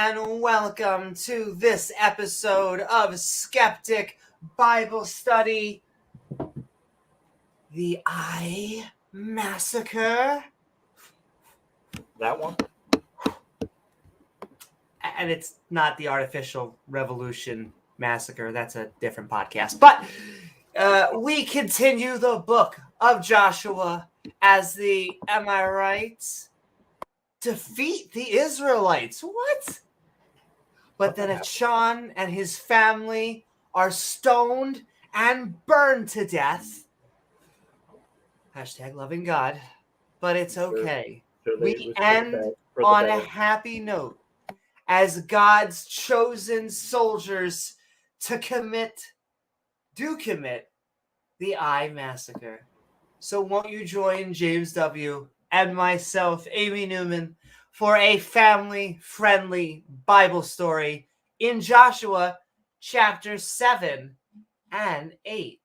and welcome to this episode of Skeptic Bible Study, the Ai Massacre. That one? And it's not the Artificial Revolution Massacre. That's a different podcast. But we continue the book of Joshua as the Amorites defeat the Israelites. What? But then Achan and his family are stoned and burned to death. Hashtag loving God. But it's okay. We end on a happy note as God's chosen soldiers to commit the Ai Massacre. So won't you join James W. and myself, Amy Newman, for a family-friendly Bible story in Joshua chapter 7 and 8.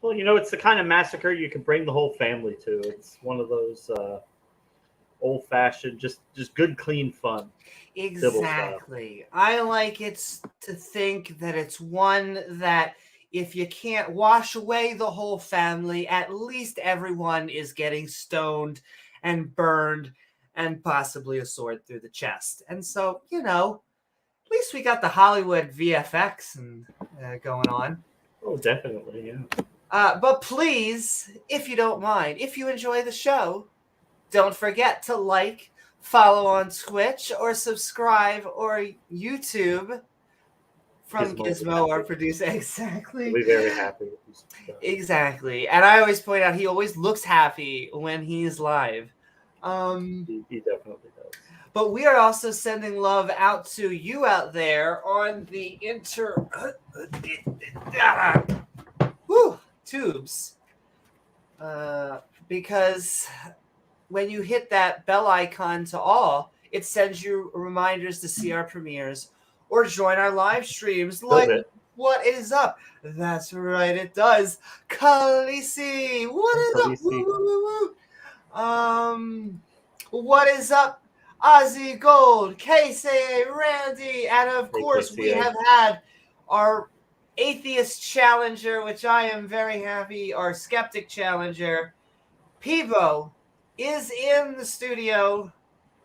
Well, you know, it's the kind of massacre you can bring the whole family to. It's one of those old-fashioned, just good, clean fun. Exactly. I like it to think that it's one that if you can't wash away the whole family, at least everyone is getting stoned and burned and possibly a sword through the chest. And so, you know, at least we got the Hollywood VFX going on. Oh, definitely, yeah. But please, if you don't mind, if you enjoy the show, don't forget to like, follow on Twitch, or subscribe, or YouTube from Gizmo, our producer. Exactly. We'll be very happy with this. Exactly. And I always point out he always looks happy when he's live. He definitely does. But we are also sending love out to you out there on the tubes, because when you hit that bell icon to all, it sends you reminders to see our premieres or join our live streams. Like, what is up? That's right, it does. Khaleesi, what is up? Woo, woo, woo. What is up? Ozzy Gold, Casey, Randy, and of course we have had our Atheist Challenger, which I am very happy, our Skeptic Challenger, Peebo, is in the studio,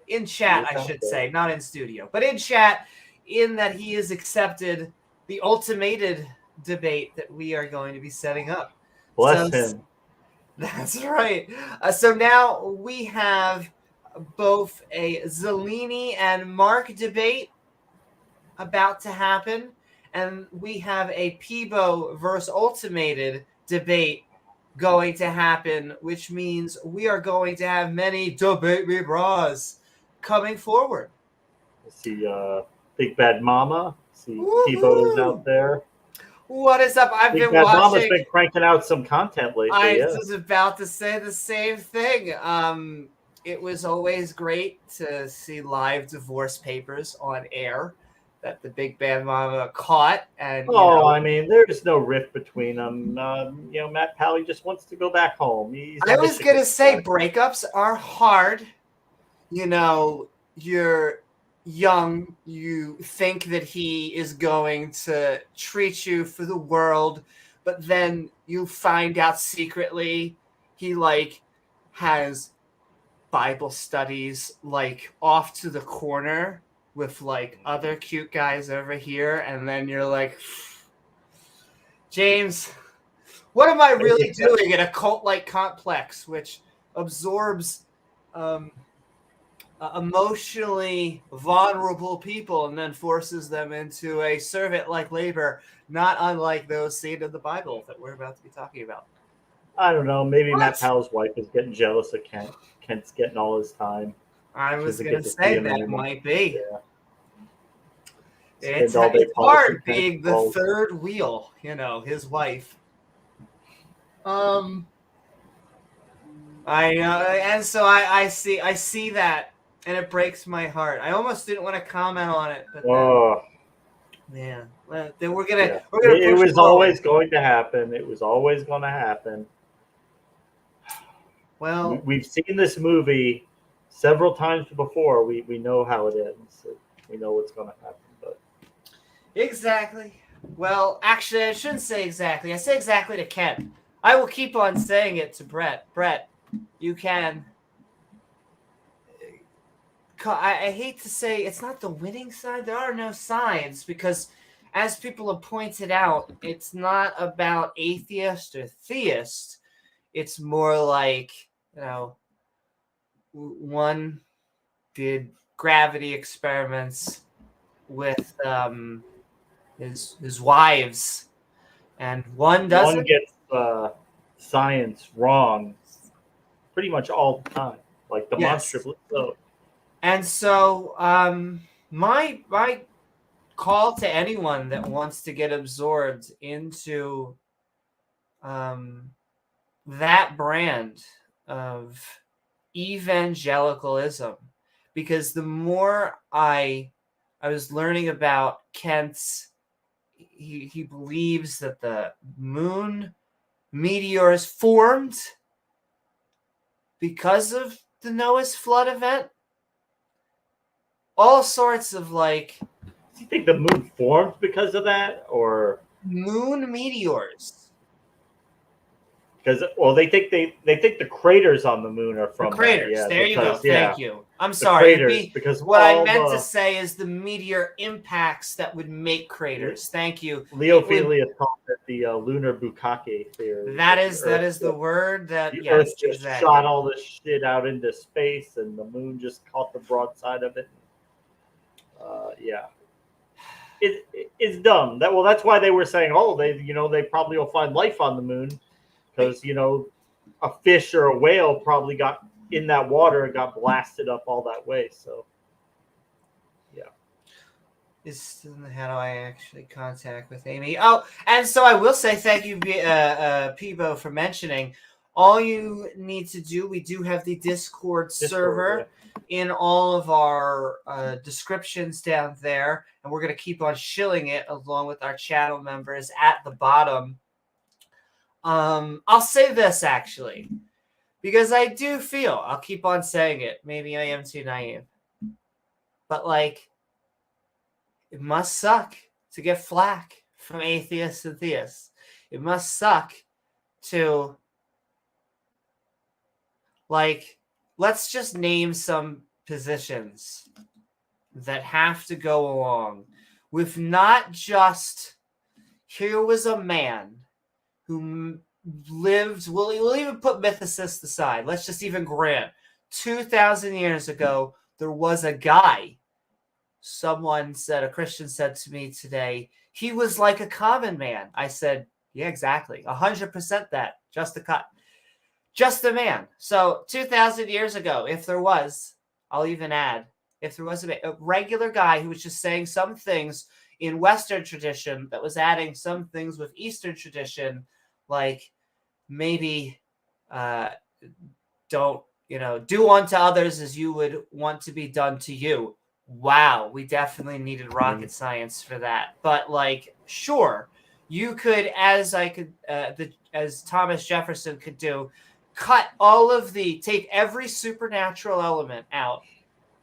in chat, I should say, not in studio, but in chat, in that he has accepted the ultimated debate that we are going to be setting up. Bless him. That's right. So now we have both a Zelini and Mark debate about to happen. And we have a Peebo versus Ultimated debate going to happen, which means we are going to have many debate me bras coming forward. I see Big Bad Mama. See Peebo is out there. What is up? I've been Bad watching. Mama's been cranking out some content lately. I was about to say the same thing. It was always great to see live divorce papers on air that the Big Bad Mama caught. And I mean, there's no rift between them. Matt Pally just wants to go back home. I was going to say breakups are hard. You know, you're young. You think that he is going to treat you for the world. But then you find out secretly he, has Bible studies, off to the corner with other cute guys over here, and then you're like, James, what am I really doing in a cult-like complex which absorbs emotionally vulnerable people and then forces them into a servant-like labor, not unlike those seen in the Bible that we're about to be talking about? I don't know. Maybe Matt Powell's wife is getting jealous of Kent. Kent's getting all his time. I was going to say that might be. Yeah. It's hard being the third wheel, his wife. I know, and so I see that, and it breaks my heart. I almost didn't want to comment on it, but then we're gonna It push was forward. always going to happen. It was always going to happen. Well, we've seen this movie several times before. We know how it ends. We know what's going to happen. But exactly. Well, actually, I shouldn't say exactly. I say exactly to Ken. I will keep on saying it to Brett. Brett, you can. I hate to say it's not the winning side. There are no sides because, as people have pointed out, it's not about atheist or theist. It's more like, one did gravity experiments with his wives, and one doesn't. One gets science wrong pretty much all the time, like demonstrably so. And so, my call to anyone that wants to get absorbed into that brand of evangelicalism, because the more I was learning about Kent's, he believes that the moon meteors formed because of the Noah's flood event. All sorts of like. Do you think the moon formed because of that, or moon meteors? Because they think the craters on the moon are from the craters. That. Yeah, there you go. Thank you. I'm the sorry. Craters, because what I meant to say is the meteor impacts that would make craters. Thank you. Leo Feely called it the lunar bukkake theory. That is the word that the yes, Earth just exactly. shot all this shit out into space, and the moon just caught the broadside of it. It's dumb. That's why they were saying, they probably will find life on the moon, because a fish or a whale probably got in that water and got blasted up all that way. So how do I actually contact with Amy? Oh, and so I will say thank you, Peebo, for mentioning. All you need to do, we do have the Discord server in all of our descriptions down there, and we're going to keep on shilling it along with our channel members at the bottom. I'll say this, actually, because I do feel, I'll keep on saying it, maybe I am too naive, but like, it must suck to get flack from atheists and theists. It must suck to, like, let's just name some positions that have to go along with not just, here was a man who lived, we'll even put mythicists aside. Let's just even grant 2,000 years ago, there was a guy. A Christian said to me today, he was like a common man. I said, yeah, exactly. 100% that. Just a man. So 2,000 years ago, if there was, I'll even add, if there was a regular guy who was just saying some things in Western tradition that was adding some things with Eastern tradition, like maybe don't, do unto others as you would want to be done to you. Wow, we definitely needed rocket science for that. But sure, you could, as Thomas Jefferson could do, take every supernatural element out.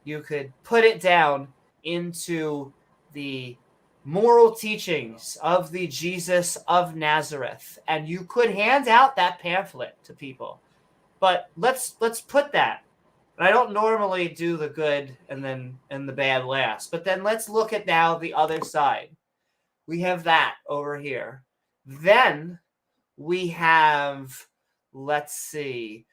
You could put it down into the moral teachings of the Jesus of Nazareth, and you could hand out that pamphlet to people. But let's put that. I don't normally do the good and the bad last, but then let's look at now the other side. We have that over here. Then we have, let's see,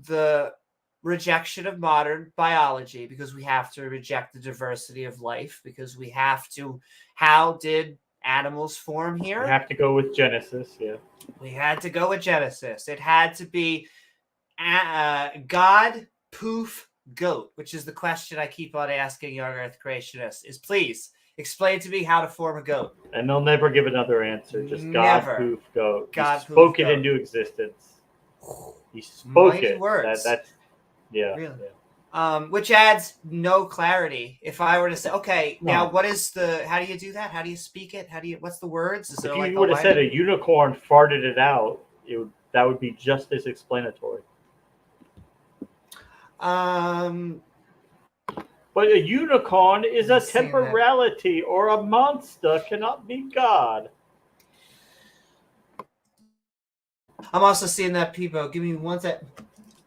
the rejection of modern biology, because we have to reject the diversity of life, because we have to, how did animals form here? We have to go with Genesis, yeah. We had to go with Genesis. It had to be God, poof, goat, which is the question I keep on asking young Earth creationists, is please explain to me how to form a goat. And they'll never give another answer. Just God, poof, goat. God, spoke it into existence. He spoke Mighty it. words. That's yeah. Really. Yeah. Which adds no clarity. If I were to say, okay, No. now what is how do you do that? How do you speak it? What's the words? Is If there you like would have said a unicorn farted it out, that would be just as explanatory. But a unicorn is a temporality, or a monster cannot be God. I'm also seeing that, people. Give me one sec.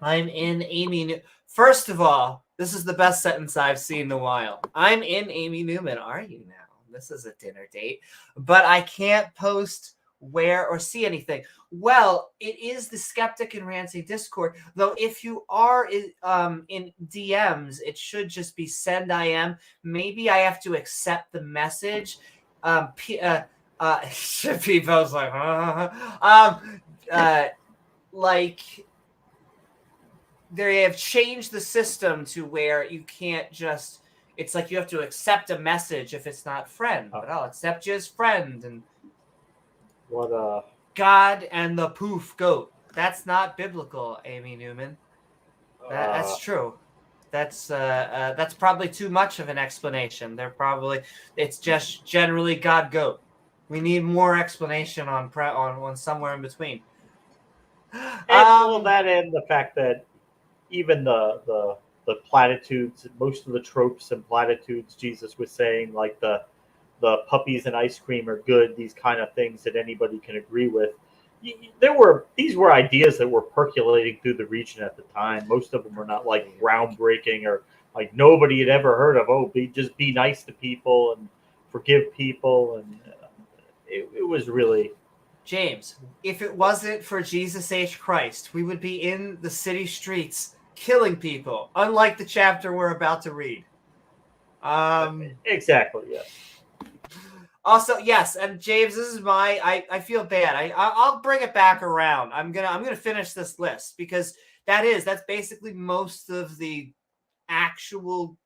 I'm in Amy. First of all, this is the best sentence I've seen in a while. I'm in Amy Newman. Are you now? This is a dinner date. But I can't post where or see anything. Well, it is the Skeptic and Ranting Discord. Though if you are in DMs, it should just be send IM. Maybe I have to accept the message. People's like, like they have changed the system to where you can't just, it's like you have to accept a message if it's not friend, but I'll accept you as friend. And what God and the poof goat. That's not biblical, Amy Newman. That's true. That's probably too much of an explanation. It's just generally God goat. We need more explanation on somewhere in between. And that and the fact that even the platitudes, most of the tropes and platitudes Jesus was saying, like the puppies and ice cream are good, these kind of things that anybody can agree with. These were ideas that were percolating through the region at the time. Most of them were not like groundbreaking or like nobody had ever heard of. Just be nice to people and forgive people, and it was really. James, if it wasn't for Jesus H. Christ, we would be in the city streets killing people, unlike the chapter we're about to read. Exactly, yes. Also, yes, and James, this is I feel bad. I'll bring it back around. I'm gonna finish this list because that's basically most of the actual,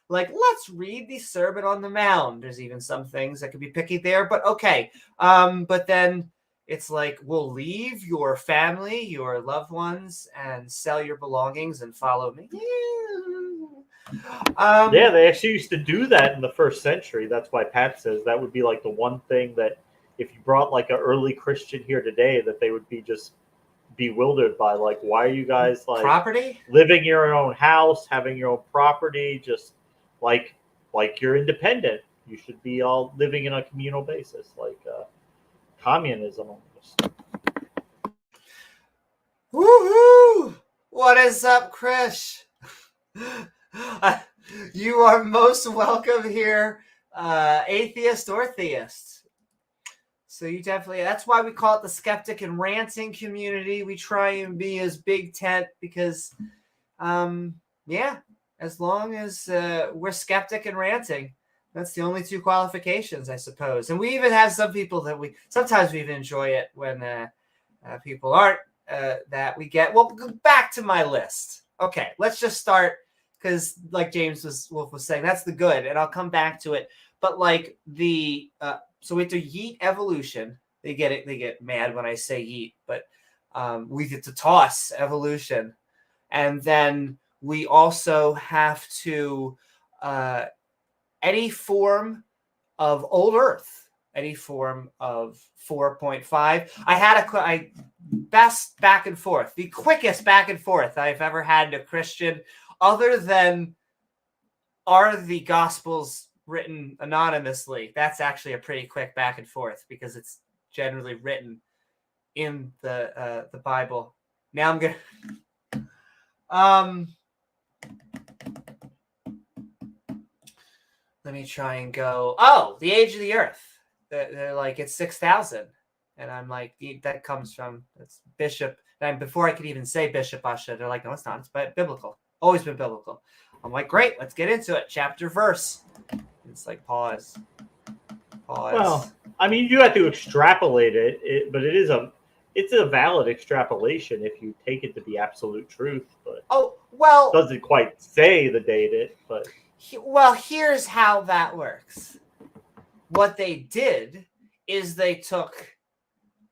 like, let's read the Sermon on the Mount. There's even some things that could be picky there, but okay. But then it's like, we'll leave your family, your loved ones, and sell your belongings and follow me. Yeah, they actually used to do that in the first century. That's why Pat says that would be like the one thing that if you brought like an early Christian here today, that they would be just bewildered by, like, why are you guys like property, living in your own house, having your own property, just like you're independent. You should be all living in a communal basis, like communism almost. Woohoo! What is up, Krish? You are most welcome here, atheist or theist. So you definitely, that's why we call it the Skeptic and Ranting community. We try and be as big tent because, as long as we're skeptic and ranting, that's the only two qualifications, I suppose. And we even have some people that sometimes we even enjoy it when people aren't, that we get. Well, back to my list. Okay, let's just start, because like Wolfe was saying, that's the good, and I'll come back to it. But like so we have to yeet evolution. They get mad when I say yeet, but we get to toss evolution, and then we also have to any form of old Earth, any form of 4.5. I had best back and forth, the quickest back and forth I've ever had to Christian, other than are the Gospels written anonymously. That's actually a pretty quick back and forth because it's generally written in the Bible. Now I'm gonna let me try and go. Oh, the age of the Earth. They're like, it's 6,000, and I'm like, that comes from, that's Bishop. And before I could even say Bishop Usher, they're like, no, it's not. It's biblical. Always been biblical. I'm like, great, let's get into it. Chapter, verse. It's like pause. Well, I mean, you have to extrapolate it, but it's a valid extrapolation if you take it to be absolute truth. But it doesn't quite say the date but. Well, here's how that works. What they did is they took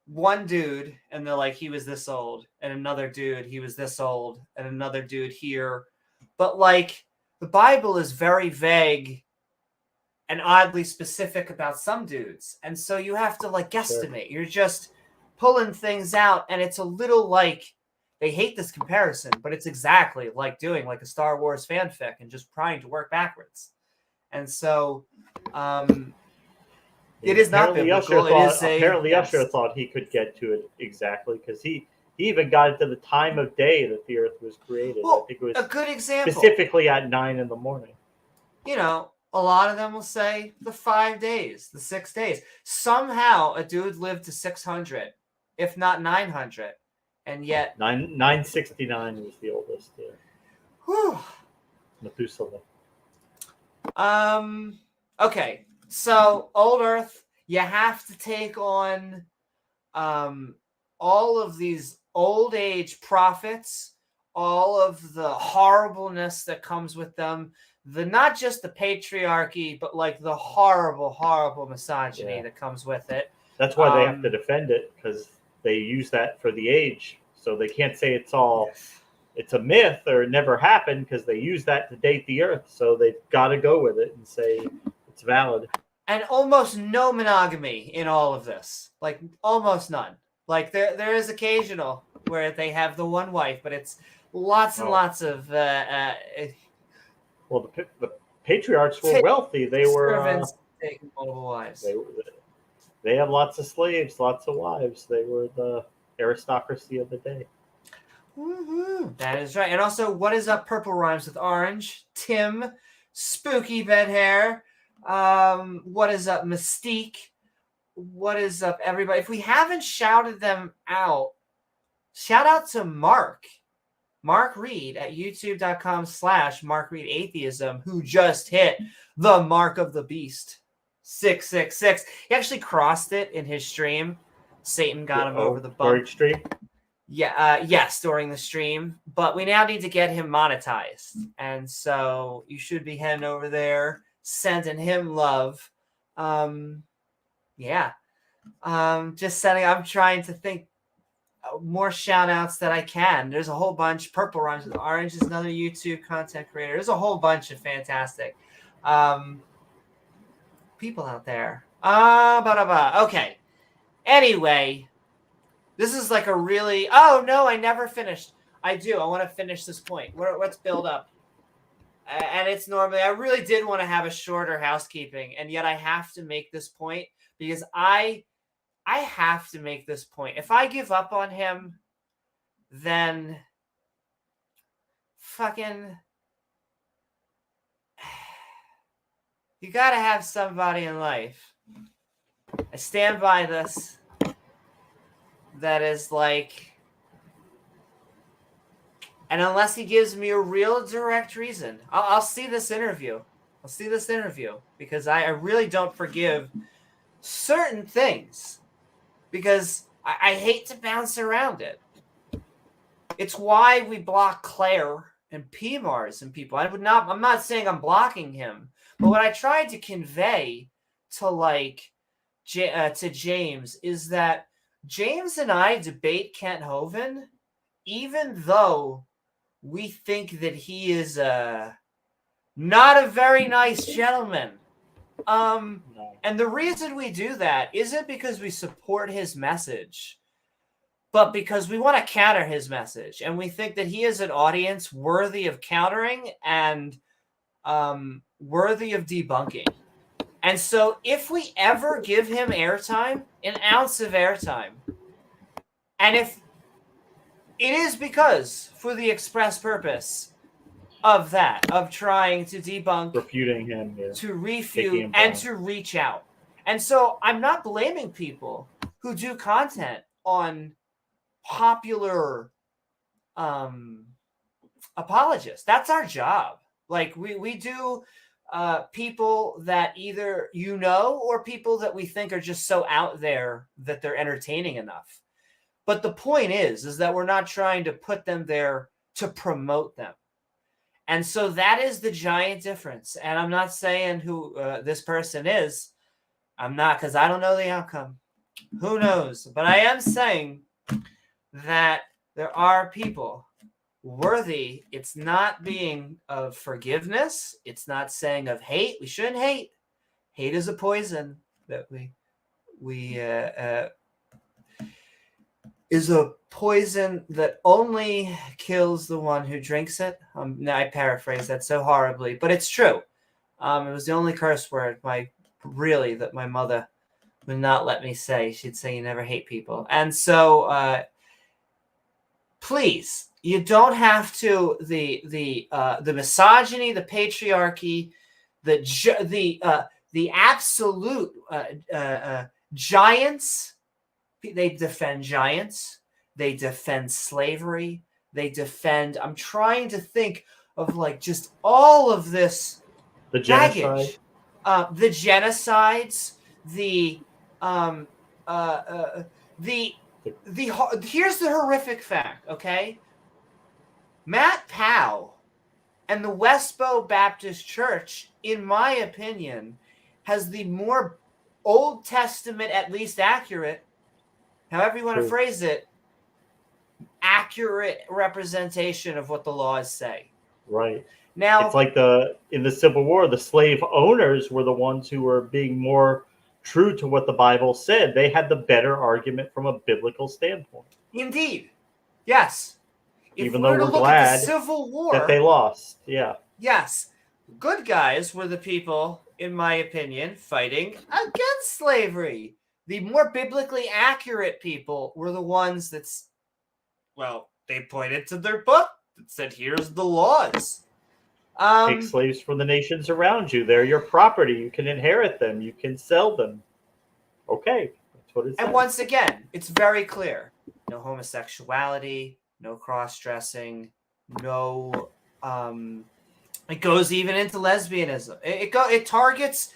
one dude, and they're like, he was this old, and another dude, he was this old, and another dude here. But like, the Bible is very vague and oddly specific about some dudes. And so you have to like guesstimate. You're just pulling things out, and it's a little like, they hate this comparison, but it's exactly like doing like a Star Wars fanfic and just trying to work backwards. And so it is not biblical. Apparently, Usher thought he could get to it exactly, because he even got it to the time of day that the Earth was created. Well, I think it was a good example. Specifically at 9 a.m. You know, a lot of them will say the 5 days, the 6 days. Somehow a dude lived to 600, if not 900. And yet 969 was the oldest. Yeah. Whew. Methuselah. Okay. So old Earth, you have to take on all of these old age prophets, all of the horribleness that comes with them, not just the patriarchy, but like the horrible misogyny that comes with it. That's why they have to defend it, because they use that for the age. So they can't say it's a myth or it never happened, because they use that to date the Earth. So they've got to go with it and say it's valid. And almost no monogamy in all of this. Like almost none. Like there is occasional where they have the one wife, but it's lots and lots of well, the patriarchs were wealthy. They were taking multiple wives. They had lots of slaves, lots of wives. They were the aristocracy of the day. Woo-hoo. That is right. And also, what is up? Purple rhymes with orange. Tim, spooky bed hair. What is up? Mystique. What is up, everybody? If we haven't shouted them out, shout out to Mark Reid at youtube.com/MarkReidAtheism, who just hit the mark of the beast, 666. He actually crossed it in his stream. Satan got him over the bump. Stream? Yeah, yes, during the stream. But we now need to get him monetized. And so you should be heading over there, sending him love. I'm trying to think more shout outs that I can. There's a whole bunch. Purple Rhymes with Orange is another YouTube content creator. There's a whole bunch of fantastic people out there. Okay. Anyway, this is like a really... Oh, no, I never finished. I do. I want to finish this point. Let's build up. And it's normally... I really did want to have a shorter housekeeping, and yet I have to make this point because I have to make this point. If I give up on him, then fucking... You gotta have somebody in life. I stand by this. That is like... And unless he gives me a real direct reason, I'll see this interview. I'll see this interview because I really don't forgive certain things because I hate to bounce around it. It's why we block Claire and PMARS and people. I'm not saying I'm blocking him, but what I tried to convey to to James is that James and I debate Kent Hovind, even though we think that he is not a very nice gentleman. And the reason we do that isn't because we support his message, but because we want to counter his message. And we think that he is an audience worthy of countering and worthy of debunking. And so if we ever give him airtime, an ounce of airtime, and if it is because for the express purpose of that, of trying to debunk, refuting him, to refute, and to reach out. And so I'm not blaming people who do content on popular apologists. That's our job. Like we do people that either or people that we think are just so out there that they're entertaining enough. But the point is that we're not trying to put them there to promote them. And so that is the giant difference. And I'm not saying who this person is. I'm not, because I don't know the outcome. Who knows? But I am saying that there are people worthy. It's not being of forgiveness. It's not saying of hate. We shouldn't hate. Hate is a poison that we is a poison that only kills the one who drinks it. Now I paraphrase that so horribly, but it's true. It was the only curse word that my mother would not let me say. She'd say, "You never hate people." And so, please, you don't have to the misogyny, the patriarchy, the absolute giants. They defend giants. They defend slavery. They defend. I'm trying to think of just all of this baggage. The genocides. Here's the horrific fact. Okay, Matt Powell and the Westbow Baptist Church, in my opinion, has the more Old Testament, at least accurate, however you want to phrase it, accurate representation of what the laws say. Right. Now, it's like in the Civil War, the slave owners were the ones who were being more true to what the Bible said. They had the better argument from a biblical standpoint. Indeed. Yes. Even though we're glad Civil War, that they lost. Yeah. Yes. Good guys were the people, in my opinion, fighting against slavery. The more biblically accurate people were the ones they pointed to their book that said, here's the laws. Take slaves from the nations around you. They're your property. You can inherit them. You can sell them. Okay. That's what it says. And once again, it's very clear. No homosexuality, no cross-dressing, no... it goes even into lesbianism. It targets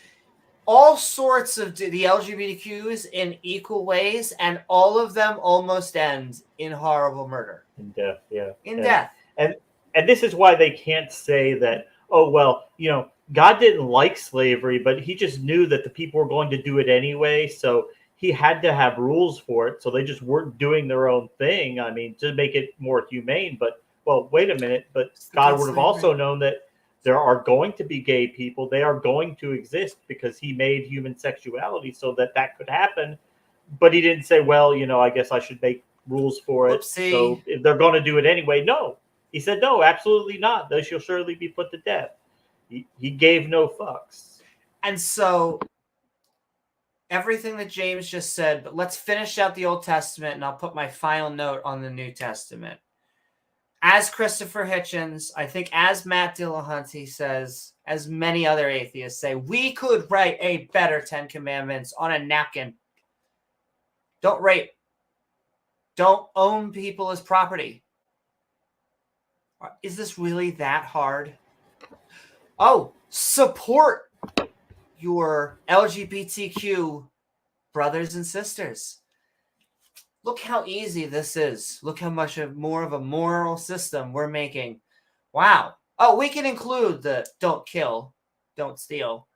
all sorts of the LGBTQs in equal ways, and all of them almost end in horrible murder. In death, yeah. In death. And this is why they can't say that, oh, well, God didn't like slavery, but he just knew that the people were going to do it anyway, so he had to have rules for it, so they just weren't doing their own thing. I mean, to make it more humane, but, well, wait a minute, but God would have also known that there are going to be gay people. They are going to exist because he made human sexuality so that could happen. But he didn't say, well, I guess I should make rules for it. Whoopsie. So if they're going to do it anyway, no. He said, no, absolutely not. They shall surely be put to death. He gave no fucks. And so everything that James just said, but let's finish out the Old Testament, and I'll put my final note on the New Testament. As Christopher Hitchens, I think as Matt Dillahunty says, as many other atheists say, we could write a better 10 Commandments on a napkin. Don't rape. Don't own people as property. Is this really that hard? Oh, support your LGBTQ brothers and sisters. Look how easy this is. Look how much more of a moral system we're making. Wow. Oh, we can include the don't kill, don't steal.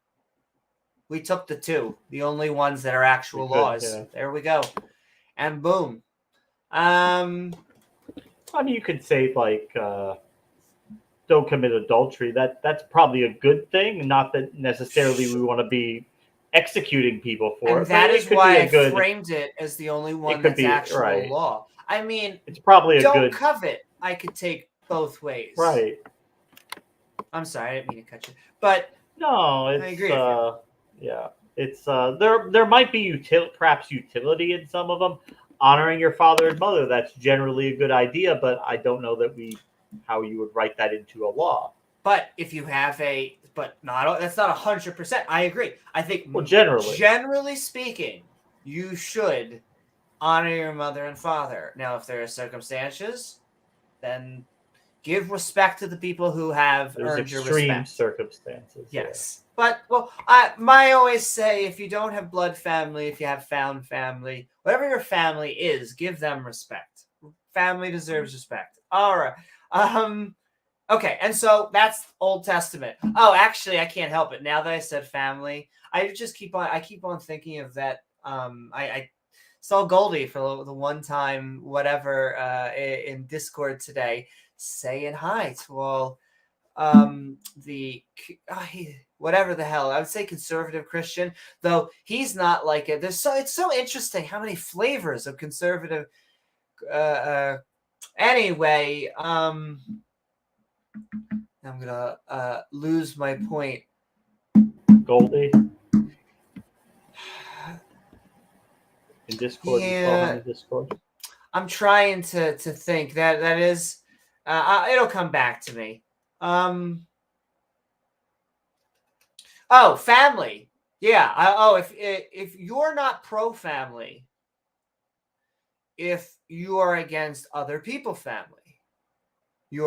We took the two, the only ones that are actual laws. Yeah. There we go. And boom. I mean, you could say don't commit adultery. That's probably a good thing. Not that necessarily we want to be executing people for and it. That is why I framed it as the only one that's actual law. I mean, it's probably don't covet. I could take both ways. Right. I'm sorry, I didn't mean to cut you. But no, I agree with you. Yeah. It's there might be perhaps utility in some of them. Honoring your father and mother, that's generally a good idea, but I don't know how you would write that into a law. But if you have that's not 100%. I agree. I think generally speaking, you should honor your mother and father. Now, if there are circumstances, then give respect to the people who have earned your respect. Extreme circumstances. Yes. Yeah. But, I always say, if you don't have blood family, if you have found family, whatever your family is, give them respect. Family deserves respect. All right. Okay, and so that's Old Testament. Oh, actually, I can't help it. Now that I said family, I keep on thinking of that. Saw Goldie for the one time, whatever, in Discord today, saying hi to all whatever the hell I would say conservative Christian, though he's not like it. It's so interesting how many flavors of conservative. Anyway, I'm gonna lose my point. Goldie in Discord. Yeah. You saw him in Discord. I'm trying to think that is it'll come back to me. Oh, family. Yeah. If you're not pro-family, if you are against other people's family, you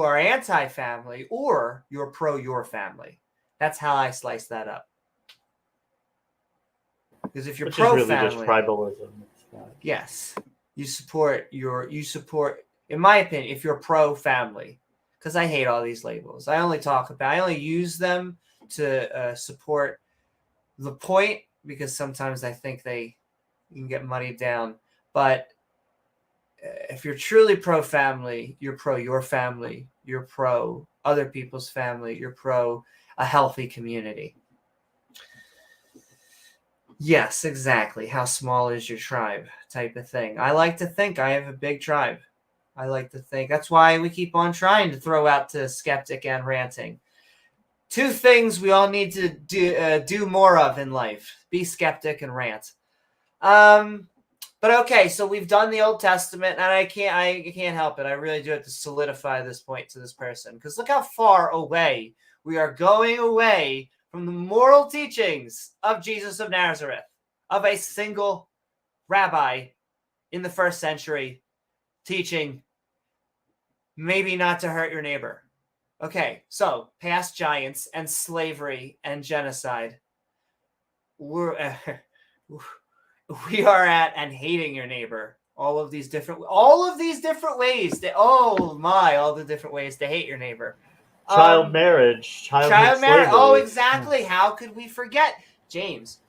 are anti-family, or you're pro your family. That's how I slice that up. Because if you're pro-family, really just tribalism. Yes, you support. In my opinion, if you're pro-family, because I hate all these labels. I only use them to support the point, because sometimes I think you can get muddied down. But if you're truly pro-family, you're pro your family, you're pro other people's family, you're pro a healthy community. Yes, exactly. How small is your tribe type of thing. I like to think I have a big tribe. I like to think. That's why we keep on trying to throw out to skeptic and ranting. 2 things we all need to do more of in life: be skeptic and rant. But okay, so we've done the Old Testament, and I can't help it. I really do have to solidify this point to this person, because look how far away we are going away from the moral teachings of Jesus of Nazareth, of a single rabbi in the 1st century teaching maybe not to hurt your neighbor. Okay, so past giants and slavery and genocide. We are at and hating your neighbor. All of these different ways all the different ways to hate your neighbor. Child marriage, child marriage. Oh, exactly. How could we forget? James,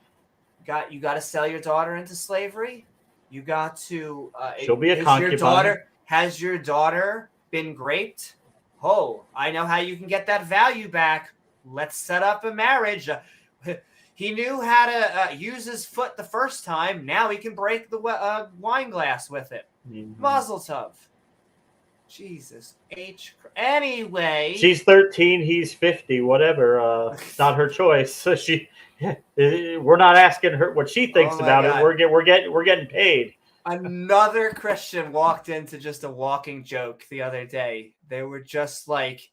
you got to sell your daughter into slavery. You got to. She'll be a concubine. Has your daughter been raped? Oh, I know how you can get that value back. Let's set up a marriage. He knew how to use his foot the first time. Now he can break the wine glass with it. Mm-hmm. Mazel tov. Jesus H. Anyway, she's 13. He's 50. Whatever. It's not her choice. So we're not asking her what she thinks about it. We're getting paid. Another Christian walked into just a walking joke the other day. They were just like,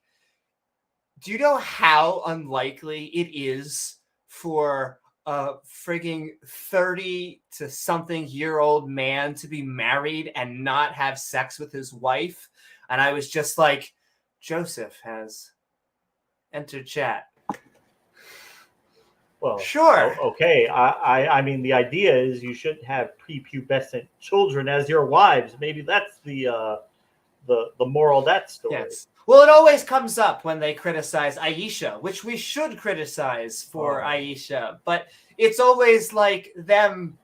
"Do you know how unlikely it is for a frigging 30 to something year old man to be married and not have sex with his wife?" And I was just like, Joseph has entered chat. Well, sure. Okay. I mean, the idea is you shouldn't have prepubescent children as your wives. Maybe that's the moral of that story. Yes. Well, it always comes up when they criticize Aisha, which we should criticize for Aisha, but it's always like them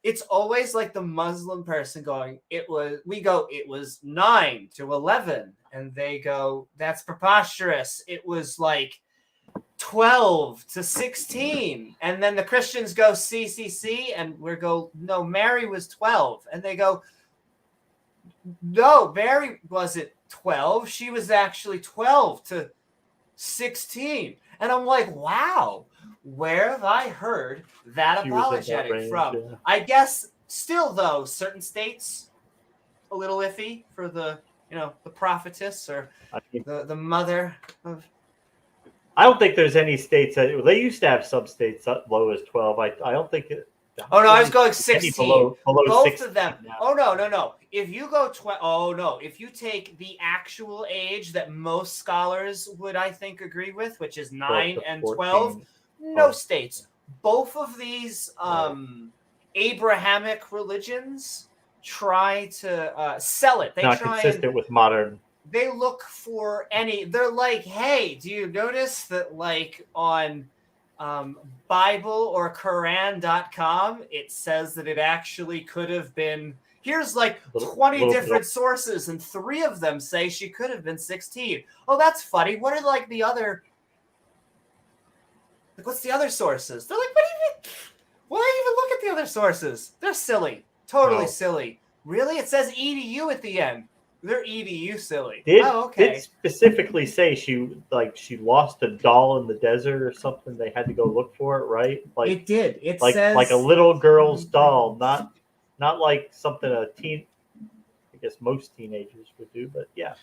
it's always like the Muslim person going, it was 9 to 11, and they go, that's preposterous. It was like 12 to 16, and then the Christians go CCC, and we go, no, Mary was 12, and they go, no, Mary wasn't 12. She was actually 12 to 16. And I'm like, wow, where have I heard that apologetic from? Yeah. I guess still, though, certain states, a little iffy for the prophetess or the mother of. I don't think there's any states that they used to have some states that low as 12. I don't think it. Oh no, I was going 16. Below both 16 of them. Now. Oh no. If you go if you take the actual age that most scholars would, I think, agree with, which is 9 and 12, no states. Both of these Abrahamic religions try to sell it. They not try consistent with modern. They look for they're like, hey, do you notice that like on Bible or Quran.com, it says that it actually could have been. Here's like 20 different sources, and 3 of them say she could have been 16. Oh, that's funny. What are like the other? Like, what's the other sources? They're like, why even look at the other sources? They're silly, totally silly. Really? It says EDU at the end. They're EDU silly. Did specifically say she lost a doll in the desert or something? They had to go look for it, right? Like it did. It says like a little girl's doll, not like something I guess most teenagers would do, but yeah,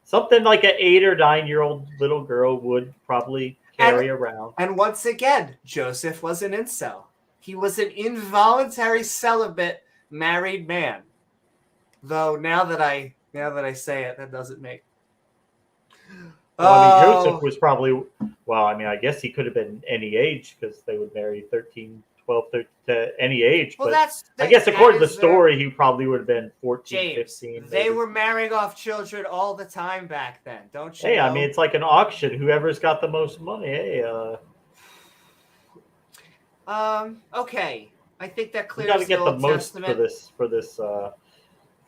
something like an 8 or 9-year-old little girl would probably carry around. And once again, Joseph was an incel. He was an involuntary celibate married man. Though now that I say it, that doesn't make. Well, I mean, Joseph was probably. Well, I mean, I guess he could have been any age because they would marry 13, 12, 13 to any age. Well, but I guess according to the story, he probably would have been 14, 15. They were marrying off children all the time back then, don't you? Hey, know? I mean, it's like an auction. Whoever's got the most money. Hey. Okay. I think that clears. You got to get the most Testament. for this.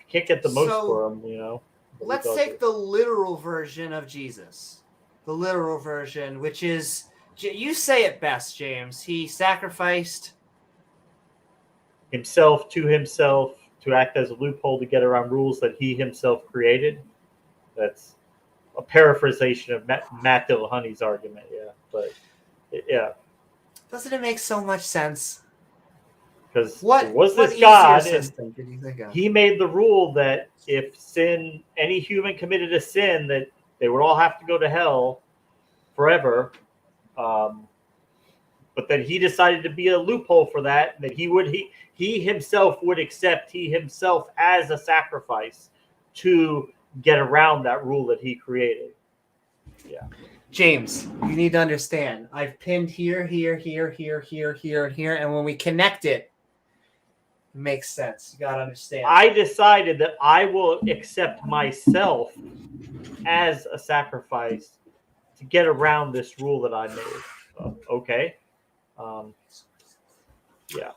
Can't get the most for them, you know. Let's take the literal version of Jesus. The literal version, which is, you say it best, James. He sacrificed himself to act as a loophole to get around rules that he himself created. That's a paraphrasation of Matt Dillahunty's argument, yeah. But, yeah. Doesn't it make so much sense? Because this God, system did you think of? He made the rule that if any human committed a sin, that they would all have to go to hell forever. But then he decided to be a loophole for that, that he himself would accept he himself as a sacrifice to get around that rule that he created. Yeah. James, you need to understand. I've pinned here, and when we connect it, it makes sense. You gotta understand. I decided that I will accept myself as a sacrifice to get around this rule that I made. Okay. Yeah.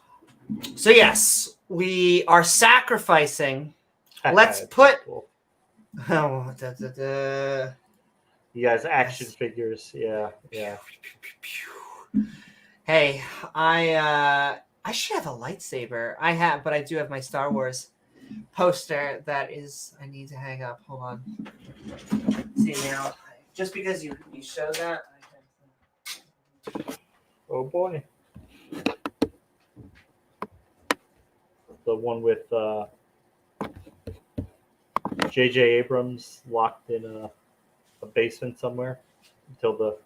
So yes, we are sacrificing. Let's put. Cool. Oh, You guys, action figures, yeah. Hey, I should have a lightsaber. But I do have my Star Wars poster. That is, I need to hang up. Hold on. See now, just because you show that. Oh boy. The one with J.J. Abrams locked in a basement somewhere until the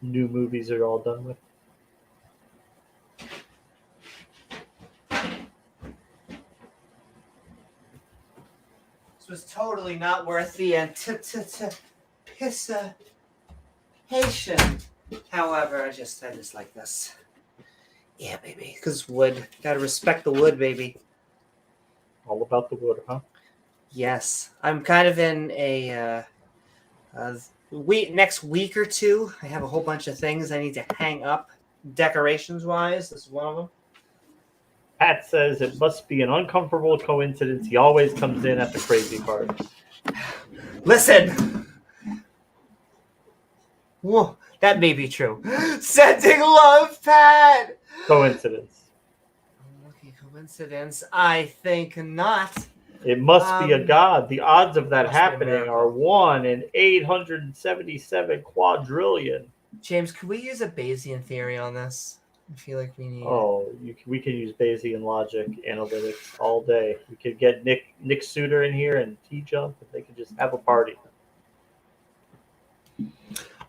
new movies are all done with. This was totally not worth the anticipation. However, I just like this. Yeah, baby. Because wood. Gotta respect the wood, baby. All about the wood, huh? Yes. I'm kind of in a next week or two. I have a whole bunch of things I need to hang up decorations-wise. This is one of them. Pat says it must be an uncomfortable coincidence. He always comes in at the crazy part. Listen. Whoa, that may be true. Sending love, Pat. Coincidence. Okay, coincidence. I think not. It must be a god. The odds of that happening are 1 in 877 quadrillion. James, could we use a Bayesian theory on this? I feel like we need. Oh, we can use Bayesian logic analytics all day. We could get Nick Suter in here and T-Jump, and they could just have a party.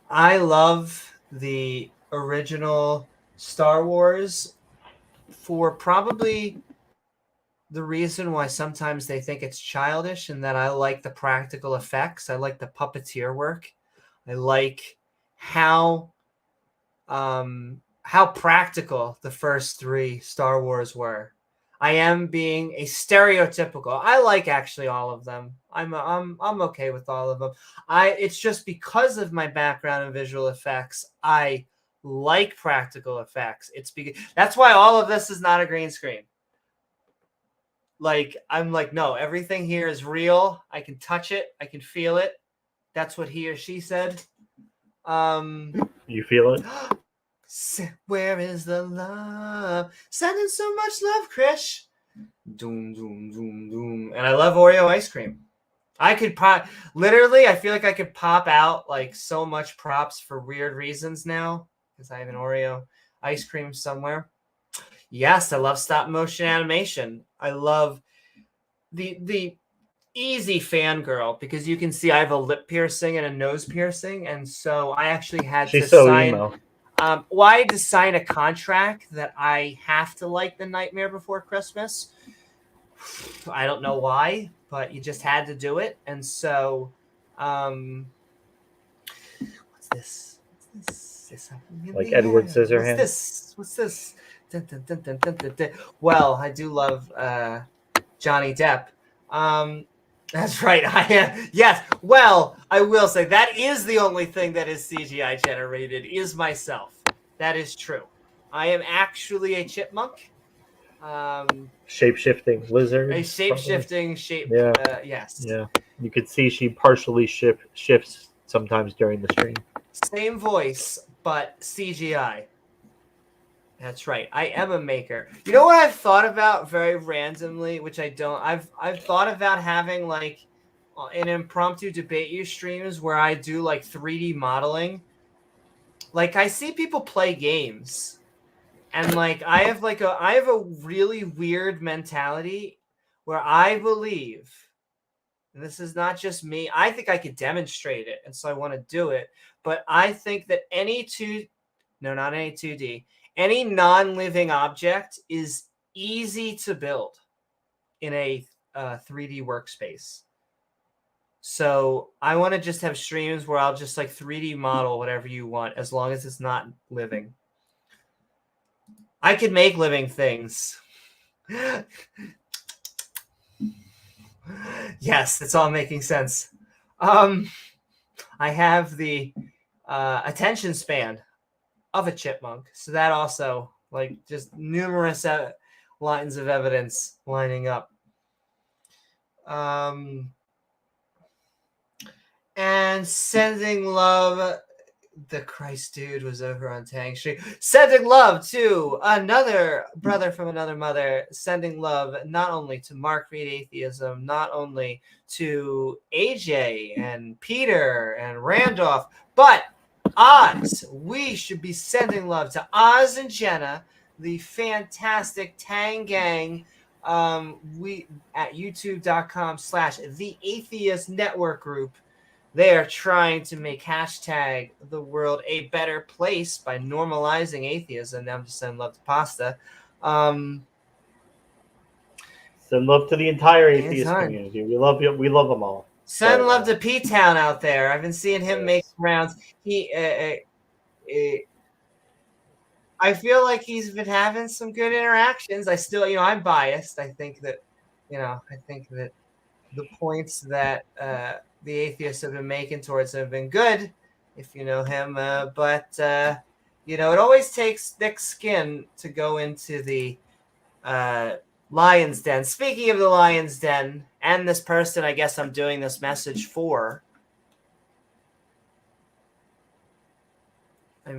I love the original Star Wars for probably the reason why sometimes they think it's childish, and that I like the practical effects. I like the puppeteer work. I like how practical the first 3 Star Wars were. I am being a stereotypical. I like actually all of them. I'm okay with all of them. It's just because of my background in visual effects, I like practical effects. That's why all of this is not a green screen. Like, I'm like, no, everything here is real. I can touch it. I can feel it. That's what he or she said. You feel it? Where is the love? Sending so much love, Krish. Doom, doom, doom, doom. And I love Oreo ice cream. I could literally, I feel like I could pop out like so much props for weird reasons now because I have an Oreo ice cream somewhere. Yes, I love stop motion animation. I love the easy fangirl because you can see I have a lip piercing and a nose piercing, and so I actually had to sign. Emo. Well, I had to sign a contract that I have to like The Nightmare Before Christmas. I don't know why, but you just had to do it, and so, what's this? Like Edward Scissorhands. What's this? Dun, dun, dun, dun, dun, dun, dun. Well, I do love Johnny Depp. That's right. I am. Yes. Well, I will say that is the only thing that is CGI generated is myself. That is true. I am actually a chipmunk. Shape-shifting lizard. A shape-shifting shape. Yeah. Yes. Yeah. You could see she partially shifts sometimes during the stream. Same voice, but CGI. That's right. I am a maker. You know what I've thought about very randomly, which I don't. I've thought about having like an impromptu debate you streams where I do like 3D modeling. Like I see people play games, and like I have a really weird mentality where I believe, and this is not just me. I think I could demonstrate it, and so I want to do it. But I think that not any 2D. Any non-living object is easy to build in a 3D workspace. So I want to just have streams where I'll just like 3D model whatever you want as long as it's not living. I could make living things. Yes, it's all making sense. I have the attention span of a chipmunk, so that also like just numerous lines of evidence lining up. And sending love. The Christ dude was over on Tang Street. Sending love to another brother from another mother. Sending love not only to Mark Reid Atheism, not only to AJ and Peter and Randolph, but Oz. We should be sending love to Oz and Jenna, the fantastic Tang Gang. We at youtube.com/The Atheist Network Group. They are trying to make hashtag the world a better place by normalizing atheism. Now I'm just sending love to Pasta. Send love to the entire atheist community. We love you. We love them all. Send love to P-Town out there. I've been seeing him make rounds. I feel like he's been having some good interactions. I still, I'm biased. I think that the points that the atheists have been making towards him have been good, if you know him. But it always takes thick skin to go into the lion's den. Speaking of the lion's den, and this person I guess I'm doing this message for, I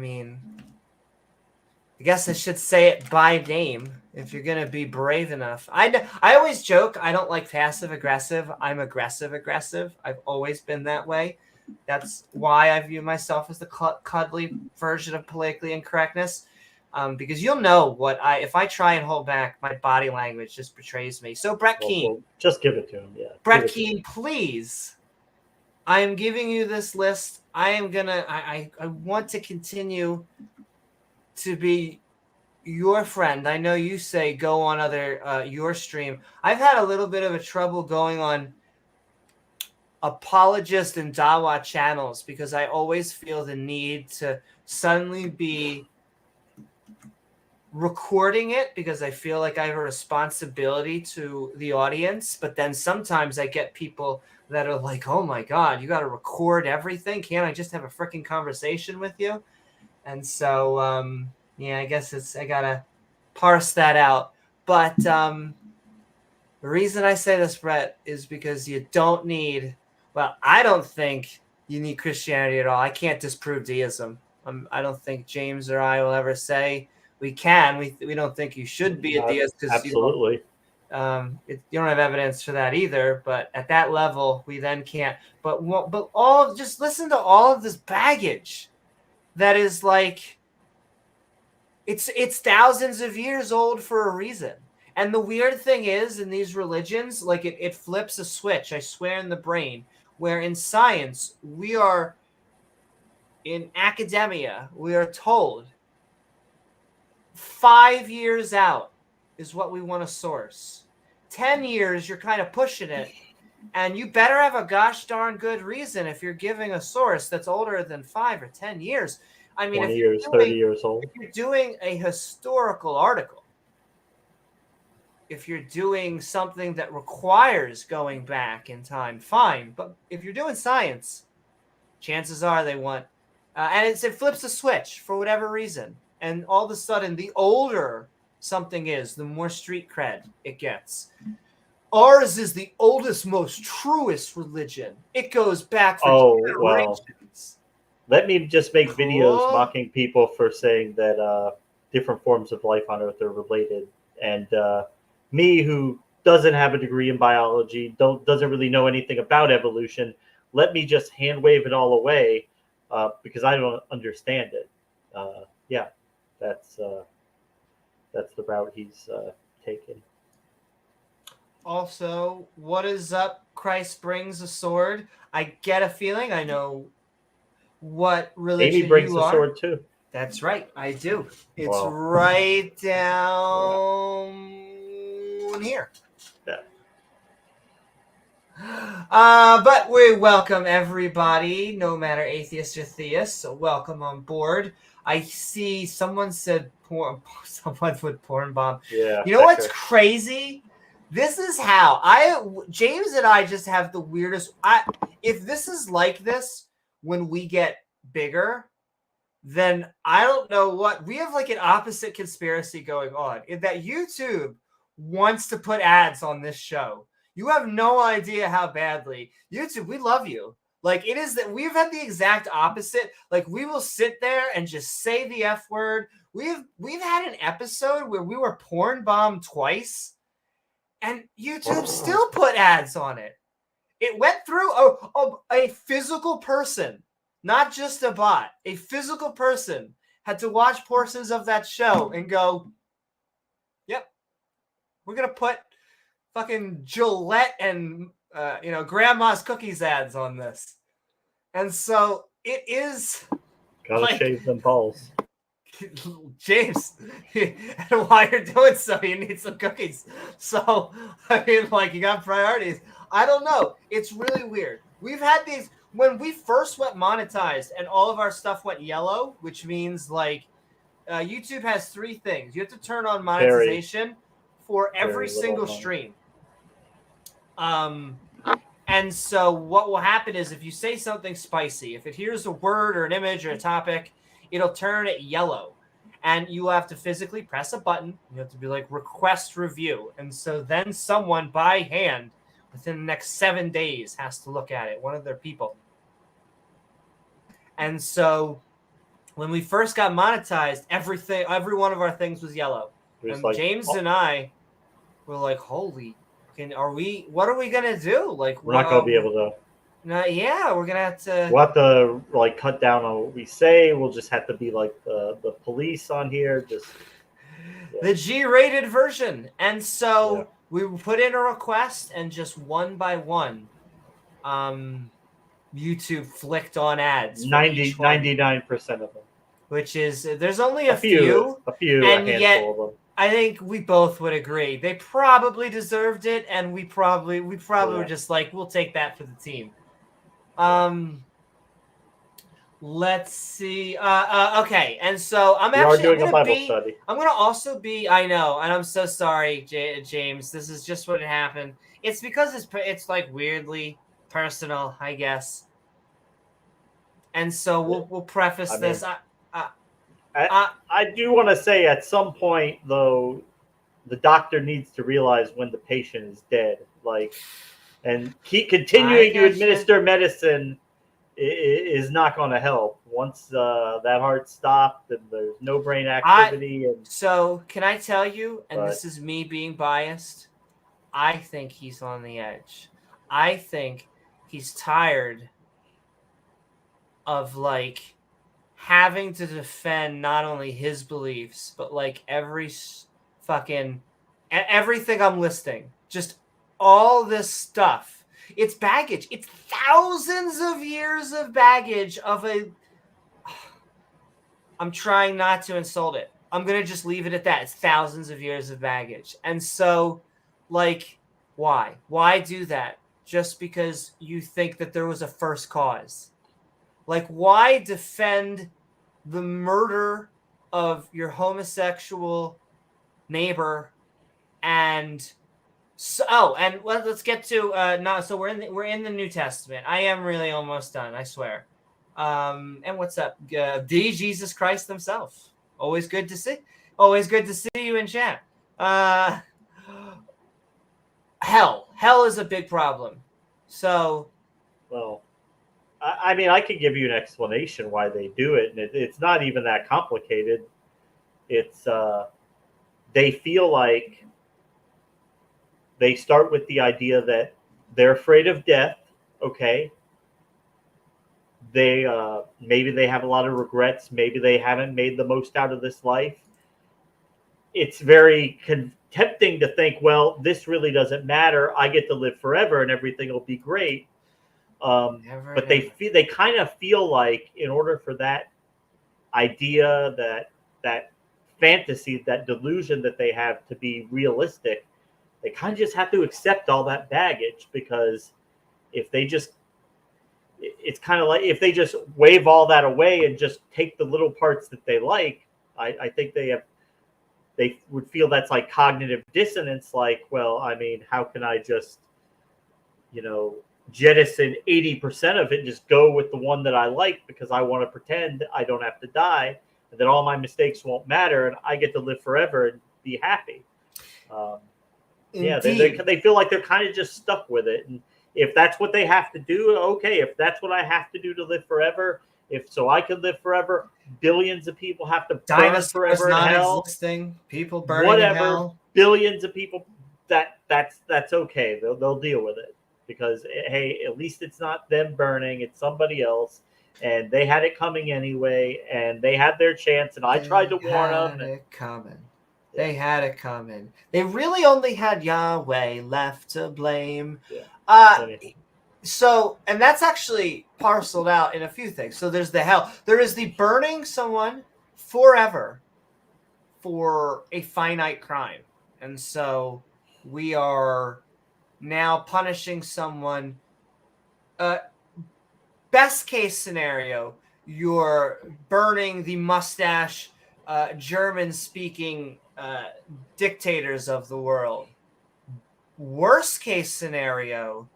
guess I should say it by name if you're going to be brave enough. I always joke I don't like passive-aggressive. I'm aggressive-aggressive. I've always been that way. That's why I view myself as the cuddly version of politically incorrectness. Because you'll know if I try and hold back, my body language just betrays me. So Brett Keane. Just give it to him, yeah. Brett Keane, please. I am giving you this list. I want to continue to be your friend. I know you say go on your stream. I've had a little bit of a trouble going on apologist and Dawa channels because I always feel the need to suddenly be recording it because I feel like I have a responsibility to the audience. But then sometimes I get people that are like, oh my God, you got to record everything. Can't I just have a freaking conversation with you? And so, yeah, I guess I got to parse that out. But the reason I say this, Brett, is because you don't need, well, I don't think you need Christianity at all. I can't disprove deism. I don't think James or I will ever say we can. We don't think you should be a deist because absolutely. you don't have evidence for that either. But at that level, we then can't. But just listen to all of this baggage that is like it's thousands of years old for a reason. And the weird thing is, in these religions, like it flips a switch, I swear, in the brain, where in science, in academia, we are told 5 years out is what we want to source. 10 years, you're kind of pushing it. And you better have a gosh darn good reason if you're giving a source that's older than 5 or 10 years. I mean, 20 years, 30 years old. If you're doing a historical article, if you're doing something that requires going back in time, fine. But if you're doing science, chances are they want, and it flips a switch for whatever reason. And all of a sudden, the older something is, the more street cred it gets. Ours is the oldest, most truest religion. It goes back for generations. Wow. Let me just make videos mocking people for saying that different forms of life on Earth are related. And me, who doesn't have a degree in biology, doesn't really know anything about evolution, let me just hand wave it all away because I don't understand it. Yeah, that's the route he's taken. Also, what is up? Christ brings a sword. I get a feeling I know what religion Amy brings you a are. sword too. That's right, I do. It's right down here. Yeah. But we welcome everybody, no matter atheist or theist. So welcome on board. I see someone said someone would porn bomb. Yeah. You know what's crazy? This is how James and I just have the weirdest. If this is like this when we get bigger, then I don't know what we have, like an opposite conspiracy going on in that YouTube wants to put ads on this show. You have no idea how badly YouTube. We love you. Like it is that we've had the exact opposite. Like we will sit there and just say the F word. We've had an episode where we were porn bombed twice. And YouTube still put ads on it. It went through a physical person, not just a bot. A physical person had to watch portions of that show and go, yep, we're going to put fucking Gillette and, Grandma's Cookies ads on this. And so it is. Gotta shave them balls. James, and while you're doing so, you need some cookies. So, I mean, like, you got priorities. I don't know. It's really weird. We've had these, when we first went monetized and all of our stuff went yellow, which means, like, YouTube has 3 things. You have to turn on monetization for every single stream. And so what will happen is if you say something spicy, if it hears a word or an image or a topic, it'll turn it yellow. And you have to physically press a button. You have to be like, request review. And so then someone by hand within the next 7 days has to look at it, one of their people. And so when we first got monetized, every one of our things was yellow. And like, James and I were like, holy, what are we going to do? Like, we're not going to be able to. Yeah, we're gonna have to. We'll have to like cut down on what we say. We'll just have to be like the police on here, just the G-rated version. And so we put in a request, and just one by one, YouTube flicked on ads. 99% of them. Which is there's only a few, and yet of them. I think we both would agree they probably deserved it, and we probably were just like, we'll take that for the team. Let's see. Okay, and so I'm doing a Bible study. I'm gonna also be. I know, and I'm so sorry, James. This is just what happened. It's because it's like weirdly personal, I guess. And so we'll preface this. I do want to say at some point though, the doctor needs to realize when the patient is dead, and keep continuing to administer medicine is not going to help. Once that heart stopped and there's no brain activity. So can I tell you, and this is me being biased, I think he's on the edge. I think he's tired of having to defend not only his beliefs, but everything I'm listing. Just all this stuff. It's baggage. It's thousands of years of baggage of I'm trying not to insult it. I'm going to just leave it at that. It's thousands of years of baggage. And so, why? Why do that? Just because you think that there was a first cause? Why defend the murder of your homosexual neighbor and let's get to so we're in the New Testament. I am really almost done, I swear. And what's up? The Jesus Christ himself. Always good to see you in chat. Hell is a big problem. So, well, I mean, I could give you an explanation why they do it, and it's not even that complicated. It's they feel like they start with the idea that they're afraid of death. Okay, they maybe they have a lot of regrets. Maybe they haven't made the most out of this life. It's very tempting to think, well, this really doesn't matter. I get to live forever, and everything will be great. But they kind of feel like in order for that idea, that fantasy, that delusion that they have to be realistic, they kind of just have to accept all that baggage, because it's kind of like if they just wave all that away and just take the little parts that they like, I think they would feel that's like cognitive dissonance. Well, I mean, how can I just, jettison 80% of it and just go with the one that I like because I want to pretend I don't have to die and that all my mistakes won't matter and I get to live forever and be happy. They feel like they're kind of just stuck with it. And if that's what they have to do, okay, if that's what I have to do to live forever, so I can live forever, billions of people have to burn forever in hell. People burning in hell. Billions of people, that's okay. They'll deal with it. Because, hey, at least it's not them burning, it's somebody else. And they had it coming anyway, and they had their chance, and I tried to warn them. They had it coming. They really only had Yahweh left to blame. Yeah. So, and that's actually parceled out in a few things. So there's the hell. There is the burning someone forever for a finite crime. And so we are now punishing someone. Best case scenario, you're burning the mustache German-speaking dictators of the world. Worst case scenario,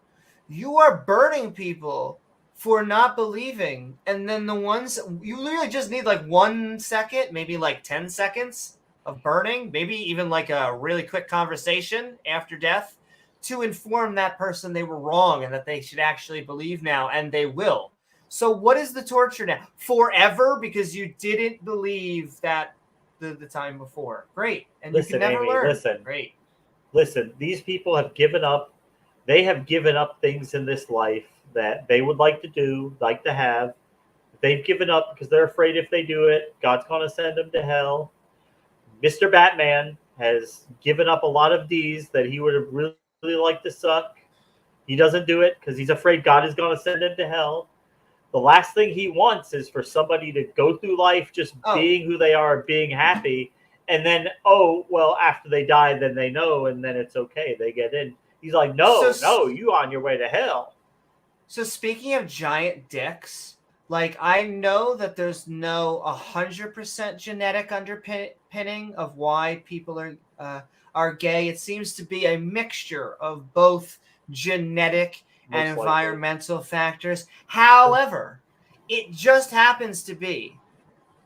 you are burning people for not believing, and then the ones you literally just need 1 second, maybe 10 seconds of burning, maybe even a really quick conversation after death to inform that person they were wrong and that they should actually believe now, and they will. So what is the torture now? Forever because you didn't believe that the time before. Great. And listen, you can never Amy, learn. Listen. Great. Listen, these people have given up. They have given up things in this life that they would like to do, like to have. They've given up because they're afraid if they do it, God's going to send them to hell. Mr. Batman has given up a lot of D's that he would have really liked to suck. He doesn't do it because he's afraid God is going to send him to hell. The last thing he wants is for somebody to go through life just being who they are, being happy, and then, after they die, then they know, and then it's okay. They get in. He's like, no, you on your way to hell. So speaking of giant dicks, Like, I know that there's no 100% genetic underpinning of why people are gay. It seems to be a mixture of both genetic and Most likely. environmental factors. However, it just happens to be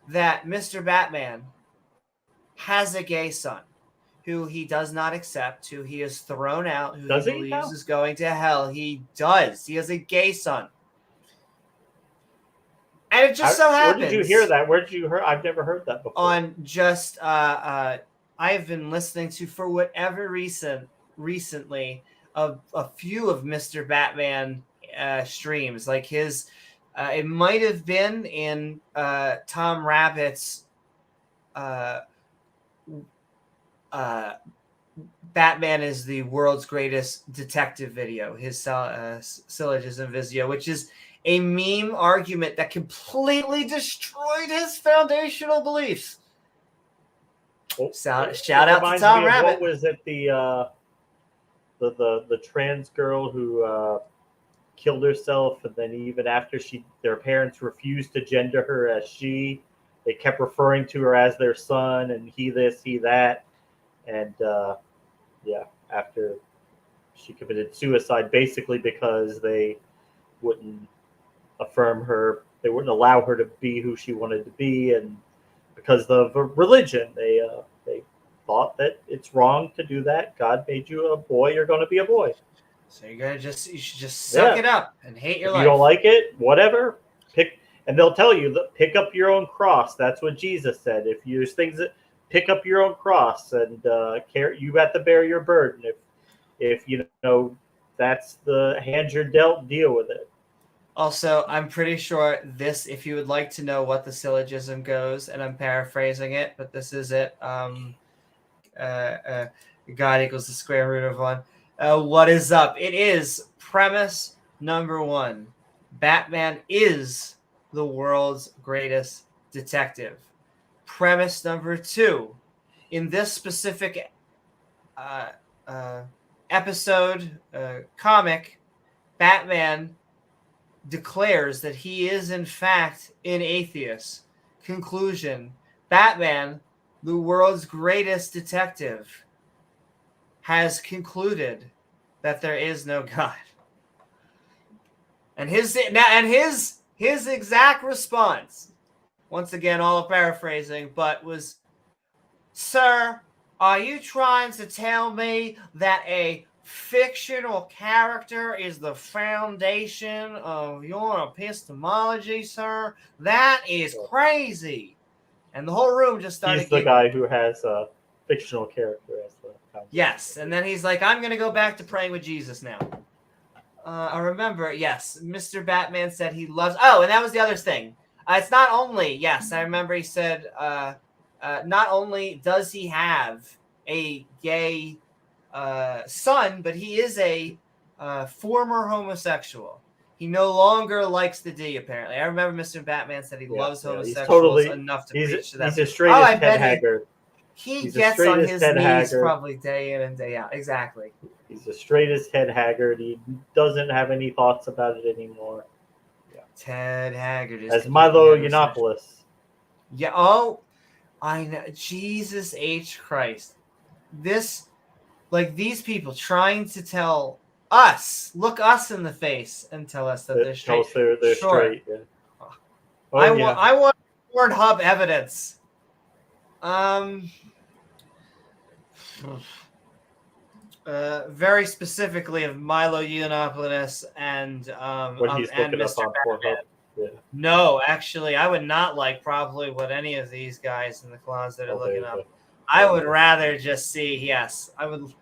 that Mr. Batman has a gay son who he does not accept, who he has thrown out, who Does he he believes now? is going to hell. He does. He has a gay son. And it just so happens. Where did you hear that? Where did you hear? I've never heard that before. On just I've been listening to, for whatever reason, recently a few of Mr. Batman streams. Like his, it might have been in Tom Rabbit's Batman is the world's greatest detective video, his syllogism video, which is a meme argument that completely destroyed his foundational beliefs. Shout out to Tom Rabbit. What was it, the trans girl who killed herself, and then even after their parents refused to gender her as she, they kept referring to her as their son, and he this, he that, and after she committed suicide, basically because they wouldn't affirm her, they wouldn't allow her to be who she wanted to be, and because of religion, they thought that it's wrong to do that. God made you a boy, you're going to be a boy. So you should just suck it up and hate your life. If you don't like it, whatever. And they'll tell you that pick up your own cross. That's what Jesus said. If there's things that pick up your own cross and you got to bear your burden. If you know that's the hand you're dealt, deal with it. Also, I'm pretty sure this, if you would like to know what the syllogism goes, and I'm paraphrasing it, but this is it. God equals the square root of 1. What is up? It is premise number 1. Batman is the world's greatest detective. Premise number 2. In this specific episode, comic, Batman declares that he is in fact an atheist. Conclusion: Batman, the world's greatest detective, has concluded that there is no God. And his exact response, once again, all paraphrasing, but was, "Sir, are you trying to tell me that a fictional character is the foundation of your epistemology, sir? That is crazy." And the whole room just started. He's the guy who has a fictional character as the foundation. Yes, and then he's like, "I'm going to go back to praying with Jesus now." I remember, yes, Mr. Batman said he loves... Oh, and that was the other thing. It's not only... Yes, I remember he said, not only does he have a gay son, but he is a former homosexual. He no longer likes the D, apparently. I remember Mr. Batman said he loves homosexuals enough to preach to them. He's the straightest Ted Haggard. He gets on his knees probably day in and day out. Exactly. He's the straightest Ted Haggard. He doesn't have any thoughts about it anymore. Yeah. Ted Haggard is... As Milo Yiannopoulos. Yeah, oh, I know. Jesus H. Christ. These people trying to tell us, look us in the face and tell us that they're straight. They're straight, yeah. I want Pornhub evidence. Very specifically of Milo Yiannopoulos and when he's looking up on Pornhub. Yeah. No, actually, I would not like probably what any of these guys in the closet are looking up. I would rather just see. Yes, I would.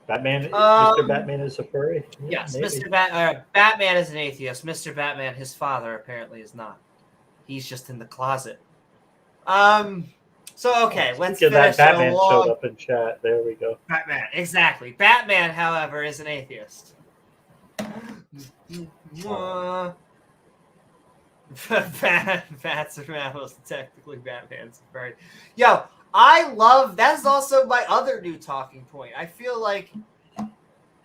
Batman. Mr. Batman is a furry. Yeah, yes, maybe. Batman is an atheist. Mr. Batman, his father, apparently is not. He's just in the closet. So okay, let's finish. That Batman showed up in chat. There we go. Batman, exactly. Batman, however, is an atheist. Bats are mammals. Technically, Batman's a bird. Yo, I love. That's also my other new talking point. I feel like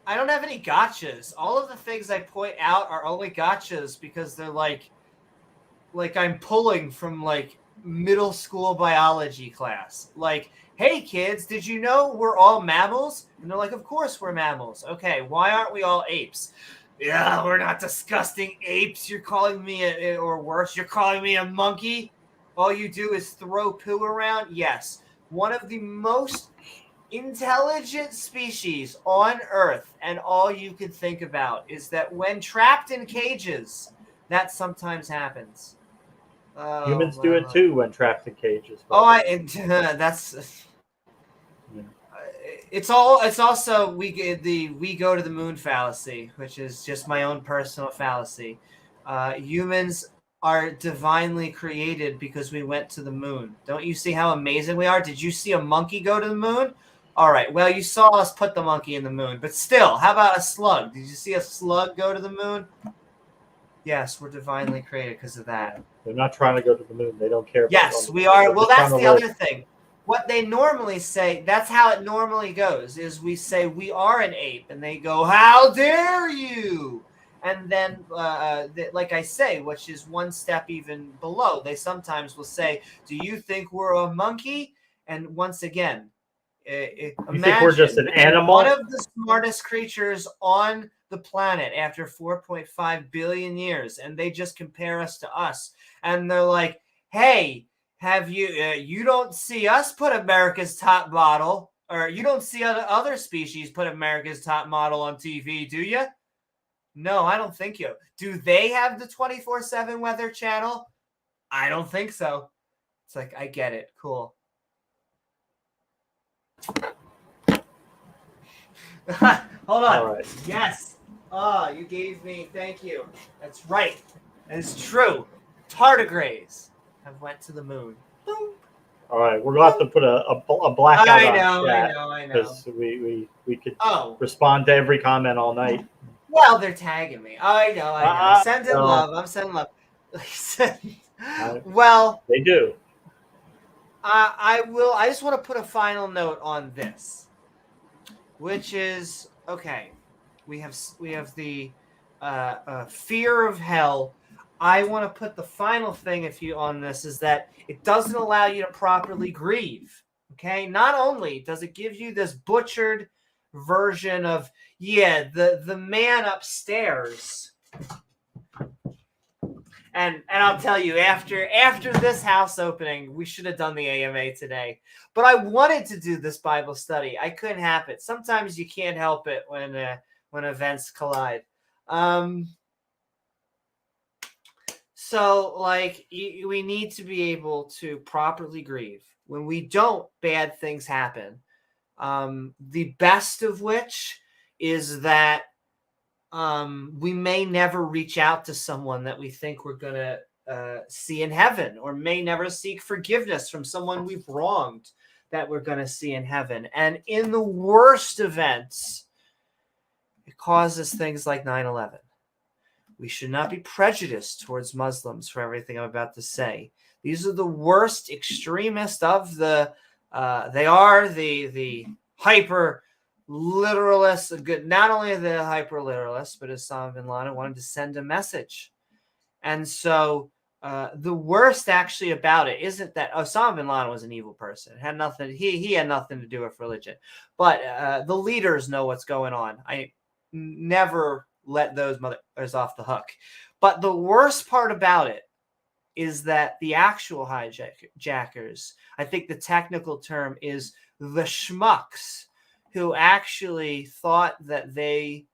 I don't have any gotchas. All of the things I point out are only gotchas because they're like I'm pulling from like middle school biology class. Like, hey kids, did you know we're all mammals? And they're like, of course we're mammals. Okay, why aren't we all apes? Yeah, we're not disgusting apes. You're calling me or worse, you're calling me a monkey? All you do is throw poo around? Yes. One of the most intelligent species on Earth, and all you can think about is that when trapped in cages, that sometimes happens. Humans do it too when trapped in cages. That's it's also we go to the moon fallacy, which is just my own personal fallacy. Humans are divinely created because we went to the moon. Don't you see how amazing we are? Did you see a monkey go to the moon? All right. Well, you saw us put the monkey in the moon, but still, how about a slug? Did you see a slug go to the moon? Yes, we're divinely created because of that. They're not trying to go to the moon. They don't care. Yes, we are. Well, that's the other thing. What they normally say, that's how it normally goes, is we say we are an ape, and they go, how dare you? And then, like I say, which is one step even below, they sometimes will say, do you think we're a monkey? And once again, you think we're just an animal? One of the smartest creatures on the planet after 4.5 billion years, and they just compare us to us. And they're like, hey, have you, you don't see us put America's top model, or you don't see other species put America's top model on TV, do you? No, I don't think you. Do they have the 24/7 Weather Channel? I don't think so. It's like, I get it. Cool. Hold on. All right. Yes. Oh, you gave me. Thank you. That's right. It's true. Tardigrades have went to the moon. Boom. All right, we're gonna have to put a blackout on chat. I know. Because we could Oh. respond to every comment all night. Well, they're tagging me. I know. Send in love. I'm sending love. Well, they do. I will. I just want to put a final note on this, which is okay. We have the fear of hell. I want to put the final thing on this is that it doesn't allow you to properly grieve. Okay, not only does it give you this butchered version of the man upstairs, and I'll tell you after this house opening, we should have done the AMA today. But I wanted to do this Bible study. I couldn't help it. Sometimes you can't help it when events collide. So, like, we need to be able to properly grieve. When we don't, bad things happen. The best of which is that we may never reach out to someone that we think we're going to see in heaven, or may never seek forgiveness from someone we've wronged that we're going to see in heaven. And in the worst events, it causes things like 9/11. We should not be prejudiced towards Muslims for everything I'm about to say. These are the worst extremists of the. They are the hyper literalists. Good. Not only the hyper literalists, but Osama bin Laden wanted to send a message, and so the worst actually about it isn't that Osama bin Laden was an evil person. It had nothing. He had nothing to do with religion, but the leaders know what's going on. I never let those mothers off the hook. But the worst part about it is that the actual hijackers, I think the technical term is the schmucks, who actually thought that they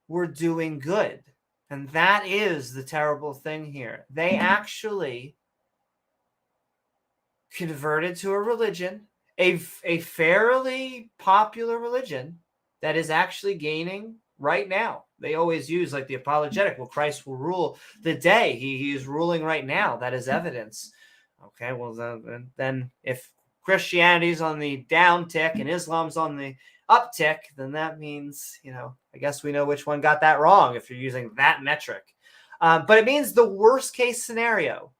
were doing good. And that is the terrible thing here. They actually converted to a religion, a fairly popular religion that is actually gaining right now. They always use like the apologetic. Well, Christ will rule the day. He is ruling right now. That is evidence. Okay, well then if Christianity's on the downtick and Islam's on the uptick, then that means, I guess we know which one got that wrong if you're using that metric. But it means the worst case scenario.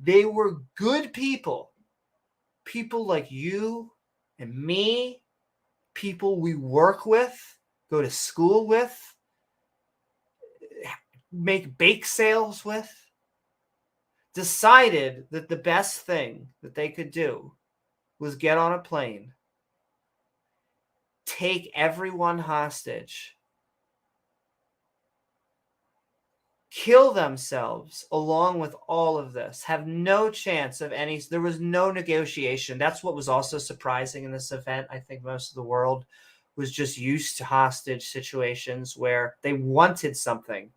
They were good people like you and me, people we work with, go to school with, make bake sales with, decided that the best thing that they could do was get on a plane, take everyone hostage, kill themselves along with all of this, have no chance of any, there was no negotiation. That's what was also surprising in this event. I think most of the world was just used to hostage situations where they wanted something.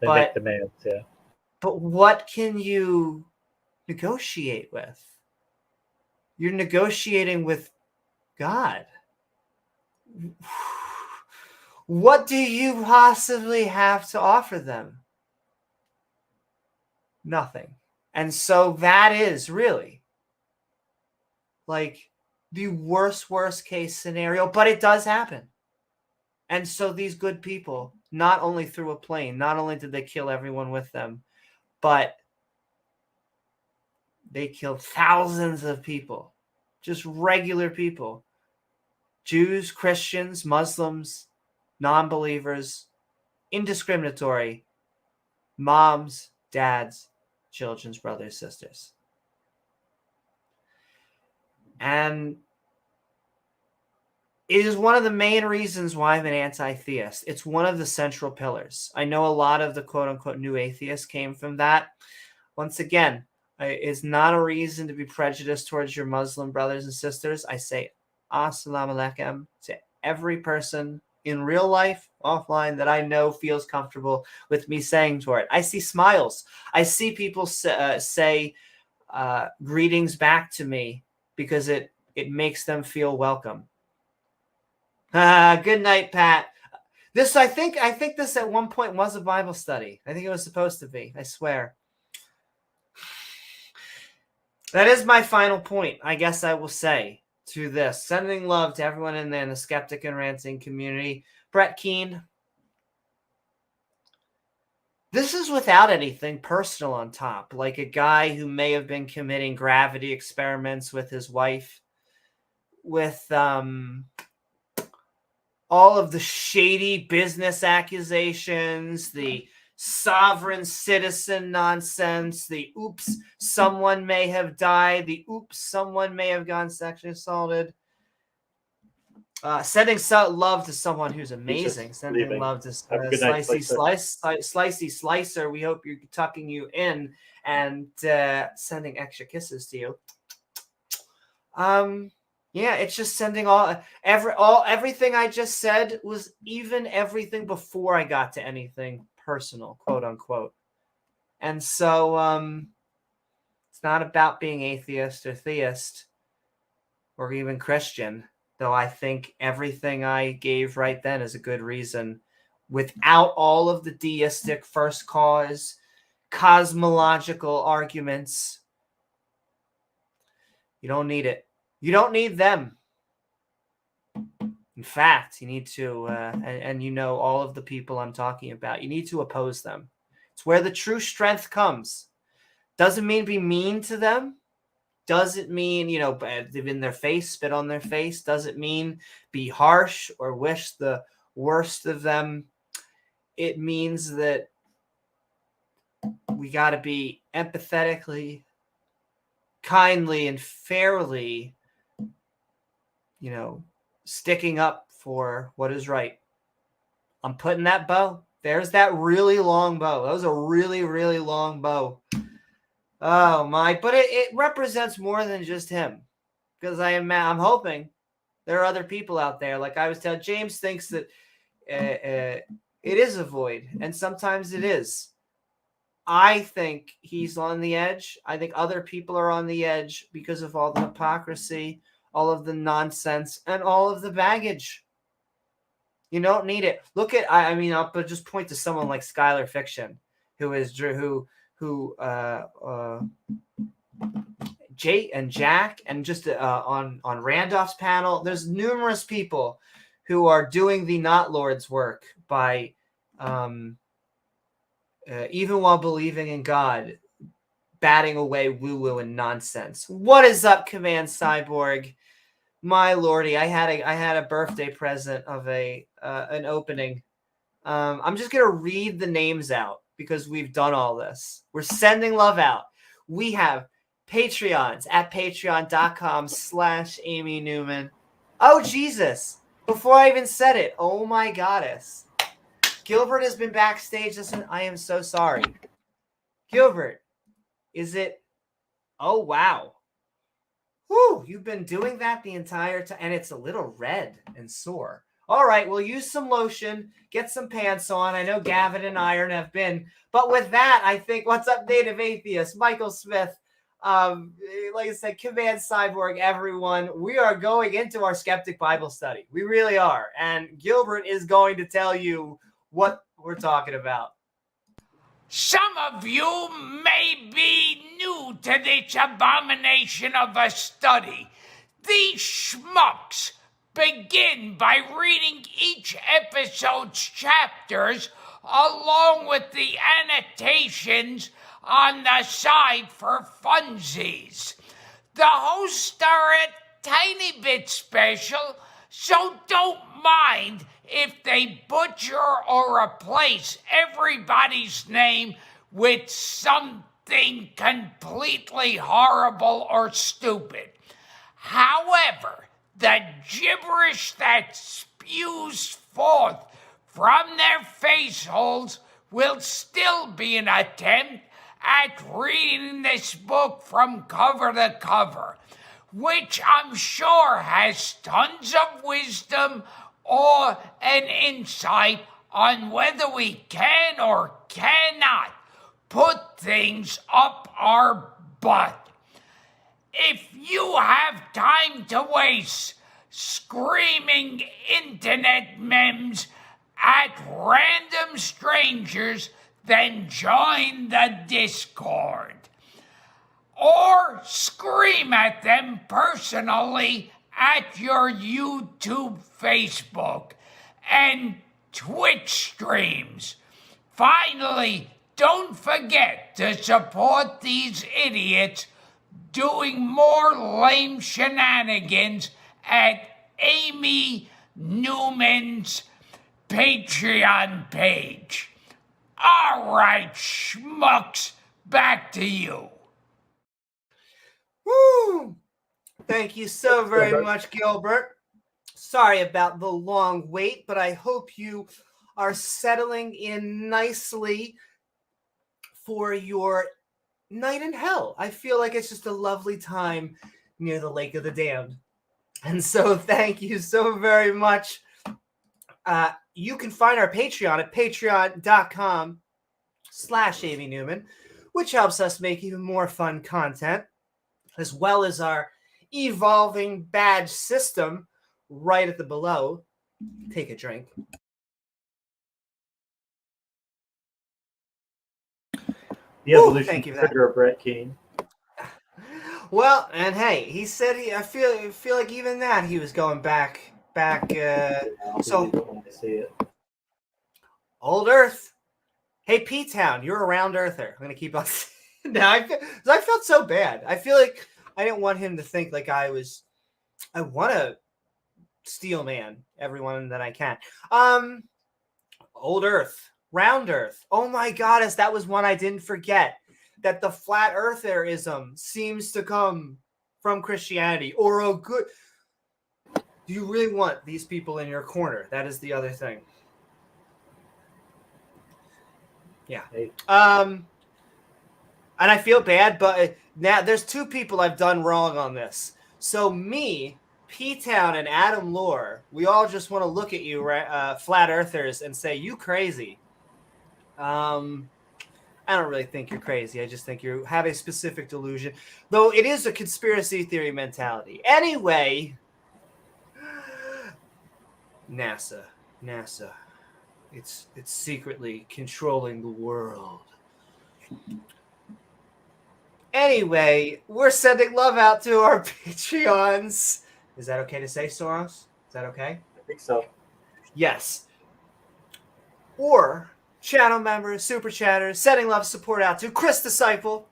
They make demands, yeah. But what can you negotiate with? You're negotiating with God. What do you possibly have to offer them? Nothing. And so that is really like the worst case scenario, but it does happen. And so these good people not only threw a plane, not only did they kill everyone with them, but they killed thousands of people, just regular people, Jews, Christians, Muslims, non-believers, indiscriminatory, moms, dads, children's brothers, sisters. And it is one of the main reasons why I'm an anti-theist. It's one of the central pillars. I know a lot of the quote-unquote new atheists came from that. Once again, it's not a reason to be prejudiced towards your Muslim brothers and sisters. I say assalamu alaikum to every person in real life, offline, that I know feels comfortable with me saying toward it. I see smiles. I see people say greetings back to me because it makes them feel welcome. Good night, Pat. This I think this at one point was a Bible study. I think it was supposed to be. I swear. That is my final point, I guess I will say, to this. Sending love to everyone in there in the Skeptic and Ranting community. Brett Keane. This is without anything personal on top. Like a guy who may have been committing gravity experiments with his wife. With all of the shady business accusations, the sovereign citizen nonsense, the oops, someone may have died, the oops, someone may have gone sexually assaulted. Sending love to someone who's amazing. Sending love to Slicey Slicer. We hope you're tucking you in and sending extra kisses to you. Yeah, it's just sending everything I just said was even everything before I got to anything personal, quote unquote. And so it's not about being atheist or theist or even Christian, though I think everything I gave right then is a good reason. Without all of the deistic first cause, cosmological arguments, you don't need it. You don't need them. In fact, you need to, and you know all of the people I'm talking about, you need to oppose them. It's where the true strength comes. Doesn't mean be mean to them. Doesn't mean, in their face, spit on their face. Doesn't mean be harsh or wish the worst of them. It means that we got to be empathetically, kindly, and fairly sticking up for what is right. I'm putting that bow. There's that really long bow. That was a really, really long bow. Oh my! But it represents more than just him, because I'm hoping there are other people out there. Like I was telling James, thinks that it is a void, and sometimes it is. I think he's on the edge. I think other people are on the edge because of all the hypocrisy, all of the nonsense, and all of the baggage. You don't need it. Look at, I'll just point to someone like Skylar Fiction, who Jay and Jack, and just on Randolph's panel, there's numerous people who are doing the not Lord's work by, even while believing in God, batting away woo-woo and nonsense. What is up, Command Cyborg? My lordy, I had a birthday present of an opening. I'm just gonna read the names out because we've done all this. We're sending love out. We have Patreons at patreon.com/Amy Newman. Oh Jesus! Before I even said it, oh my goddess. Gilbert has been backstage. Listen, I am so sorry. Gilbert, is it? Oh wow. Whew, you've been doing that the entire time, and it's a little red and sore. All right, we'll use some lotion, get some pants on. I know Gavin and Iron have been, but with that, I think, what's up, Native Atheist, Michael Smith, like I said, Command Cyborg, everyone. We are going into our Skeptic Bible Study. We really are, and Gilbert is going to tell you what we're talking about. Some of you may be new to this abomination of a study. These schmucks begin by reading each episode's chapters along with the annotations on the side for funsies. The hosts are a tiny bit special, so don't mind if they butcher or replace everybody's name with something completely horrible or stupid. However, the gibberish that spews forth from their face holes will still be an attempt at reading this book from cover to cover, which I'm sure has tons of wisdom or an insight on whether we can or cannot put things up our butt. If you have time to waste screaming internet memes at random strangers, then join the Discord. Or scream at them personally at your YouTube, Facebook, and Twitch streams. Finally, don't forget to support these idiots doing more lame shenanigans at Amy Newman's Patreon page. All right, schmucks, back to you. Woo! Thank you so very much, Gilbert. Sorry about the long wait, but I hope you are settling in nicely for your night in hell. I feel like it's just a lovely time near the Lake of the Damned. And so thank you so very much. You can find our Patreon at patreon.com/Amy Newman, which helps us make even more fun content, as well as our evolving badge system right at the below. Take a drink. The evolution trigger of Brett Keane. Well, and hey, he said I feel like even that he was going back. So I see it. Old Earth. Hey, P-Town, you're a round earther. I'm gonna keep on. Now I felt so bad. I feel like I didn't want him to think like I want to steel man everyone that I can. Old Earth, round Earth. Oh my goddess, that was one I didn't forget. That the flat eartherism seems to come from Christianity or a good. Do you really want these people in your corner? That is the other thing. Yeah. Hey. And I feel bad, but now there's two people I've done wrong on this. So me, P-Town, and Adam Lore, we all just want to look at you, flat earthers, and say, you crazy. I don't really think you're crazy. I just think you have a specific delusion. Though it is a conspiracy theory mentality. Anyway, NASA. It's secretly controlling the world. Anyway, we're sending love out to our Patreons. Is that okay to say, Soros? Is that okay? I think so. Yes. Or channel members, super chatters, sending love support out to Chris Disciple,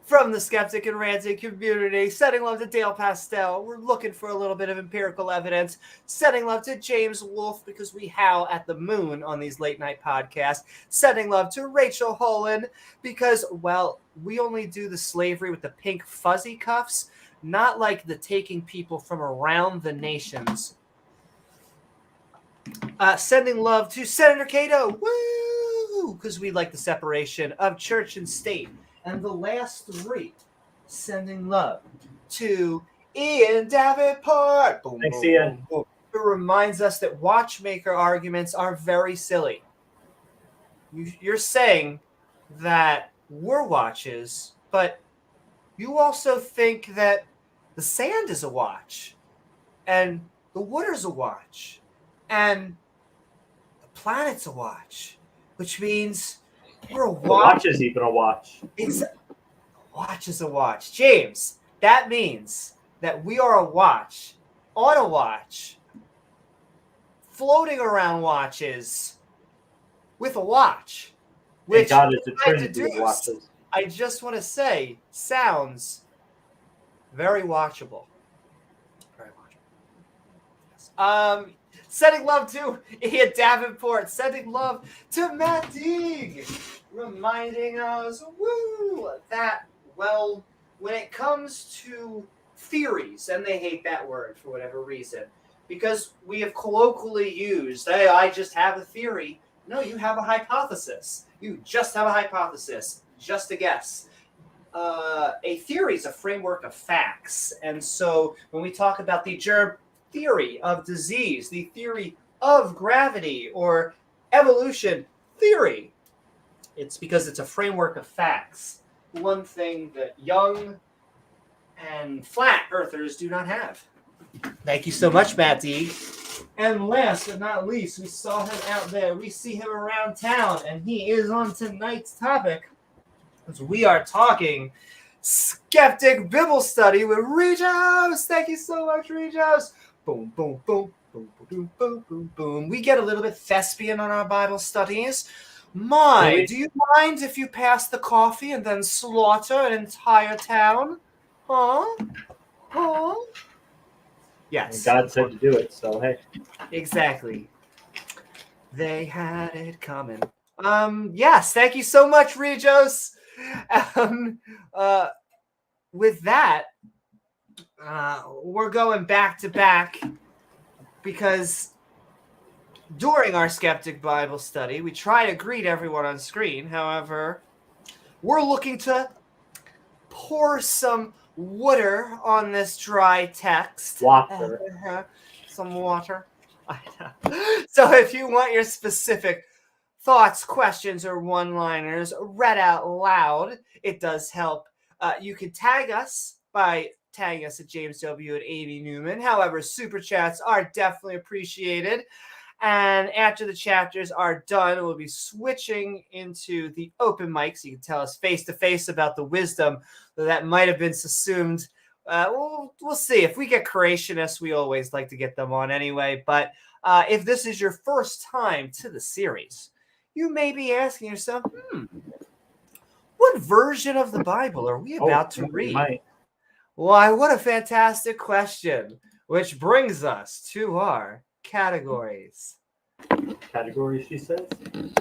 From the Skeptic and Ranting community, sending love to Dale Pastel. We're looking for a little bit of empirical evidence. Sending love to James Wolfe, because we howl at the moon on these late night podcasts. Sending love to Rachel Holland, because, well, we only do the slavery with the pink fuzzy cuffs, not like the taking people from around the nations. Sending love to Senator Cato, woo, because we like the separation of church and state. And the last three, sending love to Ian Davenport. Boom, Thanks, boom, Ian. boom, boom. It reminds us that watchmaker arguments are very silly. You're saying that we're watches, but you also think that the sand is a watch, and the water's a watch, and the planet's a watch, which means we're a watch. The watch is even a watch. A watch is a watch. James, that means that we are a watch, on a watch, floating around watches, with a watch. Which God is the trinity of watches. I just want to say, sounds very watchable. Very watchable. Yes. Sending love to Ian Davenport. Sending love to Matt Deeg. Reminding us, that, well, when it comes to theories, and they hate that word for whatever reason, because we have colloquially used, hey, I just have a theory. No, you have a hypothesis. You just have a hypothesis. Just a guess. A theory is a framework of facts. And so when we talk about the germ theory of disease, the theory of gravity, or evolution theory, it's because it's a framework of facts. One thing that young and flat earthers do not have. Thank you so much, Matt D. And last but not least, we saw him out there. We see him around town, and he is on tonight's topic. As we are talking Skeptic Bible Study with Regos. Thank you so much, Regos. Boom, boom, boom, boom, boom, boom, boom, boom. We get a little bit thespian on our Bible studies. Do you mind if you pass the coffee and then slaughter an entire town? Huh? Yes. And God said to do it, so hey. Exactly. They had it coming. Yes, thank you so much, Regos. With that, we're going back to back, because during our Skeptic Bible Study, we try to greet everyone on screen. However, we're looking to pour some water on this dry text. Water. Some water. So if you want your specific thoughts, questions, or one-liners read out loud, it does help. You can tag us by tagging us at James W. and Amy Newman. However, super chats are definitely appreciated. And after the chapters are done, we'll be switching into the open mic, so you can tell us face-to-face about the wisdom that might have been subsumed. We'll see. If we get creationists, we always like to get them on anyway. But if this is your first time to the series, you may be asking yourself, what version of the Bible are we about to read? Why, what a fantastic question. Which brings us to our categories. Categories, she says?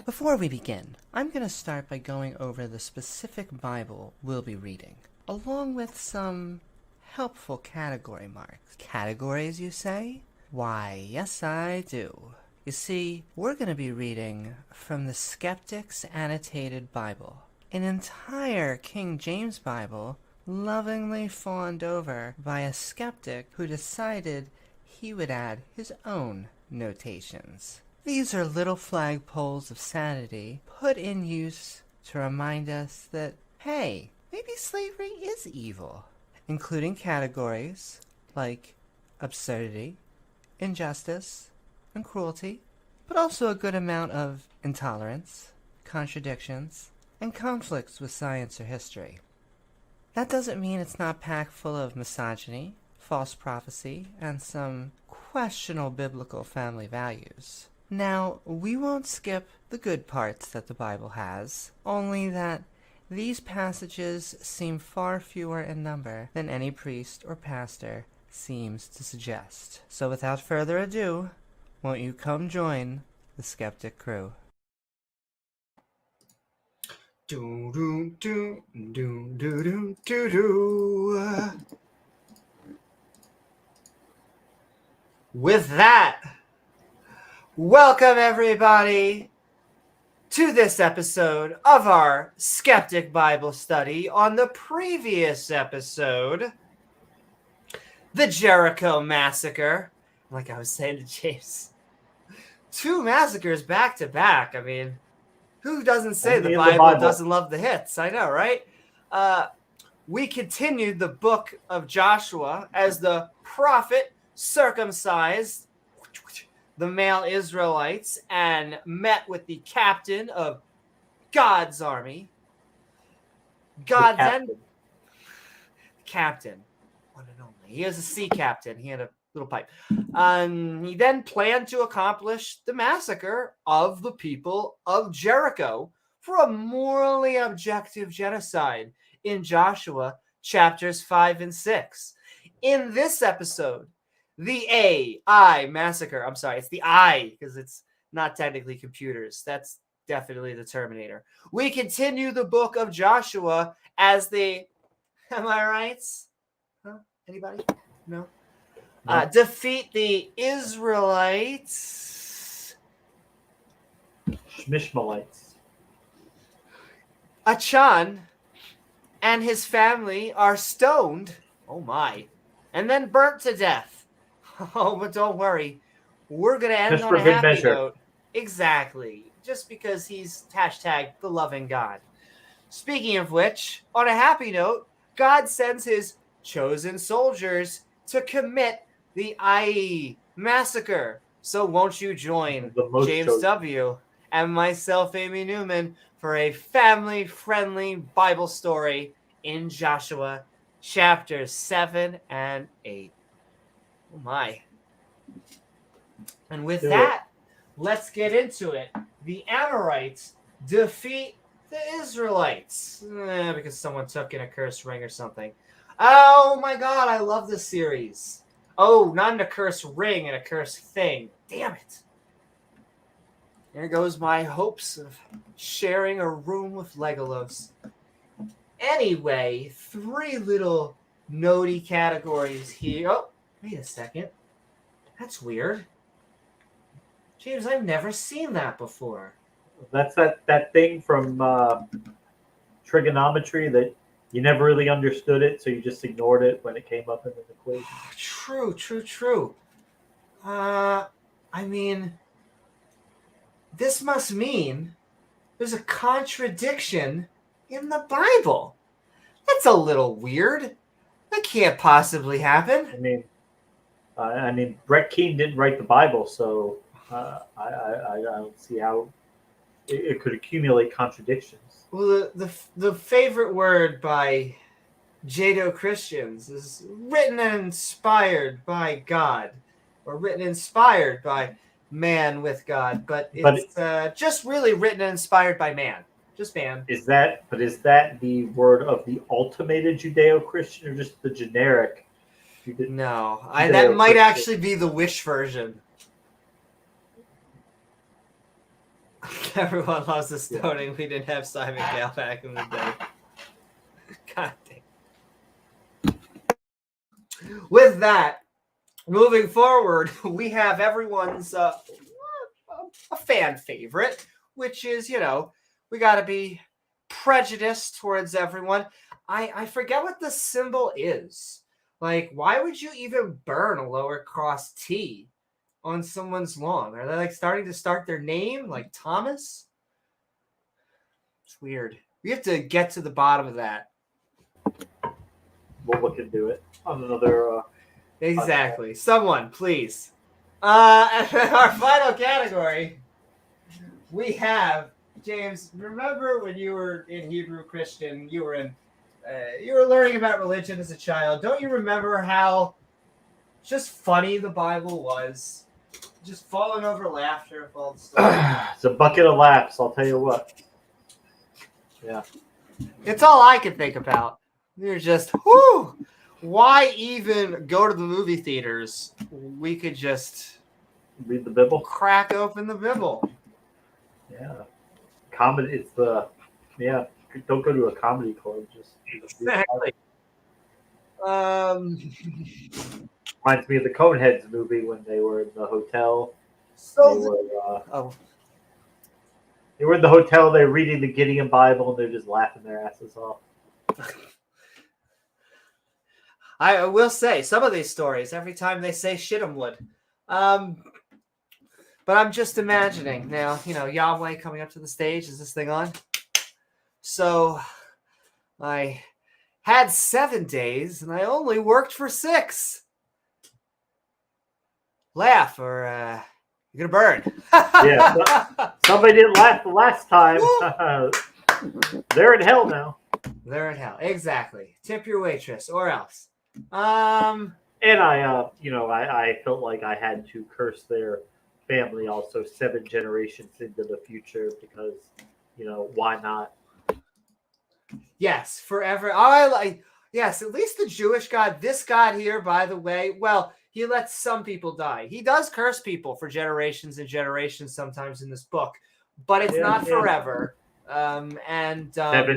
Before we begin, I'm going to start by going over the specific Bible we'll be reading, along with some helpful category marks. Categories, you say? Why, yes I do. You see, we're going to be reading from the Skeptic's Annotated Bible, an entire King James Bible lovingly fawned over by a skeptic who decided he would add his own notations. These are little flagpoles of sanity put in use to remind us that, hey, maybe slavery is evil, including categories like absurdity, injustice, and cruelty, but also a good amount of intolerance, contradictions, and conflicts with science or history. That doesn't mean it's not packed full of misogyny, false prophecy, and some questionable biblical family values. Now, we won't skip the good parts that the Bible has, only that These passages seem far fewer in number than any priest or pastor seems to suggest. So without further ado, won't you come join the Skeptic crew? Do do do do do do do do. With that, welcome everybody to this episode of our Skeptic Bible Study. On the previous episode, the Jericho Massacre. Like I was saying to James, 2 massacres back to back. I mean, who doesn't say the Bible doesn't love the hits? I know, right? We continued the book of Joshua as the prophet circumcised the male Israelites and met with the captain of God's army. God then... Captain. One and only. He was a sea captain. He had a little pipe. He then planned to accomplish the massacre of the people of Jericho for a morally objective genocide in Joshua chapters 5 and 6. In this episode, the Ai Massacre. I'm sorry, it's the I because it's not technically computers. That's definitely the Terminator. We continue the book of Joshua as the... Am I right? Huh? Anybody? No? Defeat the Israelites. Mishmalites. Achan and his family are stoned. Oh my. And then burnt to death. Oh, but don't worry. We're going to end on a happy note. Exactly. Just because he's hashtag the loving God. Speaking of which, on a happy note, God sends his chosen soldiers to commit the Ai Massacre. So won't you join James W. and myself, Amy Newman, for a family-friendly Bible story in Joshua chapters 7 and 8. Oh my. And with that, let's get into it. The Amorites defeat the Israelites. Because someone took in a cursed ring or something. Oh my god, I love this series. Oh, not a cursed ring and a cursed thing. Damn it. There goes my hopes of sharing a room with Legolos. Anyway, 3 little notey categories here. Oh, wait a second. That's weird. James, I've never seen that before. That's that thing from trigonometry that you never really understood it, so you just ignored it when it came up in the equation. True. I mean, this must mean there's a contradiction in the Bible. That's a little weird. That can't possibly happen. I mean, Brett Keane didn't write the Bible, so I don't see how it could accumulate contradictions. Well, the favorite word by Jado-Christians is written and inspired by God, or written and inspired by man with God, but it's just really written and inspired by man. Just man. Is that the word of the ultimated Judeo-Christian or just the generic? No, that might actually be the Wish version. Everyone loves the stoning. Yeah. We didn't have Simon Gale back in the day. God dang. With that, moving forward, we have everyone's a fan favorite, which is, we got to be prejudiced towards everyone. I forget what the symbol is. Like, why would you even burn a lower cross T on someone's lawn? Are they starting to start their name like Thomas? It's weird. We have to get to the bottom of that. We'll look into it on another. Exactly. Someone, please. Our final category, we have James. Remember when you were in Hebrew Christian? You were learning about religion as a child. Don't you remember how just funny the Bible was? Just falling over laughter of all the stories. It's a bucket of laughs, I'll tell you what. Yeah. It's all I can think about. You're just, whoo! Why even go to the movie theaters? We could just Read the Bible. crack open the Bible. Yeah. Comedy. It's the Don't go to a comedy club. Just Exactly. reminds me of the Coneheads movie when they were in the hotel. Oh, They were in the hotel. They're reading the Gideon Bible and they're just laughing their asses off. I will say some of these stories every time they say shit 'em would. But I'm just imagining now, Yahweh coming up to the stage. Is this thing on? So I had 7 days and I only worked for 6. Laugh or you're gonna burn. Yeah, somebody didn't laugh the last time. They're in hell now. They're in hell. Exactly. Tip your waitress or else. And I felt like I had to curse their family also 7 generations into the future because, why not? Yes, forever. Yes, at least the Jewish God, this God here, by the way, well, he lets some people die. He does curse people for generations and generations sometimes in this book, but it's not forever. 7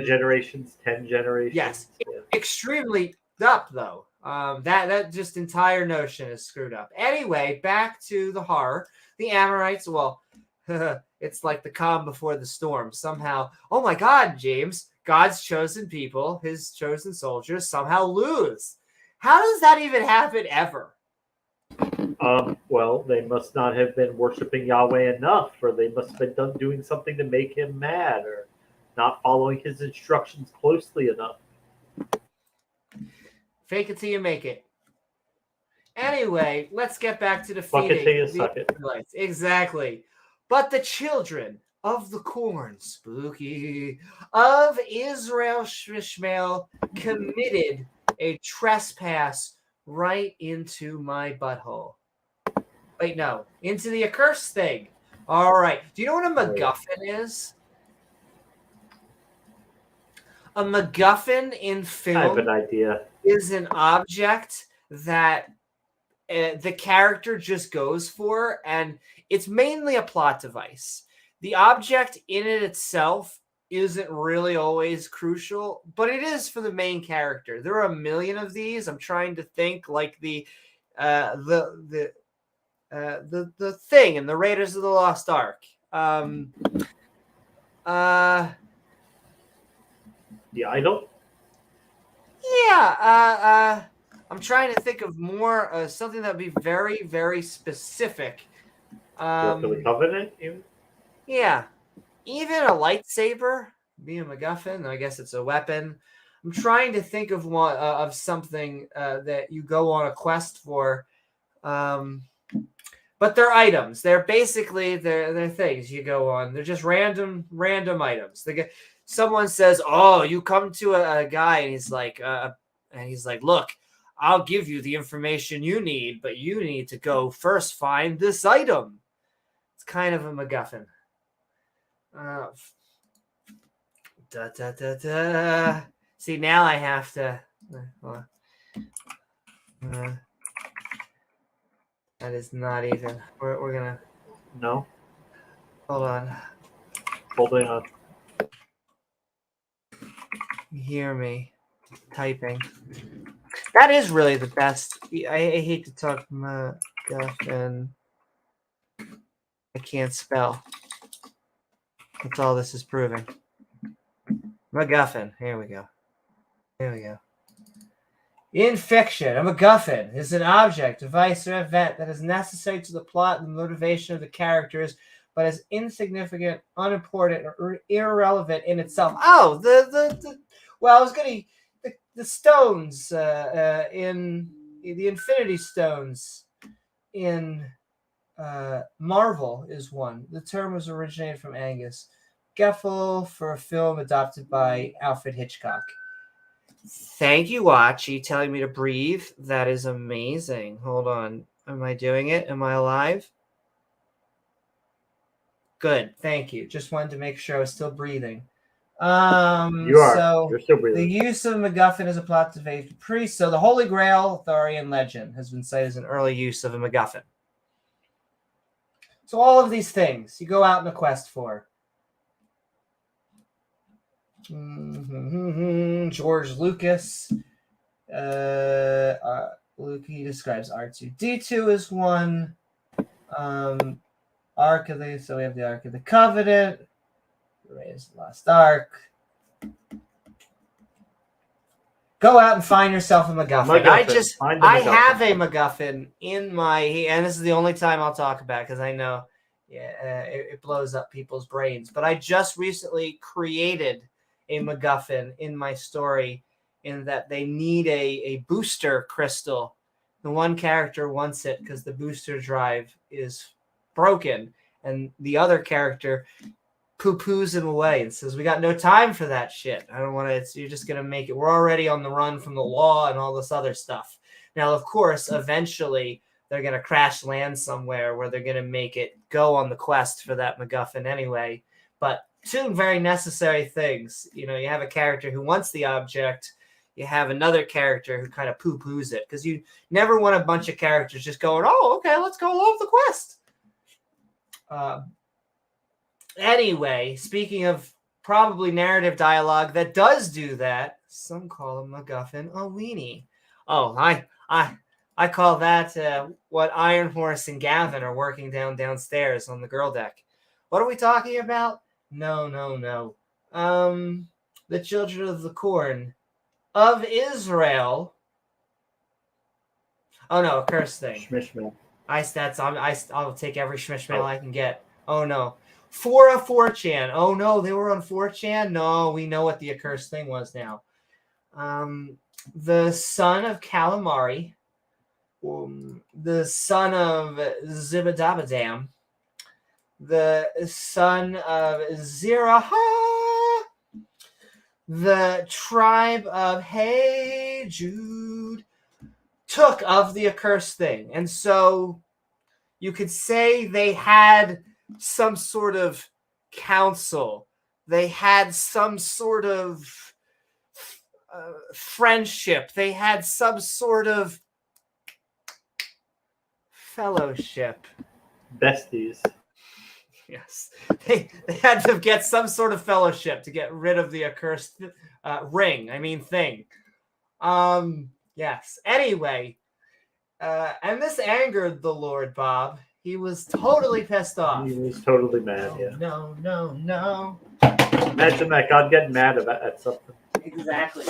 generations, 10 generations. Yes, extremely up though. That just entire notion is screwed up. Anyway, back to the horror. The Amorites. Well, it's like the calm before the storm. Somehow, oh my God, James, God's chosen people, his chosen soldiers, somehow lose. How does that even happen ever? Well, they must not have been worshiping Yahweh enough, or they must have been doing something to make him mad, or not following his instructions closely enough. Fake it till you make it. Anyway, let's get back to Fuck it till you defeating suck it. Israelites. Exactly. But the children of the corn, spooky, of Israel Shishmael committed a trespass right into my butthole. Wait, no, into the accursed thing. All right. Do you know what a MacGuffin is? A MacGuffin in film I have an idea. is an object that the character just goes for, and it's mainly a plot device. The object in it itself isn't really always crucial, but it is for the main character. There are a million of these. I'm trying to think, like the thing in the Raiders of the Lost Ark. The idol? Yeah. I'm trying to think of more something that would be very, very specific. The Covenant? Yeah. Even a lightsaber, being a MacGuffin, I guess it's a weapon. I'm trying to think of one of something that you go on a quest for. But they're items. They're basically they're things you go on. They're just random items. Someone says, "Oh, you come to a guy," and he's like, "Look, I'll give you the information you need, but you need to go first find this item." It's kind of a MacGuffin. See, now I have to. That is not even. We're gonna. No. Hold on. Holding on. You hear me typing. That is really the best. I hate to talk MacGuffin. I can't spell. That's all this is proving. MacGuffin. Here we go. In fiction, a MacGuffin is an object, device, or event that is necessary to the plot and the motivation of the characters, but is insignificant, unimportant, or irrelevant in itself. Oh, I was going to the stones in the Infinity Stones in Marvel is one. The term was originated from Angus Geffel for a film adopted by Alfred Hitchcock. Thank you, Watchy, telling me to breathe. That is amazing. Hold on. Am I doing it? Am I alive? Good. Thank you. Just wanted to make sure I was still breathing. You are. So You're still the breathing. use of MacGuffin is a plot to evade the priest. So the Holy Grail, Arthurian legend, has been cited as an early use of a MacGuffin. So all of these things you go out on a quest for. George Lucas. Luke, he describes R2D2 as one. Ark of the, so we have the Ark of the Covenant. Raise the Lost Ark. Go out and find yourself a MacGuffin. I have a MacGuffin in my, and this is the only time I'll talk about it because I know it blows up people's brains. But I just recently created a MacGuffin in my story in that they need a booster crystal. The one character wants it because the booster drive is broken, and the other character poo-poos him away and says, we got no time for that shit. I don't want to, you're just going to make it. We're already on the run from the law and all this other stuff. Now, of course, eventually they're going to crash land somewhere where they're going to make it go on the quest for that MacGuffin anyway. But two very necessary things. You know, you have a character who wants the object. You have another character who kind of poo-poos it, because you never want a bunch of characters just going, oh, okay, let's go along with the quest. Anyway, speaking of probably narrative dialogue that does do that, some call him MacGuffin a weenie. Oh, I call that what Iron Horse and Gavin are working downstairs on the girl deck. What are we talking about? No. The children of the corn of Israel. Oh no, a curse thing. Shmishmail. I'll take every shmishmail I can get. Oh no. For a 4chan. Oh no, they were on 4chan? No, we know what the accursed thing was now. The son of Calamari, the son of Zibadabadam, the son of Zeraha, the tribe of Hey Jude, took of the accursed thing. And so you could say they had some sort of council. They had some sort of friendship. They had some sort of fellowship. Besties. Yes. They had to get some sort of fellowship to get rid of the accursed thing. Yes. Anyway, and this angered the Lord Bob. He was totally pissed off. He was totally mad, yeah. No. Imagine that God getting mad at something. Exactly.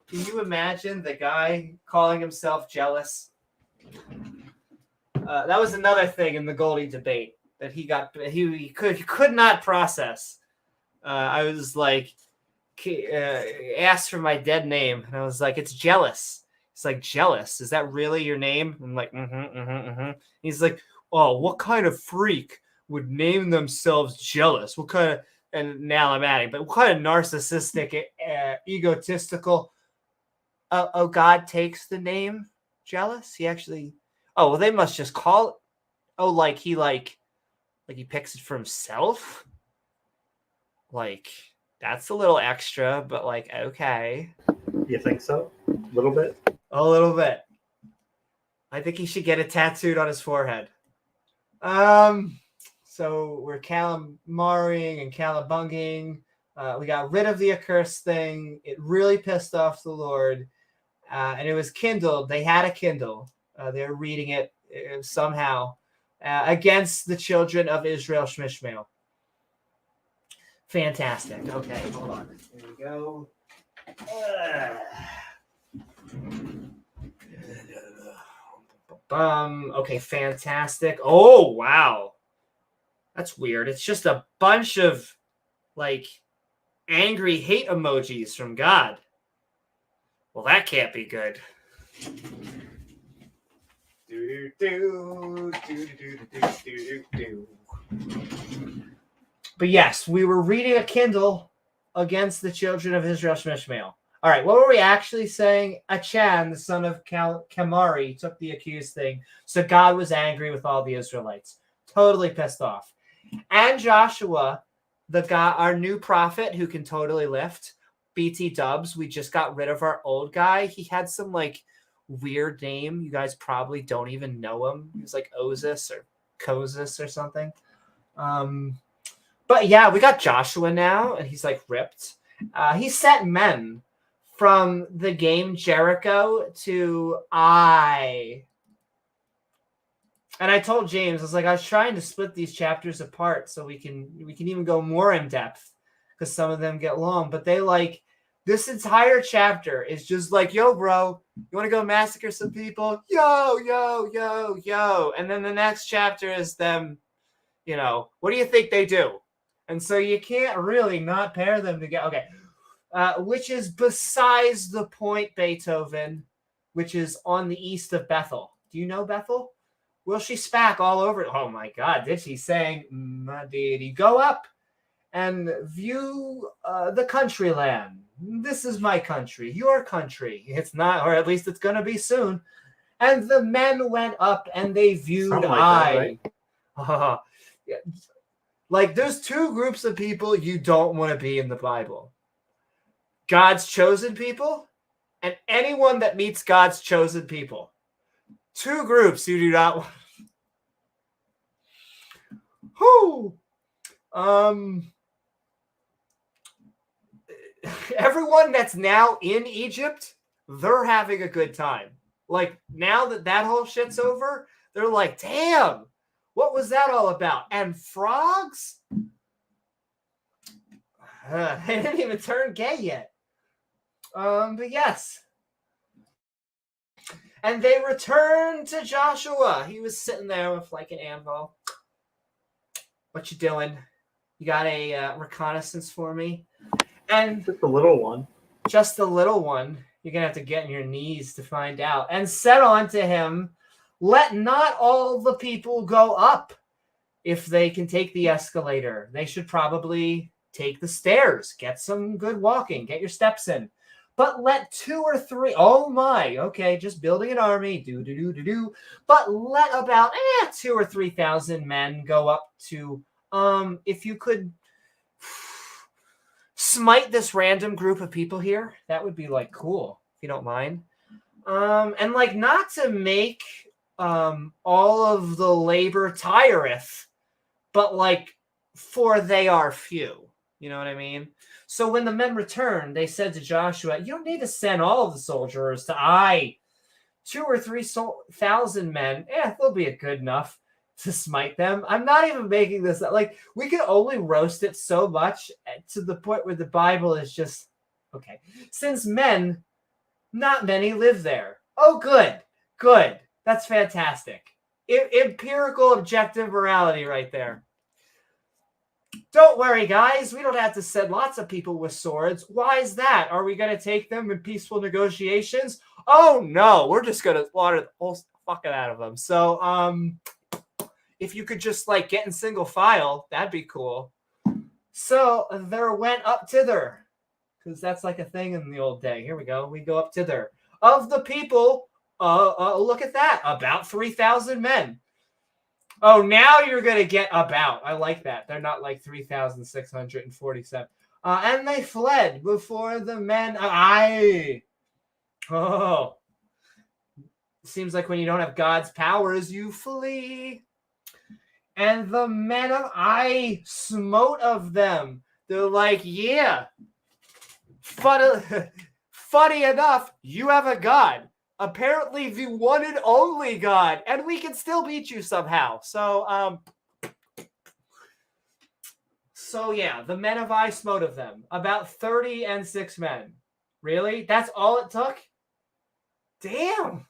Can you imagine the guy calling himself jealous? That was another thing in the Goldie debate that he could not process. I was like, asked for my dead name, and I was like, it's jealous. It's like, jealous? Is that really your name? I'm like, He's like, oh, what kind of freak would name themselves jealous? What kind of, and now I'm adding, but what kind of narcissistic, egotistical, God takes the name jealous? He actually, oh, well, they must just call it, oh, like he picks it for himself? Like, that's a little extra, but like, okay. You think so? A little bit? A little bit. I think he should get it tattooed on his forehead. So we're calamaring and calabunging. We got rid of the accursed thing. It really pissed off the Lord. And it was kindled. They had a Kindle. They were reading it somehow against the children of Israel Shmishmael. Fantastic. Okay, hold on. Here we go. Okay, fantastic. Oh, wow. That's weird. It's just a bunch of, like, angry hate emojis from God. Well, that can't be good. But yes, we were reading a Kindle against the children of Israel Shmishmael. All right, what were we actually saying? Achan, the son of Kamari, took the accused thing. So God was angry with all the Israelites. Totally pissed off. And Joshua the guy, our new prophet who can totally lift, BT Dubs. We just got rid of our old guy. He had some like weird name. You guys probably don't even know him. He was like Ozus or Kozus or something. But yeah, we got Joshua now, and he's like ripped. He sent men from the game Jericho to Ai. And I told James, I was trying to split these chapters apart so we can even go more in depth because some of them get long. But they like this entire chapter is just like, yo, bro, you want to go massacre some people? Yo, yo, yo, yo. And then the next chapter is them, what do you think they do? And so you can't really not pair them together. Okay. Which is besides the point, Beethoven, which is on the east of Bethel. Do you know Bethel? Well, she spat all over it. Oh my God, did she saying, my deity, go up and view the country land. This is my country, your country. It's not, or at least it's going to be soon. And the men went up and they viewed Ai. Right? Like there's two groups of people you don't want to be in the Bible. God's chosen people and anyone that meets God's chosen people. Two groups you do not want. Whoo! Everyone that's now in Egypt, they're having a good time. Like now that whole shit's over, they're like, damn, what was that all about? And frogs? They didn't even turn gay yet. But yes. And they returned to Joshua. He was sitting there with like an anvil. What you doing? You got a reconnaissance for me? And just a little one. Just a little one. You're going to have to get on your knees to find out. And said unto him, let not all the people go up. If they can take the escalator, they should probably take the stairs. Get some good walking. Get your steps in. But let 2 or 3, oh my, okay, just building an army, But let about 2 or 3,000 men go up to, if you could smite this random group of people here, that would be like cool, if you don't mind. And like not to make all of the labor tireth, but like for they are few. You know what I mean? So when the men returned, they said to Joshua, you don't need to send all of the soldiers to Ai. 2 or 3,000 men, they'll be good enough to smite them. I'm not even making this up. Like, we can only roast it so much to the point where the Bible is just, okay. Since men, not many live there. Oh, good. Good. That's fantastic. Empirical objective morality right there. Don't worry, guys. We don't have to send lots of people with swords. Why is that? Are we going to take them in peaceful negotiations? Oh, no. We're just going to slaughter the whole fucking out of them. So, if you could just, like, get in single file, that'd be cool. So, there went up thither. Because that's like a thing in the old day. Here we go. We go up thither. Of the people, look at that. About 3,000 men. Oh, now you're going to get about. I like that. They're not like 3,647. And they fled before the men. Oh. Seems like when you don't have God's powers, you flee. And the men of Ai smote of them. They're like, yeah. Funny enough, you have a God. Apparently the one and only God, and we can still beat you somehow. So yeah, the men of Ai smote of them. About 36 men. Really? That's all it took? Damn.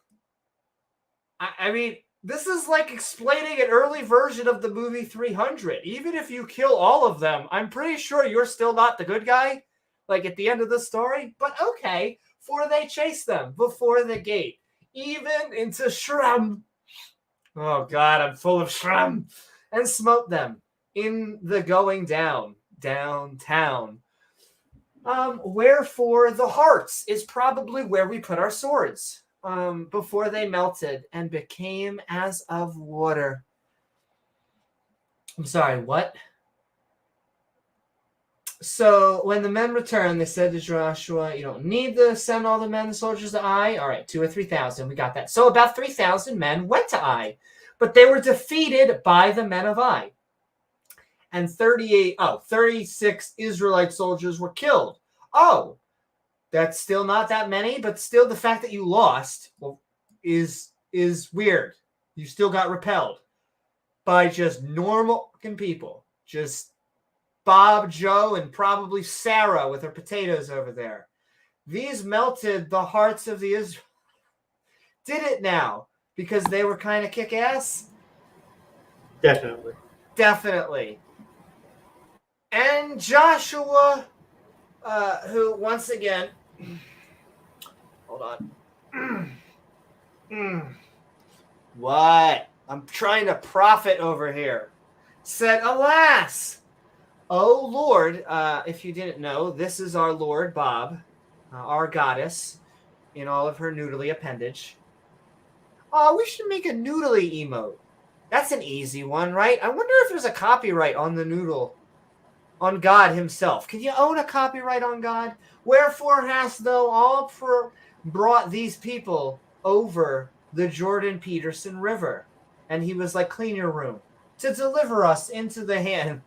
I mean, this is like explaining an early version of the movie 300. Even if you kill all of them, I'm pretty sure you're still not the good guy, like at the end of the story. But okay. For they chased them before the gate, even into Shram. Oh, God, I'm full of Shram. And smote them in the going downtown. Wherefore the hearts is probably where we put our swords before they melted and became as of water. I'm sorry, what? So when the men returned, they said to Joshua, "You don't need to send all the men and soldiers to Ai. All right, 2,000 or 3,000. We got that." So about 3,000 men went to Ai, but they were defeated by the men of Ai. And 36 Israelite soldiers were killed. Oh, that's still not that many, but still the fact that you lost is weird. You still got repelled by just normal people. Just Bob, Joe, and probably Sarah with her potatoes over there. These melted the hearts of the Israelites. Did it now because they were kind of kick-ass? Definitely. And Joshua, who once again, hold on. What? I'm trying to profit over here. Said, "Alas, oh Lord," if you didn't know, this is our Lord, Bob, our goddess, in all of her noodly appendage. Oh, we should make a noodly emote. That's an easy one, right? I wonder if there's a copyright on the noodle, on God himself. Can you own a copyright on God? "Wherefore hast thou all brought these people over the Jordan Peterson River?" And he was like, "Clean your room," to deliver us into the hand.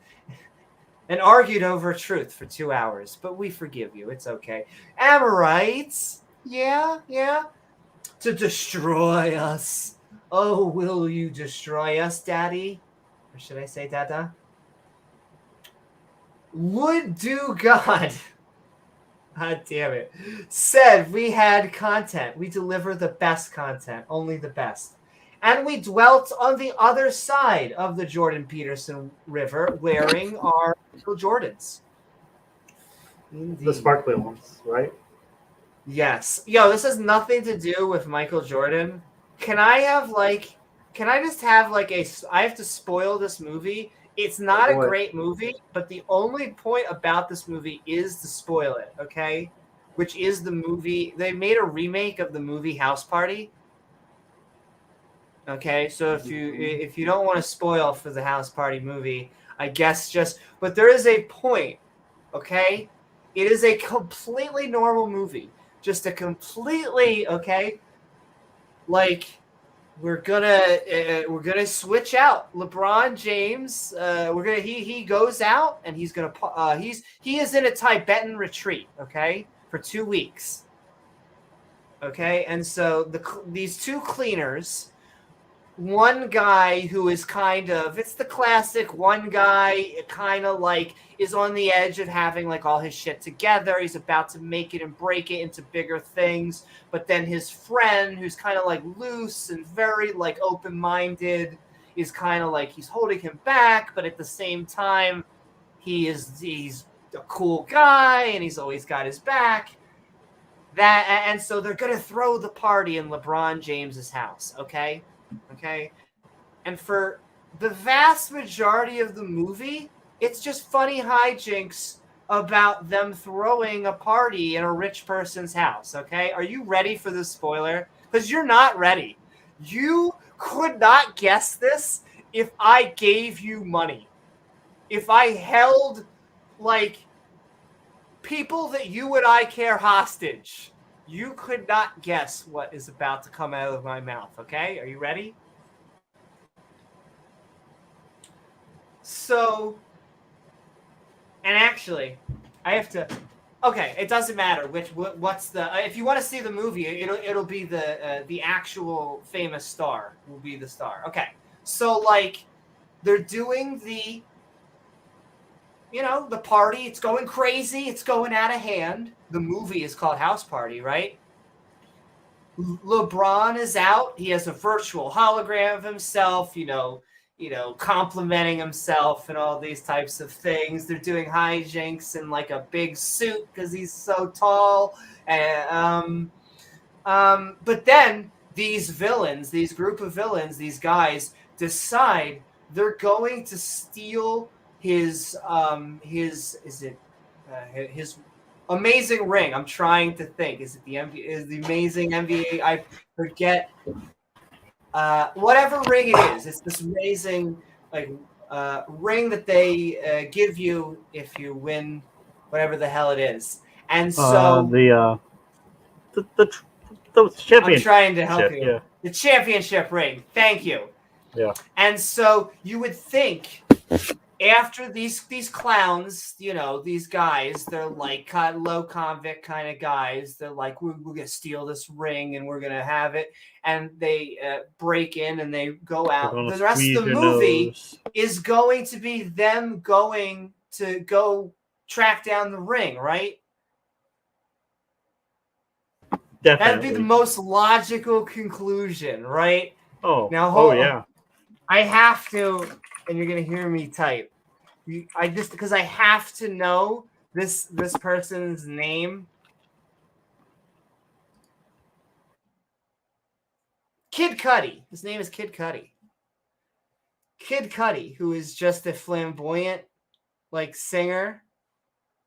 And argued over truth for 2 hours. But we forgive you. It's okay. "Amorites." Yeah. "To destroy us." Oh, will you destroy us, Daddy? Or should I say Dada? "Would do God." God damn it. "Said we had content. We deliver the best content. Only the best. And we dwelt on the other side of the Jordan Peterson River wearing our Michael Jordans." Indeed. The sparkly ones, right? Yes. Yo, this has nothing to do with Michael Jordan. Can I just have I have to spoil this movie. It's not a great movie, but the only point about this movie is to spoil it, okay? Which is the movie. They made a remake of the movie House Party. Okay, so if you don't want to spoil for the House Party movie, I guess but there is a point, okay? It is a completely normal movie. Just a completely, okay? Like, we're gonna switch out LeBron James. He goes out and he is in a Tibetan retreat, okay, for 2 weeks. Okay, and so these two cleaners. One guy who is it's the classic one guy kind of like is on the edge of having like all his shit together. He's about to make it and break it into bigger things. But then his friend, who's kind of like loose and very like open-minded, is kind of like he's holding him back. But at the same time, he's a cool guy and he's always got his back. And so they're going to throw the party in LeBron James's house, okay? Okay, and for the vast majority of the movie, it's just funny hijinks about them throwing a party in a rich person's house. Okay, are you ready for this spoiler? Because you're not ready. You could not guess this if I gave you money. If I held like people that you and I care hostage. You could not guess what is about to come out of my mouth, okay? Are you ready? So, and actually, I have to. Okay, it doesn't matter what's the. If you want to see the movie, it'll be the actual famous star will be the star. Okay, so like, they're doing the. The party. It's going crazy. It's going out of hand. The movie is called House Party, right? LeBron is out. He has a virtual hologram of himself, complimenting himself and all these types of things. They're doing hijinks in like a big suit because he's so tall. And, but then these group of villains, these guys decide they're going to steal his amazing ring. I'm trying to think. Is it the amazing NBA? I forget. Whatever ring it is, it's this amazing ring that they give you if you win whatever the hell it is. And so the championship. I'm trying to help you. Yeah. The championship ring. Thank you. Yeah. And so you would think after these clowns, these guys, they're like low convict kind of guys. They're like, we're going to steal this ring and we're going to have it. And they break in and they go out. The rest of the movie is going to be them going to go track down the ring, right? Definitely. That'd be the most logical conclusion, right? Oh, now, yeah. I have to, and you're going to hear me type. Because I have to know this person's name. Kid Cudi. His name is Kid Cudi. Kid Cudi, who is just a flamboyant, singer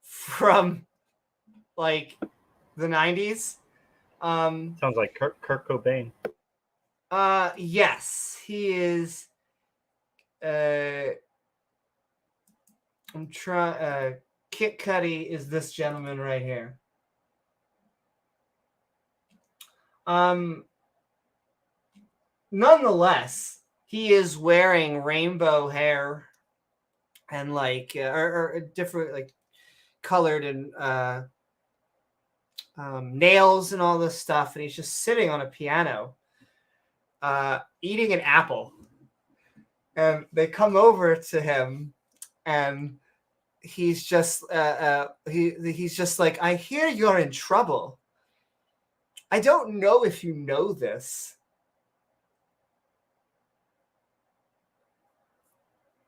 from, the 90s. Sounds like Kurt Cobain. Yes, he is. I'm trying. Kid Cudi is this gentleman right here. Nonetheless, he is wearing rainbow hair and or different colored and nails and all this stuff, and he's just sitting on a piano, eating an apple. And they come over to him, and he's just he's just like, I hear you're in trouble. I don't know if you know this.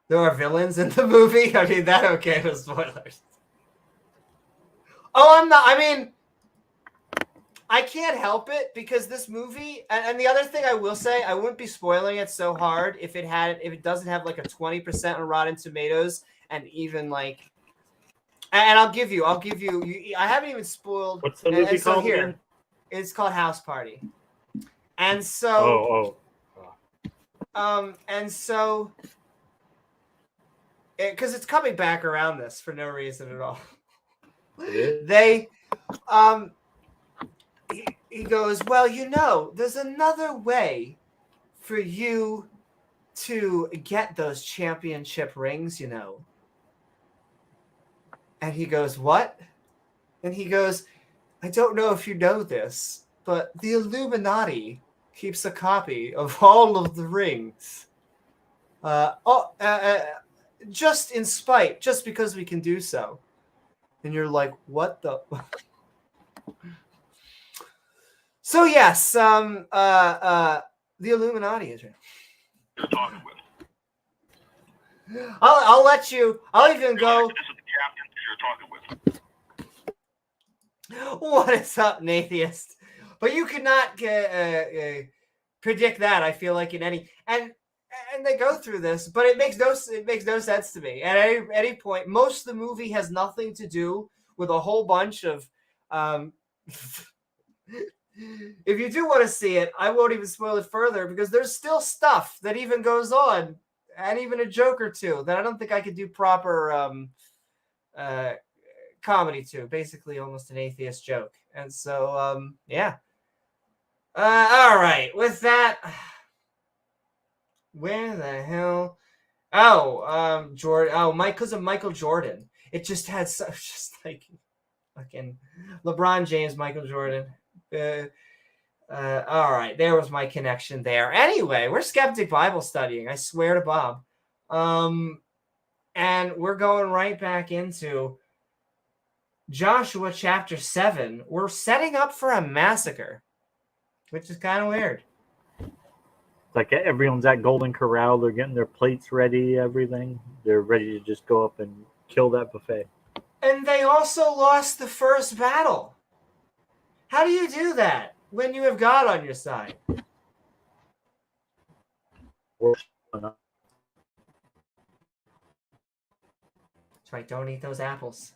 There are villains in the movie. I mean, that okay with spoilers. Oh, I'm not. I mean, I can't help it because this movie, and the other thing I will say, I wouldn't be spoiling it so hard if it doesn't have a 20% on Rotten Tomatoes, and even and I'll give you. I haven't even spoiled. What's the movie called here? It's called House Party, and so and so because it's coming back around this for no reason at all. They he goes, well, there's another way for you to get those championship rings, And he goes, what? And he goes, I don't know if you know this, but the Illuminati keeps a copy of all of the rings. Just in spite, just because we can do so. And you're like, what the... So yes, the Illuminati is real. You're talking with. I'll let you. I'll even go. This is the captain you're talking with. What is up, Nathiest? But you could not predict that. I feel like in any and they go through this, but it makes no sense to me. At any point, most of the movie has nothing to do with a whole bunch of. If you do want to see it, I won't even spoil it further because there's still stuff that even goes on, and even a joke or two that I don't think I could do proper comedy to. Basically, almost an atheist joke. And so, yeah. All right. With that, where the hell? Oh, Jordan. Oh, because of Michael Jordan. It just had just fucking LeBron James, Michael Jordan. All right, there was my connection there. Anyway, we're Skeptic Bible Studying, I swear to Bob. And we're going right back into Joshua chapter 7. We're setting up for a massacre, which is kind of weird. Like everyone's at Golden Corral, they're getting their plates ready, everything. They're ready to just go up and kill that buffet. And they also lost the first battle. How do you do that when you have God on your side? That's right, don't eat those apples.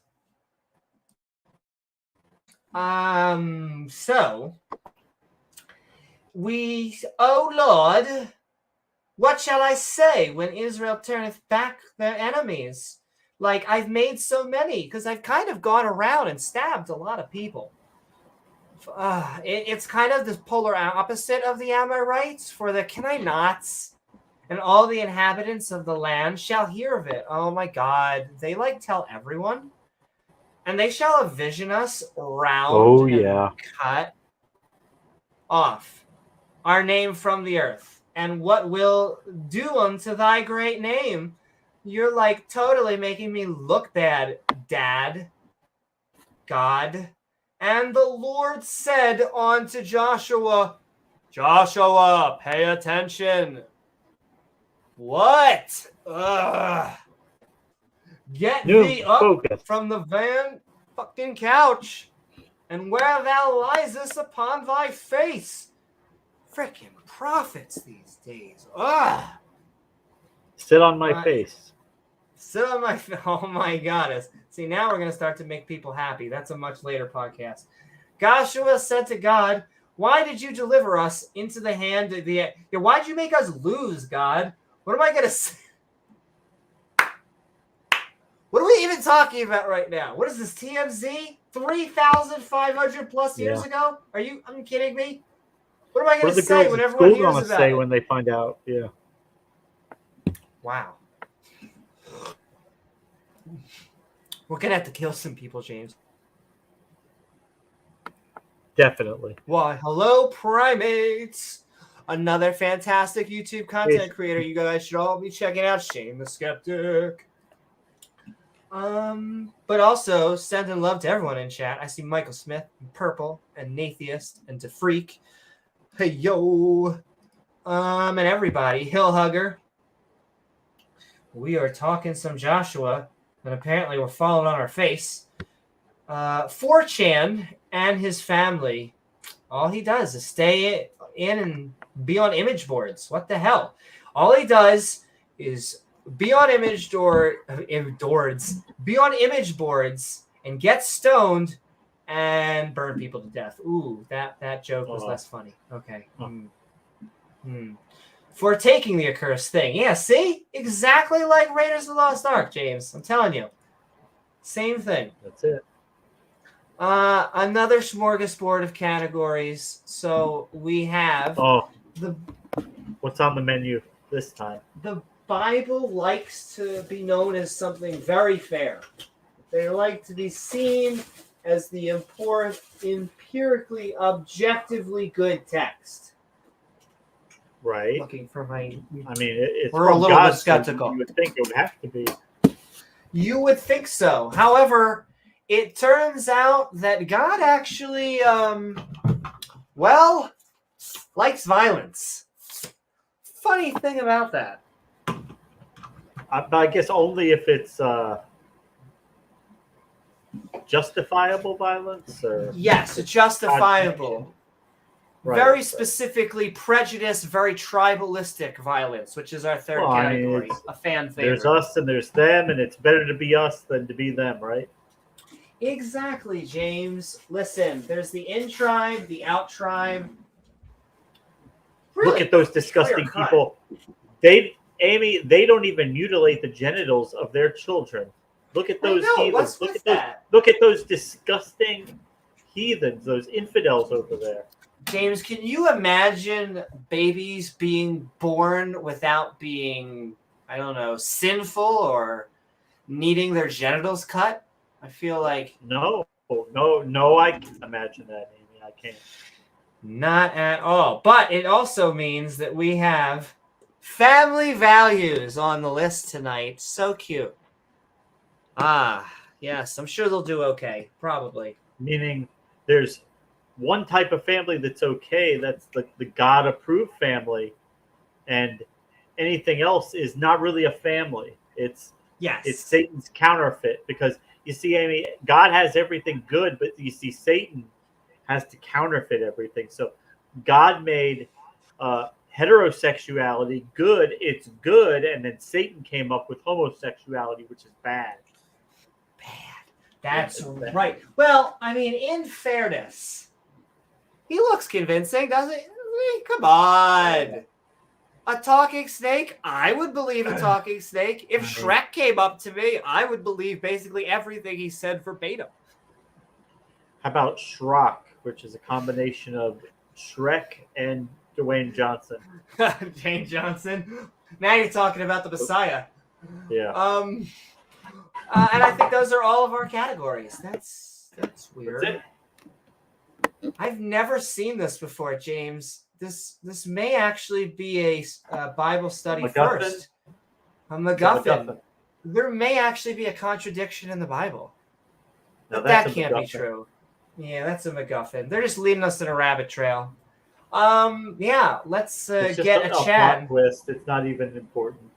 So oh Lord, what shall I say when Israel turneth back their enemies? Like, I've made so many because I've kind of gone around and stabbed a lot of people. It's kind of the polar opposite of the Amorites for the can I nots, and all the inhabitants of the land shall hear of it. Oh my God. They like tell everyone. And they shall vision us round and cut off our name from the earth. And what will do unto thy great name? You're like totally making me look bad, Dad. God. And the Lord said unto Joshua, Joshua, pay attention. What? Ugh. Get thee up from the van fucking couch, and where thou liest upon thy face. Frickin' prophets these days. Ugh. Sit on my face. Sit on my face. Oh my goddess. See, now we're going to start to make people happy. That's a much later podcast. Joshua said to God, why did you deliver us into the hand of the... Why did you make us lose, God? What am I going to say? What are we even talking about right now? What is this, TMZ? 3,500 plus years ago? Are you kidding me? What am I going to say when everyone hears about say it? When they find out, yeah. Wow. We're going to have to kill some people, James. Definitely. Why, hello, primates. Another fantastic YouTube content creator you guys should all be checking out, Shane the Skeptic. But also sending love to everyone in chat. I see Michael Smith, and Purple, and Natheist, and DeFreak. Hey yo. And everybody. Hill Hugger. We are talking some Joshua, and apparently we're falling on our face. 4chan and his family, all he does is stay in and be on image boards. What the hell? All he does is be on image boards and get stoned and burn people to death. Ooh, that joke was less funny. Okay. For taking the accursed thing. Yeah, see? Exactly like Raiders of the Lost Ark, James. I'm telling you. Same thing. That's it. Another smorgasbord of categories. So we have what's on the menu this time? The Bible likes to be known as something very fair. They like to be seen as the empirically, objectively good text. Right. Looking for my... I mean, it's we're a little bit skeptical. You would think it would have to be. You would think so. However, it turns out that God actually, likes violence. Funny thing about that. I guess only if it's justifiable violence, or yes, justifiable. Right, very specifically prejudiced, very tribalistic violence, which is our third category. I mean, a fan favorite. There's us and there's them, and it's better to be us than to be them, right? Exactly, James. Listen, there's the in-tribe, the out-tribe. Really, look at those disgusting people. They don't even mutilate the genitals of their children. Look at those heathens. Look at those disgusting heathens, those infidels over there. James, can you imagine babies being born without being, I don't know, sinful or needing their genitals cut? I feel like... No, I can't imagine that, Amy. I can't. Not at all. But it also means that we have family values on the list tonight. So cute. Yes, I'm sure they'll do okay. Probably. Meaning there's one type of family that's okay. That's the God-approved family. And anything else is not really a family. It's Satan's counterfeit. Because you see, Amy, God has everything good, but you see Satan has to counterfeit everything. So God made heterosexuality good. It's good. And then Satan came up with homosexuality, which is bad. That's right. Well, I mean, in fairness, he looks convincing, doesn't he? Come on. A talking snake? I would believe a talking snake. If Shrek came up to me, I would believe basically everything he said verbatim. How about Shrock, which is a combination of Shrek and Dwayne Johnson? Dwayne Johnson. Now you're talking about the Messiah. Yeah. And I think those are all of our categories. That's weird. That's it. I've never seen this before, James. This may actually be a Bible study first. A MacGuffin. There may actually be a contradiction in the Bible. But that can't be true. Yeah, that's a MacGuffin. They're just leading us in a rabbit trail. Yeah, let's get a Chad. Plot twist. It's not even important.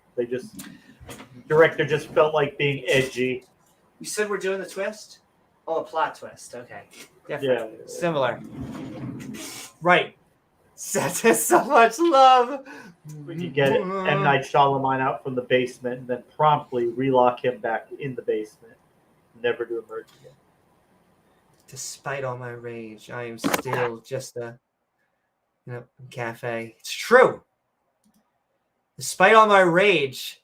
Director just felt like being edgy. You said we're doing the twist? Oh, a plot twist. Okay. Yeah. Similar. Right. Sent us so much love. We could get M. Night Shyamalan out from the basement and then promptly relock him back in the basement. Never to emerge again. Despite all my rage, I am still just a cafe. It's true. Despite all my rage,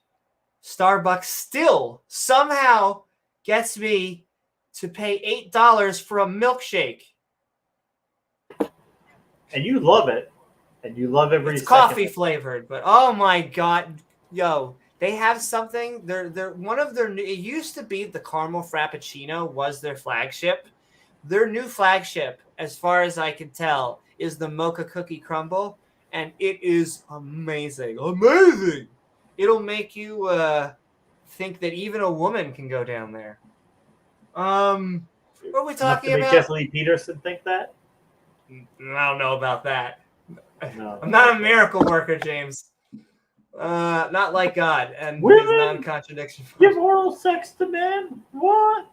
Starbucks still somehow gets me to pay $8 for a milkshake. And you love it. And you love every It's second. coffee flavored, but oh my god, yo, they have something. They're one of their new. It used to be the caramel frappuccino was their flagship. Their new flagship, as far as I can tell, is the mocha cookie crumble, and it is amazing. Amazing. It'll make you think that even a woman can go down there. What are we talking about? Jesse Lee Peterson think that? I don't know about that. No. I'm not a miracle worker, James. Not like God and Women his non-contradiction. Give oral sex to men? What?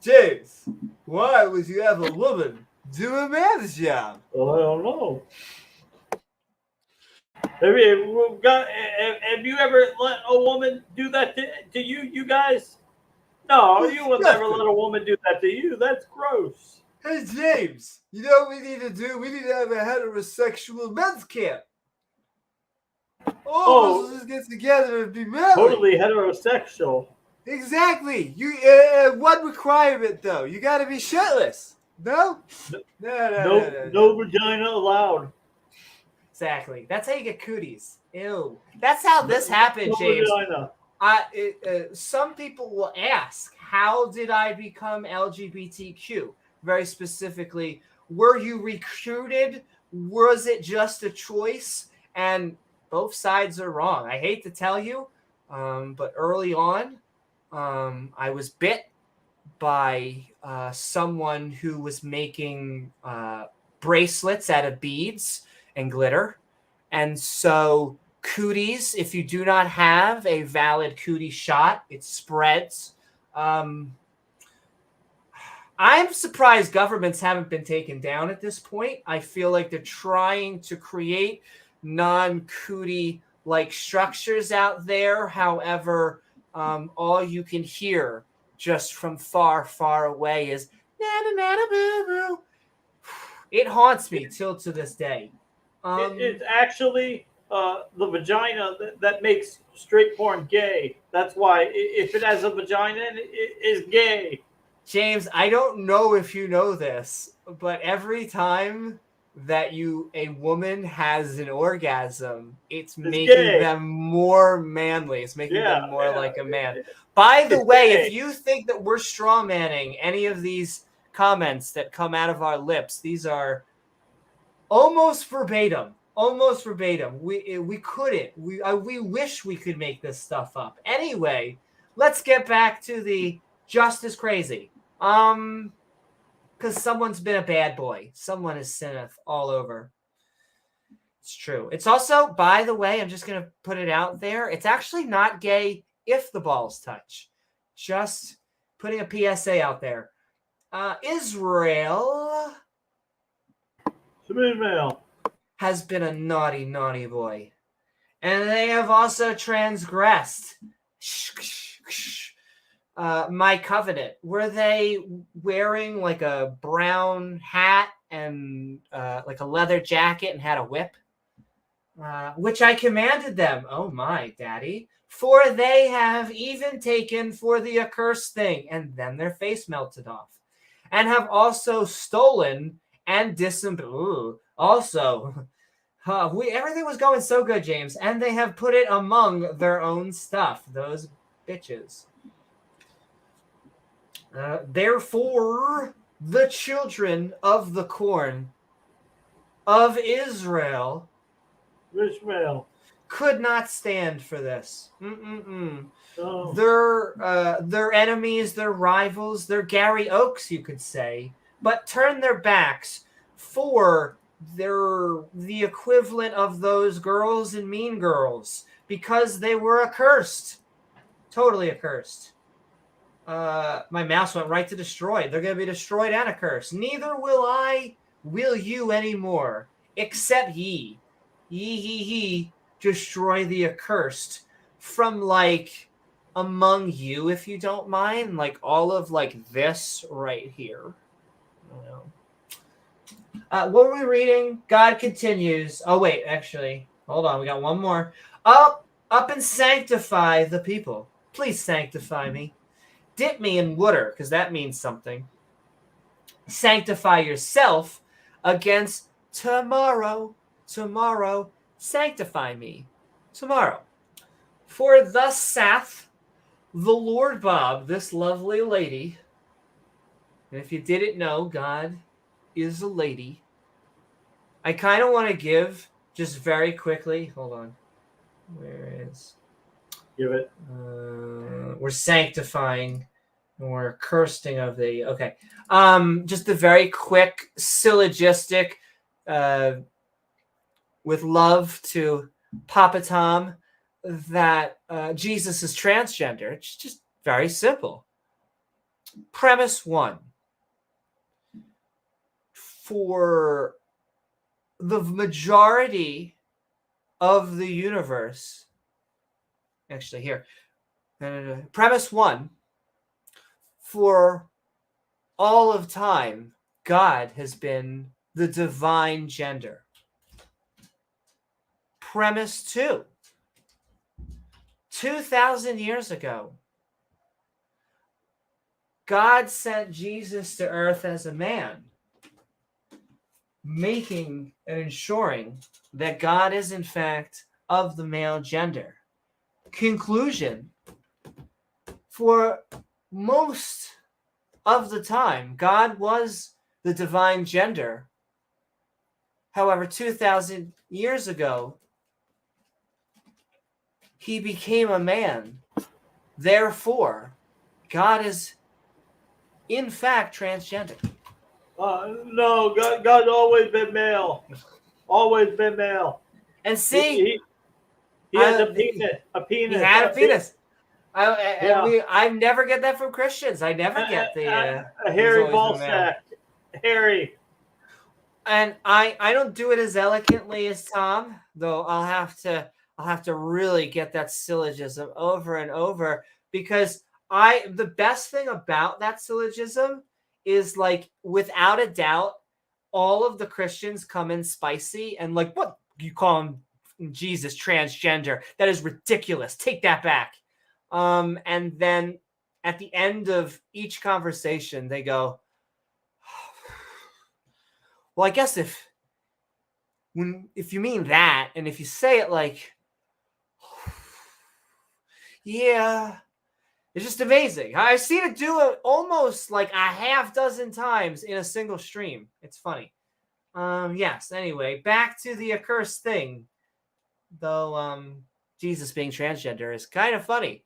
James, why would you have a woman do a man's job? Well, I don't know. Have you ever let a woman do that to you guys? No, you would never let a woman do that to you. That's gross. Hey, James, you know what we need to do? We need to have a heterosexual men's camp. All of us just get together and be married. Totally heterosexual. Exactly. You one requirement though. You got to be shirtless. No? No vagina allowed. Exactly. That's how you get cooties. Ew. That's how this happened, James. Vagina. Some people will ask, how did I become LGBTQ? Very specifically, were you recruited? Was it just a choice? And both sides are wrong. I hate to tell you, but early on, I was bit by someone who was making bracelets out of beads and glitter. And so cooties, if you do not have a valid cootie shot, it spreads. I'm surprised governments haven't been taken down at this point. I feel like they're trying to create non-cootie-like structures out there. However, all you can hear just from far, far away is na-na-na-na-boo-boo. It haunts me till to this day. It's actually the vagina that makes straight porn gay. That's why if it has a vagina, it is gay. James, I don't know if you know this, but every time that a woman has an orgasm, it's making gay. them more manly. It's making them more like a man. By the way, if you think that we're straw manning any of these comments that come out of our lips, these are almost verbatim. Almost verbatim. We couldn't. We wish we could make this stuff up. Anyway, let's get back to the just as crazy. Because someone's been a bad boy. Someone is sinneth all over. It's true. It's also, by the way, I'm just going to put it out there. It's actually not gay if the balls touch. Just putting a PSA out there. Israel has been a naughty, naughty boy. And they have also transgressed my covenant. Were they wearing like a brown hat and like a leather jacket and had a whip? which I commanded them. Oh my, Daddy. For they have even taken for the accursed thing. And then their face melted off. And have also stolen and disemboweled. Also, everything was going so good, James. And they have put it among their own stuff. Those bitches. Therefore, the children of the corn of Israel could not stand for this. Oh. Their enemies, their rivals, their Gary Oaks, you could say, but turned their backs for the equivalent of those girls in Mean Girls because they were accursed. Totally accursed. My mouse went right to destroyed. They're going to be destroyed and accursed. Neither will you anymore, except ye destroy the accursed from like among you, if you don't mind, like all of like this right here. What were we reading? God continues. Oh wait, actually, hold on. We got one more. Up and sanctify the people. Please sanctify me. Dip me in water, because that means something. Sanctify yourself against tomorrow. Tomorrow, sanctify me. Tomorrow. For thus saith the Lord Bob, this lovely lady. And if you didn't know, God is a lady. I kind of want to give, just very quickly, hold on. Where is... Give it. We're sanctifying and we're cursing of the... Okay. Just a very quick syllogistic with love to Papa Tom that Jesus is transgender. It's just very simple. Premise 1. For the majority of the universe, actually here, premise 1, for all of time, God has been the divine gender. Premise 2, 2,000 years ago, God sent Jesus to earth as a man, making and ensuring that God is in fact of the male gender. Conclusion: for most of the time, God was the divine gender. However, 2,000 years ago, he became a man. Therefore, God is in fact transgender. No, God's always been male. Always been male. And see, he has a penis. He had a penis. I never get that from Christians. I never get the a hairy ball sack. Hairy. And I don't do it as eloquently as Tom, though. I'll have to really get that syllogism over and over, because the best thing about that syllogism is, like, without a doubt, all of the Christians come in spicy and like, what, you call him Jesus transgender? That is ridiculous. Take that back. And then at the end of each conversation, they go, well, I guess if you mean that, and if you say it like, yeah, it's just amazing. I've seen it do it almost like a half dozen times in a single stream. It's funny. Yes, anyway, back to the accursed thing. Though Jesus being transgender is kind of funny.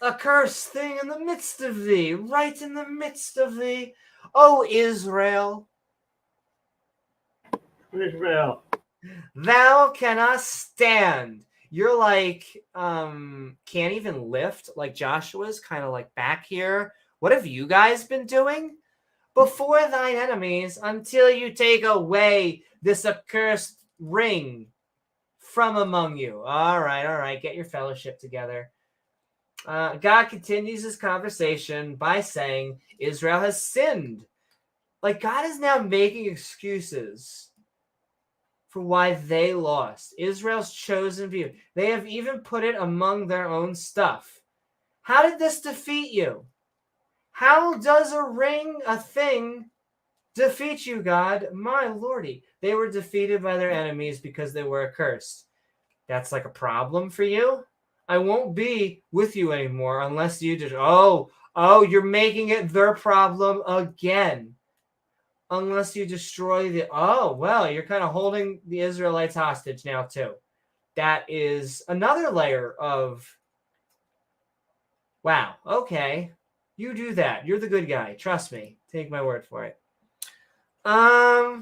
Accursed thing in the midst of thee, right in the midst of thee, O Israel. Israel. Thou cannot stand. You're like, can't even lift, like Joshua's kind of like back here. What have you guys been doing? Before thine enemies, until you take away this accursed ring from among you. All right. Get your fellowship together. God continues his conversation by saying Israel has sinned. Like, God is now making excuses for why they lost. Israel's chosen few. They have even put it among their own stuff. How did this defeat you? How does a thing defeat you, God? My lordy. They were defeated by their enemies because they were accursed. That's like a problem for you? I won't be with you anymore unless you just, you're making it their problem again. Unless you destroy you're kind of holding the Israelites hostage now too. That is another layer of, wow, okay, you do that. You're the good guy. Trust me. Take my word for it. I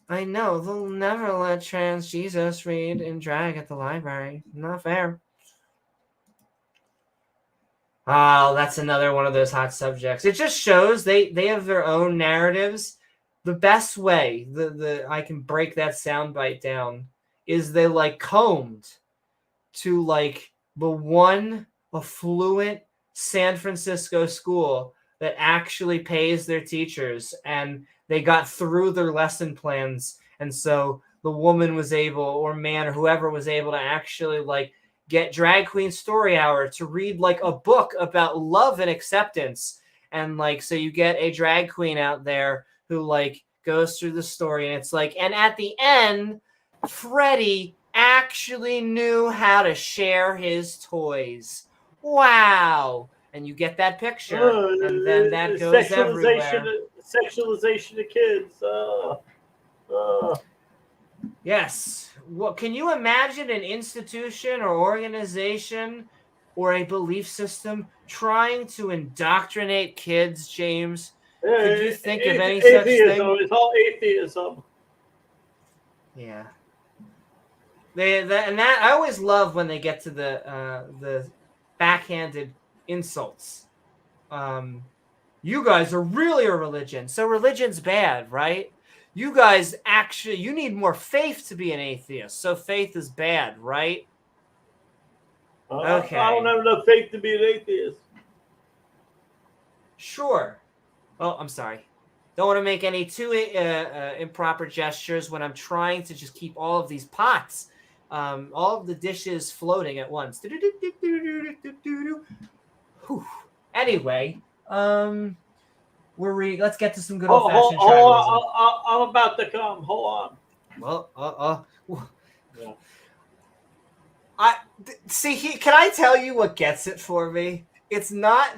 know they'll never let trans Jesus read and drag at the library. Not fair. Oh, that's another one of those hot subjects. It just shows they have their own narratives. The best way I can break that soundbite down is they like combed to like the one affluent San Francisco school that actually pays their teachers, and they got through their lesson plans, and so the woman was able, or man, or whoever was able to actually like get Drag Queen Story Hour to read like a book about love and acceptance. And like, so you get a drag queen out there who like goes through the story, and it's like, and at the end, Freddie actually knew how to share his toys. Wow. And you get that picture, and then that goes everywhere. Sexualization of kids. Yes. What can you imagine an institution or organization or a belief system trying to indoctrinate kids, James? Could you think of any such thing? It's all atheism. Yeah. And I always love when they get to the backhanded insults. You guys are really a religion, so religion's bad, right? You guys actually, you need more faith to be an atheist, so faith is bad, right? Okay. I don't have enough faith to be an atheist. Sure. Oh, I'm sorry. Don't want to make any too improper gestures when I'm trying to just keep all of these pots, all of the dishes floating at once. Anyway, let's get to some good old-fashioned tribalism. I'm about to come. Hold on. Well, Yeah. Can I tell you what gets it for me? It's not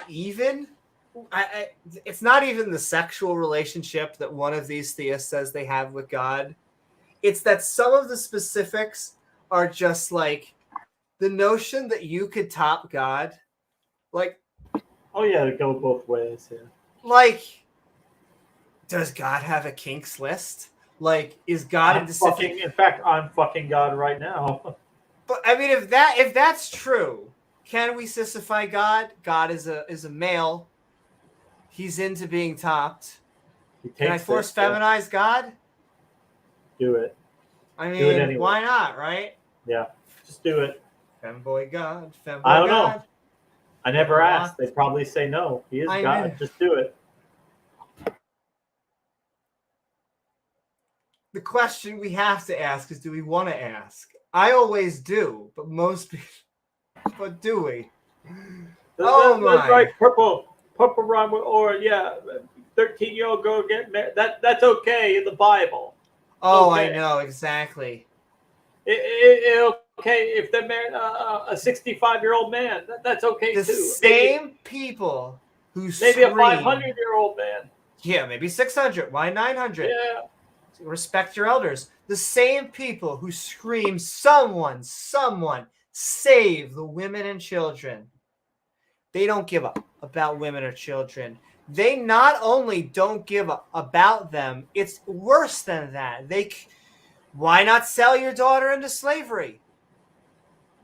even the sexual relationship that one of these theists says they have with God. It's that some of the specifics are just like the notion that you could top God. Like, oh yeah, to go both ways. Yeah. Like, does God have a kinks list? Like, is God in fact, I'm fucking God right now. But I mean, if that's true, can we sissify God? God is a male. He's into being topped. Can I force feminize God? Do it. I mean, do it anyway. Why not, right? Yeah, just do it. Femboy God. Femboy I don't God. know. I never asked. They'd probably say no. He is God. Just do it. The question we have to ask is, do we want to ask? I always do, but most people. But do we? Oh my! Right, purple rhyme with or 13-year-old girl get married. That's okay in the Bible. Oh, okay. I know exactly. Okay if they're married a 65-year-old man. That's okay the too. The same people who maybe a 500-year-old man. Yeah, maybe 600. Why 900? Yeah. Respect your elders. The same people who scream, someone, save the women and children. They don't give up about women or children. They not only don't give up about them, it's worse than that. Why not sell your daughter into slavery?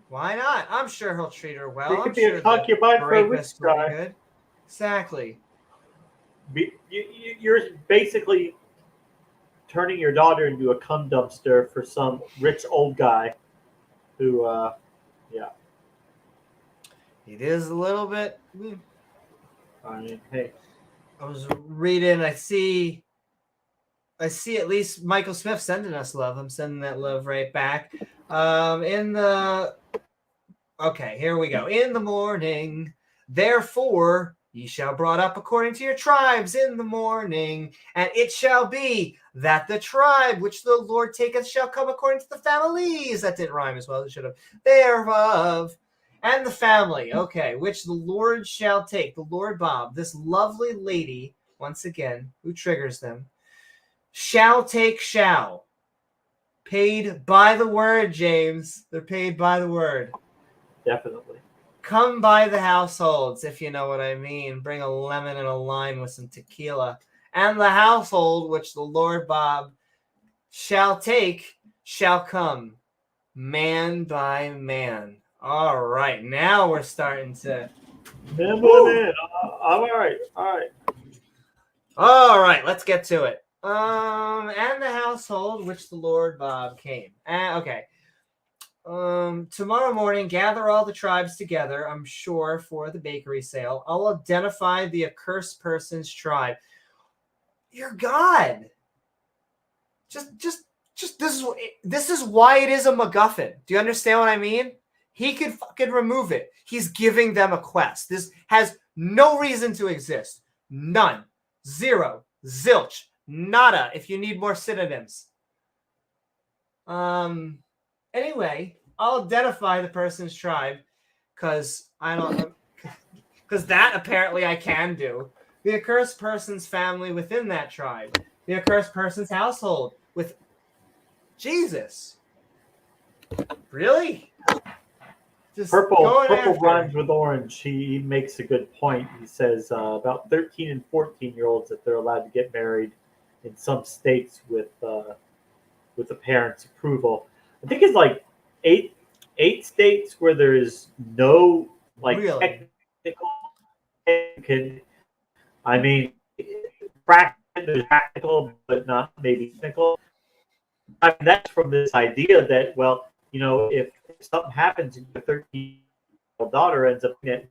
Why not? I'm sure he'll treat her well. He could be a concubine for a rich guy. Good. Exactly. You're basically turning your daughter into a cum dumpster for some rich old guy who, It is a little bit. I mean, hey. I was reading, I see I see at least Michael Smith sending us love. I'm sending that love right back. Okay, here we go. In the morning, therefore, ye shall brought up according to your tribes in the morning, and it shall be that the tribe which the Lord taketh shall come according to the families. That didn't rhyme as well as it should have. Thereof. And the family, okay, which the Lord shall take. The Lord Bob, this lovely lady, once again, who triggers them, shall take shall. Paid by the word, James. They're paid by the word. Definitely. Come by the households, if you know what I mean. Bring a lemon and a lime with some tequila. And the household which the Lord Bob shall take shall come, man by man. All right, now we're starting to... Man by man. All right. All right, let's get to it. And the household which the Lord Bob came. Okay. Tomorrow morning, gather all the tribes together, I'm sure, for the bakery sale. I'll identify the accursed person's tribe. Your God. Just this is why it is a MacGuffin. Do you understand what I mean? He could fucking remove it. He's giving them a quest. This has no reason to exist. None. Zero. Zilch. Nada, if you need more synonyms. Anyway, I'll identify the person's tribe because that apparently I can do. The accursed person's family within that tribe. The accursed person's household with Jesus. Really? Just Purple rhymes with orange. He makes a good point. He says about 13 and 14-year-olds that they're allowed to get married in some states with the parents' approval. I think it's like eight states where there is no really? technical. I mean, practical, but not maybe technical. I mean, that's from this idea that, well, if something happens and your 13-year-old daughter ends up in it,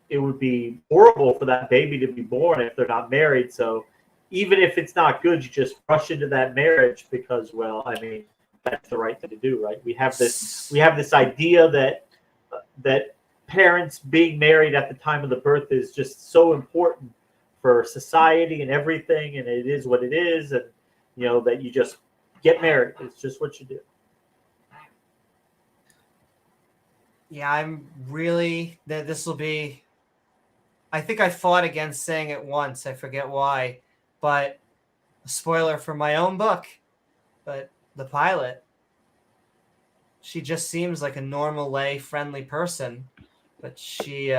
it would be horrible for that baby to be born if they're not married. So even if it's not good, you just rush into that marriage because, well, I mean, that's the right thing to do, right? We have this idea that parents being married at the time of the birth is just so important for society and everything, and it is what it is, and that you just get married. It's just what you do. Yeah, I'm really that this will be. I think I fought against saying it once. I forget why, but a spoiler for my own book. But the pilot, she just seems like a normal, lay, friendly person, but she's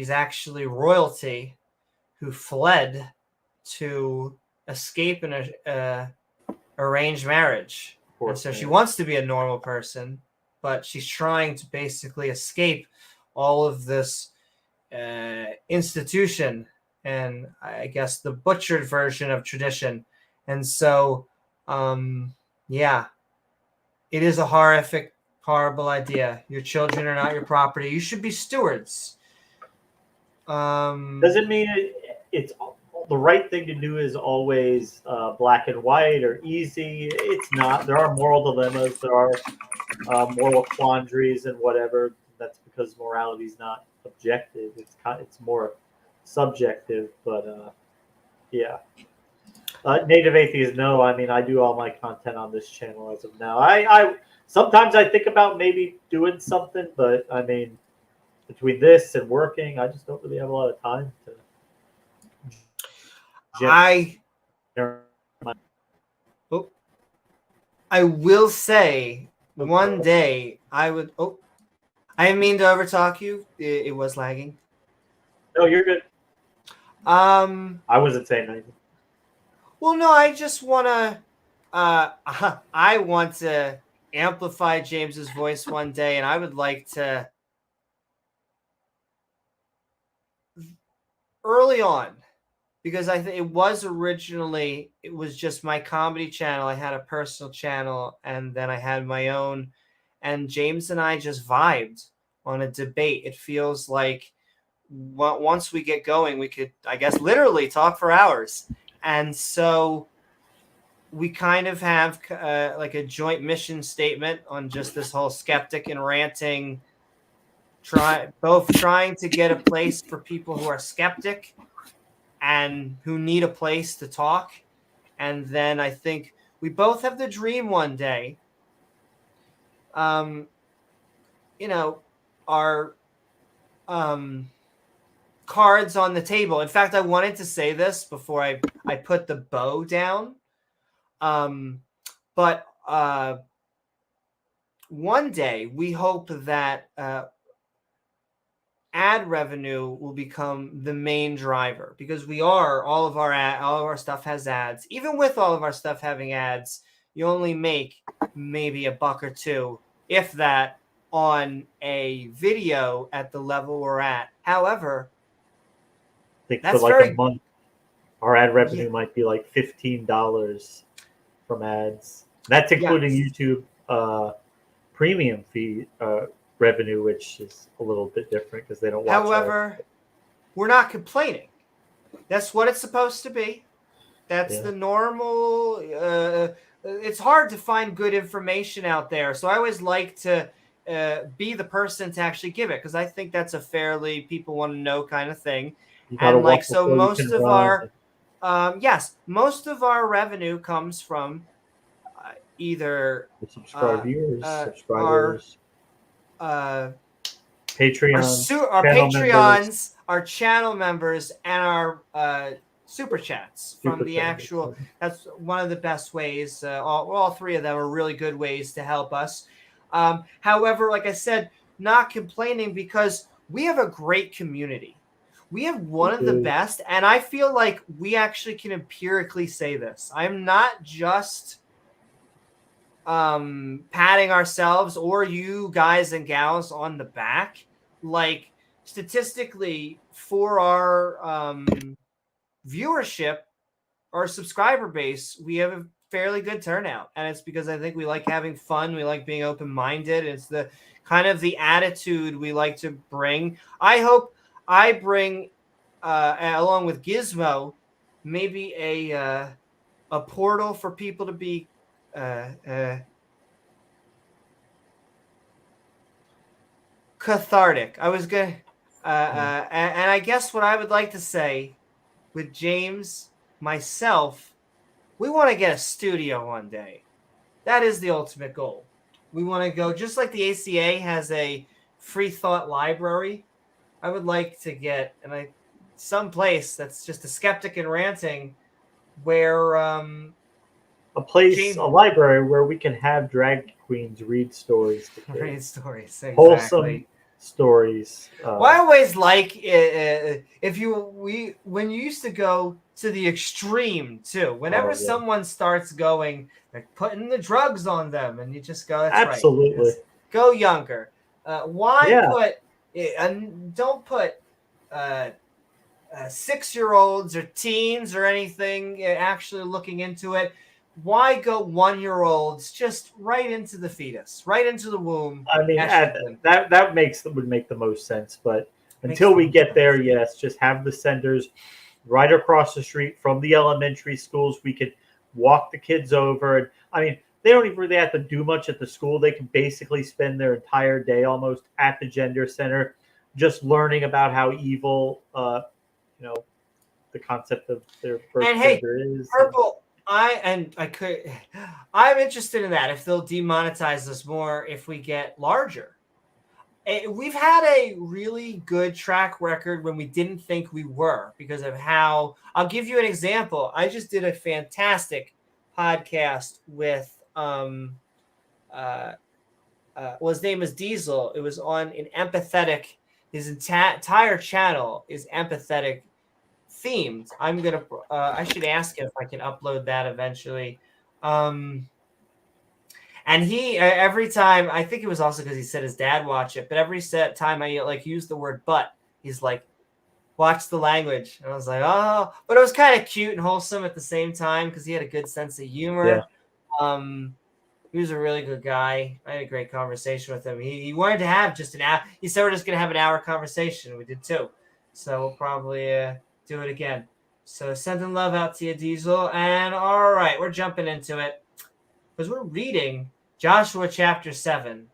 actually royalty who fled to escape an arranged marriage. And so she wants to be a normal person, but she's trying to basically escape all of this institution and I guess the butchered version of tradition. And so, yeah, it is a horrific, horrible idea. Your children are not your property. You should be stewards. Doesn't mean it's the right thing to do is always black and white or easy. It's not. There are moral dilemmas. There are moral quandaries and whatever. That's because morality is not objective. It's more subjective. But yeah. Native atheists, no. I mean, I do all my content on this channel as of now. I sometimes I think about maybe doing something, but I mean, between this and working, I just don't really have a lot of time to. I will say one day I would. Oh, I didn't mean to overtalk you. It was lagging. No, you're good. I wasn't saying anything. Well, no, I just want to. I want to amplify James's voice one day, and I would like to. Early on, because I think it was just my comedy channel. I had a personal channel, and then I had my own. And James and I just vibed on a debate. It feels like once we get going, we could, I guess, literally talk for hours. And so we kind of have like a joint mission statement on just this whole skeptic and ranting, both trying to get a place for people who are skeptic and who need a place to talk. And then I think we both have the dream one day, our cards on the table. In fact, I wanted to say this before I put the bow down. But one day we hope that ad revenue will become the main driver, because all of our stuff has ads. Even with all of our stuff having ads, you only make maybe $1 or $2, if that, on a video at the level we're at. However, I think for like a month, our ad revenue might be like $15 from ads. That's including YouTube premium fee revenue, which is a little bit different because they don't watch. However, we're not complaining. That's what it's supposed to be. That's the normal. It's hard to find good information out there, so I always like to be the person to actually give it, because I think that's a fairly people want to know kind of thing. And like, so most of our most of our revenue comes from either subscribers, our Patreons, our channel members, and our super chats from the actual. That's one of the best ways. All three of them are really good ways to help us. However, like I said, not complaining, because we have a great community. We have one of the best, and I feel like we actually can empirically say this. I'm not just patting ourselves or you guys and gals on the back. Like, statistically, for our viewership, our subscriber base, we have a fairly good turnout, and it's because I think we like having fun. We like being open-minded. It's the kind of the attitude we like to bring. I hope I bring, along with Gizmo, maybe a portal for people to be cathartic. I was gonna, and I guess what I would like to say with James, myself, we want to get a studio one day. That is the ultimate goal. We want to go, just like the ACA has a free thought library. I would like to get some place that's just a skeptic and ranting, where a library where we can have drag queens read stories. Read stories, exactly. Wholesome stories. Well, I always like when you used to go to the extreme too. Whenever someone starts going, they're putting the drugs on them, and you just go, "That's absolutely right. Go younger." Don't put 6-year-olds or teens or anything actually looking into it. Why go 1-year-olds just right into the fetus, right into the womb? I mean, that would make the most sense. But until we get there, yes, just have the centers right across the street from the elementary schools. We could walk the kids over, and I mean, they don't even really have to do much at the school. They can basically spend their entire day almost at the gender center, just learning about how evil, the concept of their birth gender is. Purple. I'm interested in that, if they'll demonetize us more if we get larger. We've had a really good track record when we didn't think we were, because of how. I'll give you an example. I just did a fantastic podcast with his name is Diesel. It was on an empathetic. His entire channel is empathetic themed. I'm gonna. I should ask him if I can upload that eventually. And he every time, I think it was also because he said his dad watched it, but every time I use the word "but," he's like, "Watch the language." And I was like, "Oh," but it was kind of cute and wholesome at the same time because he had a good sense of humor. Yeah. He was a really good guy. I had a great conversation with him. He wanted to have just an hour. He said we're just gonna have an hour conversation. We did 2, so we'll probably do it again. So sending love out to you, Diesel. And all right, we're jumping into it because we're reading Joshua chapter 7.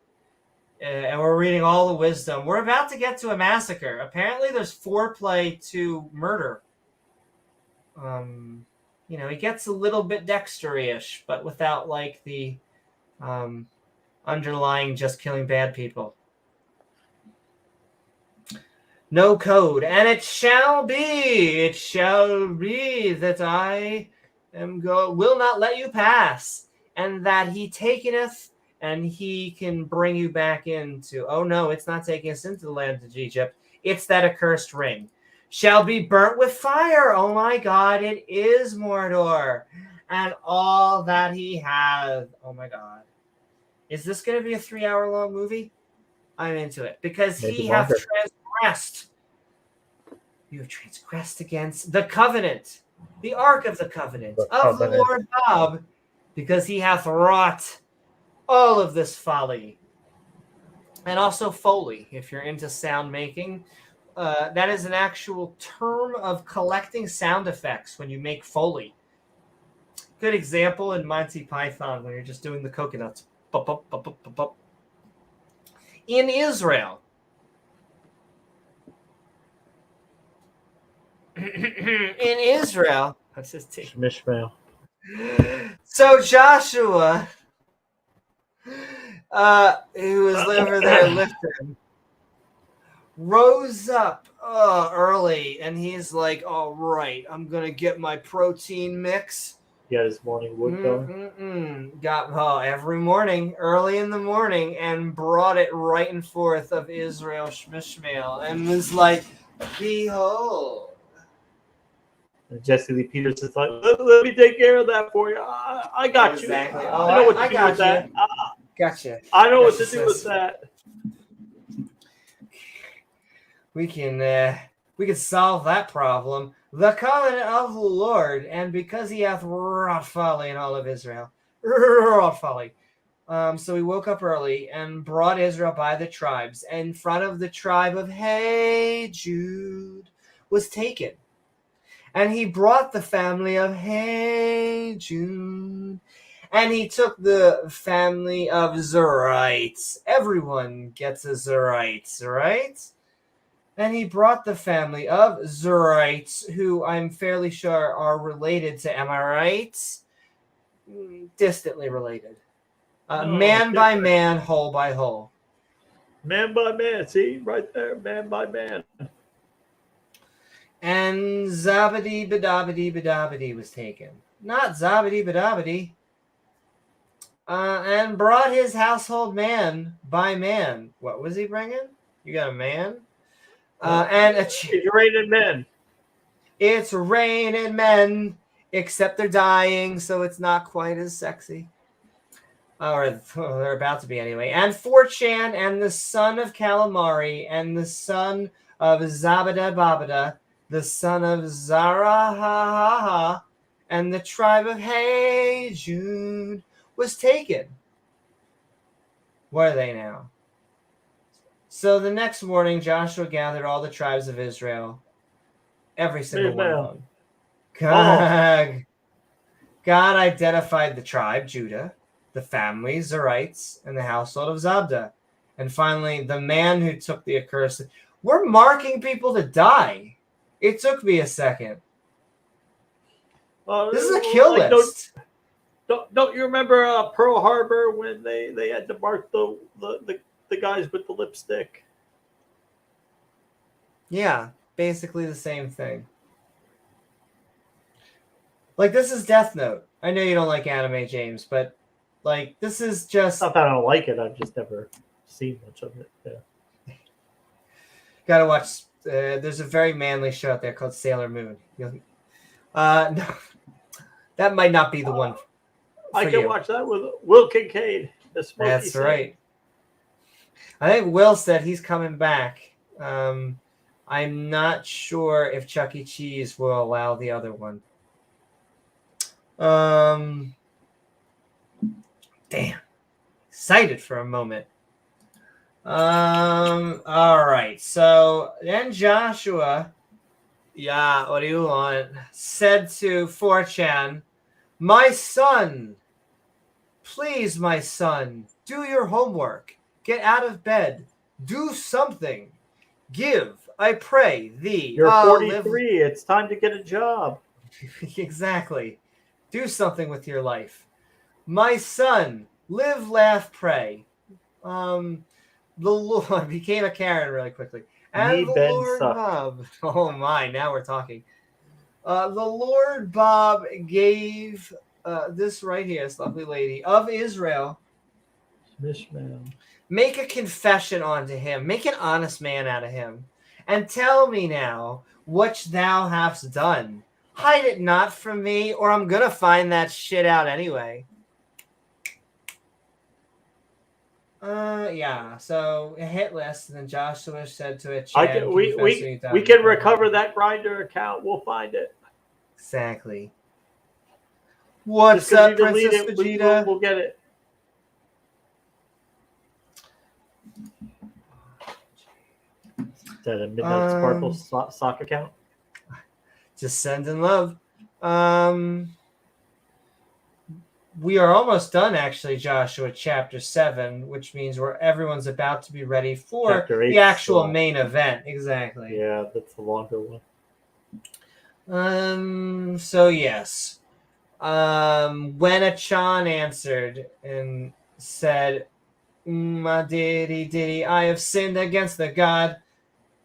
And we're reading all the wisdom. We're about to get to a massacre. Apparently, there's foreplay to murder. He gets a little bit Dexter-ish, but without like the underlying just killing bad people. No code, and it shall be that I will not let you pass, and that he taketh, and he can bring you back into. Oh no, it's not taking us into the land of Egypt. It's that accursed ring. Shall be burnt with fire. Oh my God, it is Mordor, and all that he hath. Oh my God, is this going to be a 3-hour-long movie? I'm into it because he hath transgressed. You have transgressed against the covenant, the ark of the covenant of the Lord God, because he hath wrought all of this folly. And also Foley, if you're into sound making. That is an actual term of collecting sound effects when you make Foley. Good example in Monty Python when you're just doing the coconuts. In Israel. In Israel. That's his team. Mishmael. So Joshua, who was over there lifting, rose up early, and he's like, all right, I'm going to get my protein mix. He got his morning wood going. Got every morning, early in the morning, and brought it right and forth of Israel Shmishmael, and was like, behold. And Jesse Lee Peters is like, let me take care of that for you. I got exactly. you. Oh, I know what to I do got with that. Gotcha. I know what to do with that. We can solve that problem. The covenant of the Lord, and because he hath wrought folly in all of Israel. Wrought folly. So he woke up early and brought Israel by the tribes. And in front of the tribe of Hey Jude was taken. And he brought the family of Hey Jude. And he took the family of Zerites. Everyone gets a Zerites, right? And he brought the family of Zerites, who I'm fairly sure are related to Amorites. Distantly related. Man by man, hole by hole. Man by man. See? Right there. Man by man. And Zabadi Badabadi Badabadi was taken. Not Zabadi Badabadi. And brought his household man by man. What was he bringing? You got a man? And it's raining men. It's raining men, except they're dying, so it's not quite as sexy. Or they're about to be anyway. And 4chan, and the son of Calamari, and the son of Zabada Babada, the son of Zarahaha, and the tribe of Hey Jude was taken. Where are they now? So the next morning, Joshua gathered all the tribes of Israel, every single one of them. God identified the tribe, Judah, the family, Zerites, and the household of Zabda. And finally, the man who took the accursed. We're marking people to die. It took me a second. This is a kill list. Don't you remember Pearl Harbor when they had to mark the guys with the lipstick? Yeah, basically the same thing. Like, this is Death Note. I know you don't like anime, James, but like, this is just. Not that I don't like it. I've just never seen much of it. Yeah. Gotta watch. There's a very manly show out there called Sailor Moon. No, that might not be the one. I can watch that with Will Kincaid. That's right. I think Will said he's coming back. I'm not sure if Chuck E. Cheese will allow the other one. Damn. Excited for a moment. All right. So then Joshua Yeah, what do you want? Said to 4chan, my son, please, my son, do your homework. Get out of bed. Do something. Give, I pray thee. You're I'll 43. It's time to get a job. Exactly. Do something with your life. My son, live, laugh, pray. The Lord became a Karen really quickly. And Me, the Ben, Lord suck. Bob. Oh my, now we're talking. The Lord Bob gave this right here, this lovely lady of Israel. Mishmael. Make a confession unto him. Make an honest man out of him. And tell me now what thou hast done. Hide it not from me, or I'm going to find that shit out anyway. Yeah, so a hit list, and then Joshua said to it, We can recover that Grindr account. We'll find it. Exactly. What's up, Princess Vegeta? We'll get it. Is that a Midnight Sparkle sock account? Just sending love. We are almost done, actually, Joshua, chapter 7, which means everyone's about to be ready for the actual main event. Exactly. Yeah, that's the longer one. So yes. When Achan answered and said, Diddy, I have sinned against the God,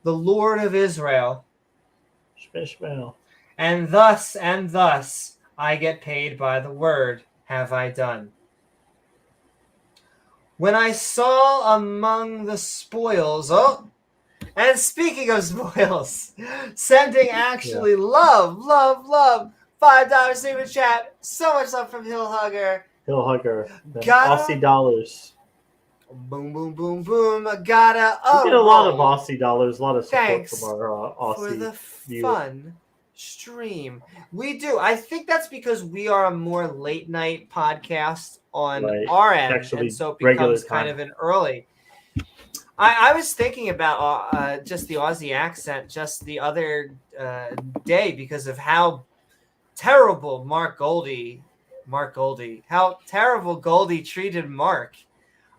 the Lord of Israel. Shmishmael. And thus I get paid by the word have I done. When I saw among the spoils, and speaking of spoils, sending actually love, $5 super chat, so much love from Hillhugger. Aussie dollars. Boom, boom, boom, boom. Gotta. We get a lot of Aussie dollars, a lot of support thanks from our Aussie for the viewers. fun stream. We do. I think that's because we are a more late night podcast on our end, actually, and so it becomes kind of an early. I was thinking about just the Aussie accent just the other day because of how terrible how terrible Goldie treated Mark.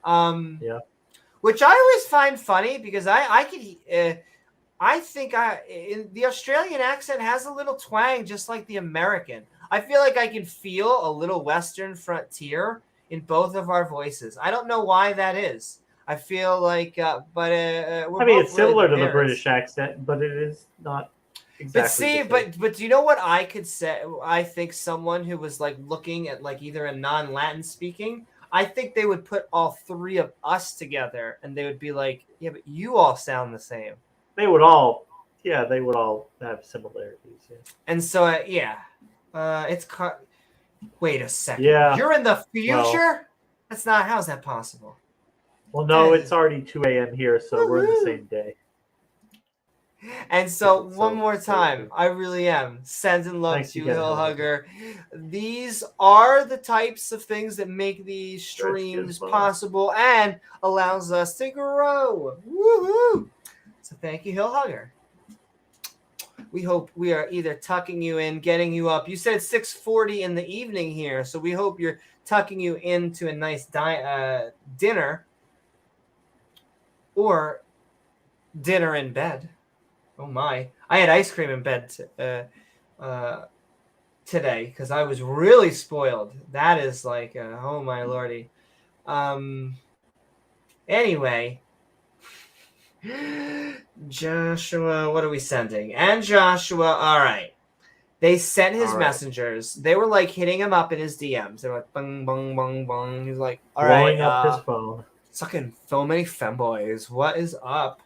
Which I always find funny because I think the Australian accent has a little twang just like the American. I feel like I can feel a little Western frontier in both of our voices. I don't know why that is. I feel like, it's similar to the British accent, but it is not exactly. But do you know what I could say? I think someone who was like looking at like either a non-Latin speaking, I think they would put all three of us together, and they would be like, "Yeah, but you all sound the same." They would all have similarities. Yeah. And so, wait a second. Yeah. You're in the future? That's not. How's that possible? Well, no, it's already 2 a.m. here, so we're in the same day. And so, one more time, I really am sending love to you, Hillhugger. These are the types of things that make these streams possible and allows us to grow. Woohoo! So thank you, Hillhugger. We hope we are either tucking you in, getting you up. You said 6:40 in the evening here, so we hope you're tucking you into a nice dinner or dinner in bed. Oh my! I had ice cream in bed today because I was really spoiled. That is like, oh my lordy. Anyway, Joshua, what are we sending? And Joshua, all right. They sent his messengers. They were like hitting him up in his DMs. They were like, bung, bung, bung, bung. He's like, all right. Blowing up his phone. Sucking so many femboys. What is up?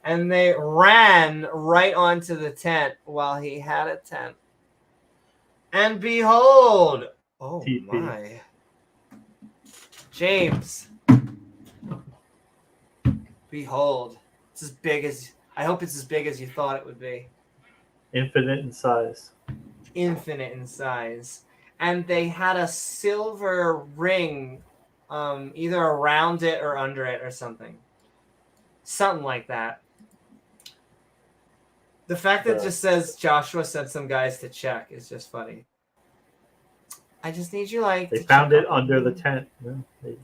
And they ran right onto the tent while he had a tent. And behold, oh TP. my. James. Behold. It's as big as, I hope it's as big as you thought it would be. Infinite in size. Infinite in size. And they had a silver ring either around it or under it or something. Something like that. The fact that it just says Joshua sent some guys to check is just funny. I just need you They found it under the tent. Yeah,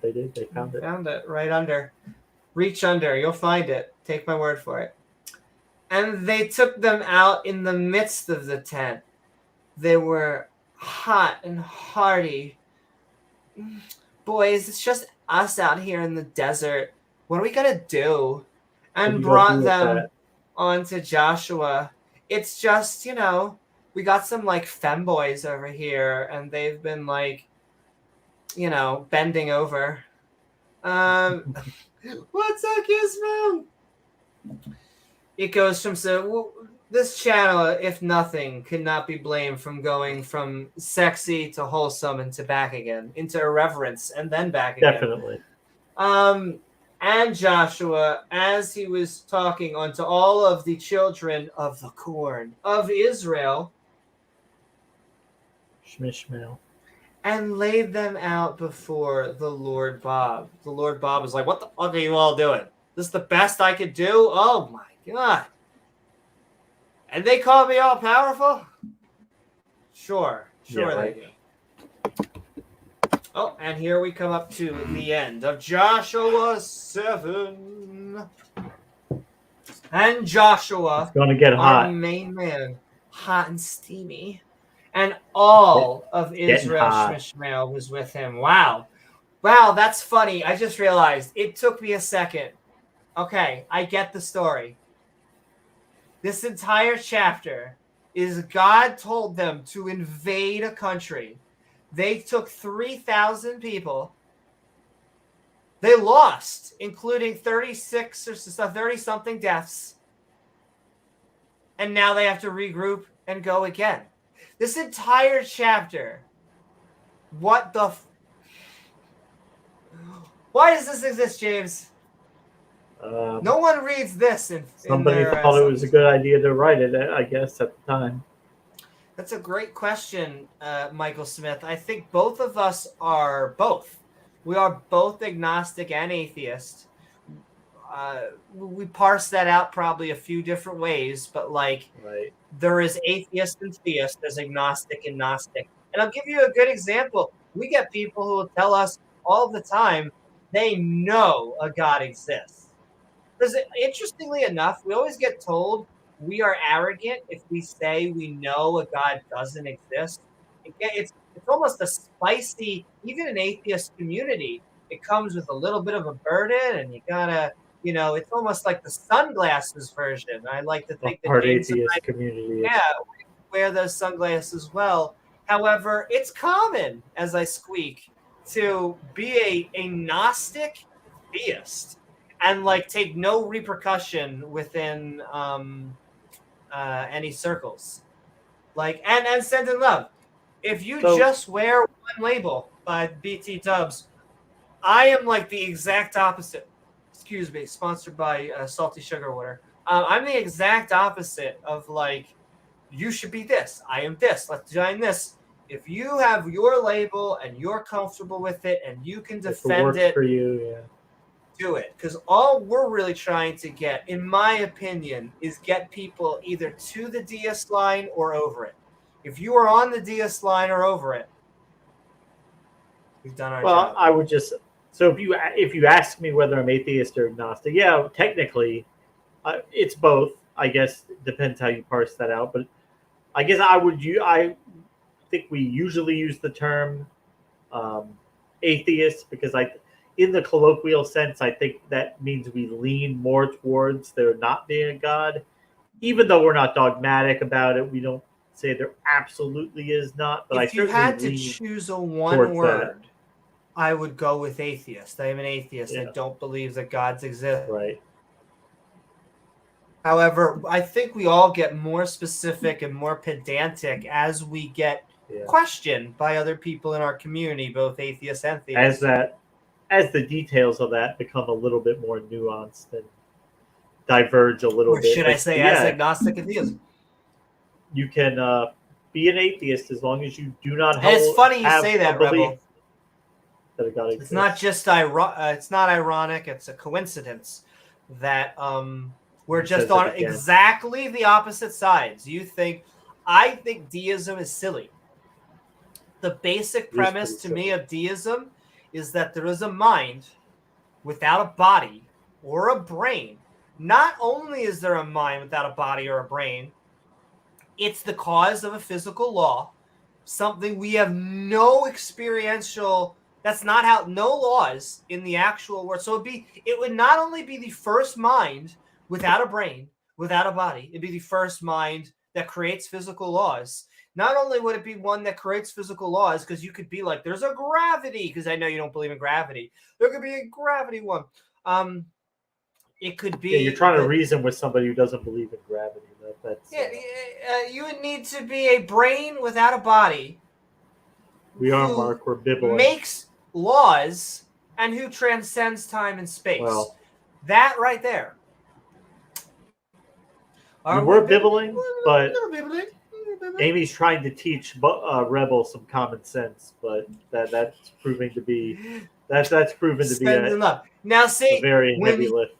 they did. They found it. Found it right under. Reach under. You'll find it. Take my word for it. And they took them out in the midst of the tent. They were hot and hearty. Boys, it's just us out here in the desert. What are we going to do? And brought them onto Joshua. It's just, we got some like femboys over here, and they've been like, bending over. What's up, Gizmo? It goes from this channel, if nothing, could not be blamed from going from sexy to wholesome and to back again, into irreverence and then back again. Definitely. And Joshua, as he was talking unto all of the children of the corn of Israel, Shmishmael, and laid them out before the Lord Bob. The Lord Bob was like, what the fuck are you all doing? This is the best I could do? Oh my God. And they call me all powerful? Sure they do. Oh, and here we come up to the end of Joshua 7. And Joshua, it's going to get hot. Our main man, hot and steamy. And all of Israel Shmishmael was with him. Wow, that's funny. I just realized it took me a second. Okay, I get the story. This entire chapter is God told them to invade a country. They took 3,000 people. They lost, including 36 or 30-something deaths. And now they have to regroup and go again. This entire chapter. What the... Why does this exist, James? No one reads this. Somebody thought it was a good idea to write it, I guess, at the time. That's a great question, Michael Smith. I think both of us are both. We are both agnostic and atheist. We parse that out probably a few different ways, but there is atheist and theist, there's agnostic and gnostic. And I'll give you a good example. We get people who will tell us all the time they know a God exists. Because interestingly enough, we always get told we are arrogant if we say we know a God doesn't exist. It's almost a spicy, even in atheist community, it comes with a little bit of a burden, and you gotta, it's almost like the sunglasses version. I like to think that atheist community. Yeah, wear those sunglasses as well. However, it's common, as I squeak, to be a Gnostic theist and take no repercussion within any circles. And send in love. If you just wear one label by BT Dubs, I am the exact opposite. Excuse me, sponsored by Salty Sugar Water. I'm the exact opposite of you should be this. I am this. Let's join this. If you have your label and you're comfortable with it and you can defend it, for you, yeah. Do it. Because all we're really trying to get, in my opinion, is get people either to the deist line or over it. If you are on the deist line or over it, we've done our job. Well, I would just... So if you ask me whether I'm atheist or agnostic, yeah, technically, it's both. I guess it depends how you parse that out. But I guess I think we usually use the term atheist because in the colloquial sense, I think that means we lean more towards there not being a God. Even though we're not dogmatic about it, we don't say there absolutely is not. But if you had to choose a one word, I would go with atheist. I am an atheist. Yeah. I don't believe that gods exist. Right. However, I think we all get more specific and more pedantic as we get questioned by other people in our community, both atheists and theists. As the details of that become a little bit more nuanced and diverge a little bit. Or should I say as agnostic and theist? You can be an atheist as long as you do not have. It's funny you say that, Rebel. That a God exists. It's not just it's not ironic. It's a coincidence that We're He just says on it again. exactly the opposite sides. I think deism is silly. The basic premise to me of deism is that there is a mind without a body or a brain. Not only is there a mind without a body or a brain, it's the cause of a physical law, something we have no experiential. That's not how, no laws in the actual world. So it would not only be the first mind without a brain, without a body, it'd be the first mind that creates physical laws. Not only would it be one that creates physical laws, because you could be like, there's a gravity, because I know you don't believe in gravity. There could be a gravity one. It could be. Yeah, you're trying to reason with somebody who doesn't believe in gravity. You would need to be a brain without a body. We are, Mark. We're bibbling. Makes laws and who transcends time and space. Well, that right there. We're bibbling, but Amy's trying to teach Rebel some common sense, but that's proving to be now see a very heavy lift.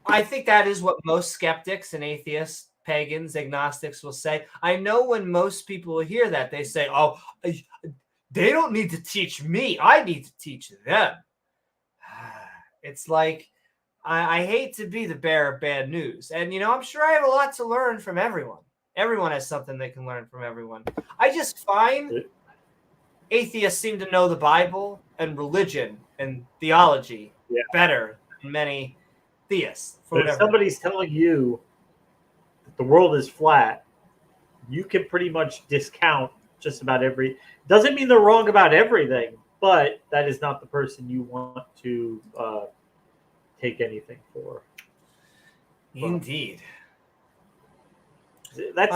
I think that is what most skeptics and atheists, pagans, agnostics will say. I know when most people hear that, they say, "Oh, they don't need to teach me. I need to teach them." It's like, I hate to be the bearer of bad news. And, I'm sure I have a lot to learn from everyone. Everyone has something they can learn from everyone. I just find atheists seem to know the Bible and religion and theology better than many theists. If somebody's telling you that the world is flat, you can pretty much discount just about doesn't mean they're wrong about everything, but that is not the person you want to take anything for. Indeed. That's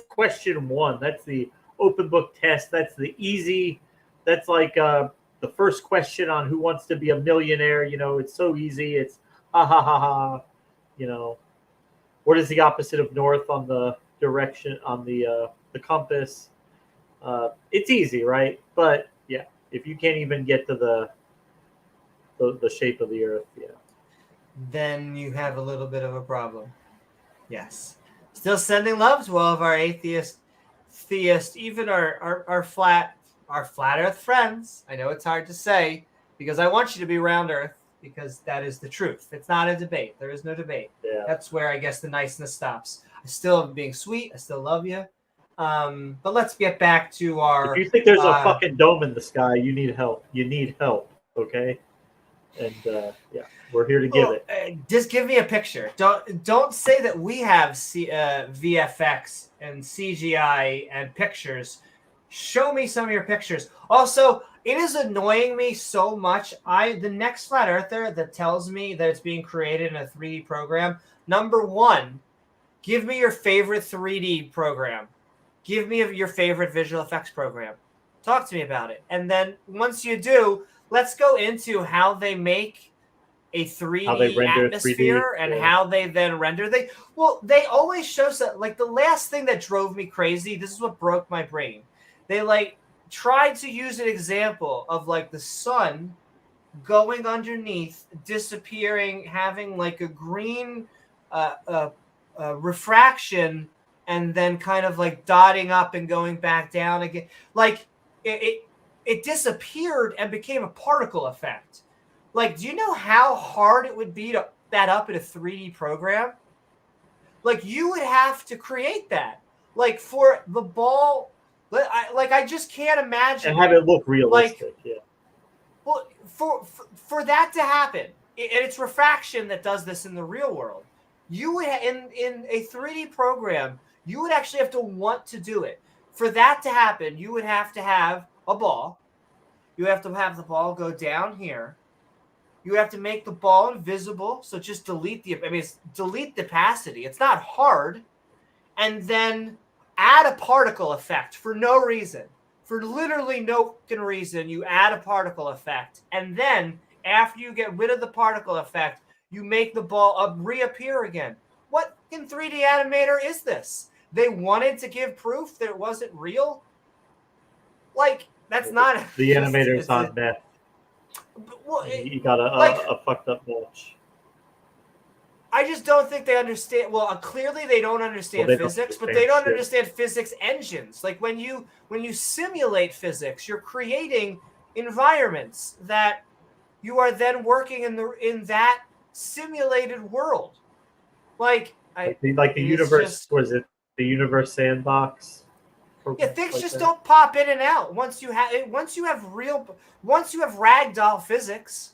question one. That's the open book test. That's the easy. That's like the first question on Who Wants to Be a Millionaire. It's so easy. It's ha ha ha ha. What is the opposite of north on the direction on the compass? It's easy, right? But yeah, if you can't even get to the shape of the earth, then you have a little bit of a problem. Yes. Still sending love to all of our atheist, theist, even our flat earth friends. I know it's hard to say because I want you to be round earth because that is the truth. It's not a debate. There is no debate. Yeah. That's where I guess the niceness stops. I still am being sweet. I still love you. But let's get back to our... If you think there's a fucking dome in the sky, you need help. You need help, okay? And we're here to give it. Just give me a picture. Don't say that we have VFX and CGI and pictures. Show me some of your pictures. Also, it is annoying me so much. The next flat earther that tells me that it's being created in a 3D program, number one, give me your favorite 3D program. Give me your favorite visual effects program. Talk to me about it. And then once you do, let's go into how they make a 3D atmosphere 3D, and how they then render. They always show that, like, the last thing that drove me crazy, this is what broke my brain. They tried to use an example of like the sun going underneath, disappearing, having like a green refraction, and then kind of like dotting up and going back down again. Like it disappeared and became a particle effect. Like, do you know how hard it would be to that up in a 3D program? Like, you would have to create that. Like, for the ball, I just can't imagine. And have it look realistic, Well, for that to happen, and it's refraction that does this in the real world. You would, in a 3D program, you would actually have to want to do it. For that to happen, you would have to have a ball. You have to have the ball go down here. You have to make the ball invisible. So just delete the opacity. It's not hard. And then add a particle effect for no reason. For literally no reason, you add a particle effect. And then after you get rid of the particle effect, you make the ball reappear again. What in 3D animator is this? They wanted to give proof that it wasn't real? Like, that's not... The animator's on meth. Well, You got a fucked up watch. I just don't think they understand. Well, clearly they don't understand physics, but they don't understand physics engines. Like when you simulate physics, you're creating environments that you are then working in that simulated world. Like the universe was it the universe sandbox? Yeah, things just don't pop in and out once you have ragdoll physics.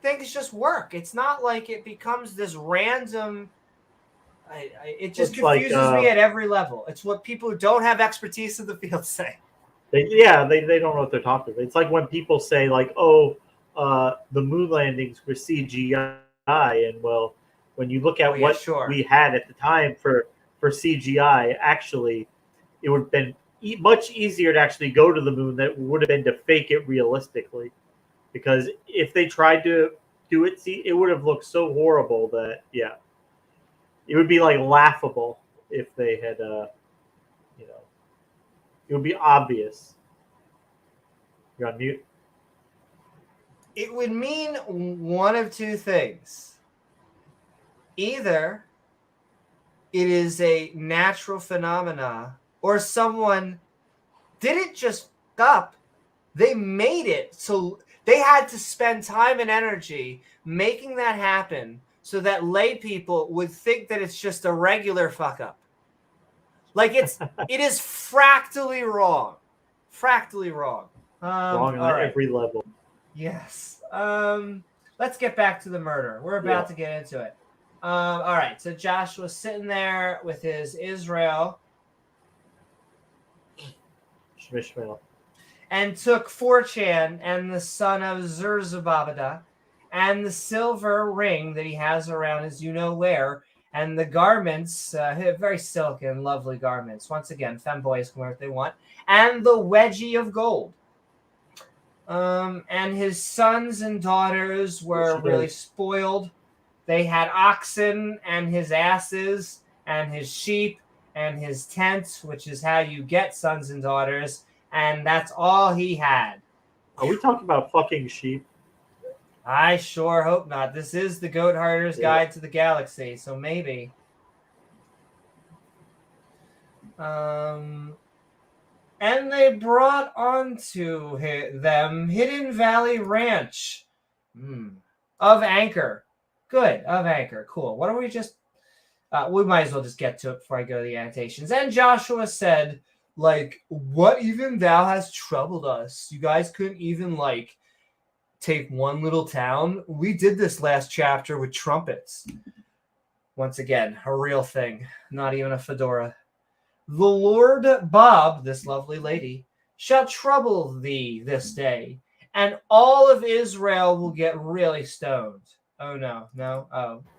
Things just work. It's not like it becomes this random. It just confuses me at every level. It's what people who don't have expertise in the field say. They don't know what they're talking about. It's like when people say like, "Oh, the moon landings were CGI," and well, when you look at what we had at the time for CGI, actually, it would have been much easier to actually go to the moon than it would have been to fake it realistically. Because if they tried to do it, it would have looked so horrible that it would be like laughable if they had, it would be obvious. You're on mute. It would mean one of two things. Either it is a natural phenomena, or someone didn't just f up, they made it so they had to spend time and energy making that happen so that lay people would think that it's just a regular fuck up. Like it is fractally wrong. Fractally wrong. Wrong on every level. Yes. Let's get back to the murder. We're about to get into it. All right. So Joshua's sitting there with his Israel. Shmishmael. And took 4chan and the son of Zerzababada and the silver ring that he has around his you-know-where and the garments, very silken, lovely garments. Once again, femboys can wear what they want. And the wedgie of gold. And his sons and daughters were really spoiled. They had oxen and his asses and his sheep and his tent, which is how you get sons and daughters. And that's all he had. Are we talking about fucking sheep? I sure hope not. This is the Goat Herder's Guide to the Galaxy, so maybe. And they brought onto them Hidden Valley Ranch of Anchor. Good, of Anchor. Cool. What are we just... we might as well just get to it before I go to the annotations. And Joshua said... Like, what even thou has troubled us? You guys couldn't even, like, take one little town? We did this last chapter with trumpets. Once again, a real thing. Not even a fedora. The Lord Bob, this lovely lady, shall trouble thee this day, and all of Israel will get really stoned. Oh, no.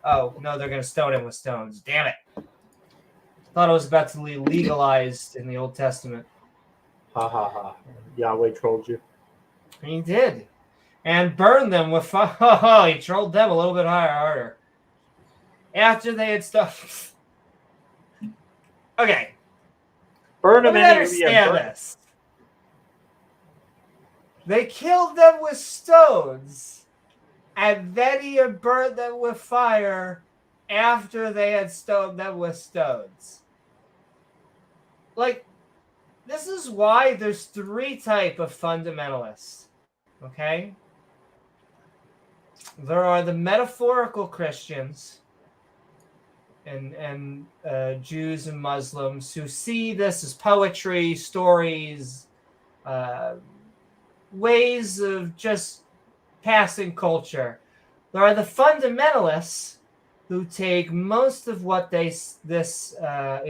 Oh, no, they're going to stone him with stones. Damn it. Thought it was about to be legalized in the Old Testament. Ha ha ha. Yahweh trolled you. He did. And burned them with fire. He trolled them a little bit harder. After they had stuff. Okay. Burn them anyway. Understand this. They killed them with stones. And then he had burned them with fire after they had stoned them with stones. Like, this is why there's 3 types of fundamentalists. Okay? There are the metaphorical Christians and Jews and Muslims who see this as poetry, stories, ways of just passing culture. There are the fundamentalists who take most of what is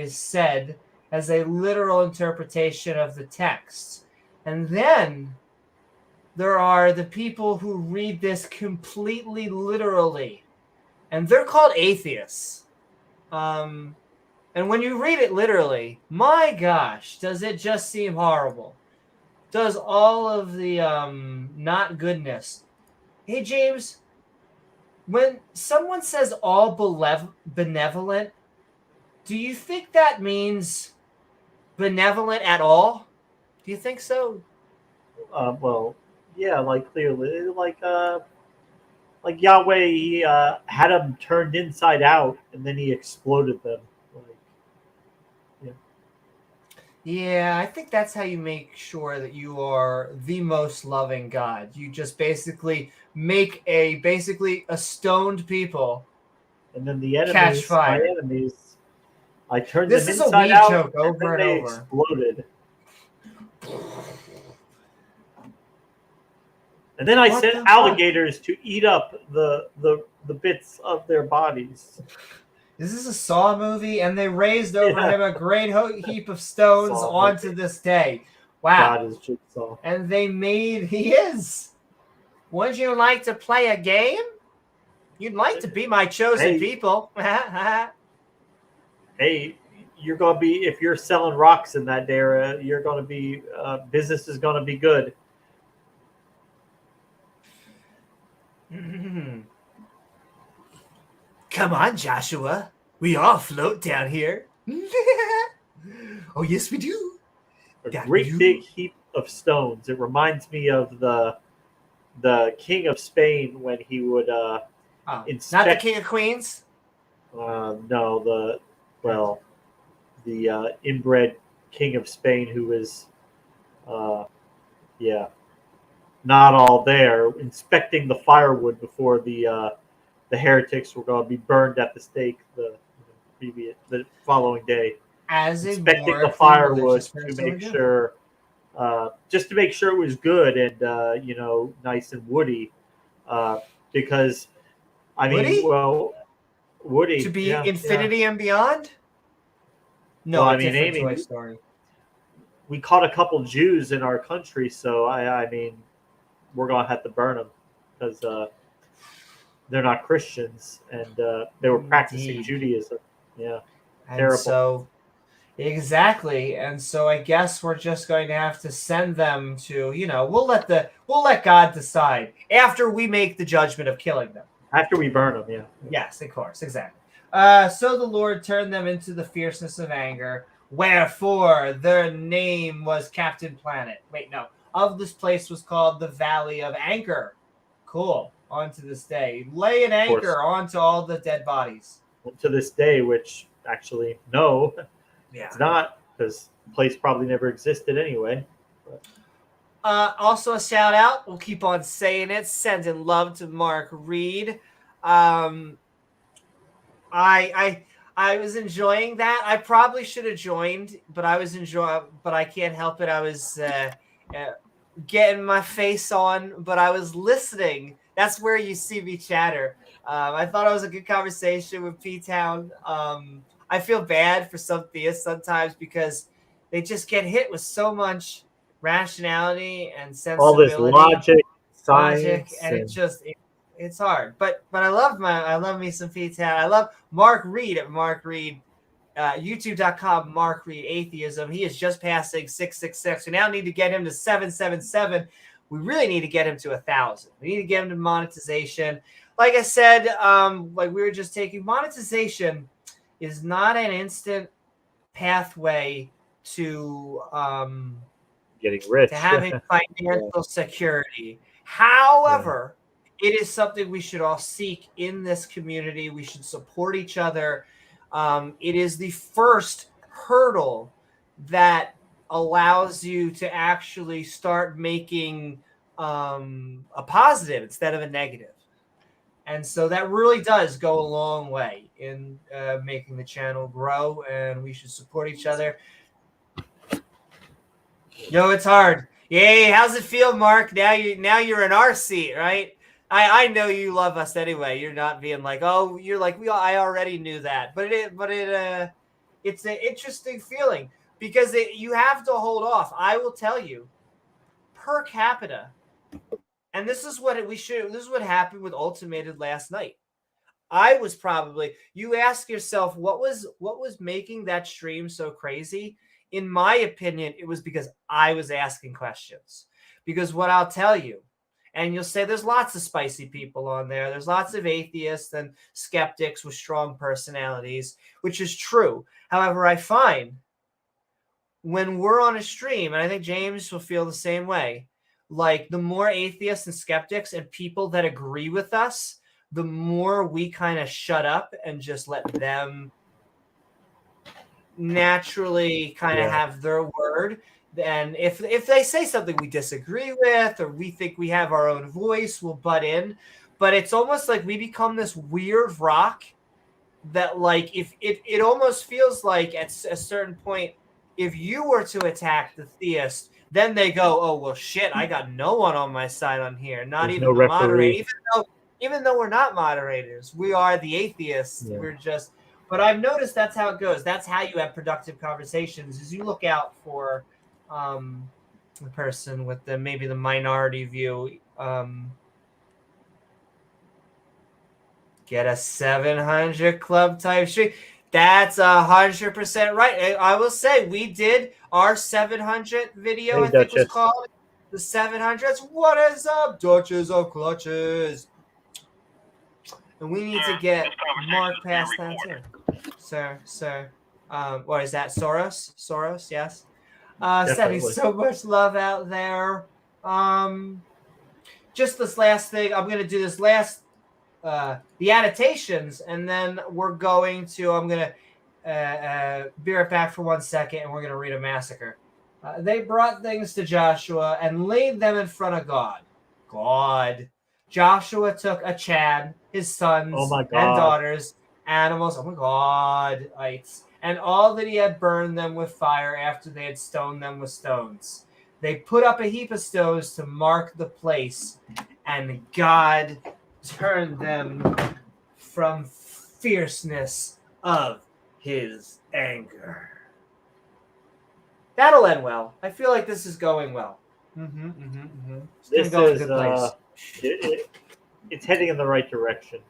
said as a literal interpretation of the text. And then there are the people who read this completely literally. And they're called atheists. And when you read it literally, my gosh, does it just seem horrible. Does all of the not goodness. Hey, James, when someone says all benevolent, do you think that means benevolent at all? Do you think so? Well, Yeah, like clearly, like Yahweh, he had them turned inside out, and then he exploded them. Like, yeah. Yeah, I think that's how you make sure that you are the most loving God. You just basically make basically a stoned people And then the catch enemies, my fire. enemies, I turned This them is a inside weed out, joke and then over and they over. exploded. And then I What sent the fuck? alligators to eat up the bits of their bodies. This is a Saw movie, and they raised over Yeah. him a great heap of stones Saw onto movie. this day. Wow. God is Jigsaw. And he is. Would you like to play a game? You'd like to be my chosen Hey. people. Hey, you're gonna be, if you're selling rocks in that area, you're gonna be business is gonna be good. Come on, Joshua. We all float down here. Oh, yes, we do. A That great you. big heap of stones. It reminds me of the king of Spain when he would inspect. Not the King of Queens? No, the inbred king of Spain who was, yeah, not all there, inspecting the firewood before the heretics were going to be burned at the stake the following day. As a Inspecting the warply firewood religious to person would make do. sure, just to make sure it was good and nice and woody, because I mean, Woody? well, woody To be yeah, infinity and beyond? No, Well, a I mean, different Amy, Toy Story. we caught a couple Jews in our country, so I mean, we're gonna have to burn them because they're not Christians and they were practicing Indeed. Judaism. Yeah, And terrible. so, exactly. And so I guess we're just going to have to send them to, we'll let God decide after we make the judgment of killing them. After we burn them, yeah. Yes, of course, exactly. So the Lord turned them into the fierceness of anger, wherefore their name was Captain Planet. Wait, no. Of this place was called the Valley of Anchor. Cool. On to this day. Lay an anchor onto all the dead bodies. To this day, which actually, no, Yeah. it's not, because the place probably never existed anyway. Also a shout out. We'll keep on saying it. Sending love to Mark Reid. I was enjoying that. I probably should have joined, but I can't help it. I was getting my face on, but I was listening. That's where you see me chatter. I thought it was a good conversation with P-Town. I feel bad for some theists sometimes because they just get hit with so much rationality and sensibility. All this logic, science, and it's hard. But I love me some P-Town. I love Mark Reid at Mark Reid. YouTube.com, Mark Reid Atheism. He is just passing 666. We now need to get him to 777. We really need to get him to 1,000. We need to get him to monetization. Like I said, like we were just taking, monetization is not an instant pathway to getting rich, to having financial security. However, it is something we should all seek in this community. We should support each other. It is the first hurdle that allows you to actually start making a positive instead of a negative. And so that really does go a long way in making the channel grow, and we should support each other. Yo, it's hard. Yay, how's it feel, Mark? Now you're in our seat, right? I know you love us anyway. You're not being like, oh, you're like, I already knew that. But it's an interesting feeling because you have to hold off. I will tell you, per capita, and this is what happened with Ultimated last night. I was probably, you ask yourself, what was making that stream so crazy? In my opinion, it was because I was asking questions. Because what I'll tell you, and you'll say there's lots of spicy people on there. There's lots of atheists and skeptics with strong personalities, which is true. However, I find when we're on a stream, and I think James will feel the same way, like the more atheists and skeptics and people that agree with us, the more we kind of shut up and just let them naturally kind of have their word. And if they say something we disagree with or we think we have our own voice, we'll butt in. But it's almost like we become this weird rock that, like, if it almost feels like at a certain point, if you were to attack the theist, then they go, oh well shit, I got no one on my side on here, not There's even no the moderator, referee. even though we're not moderators, we are the atheists. We're just, but I've noticed that's how it goes. That's how you have productive conversations, is you look out for the person with maybe the minority view. Get a 700 club type stream. That's 100% right. I will say we did our 700 video. Hey, I think was Duchess. called the 700s. What is up, Duchess of Clutches? And we need to get Mark past that too, sir. What is that? Soros, yes. Sending so much love out there. Just this last thing. I'm gonna do this last. The annotations, and then we're going to, I'm going to be right back for 1 second, and we're going to read a massacre. They brought things to Joshua and laid them in front of God. Joshua took Achan, his sons and daughters, animals, and all that he had burned them with fire after they had stoned them with stones. They put up a heap of stones to mark the place, and God turned them from fierceness of his anger. That'll end well. I feel like this is going well. This is a good place. It's heading in the right direction.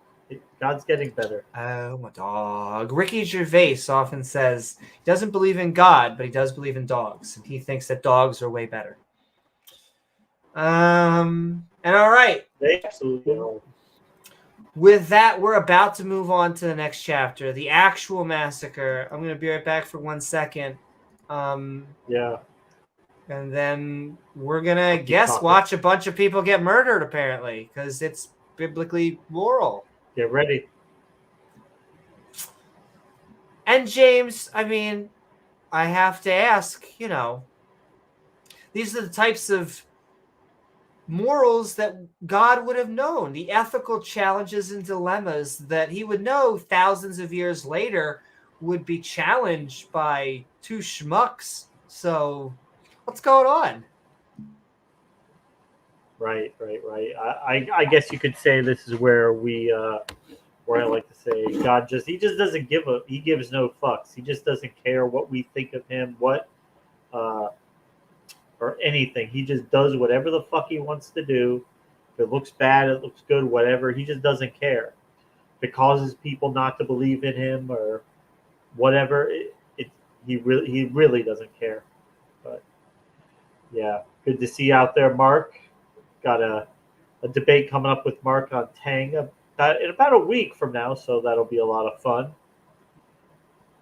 God's getting better. Oh, my dog. Ricky Gervais often says he doesn't believe in God, but he does believe in dogs, and he thinks that dogs are way better. And all right. They absolutely are. With that, we're about to move on to the next chapter, the actual massacre. I'm going to be right back for 1 second. Yeah. And then we're going to watch a bunch of people get murdered, apparently, because it's biblically moral. Get ready. And James, I mean, I have to ask, these are the types of morals that God would have known, the ethical challenges and dilemmas that he would know thousands of years later would be challenged by two schmucks. So what's going on? Right. I guess you could say this is where where I like to say God he just doesn't he gives no fucks. He just doesn't care what we think of him, or anything. He just does whatever the fuck he wants to do. If it looks bad, it looks good, whatever. He just doesn't care. If it causes people not to believe in him or whatever, he really doesn't care. But yeah, good to see you out there, Mark. Got a debate coming up with Mark on Tang in about a week from now, so that'll be a lot of fun.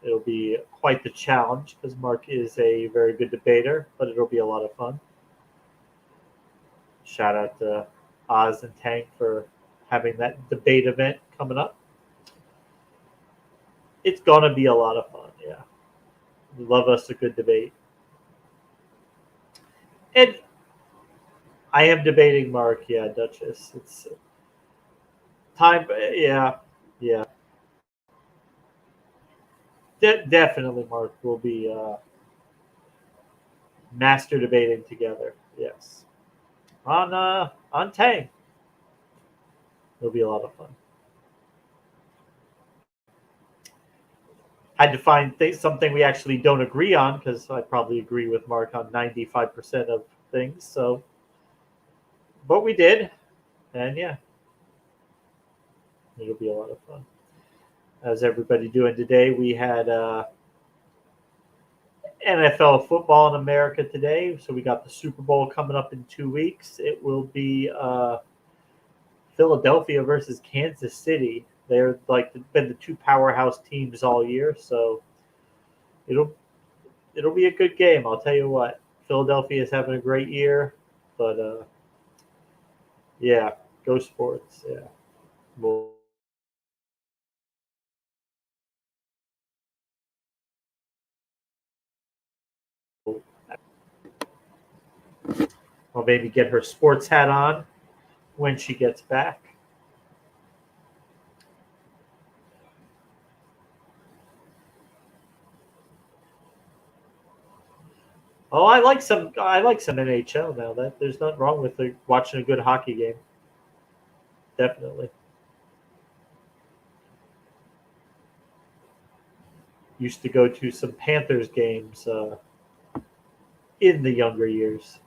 It'll be quite the challenge because Mark is a very good debater, but it'll be a lot of fun. Shout out to Oz and Tank for having that debate event coming up. It's going to be a lot of fun, yeah. We love us a good debate. And I am debating Mark, yeah, Duchess. It's time, yeah. Definitely, Mark, will be master debating together. Yes, on Tang. It'll be a lot of fun. Had to find something we actually don't agree on because I probably agree with Mark on 95% of things. So, but we did, and yeah, it'll be a lot of fun. How's everybody doing today? We had NFL football in America today. So we got the Super Bowl coming up in 2 weeks. It will be Philadelphia versus Kansas City. They're been the two powerhouse teams all year. So it'll be a good game. I'll tell you what. Philadelphia is having a great year. But yeah, go sports. Yeah. Well, I'll maybe get her sports hat on when she gets back. Oh, I like some NHL now. That there's nothing wrong with watching a good hockey game. Definitely. Used to go to some Panthers games in the younger years.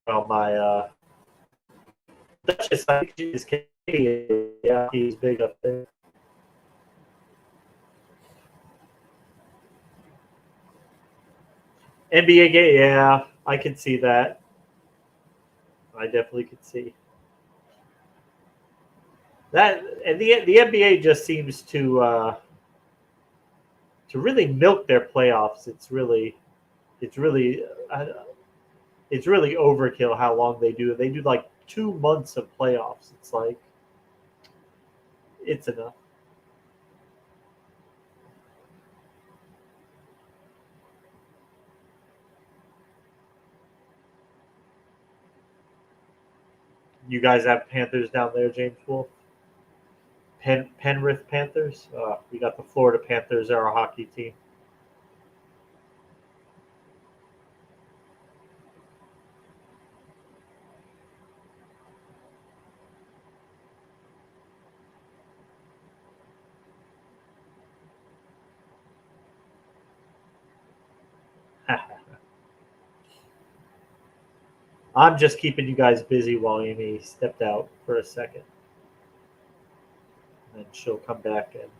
Well, my Duchess, I think she's Canadian. Yeah, he's big up there. NBA game, yeah, I can see that. I definitely could see that. And the NBA just seems to really milk their playoffs. It's really it's really overkill how long they do. They do like 2 months of playoffs. It's like it's enough. You guys have Panthers down there, James Wolfe? Penrith Panthers? We got the Florida Panthers, are our hockey team. I'm just keeping you guys busy while Amy stepped out for a second. And she'll come back and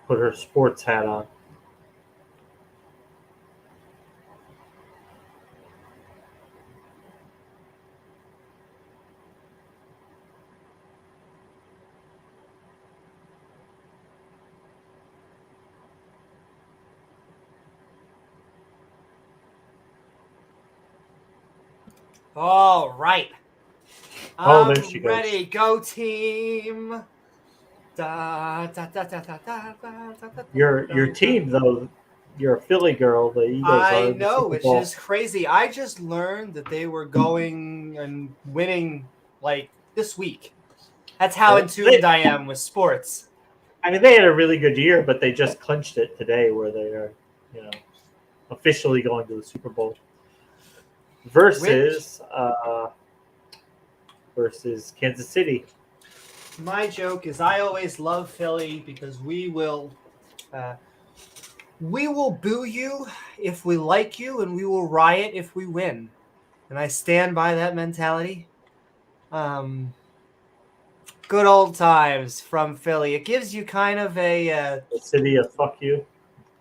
put her sports hat on. All right. Oh, there she goes. Ready, go team. Your team, though, you're a Philly girl. The Eagles are I in the know, Super which Bowl. is crazy. I just learned that they were going and winning like this week. That's how in tuned I am with sports. I mean, they had a really good year, but they just clinched it today, where they are, officially going to the Super Bowl versus Kansas City. My joke is I always love Philly because we will boo you if we like you, and we will riot if we win. And I stand by that mentality. Good old times from Philly. It gives you kind of a the city of fuck you.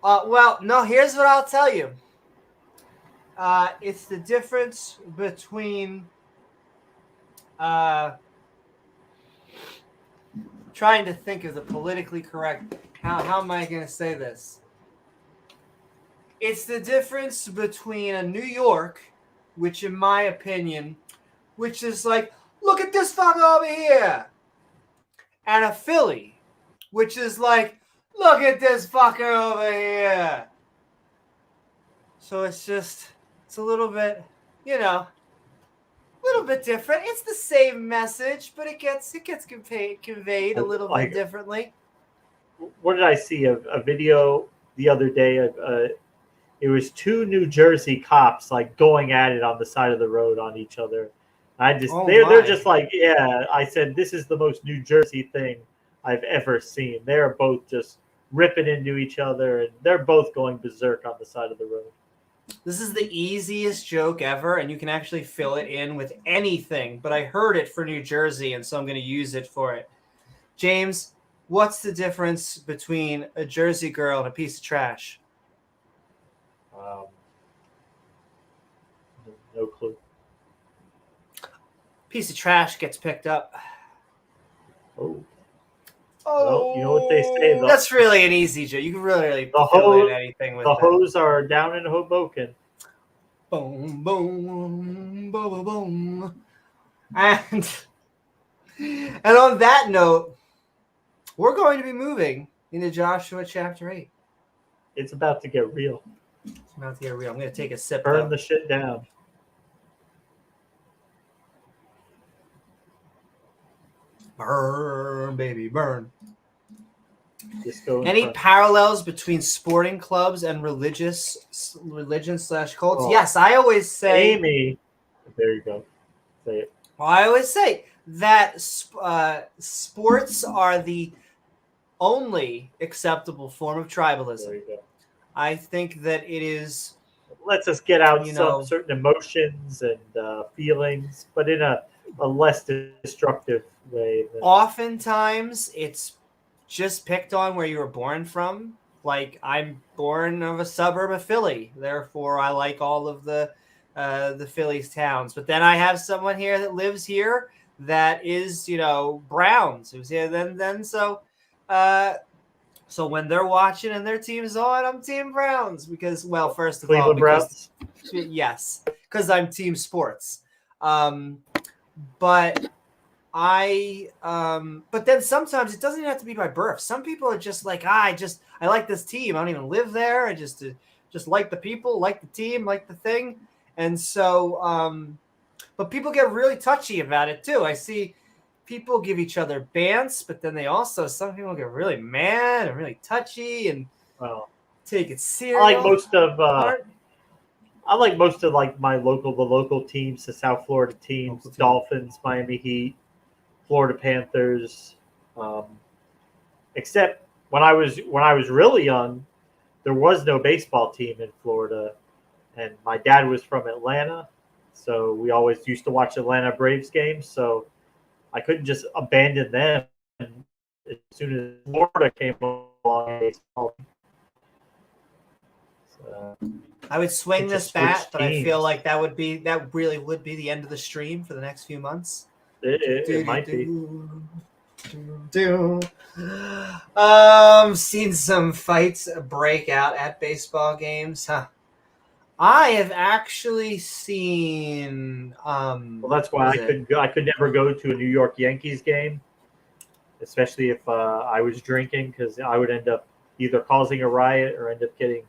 Well, no. Here's what I'll tell you. It's the difference between trying to think of the politically correct. How am I going to say this? It's the difference between a New York, which in my opinion, which is like, look at this fucker over here, and a Philly, which is like, look at this fucker over here. So it's a little bit, a little bit different. It's the same message, but it gets conveyed a little bit differently. What did I see? A video the other day of it was 2 New Jersey cops like going at it on the side of the road on each other. They're just like, yeah. I said, this is the most New Jersey thing I've ever seen. They're both just ripping into each other, and they're both going berserk on the side of the road. This is the easiest joke ever, and you can actually fill it in with anything. But I heard it for New Jersey, and so I'm going to use it for it. James, what's the difference between a Jersey girl and a piece of trash? No clue. Piece of trash gets picked up. Oh. Well, you know what they say, though. That's really an easy joke. You can really The fill in hose- anything with The that. hoes are down in Hoboken. Boom, boom, boom, boom, boom. And on that note, we're going to be moving into Joshua chapter 8. It's about to get real. It's about to get real. I'm going to take a sip. Burn though. the shit down. Burn, baby, burn. Just go in Any front. parallels between sporting clubs and religion / cults? Oh. Yes, I always say. Amy. There you go. Say it. Well, I always say that sports are the only acceptable form of There tribalism. you go. I think that it is. Lets us get out You some know- certain emotions and feelings, but in a less destructive way. Oftentimes, it's just picked on where you were born from. Like, I'm born of a suburb of Philly, therefore I like all of the Philly's towns. But then I have someone here that lives here that is, Browns, who's here. So when they're watching and their team's on, I'm Team Browns because, well, first of all, Cleveland Browns. yes, because I'm Team Sports. But but then sometimes it doesn't even have to be by birth. Some people are just like, I like this team. I don't even live there. I just like the people, like the team, like the thing. And so, but people get really touchy about it too. I see people give each other bants, but then some people get really mad and really touchy and Well, take it serious. I like most of the local teams, the South Florida teams, Local team. Dolphins, Miami Heat, Florida Panthers. Except when I was really young, there was no baseball team in Florida, and my dad was from Atlanta, so we always used to watch Atlanta Braves games. So I couldn't just abandon them as soon as Florida came along. Baseball. So, I would swing It this just bat, switched but I feel teams. like that really would be the end of the stream for the next few months. it might be. Seen some fights break out at baseball games. Huh. I have actually seen. Well, that's why I could never go to a New York Yankees game, especially if I was drinking, because I would end up either causing a riot or end up getting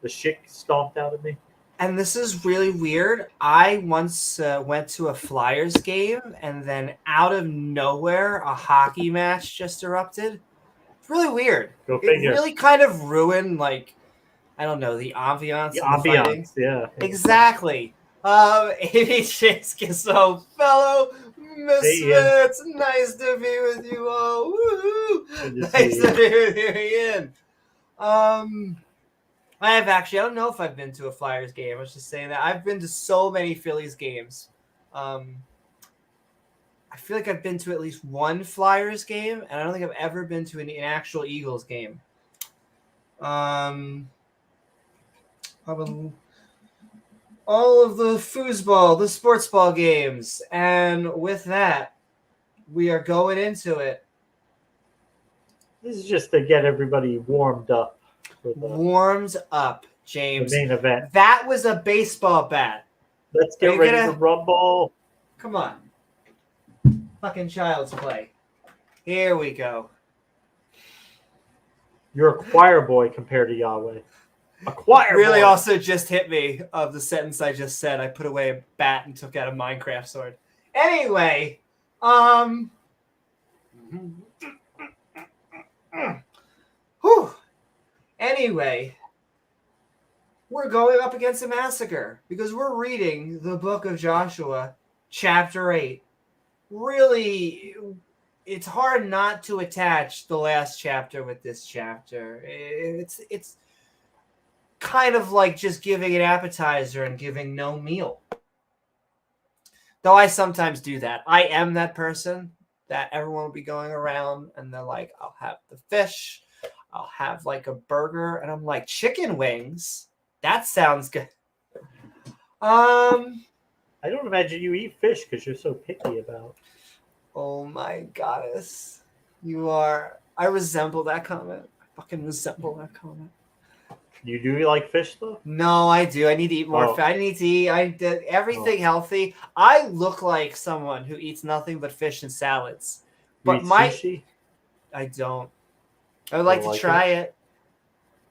the shit stomped out of me. And this is really weird. I once went to a Flyers game, and then out of nowhere, a hockey match just erupted. It's really weird. Go It figure. really kind of ruined, like, I don't know, the ambiance. The of the fighting. ambiance, yeah. Exactly. Amy so fellow misfits, nice to be with you all. Woo-hoo. Good to Nice see to you. be with you again. I don't know if I've been to a Flyers game. I was just saying that I've been to so many Phillies games. I feel like I've been to at least one Flyers game, and I don't think I've ever been to an actual Eagles game. All of the foosball, the sports ball games, and with that, we are going into it. This is just to get everybody warmed up for the Warmed up, James. main event. That was a baseball bat. Let's Are get you ready gonna- to rumble. Come on. Fucking child's play. Here we go. You're a choir boy compared to Yahweh. A choir Really boy. also just hit me of the sentence I just said. I put away a bat and took out a Minecraft sword. Anyway, whew. Anyway, we're going up against a massacre because we're reading the book of Joshua, chapter 8. Really, it's hard not to attach the last chapter with this chapter. It's kind of like just giving an appetizer and giving no meal. Though I sometimes do that. I am that person that everyone will be going around and they're like, I'll have the fish. I'll have like a burger. And I'm like, chicken wings? That sounds good. I don't imagine you eat fish because you're so picky about. Oh my goddess. You are I resemble that comment. I fucking resemble that comment. You do like fish though? No, I do. I need to eat more Oh. fat. I need to eat. I did everything healthy. I look like someone who eats nothing but fish and salads. You But eat sushi? I don't. I would like to try it.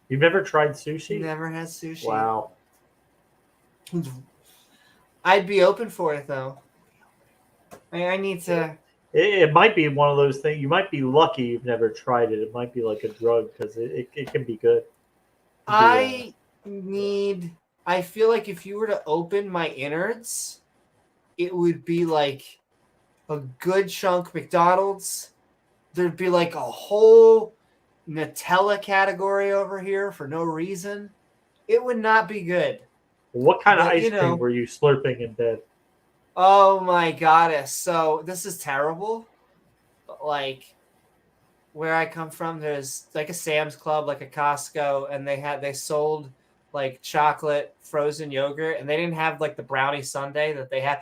You've never tried sushi? Never had sushi. Wow. I'd be open for it though. I need to. It might be one of those things. You might be lucky you've never tried it. It might be like a drug because it can be good. I feel like if you were to open my innards, it would be like a good chunk McDonald's. There'd be like a whole Nutella category over here for no reason. It would not be good. What kind of ice cream were you slurping in bed? Oh my goddess. So this is terrible. But like where I come from, there's like a Sam's Club, like a Costco, and they sold like chocolate frozen yogurt, and they didn't have like the brownie sundae that they had.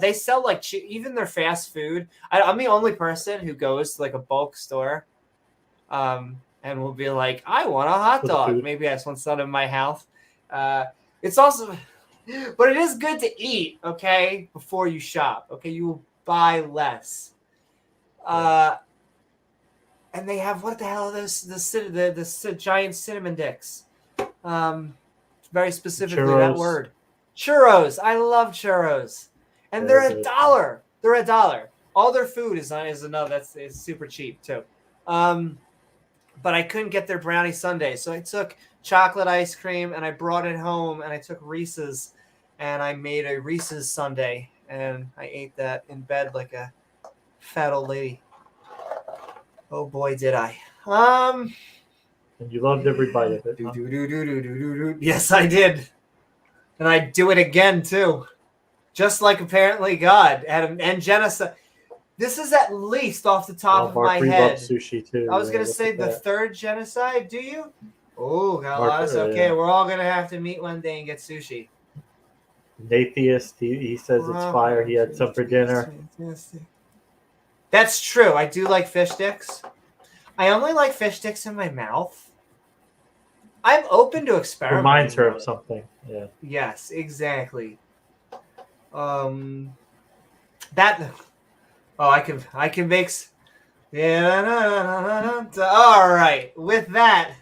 They sell like even their fast food. I'm the only person who goes to like a bulk store, and will be like, I want a hot dog. Maybe I just want some in my house. It's also, but it is good to eat. Okay, before you shop. Okay, you will buy less. And they have, what the hell are those? The giant cinnamon dicks. Very specifically that word. Churros. I love churros. And they're $1. They're $1. All their food is another. It's super cheap too. But I couldn't get their brownie sundae. So I took chocolate ice cream and I brought it home, and I took Reese's and I made a Reese's sundae, and I ate that in bed like a fat old lady. Oh boy, did I. And you loved every bite of it. Huh? Yes, I did. And I'd do it again too. Just like apparently God and genocide. This is at least off the top of my head. Loves sushi too. I was gonna say the third genocide. Do you? Oh, got a lot of okay. We're all gonna have to meet one day and get sushi. Atheist. He says it's fire. He had some for dinner. That's true. I do like fish sticks. I only like fish sticks in my mouth. I'm open to experimenting. Reminds her of something. Yeah. Yes, exactly. I can make. Yeah. All right. With that.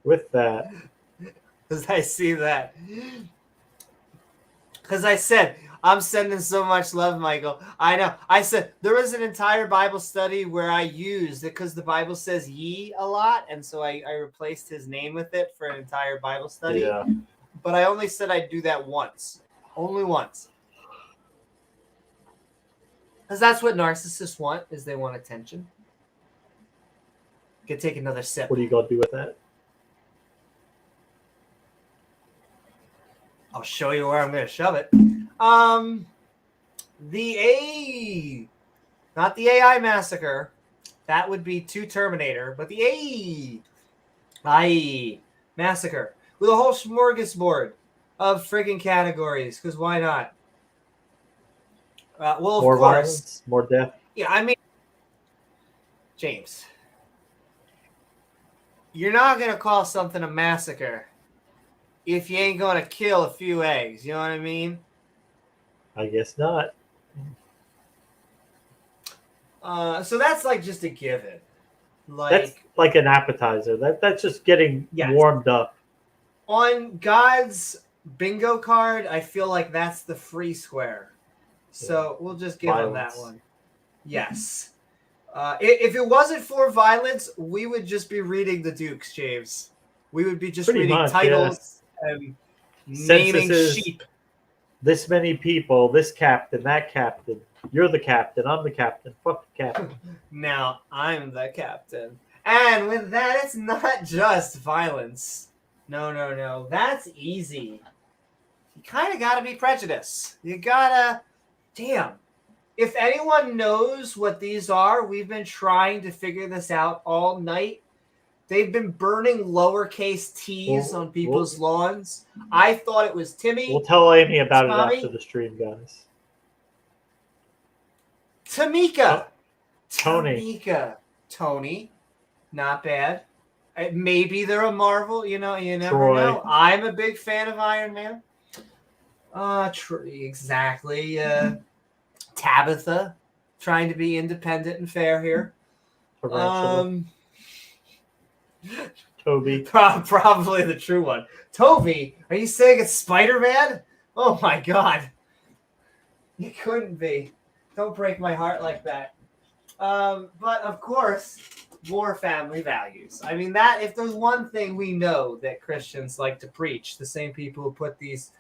Because I see that. Because I said, I'm sending so much love, Michael. I know. I said there was an entire Bible study where I used it because the Bible says ye a lot. And so I replaced his name with it for an entire Bible study. Yeah. But I only said I'd do that once. Only once. Because that's what narcissists want, is they want attention. Could take another sip. What are you going to do with that? I'll show you where I'm going to shove it. Not the Ai Massacre. That would be 2 Terminator. But the Ai Massacre. With a whole smorgasbord of friggin' categories. Because why not? Well, more of course. Violence, more death. Yeah, I mean, James, you're not going to call something a massacre if you ain't going to kill a few eggs. You know what I mean? I guess not. So that's like just a given. That's like an appetizer. That's just getting warmed up. On God's bingo card, I feel like that's the free square. So we'll just give him that one. Yes. If it wasn't for violence, we would just be reading the Dukes, James. We would be just reading titles and naming sheep. This many people, this captain, that captain. You're the captain. I'm the captain. Fuck the captain. Now I'm the captain. And with that, it's not just violence. No. That's easy. You kind of got to be prejudiced. You got to... Damn. If anyone knows what these are, we've been trying to figure this out all night. They've been burning lowercase t's on people's lawns. I thought it was Timmy. We'll tell Amy about it after the stream, guys. Tamika. Tony. Tony. Not bad. Maybe they're a Marvel. You never Troy. know. I'm a big fan of Iron Man. Exactly. Tabitha, trying to be independent and fair here. Toby. Probably the true one. Toby, are you saying it's Spider-Man? Oh my God. You couldn't be. Don't break my heart like that. But of course, more family values. I mean, that if there's one thing we know that Christians like to preach, the same people who put these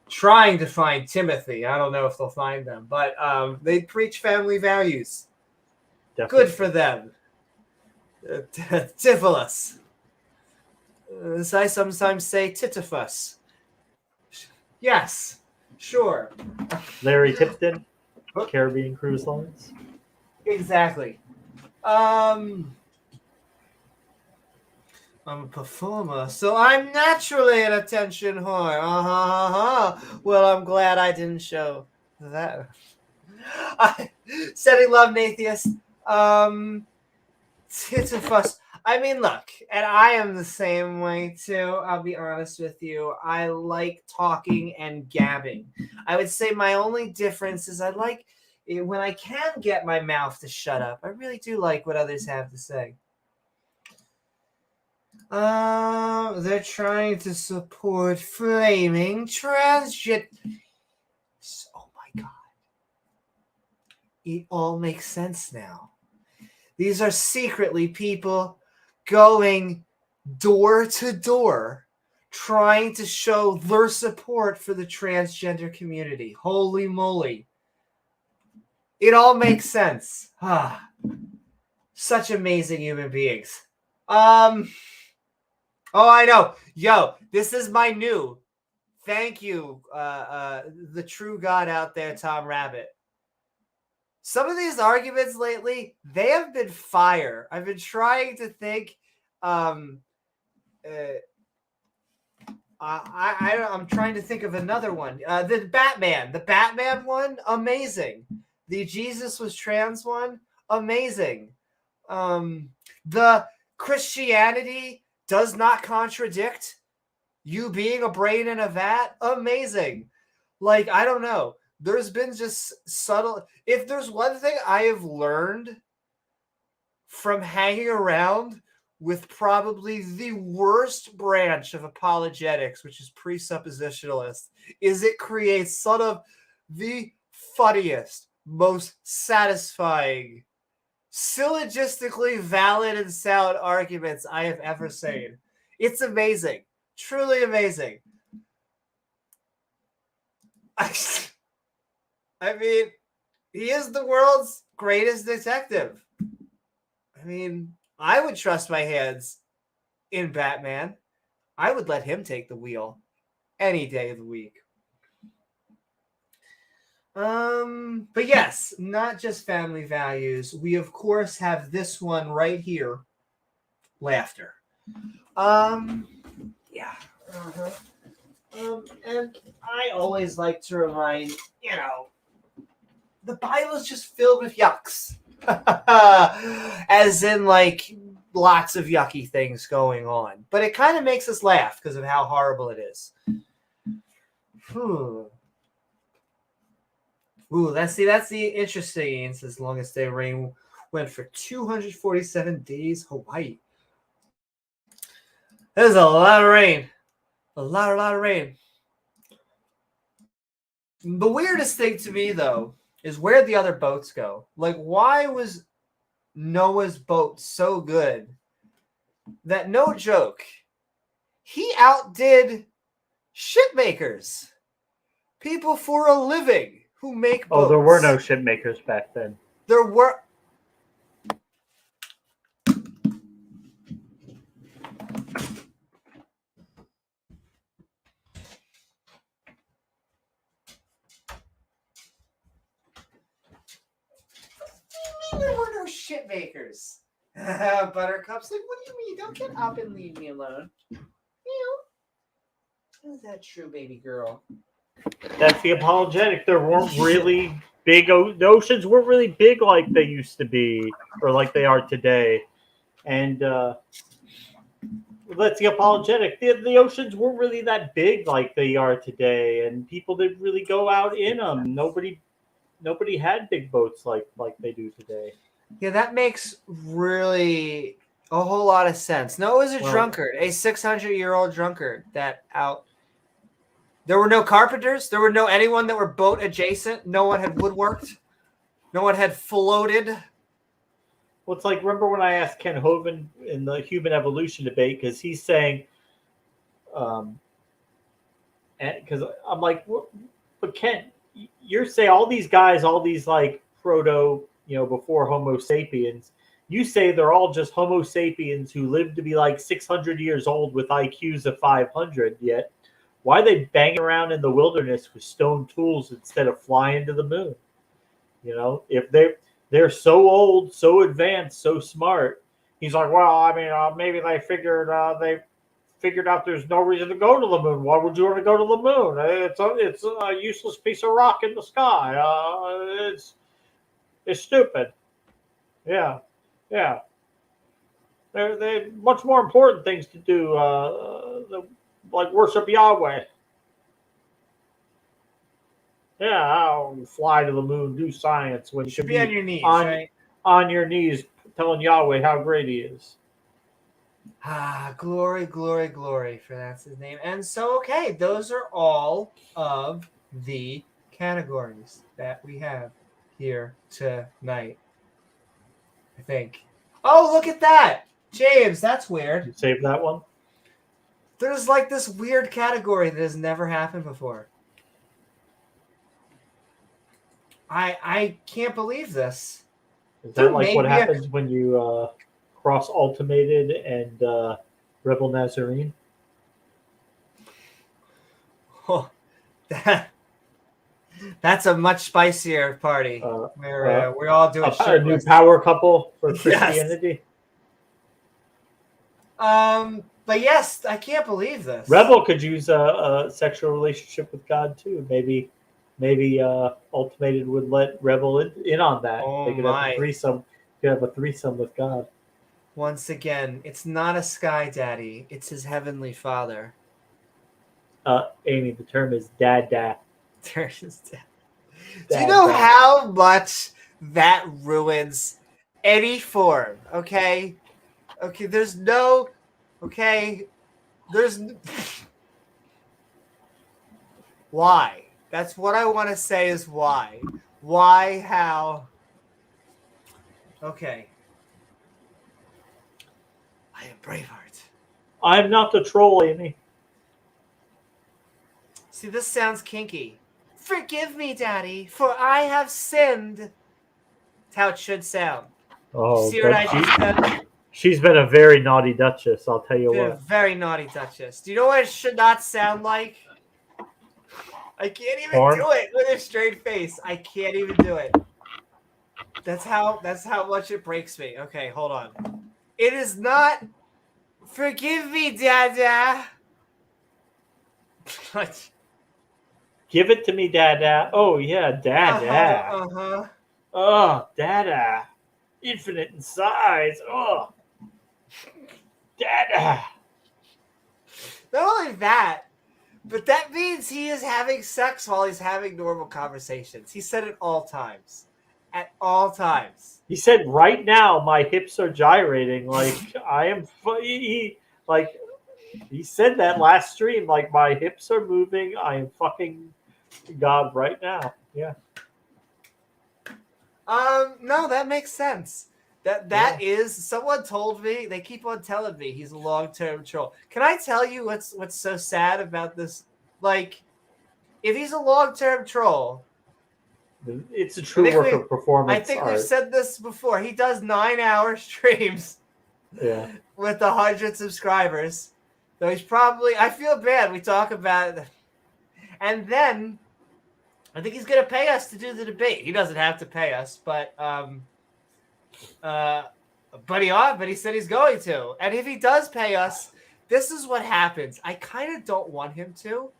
trying to find Timothy. I don't know if they'll find them, but they preach family values. Definitely. Good for them. Tifilus. As I sometimes say, titifus. Yes, sure. Larry Tipton, Caribbean Cruise Lines. Exactly. I'm a performer, so I'm naturally an attention whore. Well, I'm glad I didn't show that. Setting love, Nathius. Titifus. I mean, look, and I am the same way too. I'll be honest with you. I like talking and gabbing. I would say my only difference is I like when I can get my mouth to shut up. I really do like what others have to say. They're trying to support flaming transgender. Oh my God. It all makes sense now. These are secretly people going door to door trying to show their support for the transgender community. Holy moly. It all makes sense. Such amazing human beings. Oh, I know. Yo, this is my new. Thank you, the true God out there, Tom Rabbit. Some of these arguments lately, they have been fire. I've been trying to think. I'm trying to think of another one. The Batman one, amazing. The Jesus was trans one, amazing. The Christianity does not contradict you being a brain in a vat, amazing. Like, I don't know. There's been just subtle. If there's one thing I have learned from hanging around with probably the worst branch of apologetics, which is presuppositionalist, is it creates sort of the funniest, most satisfying, syllogistically valid and sound arguments I have ever seen. It's amazing. Truly amazing. I mean, he is the world's greatest detective. I mean, I would trust my hands in Batman. I would let him take the wheel any day of the week. But yes, not just family values. We, of course, have this one right here. Laughter. Yeah. And I always like to remind, the Bible is just filled with yucks. As in, like, lots of yucky things going on. But it kind of makes us laugh because of how horrible it is. Ooh, that's the interesting. As long as the rain went for 247 days, Hawaii. There's a lot of rain. A lot of rain. The weirdest thing to me, though, is where the other boats go. Like, why was Noah's boat so good that, no joke, he outdid shipmakers, people for a living who make boats. Oh, there were no shipmakers back then. There were. There were no shit makers. Buttercup's like, what do you mean? Don't get up and leave me alone. Is that true, baby girl? That's the apologetic. There weren't really big, the oceans weren't really big like they used to be or like they are today. And let's be apologetic. The oceans weren't really that big like they are today, and people didn't really go out in them. Nobody had big boats like they do today. Yeah, that makes really a whole lot of sense. No, it was a drunkard, a 600-year-old drunkard that out. There were no carpenters. There were no anyone that were boat adjacent. No one had woodworked. No one had floated. Well, it's like, remember when I asked Ken Hovind in the human evolution debate, because he's saying, because I'm like, but Ken, you're saying all these guys, all these like proto, before Homo sapiens, you say they're all just Homo sapiens who lived to be like 600 years old with IQs of 500, yet why are they banging around in the wilderness with stone tools instead of flying to the moon? If they're so old, so advanced, so smart. He's like, well, I mean, maybe they figured out there's no reason to go to the moon. Why would you want to go to the moon? It's a useless piece of rock in the sky. It's stupid. Yeah. They're much more important things to do, like worship Yahweh. Yeah, I'll fly to the moon, do science when you should be on your knees, right? On your knees, telling Yahweh how great He is. Glory, glory, glory, for that's His name. And so, okay, those are all of the categories that we have here tonight, I think. Oh, look at that! James, that's weird. You save that one? There's like this weird category that has never happened before. I can't believe this. Is that like what happens when you cross Ultimated and Rebel Nazarene? Oh, that's a much spicier party where we all do a new power couple for Christianity. Yes. But yes, I can't believe this. Rebel could use a sexual relationship with God too. Maybe Ultimated would let Rebel in on that. Oh, they could have a threesome. Could have a threesome with God. Once again, it's not a sky daddy; it's his heavenly father. Amy, the term is dada. There's his dad. Do you know how much that ruins any form? Okay, there's no. Okay, there's. Why? That's what I want to say is why. Why, how? Okay. I am Braveheart. I'm not the troll, Amy. See, this sounds kinky. Forgive me, Daddy, for I have sinned. That's how it should sound. Oh, see what I just said? She's been a very naughty Duchess, I'll tell you what. A very naughty Duchess. Do you know what it should not sound like? I can't even do it with a straight face. I can't even do it. That's how much it breaks me. Okay, hold on. It is not. Forgive me, Dada. Give it to me, Dada. Oh yeah, Dada. Uh-huh. Oh, Dada. Infinite in size. Oh, Dada. Not only that, but that means he is having sex while he's having normal conversations. He said at all times. At all times. He said, right now, my hips are gyrating. Like, I am... He said that last stream. Like, my hips are moving. I am fucking God right now. Yeah. No, that makes sense. That is... Someone told me... They keep on telling me he's a long-term troll. Can I tell you what's so sad about this? Like, if he's a long-term troll... It's a true work of performance. I think we've said this before. He does 9-hour streams with 100 subscribers. So he's probably... I feel bad. We talk about it. And then I think he's going to pay us to do the debate. He doesn't have to pay us, but he said he's going to. And if he does pay us, this is what happens. I kind of don't want him to.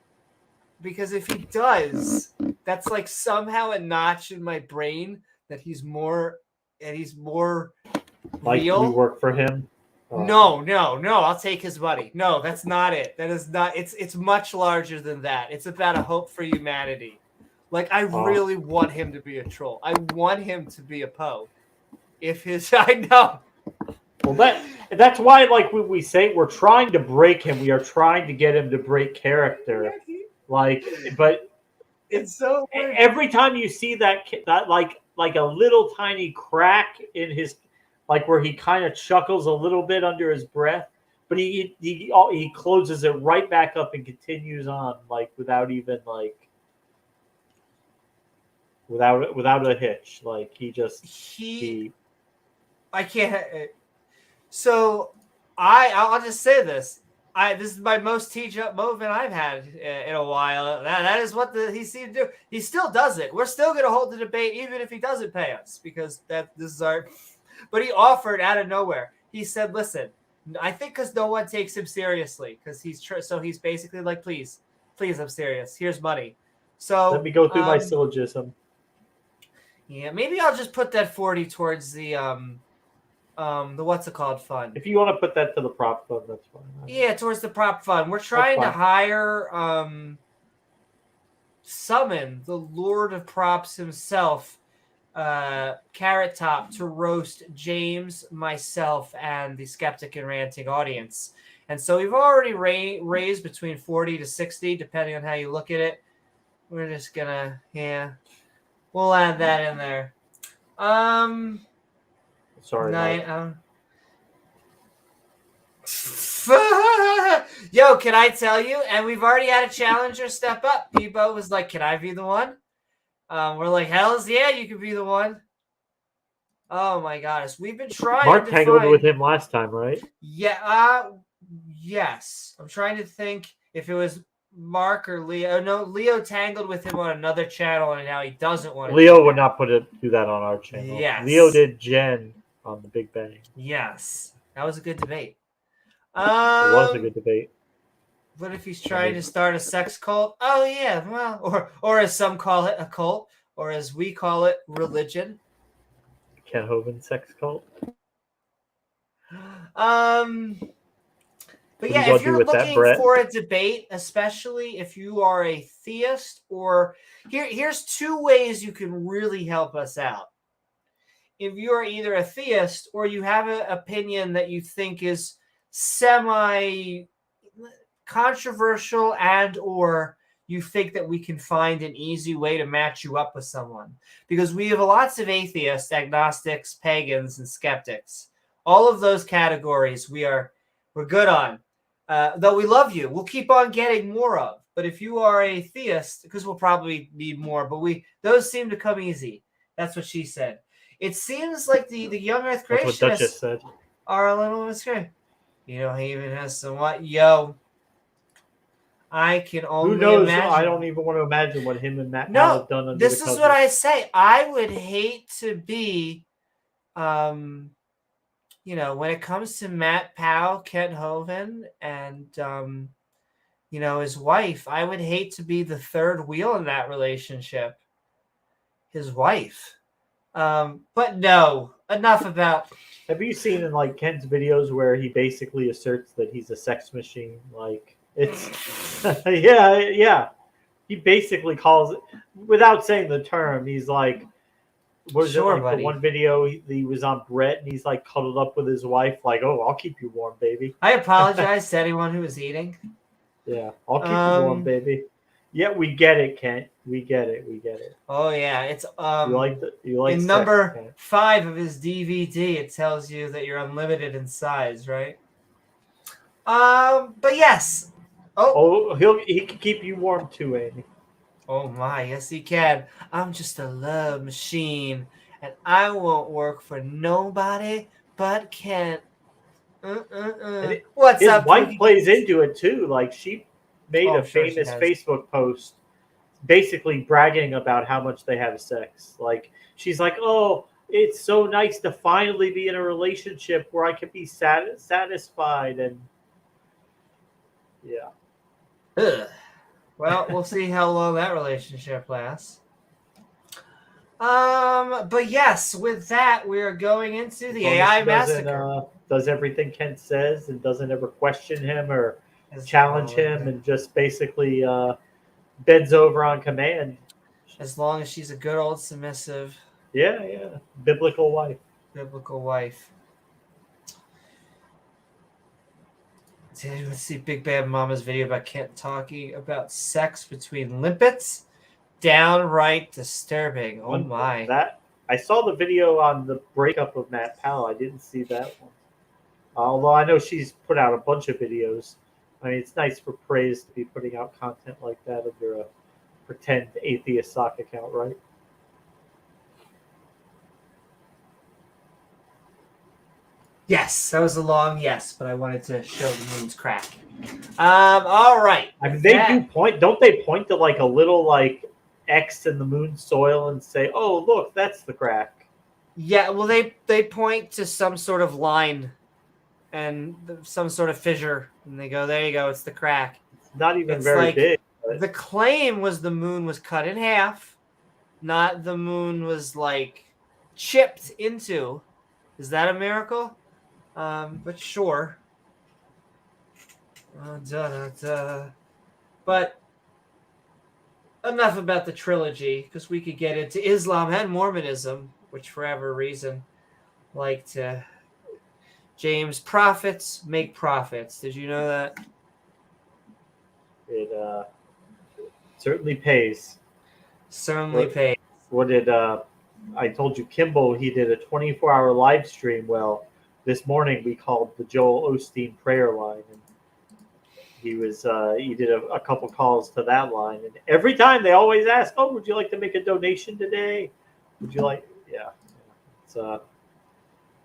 Because if he does, that's like somehow a notch in my brain that he's more real. Like we work for him. No, I'll take his money. No, that's not it. That is not. It's much larger than that. It's about a hope for humanity. Like, I really want him to be a troll. I want him to be a Poe. I know. Well, that's why, like we say, we're trying to break him. We are trying to get him to break character. Like, but it's so weird. Every time you see that like a little tiny crack in his, like where he kind of chuckles a little bit under his breath, but he closes it right back up and continues on, like without even like without a hitch. Like I can't. So I'll just say this. This is my most teach-up moment I've had in a while. That is what he seemed to do. He still does it. We're still going to hold the debate even if he doesn't pay us, because this is our. But he offered out of nowhere. He said, "Listen, I think because no one takes him seriously, because so he's basically like, please, I'm serious. Here's money." So let me go through my syllogism. Yeah, maybe I'll just put that 40 towards the what's it called fund. If you want to put that to the prop fund, that's fine. Yeah, towards the prop fund. We're trying to hire summon the Lord of Props himself, Carrot Top, to roast James, myself, and the Skeptic and Ranting audience. And so we've already raised between 40 to 60, depending on how you look at it. We're just gonna, we'll add that in there. Sorry. Yo, can I tell you? And we've already had a challenger step up. Peebo was like, "Can I be the one?" We're like, "Hells yeah, you can be the one." Oh my gosh, we've been trying. Mark tangled with him last time, right? Yeah. Yes. I'm trying to think if it was Mark or Leo. No, Leo tangled with him on another channel, and now he doesn't want to. Leo would not do that on our channel. Yes. Leo did Jen on the Big Bang. Yes, that was a good debate. It was a good debate. What if he's trying to start a sex cult? Oh yeah, well, or as some call it, a cult, or as we call it, religion. Ken Hovind sex cult. But yeah, if you're looking for a debate, especially if you are a theist, or here's two ways you can really help us out. If you are either a theist or you have an opinion that you think is semi-controversial, and or you think that we can find an easy way to match you up with someone. Because we have lots of atheists, agnostics, pagans, and skeptics. All of those categories we're good on. Though we love you, we'll keep on getting more of. But if you are a theist, because we'll probably need more, but those seem to come easy. That's what she said. It seems like the young Earth creationists are a little scared. He even has some what? Yo, I can only imagine. I don't even want to imagine what him and Matt have done. Under this is what I say. I would hate to be, when it comes to Matt Powell, Kent Hovind, and his wife, I would hate to be the third wheel in that relationship. His wife. But no, enough about. Have you seen in like Kent's videos where he basically asserts that he's a sex machine? Like it's, yeah. He basically calls it, without saying the term. He's like, what is it? Like the one video he was on Brett and he's like cuddled up with his wife, like, "Oh, I'll keep you warm, baby." I apologize to anyone who was eating. Yeah, I'll keep you warm, baby. Yeah, we get it, Kent. We get it. Oh yeah, it's you like in number 5 of his DVD. It tells you that you're unlimited in size, right? But yes. He can keep you warm too, Amy. Oh my, yes he can. I'm just a love machine, and I won't work for nobody but Kent. What's his up? His wife plays into it too. Like she made a famous Facebook post basically bragging about how much they have sex. Like she's like, "Oh, it's so nice to finally be in a relationship where I can be satisfied." And yeah. Ugh. Well, we'll see how long that relationship lasts. But yes, with that, we are going into the AI Massacre. Does everything Kent says and doesn't ever question him or As challenge long him as- and just basically bends over on command. As long as she's a good old submissive, Yeah. Biblical wife. biblical wife. Let's see Big Bad Mama's video about Kent talking about sex between limpets. Downright disturbing. Oh my. That I saw the video on the breakup of Matt Powell. I didn't see that one. Although I know she's put out a bunch of videos. I mean, it's nice for Praise to be putting out content like that under a pretend atheist sock account, right? Yes, that was a long yes, but I wanted to show the moon's crack. All right. I mean, they do point. Don't they point to like a little like X in the moon soil and say, "Oh, look, that's the crack." Yeah, well, they point to some sort of line and some sort of fissure, and they go, "There you go, it's the crack." It's not even It's very like big. But the claim was the moon was cut in half, not the moon was like chipped into. Is that a miracle? But sure. But enough about the trilogy, because we could get into Islam and Mormonism, which for whatever reason like to. James, profits make profits. Did you know that? It certainly pays. Certainly pays. What did I told you? Kimball, he did a 24-hour live stream. Well, this morning we called the Joel Osteen prayer line, and he did a couple calls to that line, and every time they always ask, "Oh, would you like to make a donation today? Would you like?" Yeah, it's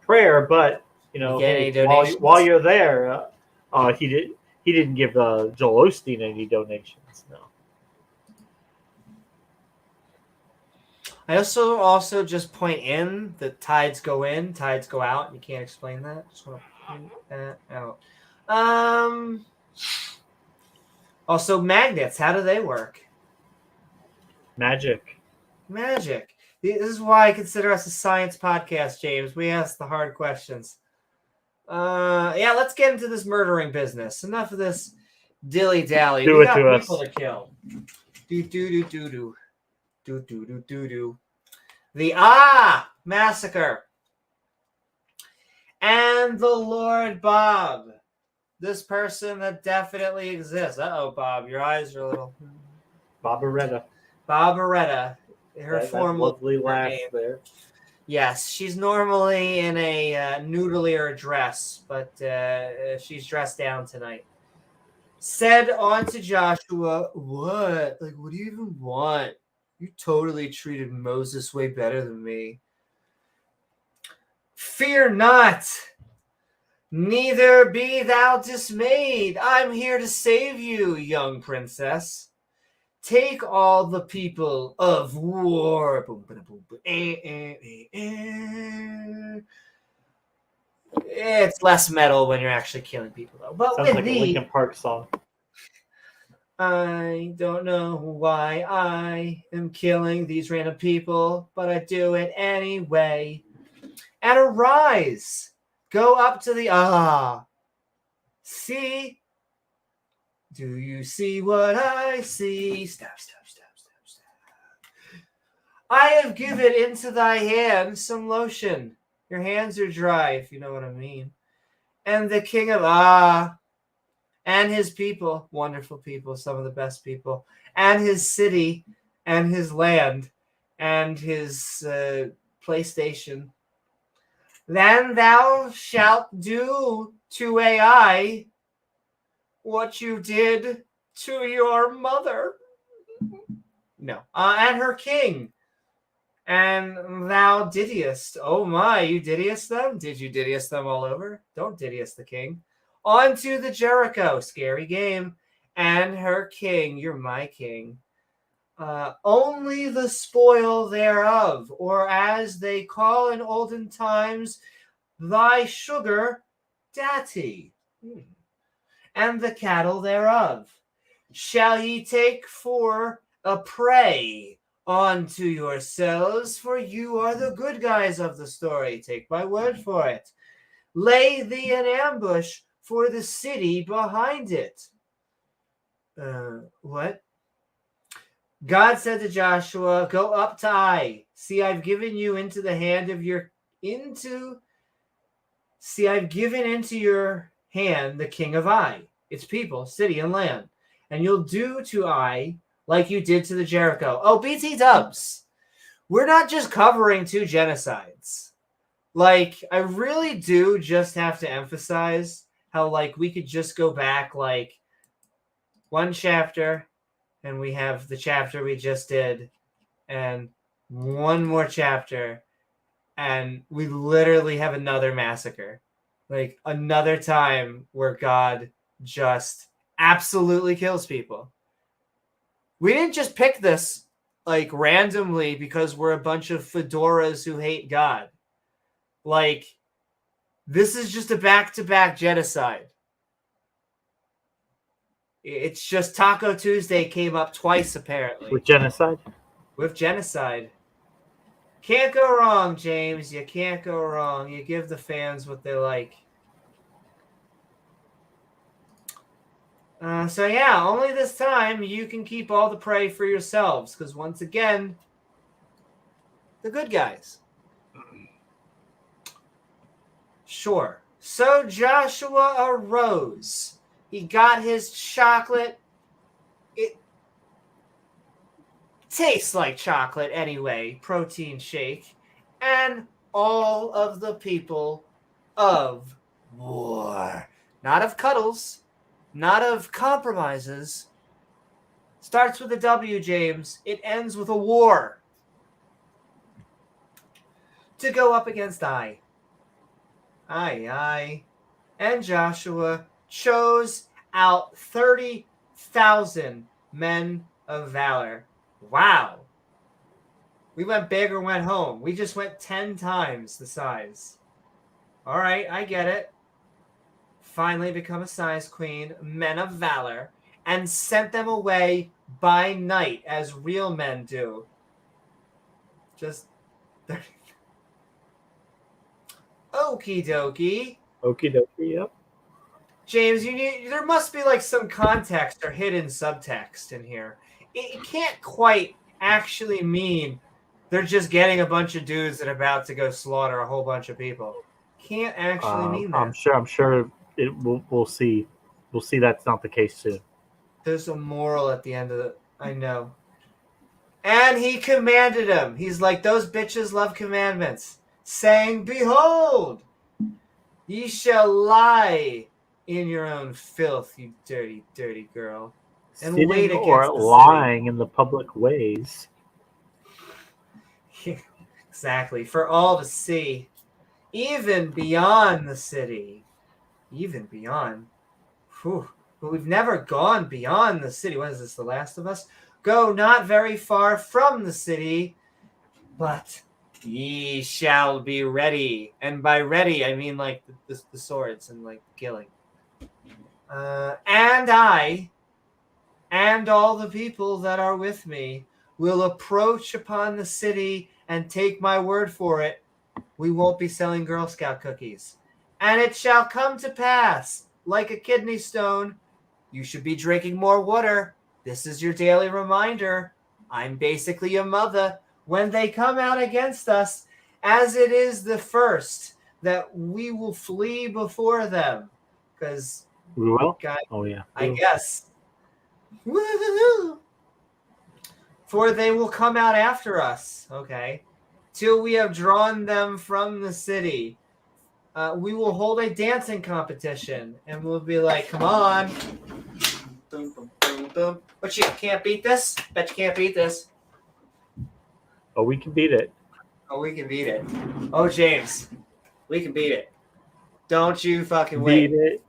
prayer, but while you're there, he didn't give Joel Osteen any donations. No. I also just point in that tides go in, tides go out. You can't explain that. Just want to point that out. Also, magnets. How do they work? Magic. This is why I consider us a science podcast, James. We ask the hard questions. Yeah, let's get into this murdering business. Enough of this dilly-dally. Do We it got to people us. to kill. Do. The Massacre. And the Lord Bob. This person that definitely exists. Uh-oh, Bob. Your eyes are a little... Barbaretta. Her That formal lovely laugh name. there. Yes, she's normally in a noodlier dress, but she's dressed down tonight. Said on to Joshua, "What? Like, what do you even want? You totally treated Moses way better than me. Fear not, neither be thou dismayed. I'm here to save you, young princess. Take all the people of war." It's less metal when you're actually killing people, though. But Sounds with like a Linkin Park song. I don't know why I am killing these random people, but I do it anyway. And arise, go up to the See? Do you see what I see? Stab. I have given into thy hand some lotion. Your hands are dry, if you know what I mean. And the king of and his people, wonderful people, some of the best people, and his city, and his land, and his PlayStation. Then thou shalt do to Ai what you did to your mother. No. And her king. And thou didst. Oh my, you didst them? Did you didst them all over? Don't didst the king. On to the Jericho. Scary game. And her king. You're my king. Only the spoil thereof, or as they call in olden times, thy sugar daddy, and the cattle thereof, shall ye take for a prey Unto yourselves, for you are the good guys of the story. Take my word for it. Lay thee an ambush for the city behind it. What? God said to Joshua, go up to Ai. See, I've given you into the hand of I've given into your hand the king of Ai, its people, city, and land. And you'll do to Ai like you did to the Jericho. Oh, BT dubs. We're not just covering 2 genocides. Like, I really do just have to emphasize how, like, we could just go back, like, 1 chapter, and we have the chapter we just did, and 1 more chapter, and we literally have another massacre. Like, another time where God just absolutely kills people. We didn't just pick this, like, randomly because we're a bunch of fedoras who hate God. Like, this is just a back-to-back genocide. It's just Taco Tuesday came up twice, apparently. With genocide? With genocide. Can't go wrong, James. You can't go wrong. You give the fans what they like. So yeah, only this time you can keep all the prey for yourselves, because once again, the good guys. Sure. So Joshua arose. He got his chocolate. It tastes like chocolate anyway, protein shake, and all of the people of war. Not of cuddles. Not of compromises. Starts with a W, James. It ends with a war. To go up against Ai. Ai. And Joshua chose out 30,000 men of valor. Wow. We went big or went home. We just went 10 times the size. All right, I get it. Finally become a size queen, men of valor, and sent them away by night as real men do. Just okie dokie. Okie dokie, yep. James, there must be like some context or hidden subtext in here. It can't quite actually mean they're just getting a bunch of dudes that are about to go slaughter a whole bunch of people. Can't actually mean that. I'm sure we'll see. We'll see that's not the case soon. There's a moral at the end of it. I know. And he commanded him. He's like, those bitches love commandments. Saying, behold, ye shall lie in your own filth, you dirty, dirty girl. And Sitting wait against or the lying in the public ways. Exactly. For all to see. Even beyond the city. Even beyond. Whew. But we've never gone beyond the city. What is this, The Last of Us? Go not very far from the city, but ye shall be ready. And by ready, I mean like the swords and like killing. And I, and all the people that are with me, will approach upon the city and take my word for it. We won't be selling Girl Scout cookies. And it shall come to pass, like a kidney stone, you should be drinking more water. This is your daily reminder. I'm basically your mother. When they come out against us, as it is the first, that we will flee before them. Because we will? God, oh, yeah. I guess. Woo-hoo-hoo. For they will come out after us. Okay. Till we have drawn them from the city. We will hold a dancing competition. And we'll be like, come on. Boom, boom, boom, boom. What, you can't beat this? Bet you can't beat this. Oh, we can beat it. Oh, we can beat it. Oh, James. We can beat it. Don't you fucking Beat wait. it.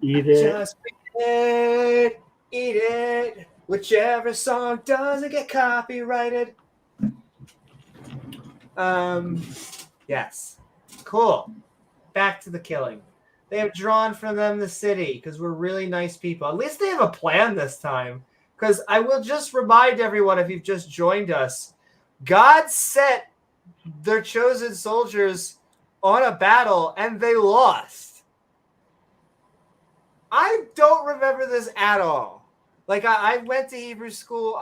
Eat it. Just beat it. Eat it. Whichever song doesn't get copyrighted. Yes. Cool. Back to the killing. They have drawn from them the city because we're really nice people. At least they have a plan this time. Because I will just remind everyone, if you've just joined us, God set their chosen soldiers on a battle and they lost. I don't remember this at all. Like I went to Hebrew school.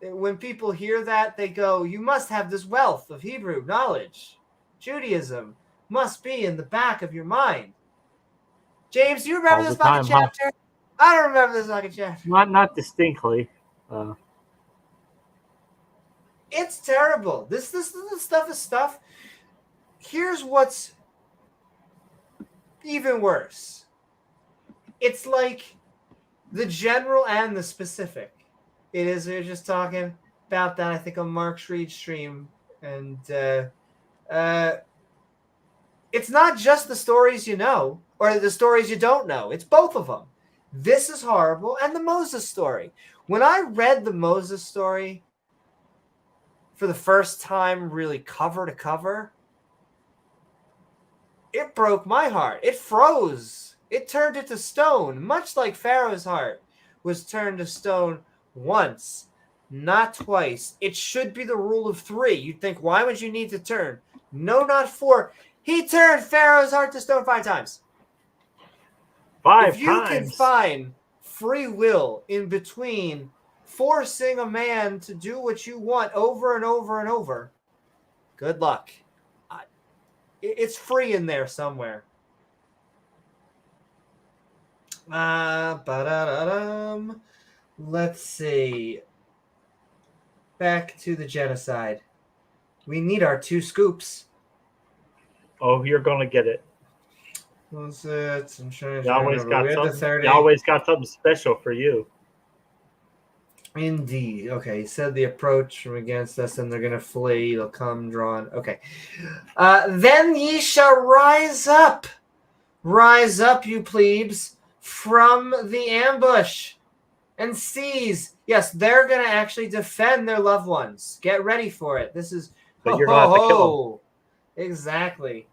When people hear that, they go, "You must have this wealth of Hebrew knowledge. Judaism must be in the back of your mind." James, do you remember this fucking chapter? I don't remember this fucking chapter. Not distinctly. It's terrible. This stuff is stuff. Here's what's even worse. It's like the general and the specific. It is. We're just talking about that, I think, on Mark's Reid stream, and it's not just the stories you know or the stories you don't know. It's both of them. This is horrible, and the Moses story. When I read the Moses story for the first time, really cover to cover, it broke my heart. It froze. It turned into stone, much like Pharaoh's heart was turned to stone once, not twice. It should be the rule of 3. You'd think, why would you need to turn? No, not 4. He turned Pharaoh's heart to stone 5 times. 5 times. If you can find free will in between forcing a man to do what you want over and over and over, good luck. It's free in there somewhere. Let's see. Back to the genocide. We need our 2 scoops. Oh, you're gonna get it. What's it? I'm trying to Yahweh's got something special for you. Indeed. Okay, he said the approach from against us, and they're going to flee. They'll come drawn. Okay. Then ye shall rise up. Rise up, you plebes, from the ambush and seize. Yes, they're going to actually defend their loved ones. Get ready for it. This is... But you're going to have to kill them. Exactly.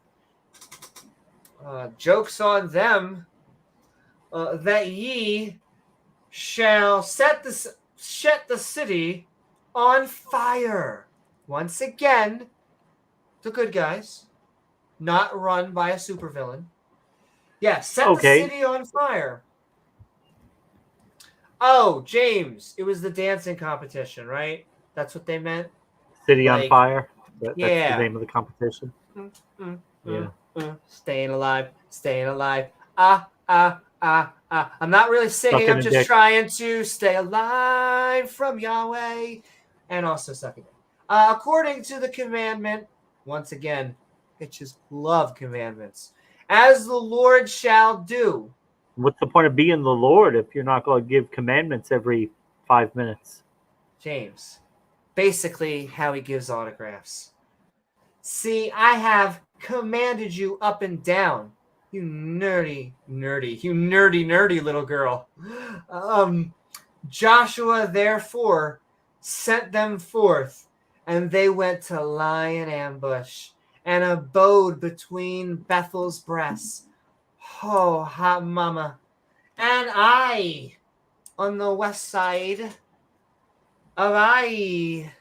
Joke's on them that ye shall set the city on fire. Once again, the good guys, not run by a supervillain. Yeah, set the city on fire. Oh, James, it was the dancing competition, right? That's what they meant? City on fire? That's the name of the competition. Staying alive, staying alive. I'm not really singing. I'm just trying to stay alive from Yahweh and also sucking it. According to the commandment, once again, bitches love commandments. As the Lord shall do. What's the point of being the Lord if you're not going to give commandments every 5 minutes? James, basically how he gives autographs. See, I have commanded you up and down. You nerdy little girl. Joshua therefore sent them forth, and they went to lie in ambush and abode between Bethel's breasts. Oh, hot mama. And I, on the west side of Ai.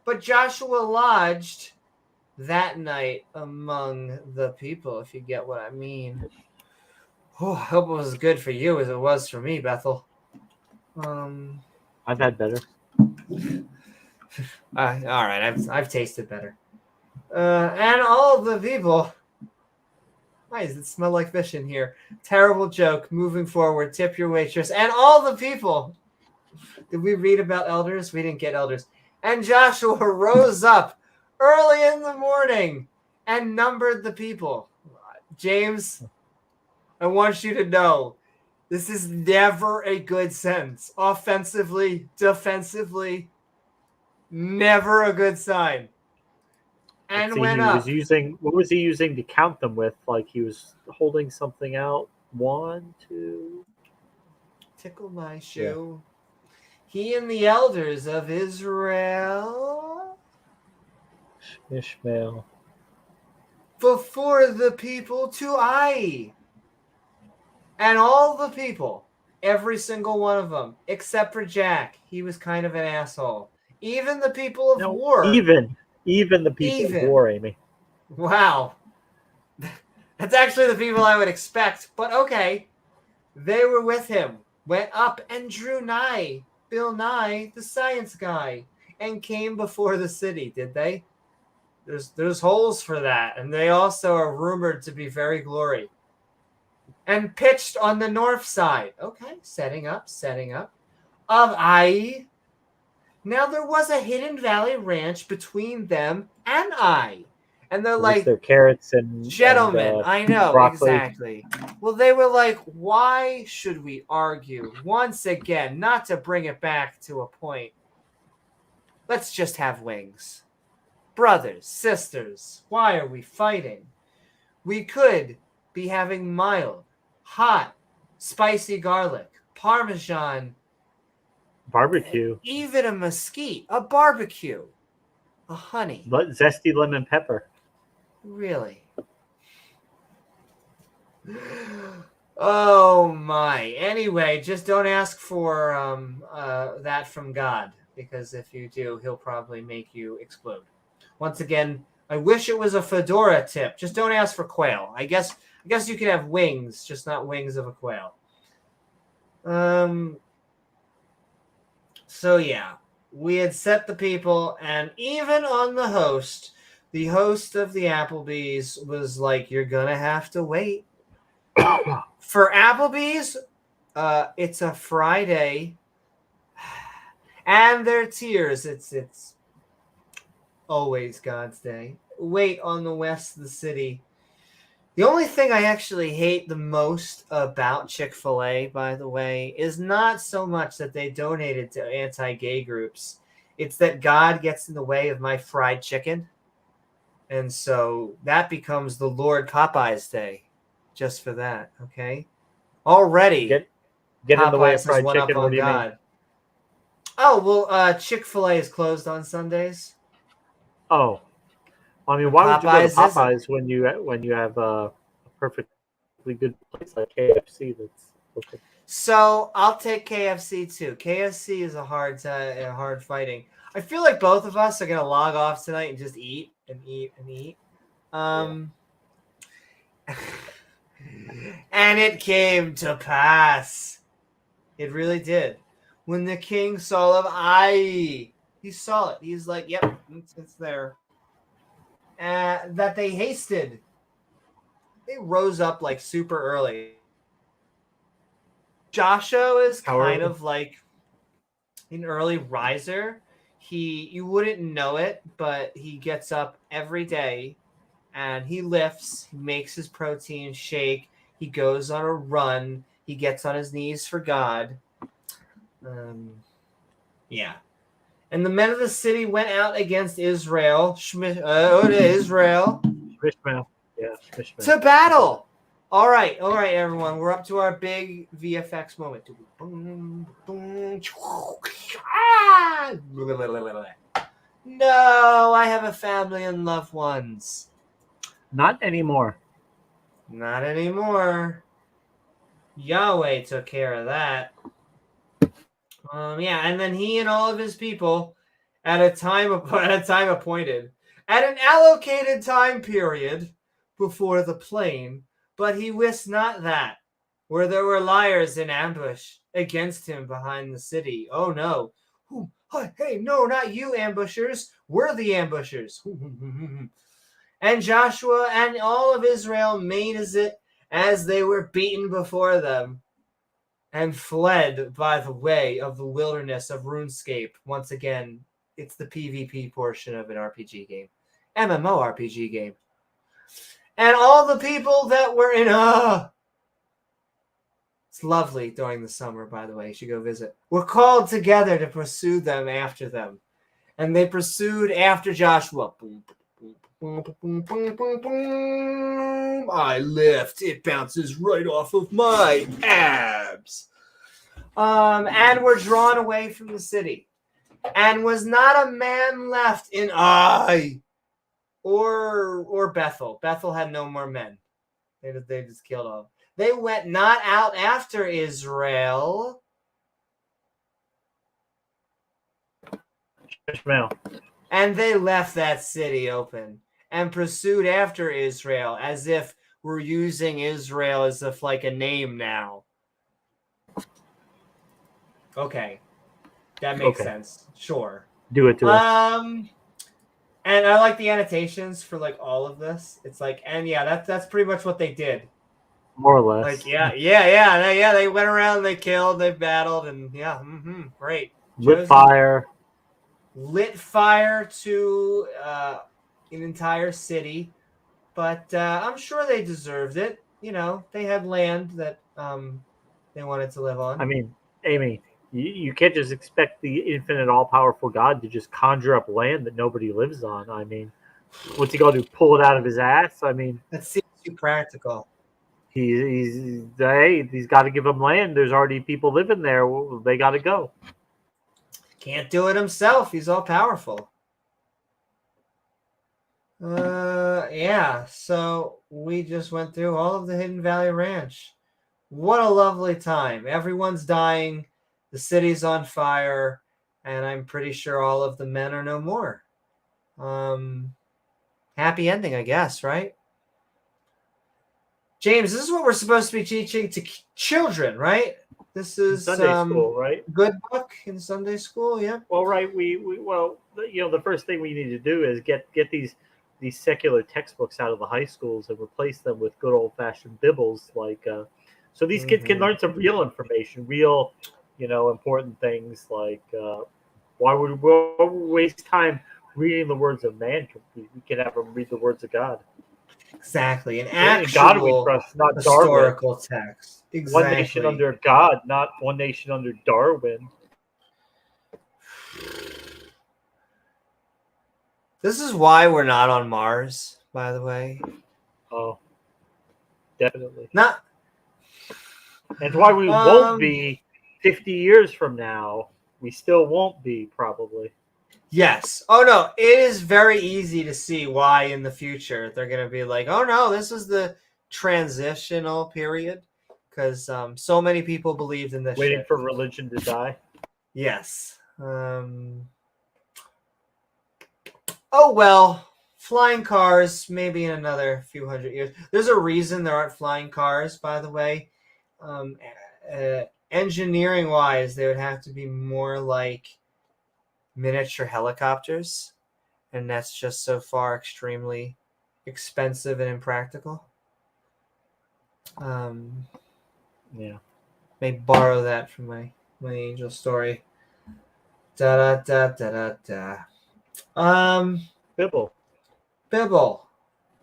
But Joshua lodged that night among the people, if you get what I mean. Oh, I hope it was as good for you as it was for me, Bethel. I've had better. All right, I've tasted better. And all the people. Why does it smell like fish in here? Terrible joke. Moving forward, tip your waitress. And all the people. Did we read about elders? We didn't get elders. And Joshua rose up early in the morning and numbered the people. James, I want you to know this is never a good sentence. Offensively, defensively, never a good sign. And went up. What was he using to count them with? Like he was holding something out. 1, 2. Tickle my shoe. Yeah. He and the elders of Israel. Ishmael. Before the people to Ai. And all the people Every single one of them, except for Jack. He was kind of an asshole. Even the people of war. Even the people of war, Amy. Wow. That's actually the people I would expect, but okay. They were with him, went up and drew nigh, Bill Nye, the science guy, and came before the city, did they? There's holes for that, and they also are rumored to be very glory. And pitched on the north side. Okay, setting up. Of Ai. Now there was a hidden valley ranch between them and Ai. And they're like, their carrots and gentlemen, I know, broccoli. exactly. Well, they were like, why should we argue? Once again, not to bring it back to a point. Let's just have wings. Brothers, sisters, why are we fighting? We could be having mild, hot, spicy garlic, Parmesan, barbecue, even a mesquite, a barbecue, a honey. Zesty lemon pepper. Really? Oh my. Anyway, just don't ask for that from God, because if you do, he'll probably make you explode. Once again, I wish it was a fedora tip. Just don't ask for quail. I guess you can have wings, just not wings of a quail. So yeah, we had set the people, and even on the host of the Applebee's was like, you're gonna have to wait. For Applebee's, it's a Friday, and their tiers, it's always God's day. Wait on the west of the city. The only thing I actually hate the most about Chick-fil-A, by the way, is not so much that they donated to anti-gay groups. It's that God gets in the way of my fried chicken. And so that becomes the Lord Popeye's Day just for that, okay? Already, get in the way of fried chicken. What do you mean? Oh, well, Chick-fil-A is closed on Sundays. Oh. I mean, why would you go to Popeyes when you have a perfectly good place like KFC that's okay? So I'll take KFC too. KFC is a hard fighting. I feel like both of us are gonna log off tonight and just eat and eat and eat. And it came to pass. It really did. When the king saw of Ai, he saw it. He's like, "Yep, it's there." That they hasted. They rose up like super early. Joshua is kind of like an early riser. You wouldn't know it, but he gets up every day and he lifts, he makes his protein shake, he goes on a run, he gets on his knees for God. Yeah. And the men of the city went out against Israel. Israel. Yeah, to battle. All right, everyone. We're up to our big VFX moment. No, I have a family and loved ones. Not anymore. Not anymore. Yahweh took care of that. And then he and all of his people, at a time appointed, at an allocated time period before the plain, but he wist not that, where there were liars in ambush against him behind the city. Oh no. Hey, no, not you ambushers. We're the ambushers. And Joshua and all of Israel made as they were beaten before them, and fled by the way of the wilderness of RuneScape. Once again, it's the PvP portion of an RPG game. MMORPG game. And all the people that were in it's lovely during the summer, by the way. You should go visit. Were called together to pursue them after them. And they pursued after Joshua. Boom, boom, boom, boom, boom, boom, boom. I lift. It bounces right off of my abs. And were drawn away from the city. And was not a man left in Ai or Bethel. Bethel had no more men. They just killed all. They went not out after Israel. Ishmael. And they left that city open and pursued after Israel as if we're using Israel as if like a name now. Okay. That makes sense. Sure. Do it to us. And I like the annotations for like all of this. It's like, and yeah, that's pretty much what they did. More or less. Like, yeah. They went around, they killed, they battled, and yeah, great. Lit fire to an entire city, but I'm sure they deserved it. You know, they had land that they wanted to live on. I mean, Amy, you can't just expect the infinite, all-powerful God to just conjure up land that nobody lives on. I mean, what's he going to do? Pull it out of his ass? I mean, that seems too practical. He's got to give them land. There's already people living there. They got to go. Can't do it himself. He's all powerful. Yeah. So we just went through all of the Hidden Valley Ranch. What a lovely time. Everyone's dying. The city's on fire. And I'm pretty sure all of the men are no more. Happy ending, I guess, right? James, this is what we're supposed to be teaching to children, right? This is Sunday school, right? Good book in Sunday school, yeah. Well, right. The first thing we need to do is get these secular textbooks out of the high schools and replace them with good old-fashioned Bibles, so these kids can learn some real information, real, important things like why would we waste time reading the words of man? We can have them read the words of God. Exactly, an actual God we trust, not historical Darwin. Text. Exactly. One nation under God, not one nation under Darwin. This is why we're not on Mars, by the way. Oh, definitely. Not. And why we won't be 50 years from now. We still won't be, probably. Yes. Oh, no. It is very easy to see why in the future they're going to be like, oh, no, this is the transitional period. Because so many people believed in this Waiting shit. for religion to die. Yes. Oh, well. Flying cars, maybe in another few hundred years. There's a reason there aren't flying cars, by the way. Engineering-wise, they would have to be more like miniature helicopters, and that's just so far extremely expensive and impractical. Yeah. May borrow that from my angel story. Da da da da da da. Bibble.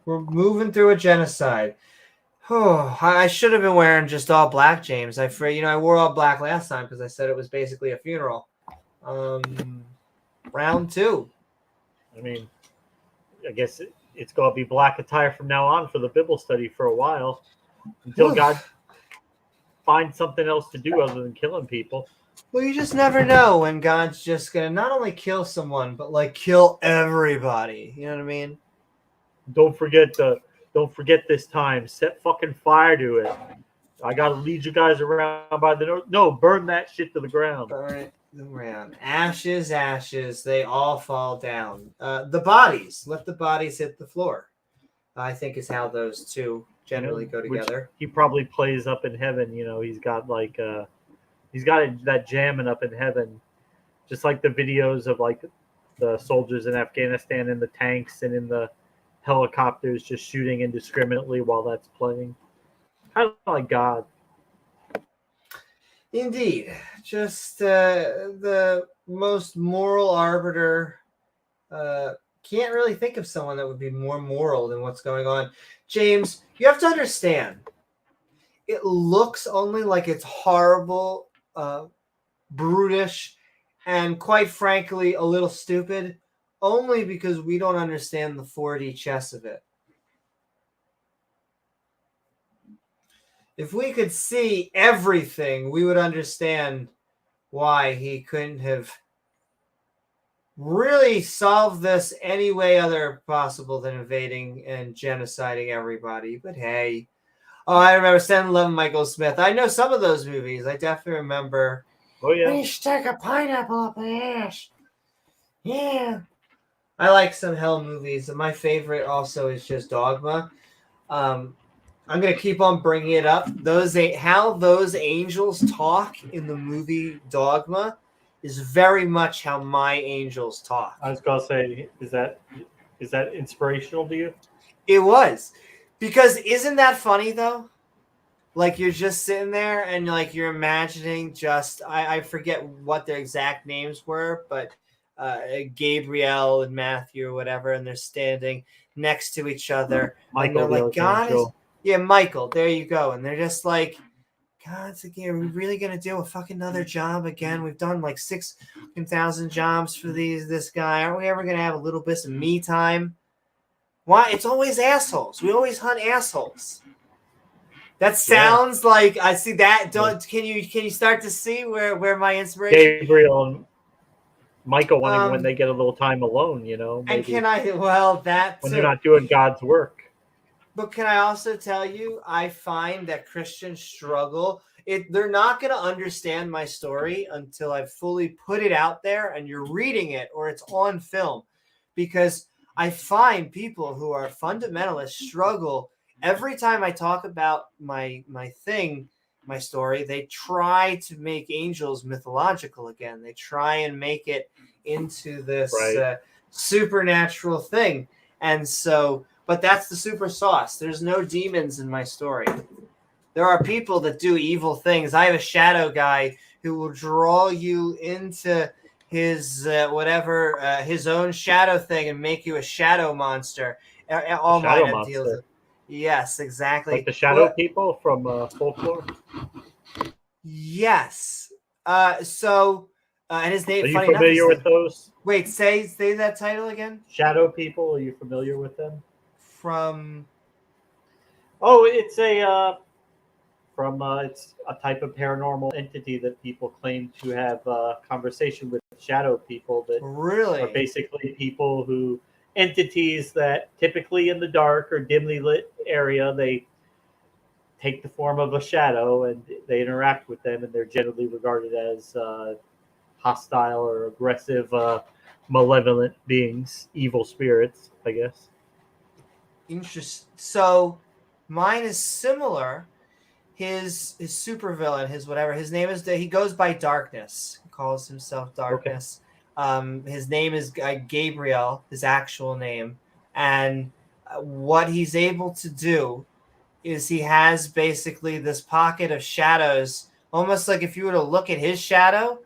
We're moving through a genocide. Oh, I should have been wearing just all black, James. I wore all black last time because I said it was basically a funeral. Round 2. I mean, I guess it's going to be black attire from now on for the Bible study for a while until God finds something else to do other than killing people. Well, you just never know when God's just going to not only kill someone, but like kill everybody. You know what I mean? Don't forget this time. Set fucking fire to it. I got to lead you guys around by the north. No, burn that shit to the ground. Burn it around. Ashes, ashes. They all fall down. The bodies. Let the bodies hit the floor. I think is how those two generally go together. He probably plays up in heaven. He's got that jamming up in heaven, just like the videos of like the soldiers in Afghanistan in the tanks and in the helicopters just shooting indiscriminately while that's playing. Kind of like God. Indeed. Just the most moral arbiter. Can't really think of someone that would be more moral than what's going on. James, you have to understand. It looks only like it's horrible, brutish, and quite frankly, a little stupid, only because we don't understand the 4D chess of it. If we could see everything, we would understand why he couldn't have really solved this any way other possible than invading and genociding everybody. But hey, Oh, I remember 7-Eleven Michael Smith. I know some of those movies. I definitely remember. Oh yeah. When you stick a pineapple up my ass. Yeah. I like some hell movies. My favorite also is just Dogma. I'm gonna keep on bringing it up. How those angels talk in the movie Dogma is very much how my angels talk. I was gonna say, is that inspirational to you? It was, because isn't that funny though? Like you're just sitting there and like you're imagining just I forget what their exact names were, but Gabriel and Matthew or whatever, and they're standing next to each other. Michael, and they're the like, God is archangel. yeah, Michael, there you go. And they're just like, God's again, are we really gonna do a fucking another job again? We've done like 6,000 jobs for this guy. Aren't we ever gonna have a little bit of me time? Why? It's always assholes. We always hunt assholes. That sounds like I see that. Can you start to see where my inspiration? Gabriel and Michael wanting when they get a little time alone, you know. Maybe And can I? Well, that when too. they're not doing God's work. But can I also tell you, I find that Christians struggle. They're not going to understand my story until I fully put it out there and you're reading it or it's on film, because I find people who are fundamentalists struggle. Every time I talk about my story, they try to make angels mythological again. They try and make it into this supernatural thing. And so, but that's the super sauce. There's no demons in my story. There are people that do evil things. I have a shadow guy who will draw you into his his own shadow thing and make you a shadow monster. All mine have deals with. Yes, exactly. Like the shadow people from folklore? Yes. And his name. Are you familiar with those? Wait, say that title again. Shadow people. Are you familiar with them? From. Oh, it's it's a type of paranormal entity that people claim to have conversation with shadow people that really are basically people who. Entities that typically in the dark or dimly lit area, they take the form of a shadow and they interact with them, and they're generally regarded as hostile or aggressive, malevolent beings, evil spirits, I guess. Interesting. So mine is similar. His supervillain, his whatever, his name is, he goes by Darkness. He calls himself Darkness. Okay. His name is Gabriel, his actual name. And what he's able to do is he has basically this pocket of shadows, almost like if you were to look at his shadow,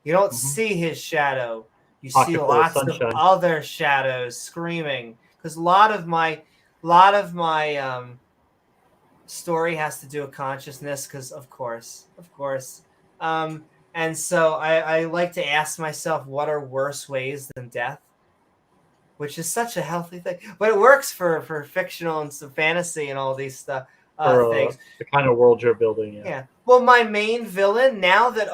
you don't see his shadow. You see lots of other shadows screaming. Because a lot of my story has to do with consciousness, because of course. And so I like to ask myself, what are worse ways than death? Which is such a healthy thing. But it works for fictional and some fantasy and all these things. The kind of world you're building. Yeah. Well, my main villain, now that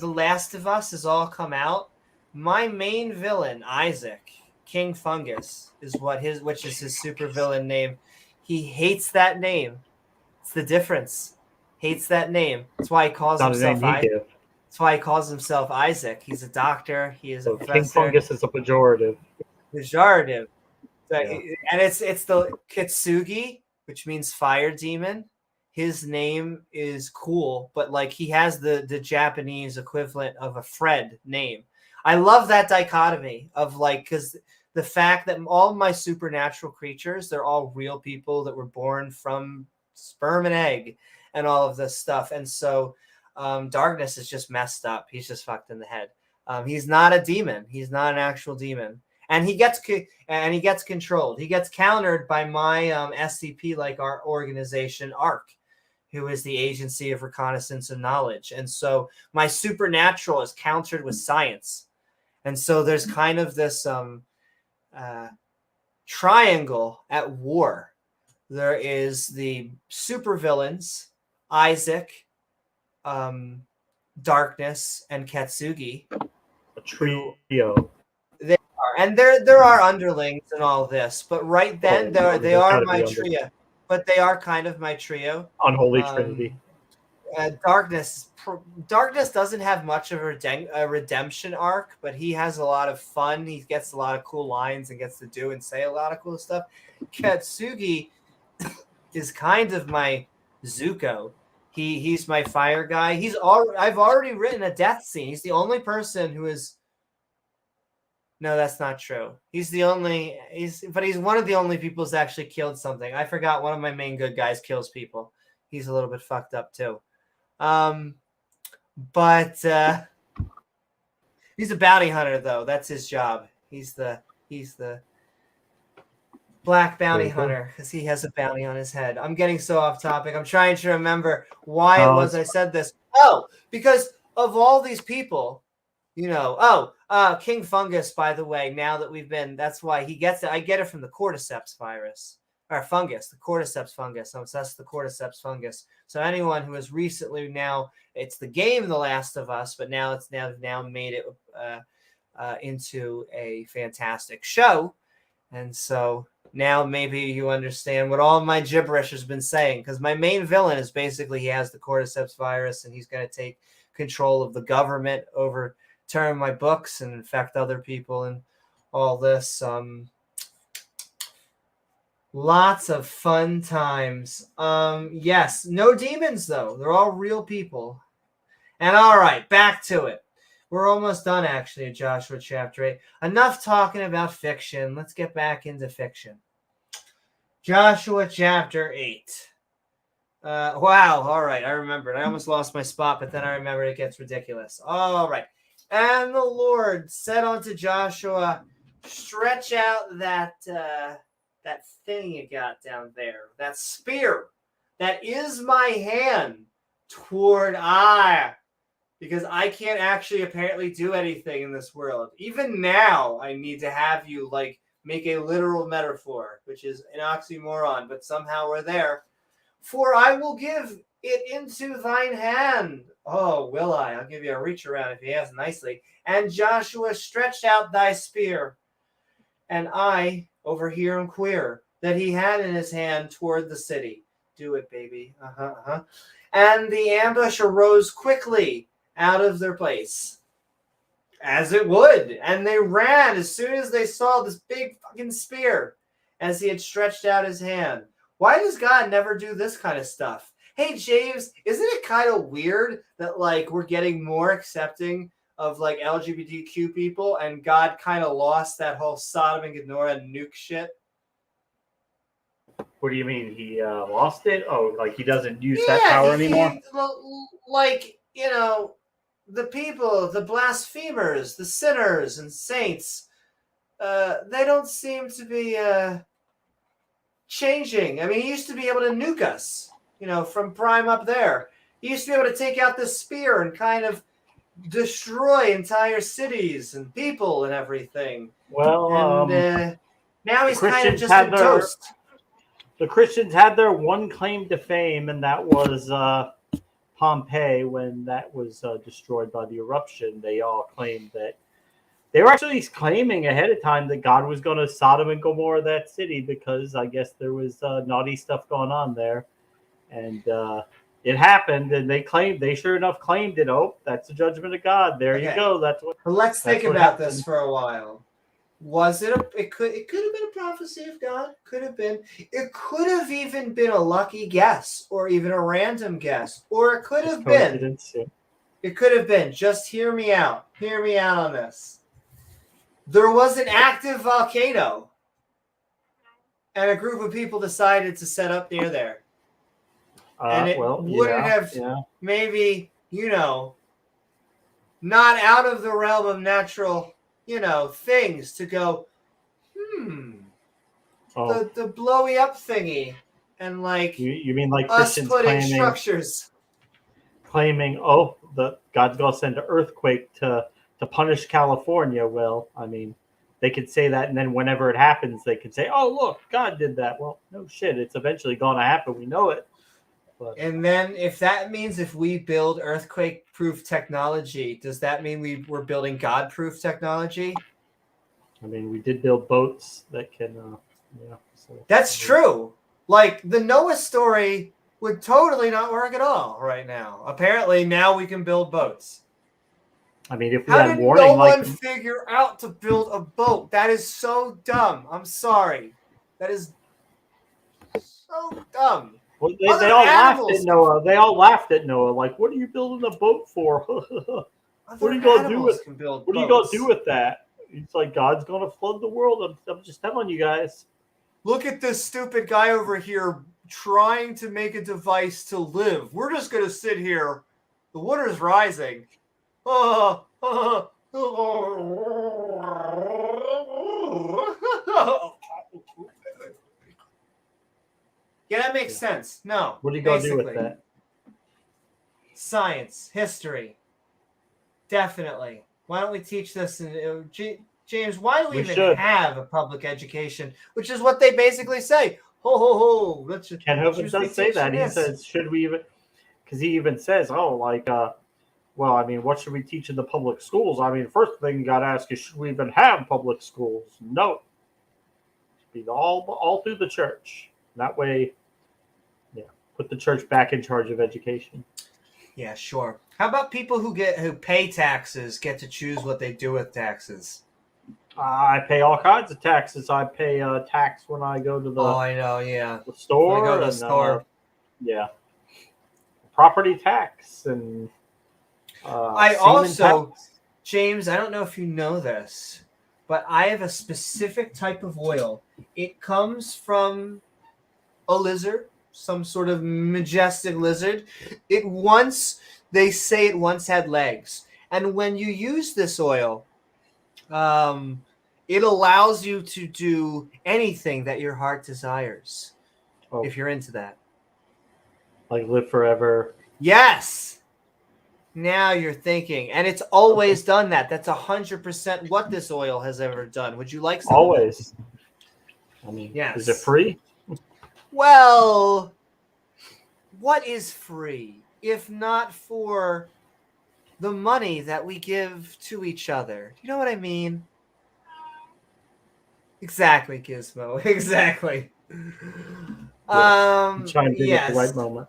The Last of Us has all come out, my main villain, Isaac, King Fungus, which is his super villain name. He hates that name. It's the difference. Hates that name. That's why he calls himself Isaac. That's why he calls himself Isaac. He's a doctor. He is a professor. King Fungus is a pejorative. Pejorative. So, and it's the Kitsugi, which means fire demon. His name is cool, but like he has the Japanese equivalent of a Fred name. I love that dichotomy of like, because the fact that all my supernatural creatures, they're all real people that were born from sperm and egg and all of this stuff. And so Darkness is just messed up. He's just fucked in the head. He's not a demon. He's not an actual demon. And he gets controlled. He gets countered by my SCP, like our organization, ARC, who is the Agency of Reconnaissance and Knowledge. And so my supernatural is countered with science. And so there's kind of this triangle at war. There is the supervillains, Isaac, Darkness, and Katsugi. A trio. They are, and there are underlings and all this, but right then they are my trio. but they are kind of my trio. Unholy Trinity. Darkness doesn't have much of a redemption arc, but he has a lot of fun. He gets a lot of cool lines and gets to do and say a lot of cool stuff. Katsugi is kind of my Zuko. He's my fire guy. I've already written a death scene. He's the only person who is. No, that's not true. He's one of the only people who's actually killed something. I forgot one of my main good guys kills people. He's a little bit fucked up too. But he's a bounty hunter though. That's his job. He's the black bounty hunter because he has a bounty on his head. I'm getting so off topic. I'm trying to remember why it was I said this. Oh, because of all these people, King Fungus, by the way, now that that's why he gets it. I get it from the cordyceps virus. Or fungus, the cordyceps fungus. I'm obsessed with the cordyceps fungus. So anyone who has recently it's the game The Last of Us, but now it's now made it into a fantastic show. And so now maybe you understand what all my gibberish has been saying, because my main villain is basically he has the cordyceps virus and he's going to take control of the government, overturn my books and infect other people and all this. Lots of fun times. Yes, no demons though. They're all real people. And all right, back to it. We're almost done actually at Joshua chapter 8. Enough talking about fiction. Let's get back into fiction. Joshua chapter 8. Wow, all right, I remembered. I almost lost my spot, but then I remembered it gets ridiculous. All right. And the Lord said unto Joshua, stretch out that thing you got down there, that spear, that is my hand toward Ai, because I can't actually apparently do anything in this world. Even now, I need to have you make a literal metaphor, which is an oxymoron, but somehow we're there. For I will give it into thine hand. Oh, will I? I'll give you a reach around if he asks nicely. And Joshua stretched out thy spear, and I over here and queer that he had in his hand toward the city. Do it, baby. And the ambush arose quickly out of their place, as it would. And they ran as soon as they saw this big fucking spear, as he had stretched out his hand. Why does God never do this kind of stuff? Hey, James, isn't it kind of weird that we're getting more accepting of LGBTQ people, and God kind of lost that whole Sodom and Gomorrah nuke shit? What do you mean? He lost it? Oh, he doesn't use that power anymore? The people, the blasphemers, the sinners and saints, they don't seem to be changing. I mean, he used to be able to nuke us, from Prime up there. He used to be able to take out the spear and kind of destroy entire cities and people and everything. Well, and now he's kind of just a toast. The Christians had their one claim to fame, and that was Pompeii. When that was destroyed by the eruption, they all claimed that they were actually claiming ahead of time that God was going to Sodom and Gomorrah that city, because I guess there was naughty stuff going on there, and it happened. And they sure enough claimed it. Oh, that's the judgment of God. There you go. That's what. Let's think about this for a while. Was it it could have been a prophecy of God. Could have been. It could have even been a lucky guess, or even a random guess, or it could have been. Yeah. It could have been. Just hear me out. Hear me out on this. There was an active volcano, and a group of people decided to set up near there. And it wouldn't have maybe, not out of the realm of natural, things to go, the blowy up thingy. And you mean us Christians putting structures. Claiming, God's going to send an earthquake to punish California. Well, I mean, they could say that, and then whenever it happens, they could say, oh, look, God did that. Well, no shit. It's eventually going to happen. We know it. But, and then if that means if we build earthquake-proof technology, does that mean we're building God-proof technology? I mean, we did build boats that can, That's true. Like the Noah story would totally not work at all right now. Apparently, now we can build boats. I mean, if we How had did warning, no like one figure out to build a boat? That is so dumb. I'm sorry. That is so dumb. well, they Other all laughed at animals, Noah. They all laughed at Noah. Like, what are you building a boat for? What other are you gonna do animals with? can build What are you boats. gonna do with that? It's like God's gonna flood the world. I'm just telling you guys. Look at this stupid guy over here trying to make a device to live. We're just gonna sit here. The water's rising. Yeah, that makes sense. No. What are you gonna do with that? Science, history. Definitely. Why don't we teach this in James, why do we even should. have a public education? Which is what they basically say. Ho ho ho. Let's just Ken Hovind does say that. He says, should we even, because he even says, well, I mean, what should we teach in the public schools? I mean, first thing you got to ask is, should we even have public schools? No. Be all through the church. That way, yeah, put the church back in charge of education. Yeah, sure. How about people who pay taxes get to choose what they do with taxes? I pay all kinds of taxes. I pay tax when I go to the I know, yeah. the store. When I go to the and, store. Yeah. Property tax and I also, tax. James, I don't know if you know this, but I have a specific type of oil. It comes from a lizard, some sort of majestic lizard. They say it once had legs. And when you use this oil, it allows you to do anything that your heart desires, if you're into that. Like live forever. Yes. Now you're thinking. And it's always done that. That's 100% what this oil has ever done. Would you like some? Always. I mean, yes. Is it free? Well, what is free if not for the money that we give to each other? You know what I mean? Exactly, Gizmo. Exactly. Chimed in at the right moment.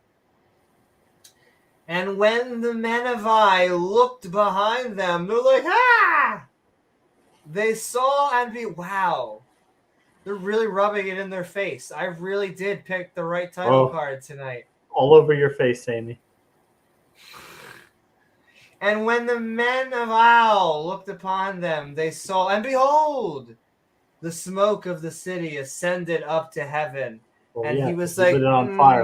And when the men of Ai looked behind them, they're like, ah! They saw and wow. They're really rubbing it in their face. I really did pick the right title card tonight. All over your face, Amy. And when the men of Ai looked upon them, they saw, and behold, the smoke of the city ascended up to heaven. And he was like, lit it on fire.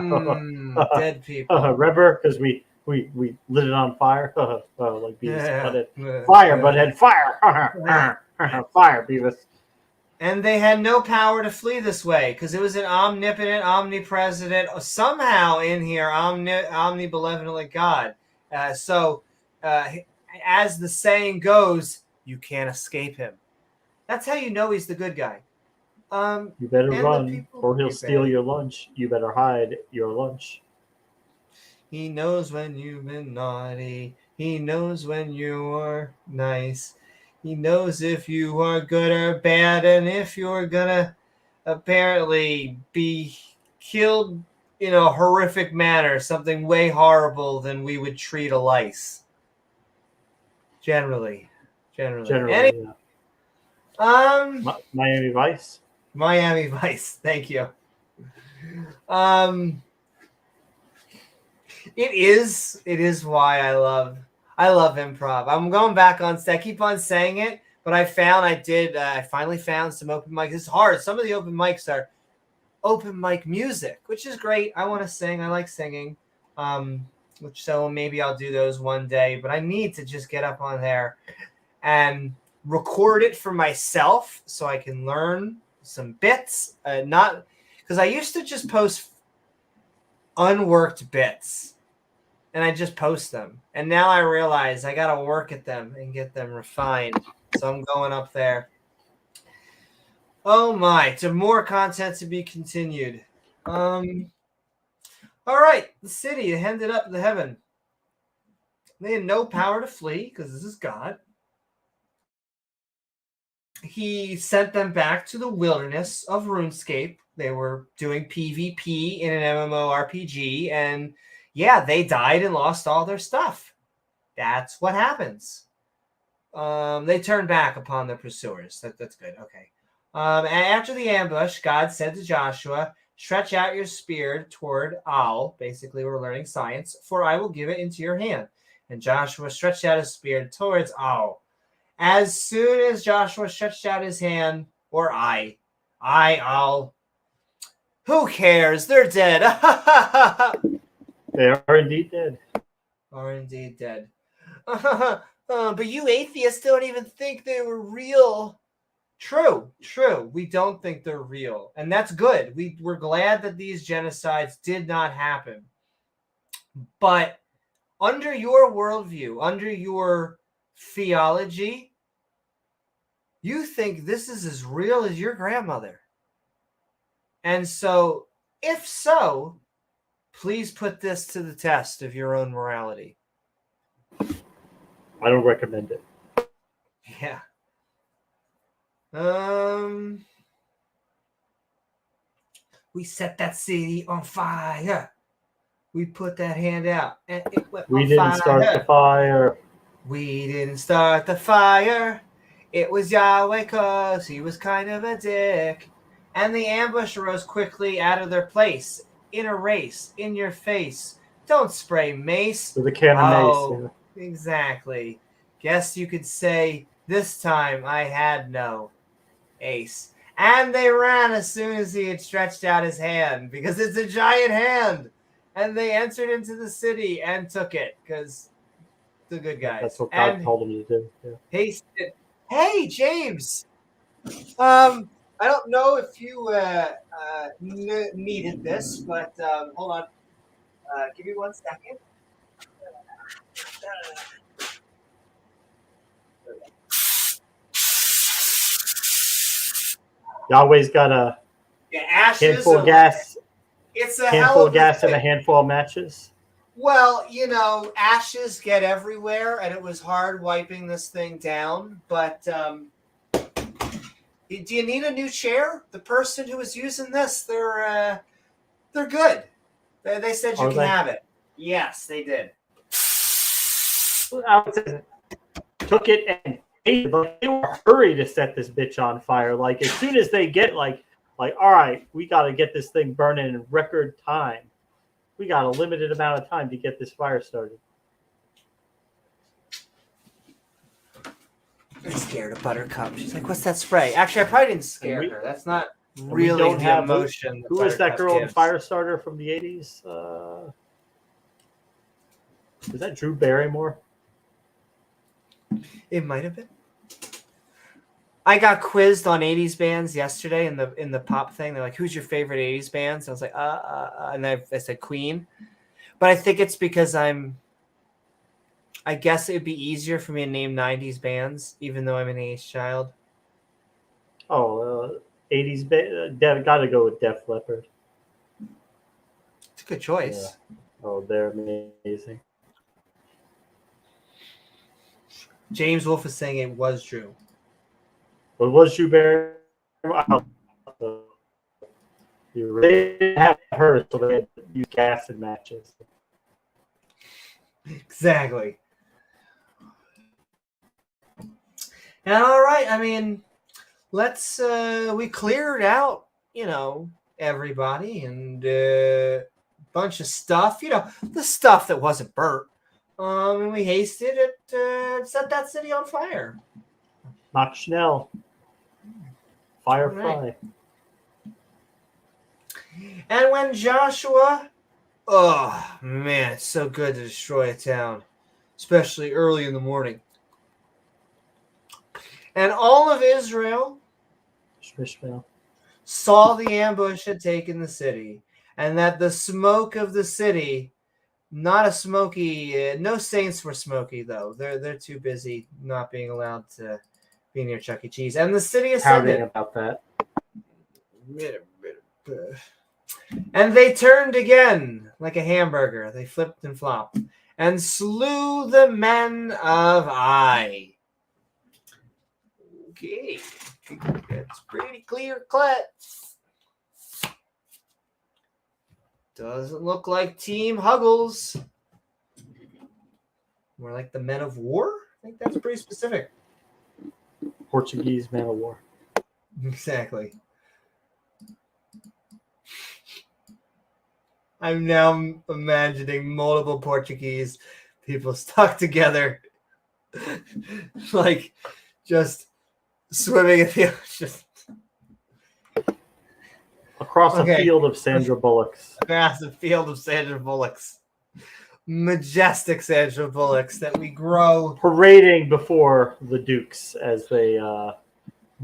Dead people. Remember? Because we lit it on fire. Like Beavis. Fire, butthead, fire. Fire, Beavis. And they had no power to flee this way because it was an omnipotent, omnipresent, somehow in here, omnibenevolent God. So, as the saying goes, you can't escape him. That's how you know he's the good guy. You better run or he'll steal your lunch. You better hide your lunch. He knows when you've been naughty. He knows when you are nice. He knows if you are good or bad, and if you're gonna apparently be killed in a horrific manner, something way horrible than we would treat a lice. Generally, yeah. Miami Vice. Miami Vice. Thank you. It is why I love improv. I'm going back on set. I keep on saying it, but I finally found some open mics. It's hard. Some of the open mics are open mic music, which is great. I want to sing. I like singing. So maybe I'll do those one day, but I need to just get up on there and record it for myself so I can learn some bits. Not because I used to just post unworked bits and I just post them. And now I realize I got to work at them and get them refined. So I'm going up there. Oh my, to more content to be continued. All right, the city ended up to heaven. They had no power to flee because this is God. He sent them back to the wilderness of RuneScape, They were doing PvP in an MMORPG, and yeah, they died and lost all their stuff. That's what happens. They turned back upon their pursuers. That's good. Okay. And after the ambush, God said to Joshua, "Stretch out your spear toward Al." Basically, we're learning science. "For I will give it into your hand." And Joshua stretched out his spear towards Al. As soon as Joshua stretched out his hand, or Al. Who cares? They're dead. They are indeed dead. Are indeed dead. But you atheists don't even think they were real. True. We don't think they're real. And that's good. We're glad that these genocides did not happen. But under your worldview, under your theology, you think this is as real as your grandmother. And so, if so, please put this to the test of your own morality. I don't recommend it. Yeah. We set that city on fire. We put that hand out, and it went We on didn't fire. start the fire. We didn't start the fire. It was Yahweh, 'cause he was kind of a dick. And the ambush arose quickly out of their place, in a race, in your face. Don't spray mace. With a can of mace. Yeah. Exactly. Guess you could say, this time I had no ace. And they ran as soon as he had stretched out his hand, because it's a giant hand. And they entered into the city and took it, because the good guys. That's what God told them to do. Yeah. Hasted. Hey, James. I don't know if you needed this, but hold on. Give me 1 second. Yahweh's got a handful of gas. It's a handful of gas and a handful of matches. Well, ashes get everywhere, and it was hard wiping this thing down. But do you need a new chair? The person who was using this, they're good. They said you can have it. Yes, they did. Took it and they were in a hurry to set this bitch on fire. Like as soon as they get like, all right, we got to get this thing burning in record time. We got a limited amount of time to get this fire started. I scared of Buttercup. She's like, "What's that spray?" Actually, I probably didn't scare her. That's not really the emotion. Who is that girl in Firestarter from the 80s? Is that Drew Barrymore? It might have been. I got quizzed on 80s bands yesterday in the pop thing. They're like, "Who's your favorite 80s bands?" I was like, and I said Queen. But I think it's because I guess it'd be easier for me to name 90s bands, even though I'm an 80s child. Oh, 80s band. Got to go with Def Leppard. It's a good choice. Yeah. Oh, they're amazing. James Wolfe is saying it was Drew. What was Drew Barrymore? They didn't have her, so they had to use gas and matches. Exactly. And all right, I mean, let's we cleared out, everybody and bunch of stuff, the stuff that wasn't burnt. And we hasted it, set that city on fire. Not Schnell. Firefly. Right. And when Joshua, oh man, it's so good to destroy a town, especially early in the morning. And all of Israel saw the ambush had taken the city, and that the smoke of the city, not a smoky, no saints were smoky though. They're too busy not being allowed to be near Chuck E. Cheese. And the city ascended. About that. And they turned again like a hamburger. They flipped and flopped and slew the men of Ai. Okay, that's pretty clear cut. Doesn't look like Team Huggles. More like the Men of War? I think that's pretty specific. Portuguese man of war. Exactly. I'm now imagining multiple Portuguese people stuck together. Like, just swimming in the ocean. Across a field of Sandra Bullocks. Across a field of Sandra Bullocks. Majestic Sandra Bullocks that we grow. Parading before the Dukes as they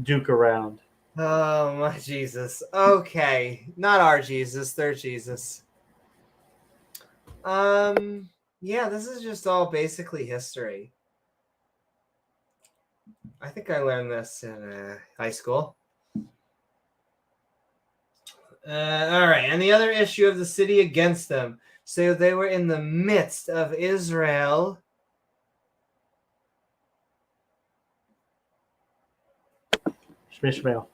duke around. Oh, my Jesus. Okay. Not our Jesus, their Jesus. Yeah, this is just all basically history. I think I learned this in high school. All right, and the other issue of the city against them. So they were in the midst of Israel. Shmishmail.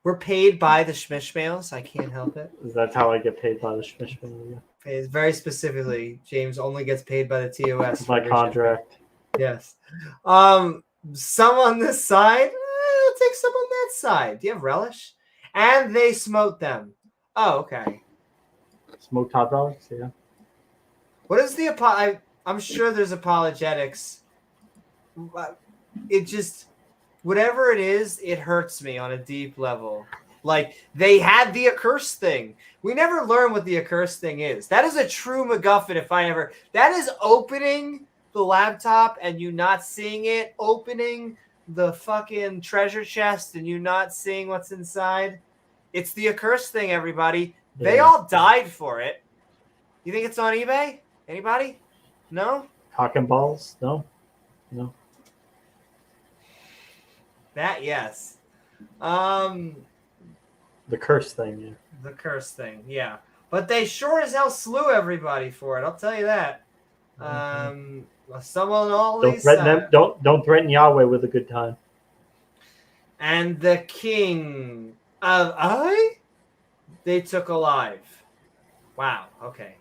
We're paid by the Shmishmails. I can't help it. That's how I get paid by the Shmishmail. Yeah. Pays very specifically. James only gets paid by the TOS. My contract. Yes. Some on this side. I'll take some on that side. Do you have relish? And they smote them. Oh, okay. Smoked hot dogs, yeah. What is the I'm sure there's apologetics. It just, whatever it is, it hurts me on a deep level. Like, they had the accursed thing. We never learn what the accursed thing is. That is a true MacGuffin if I ever... That is opening the laptop and you not seeing it. Opening the fucking treasure chest and you not seeing what's inside. It's the accursed thing, everybody. Yeah. They all died for it. You think it's on eBay? Anybody? No? Cock and balls? No. No. That, yes. The curse thing, yeah. The curse thing, yeah. But they sure as hell slew everybody for it. I'll tell you that. Someone all don't these threaten them. Don't threaten Yahweh with a good time. And the king of Ai, they took alive. Wow. Okay.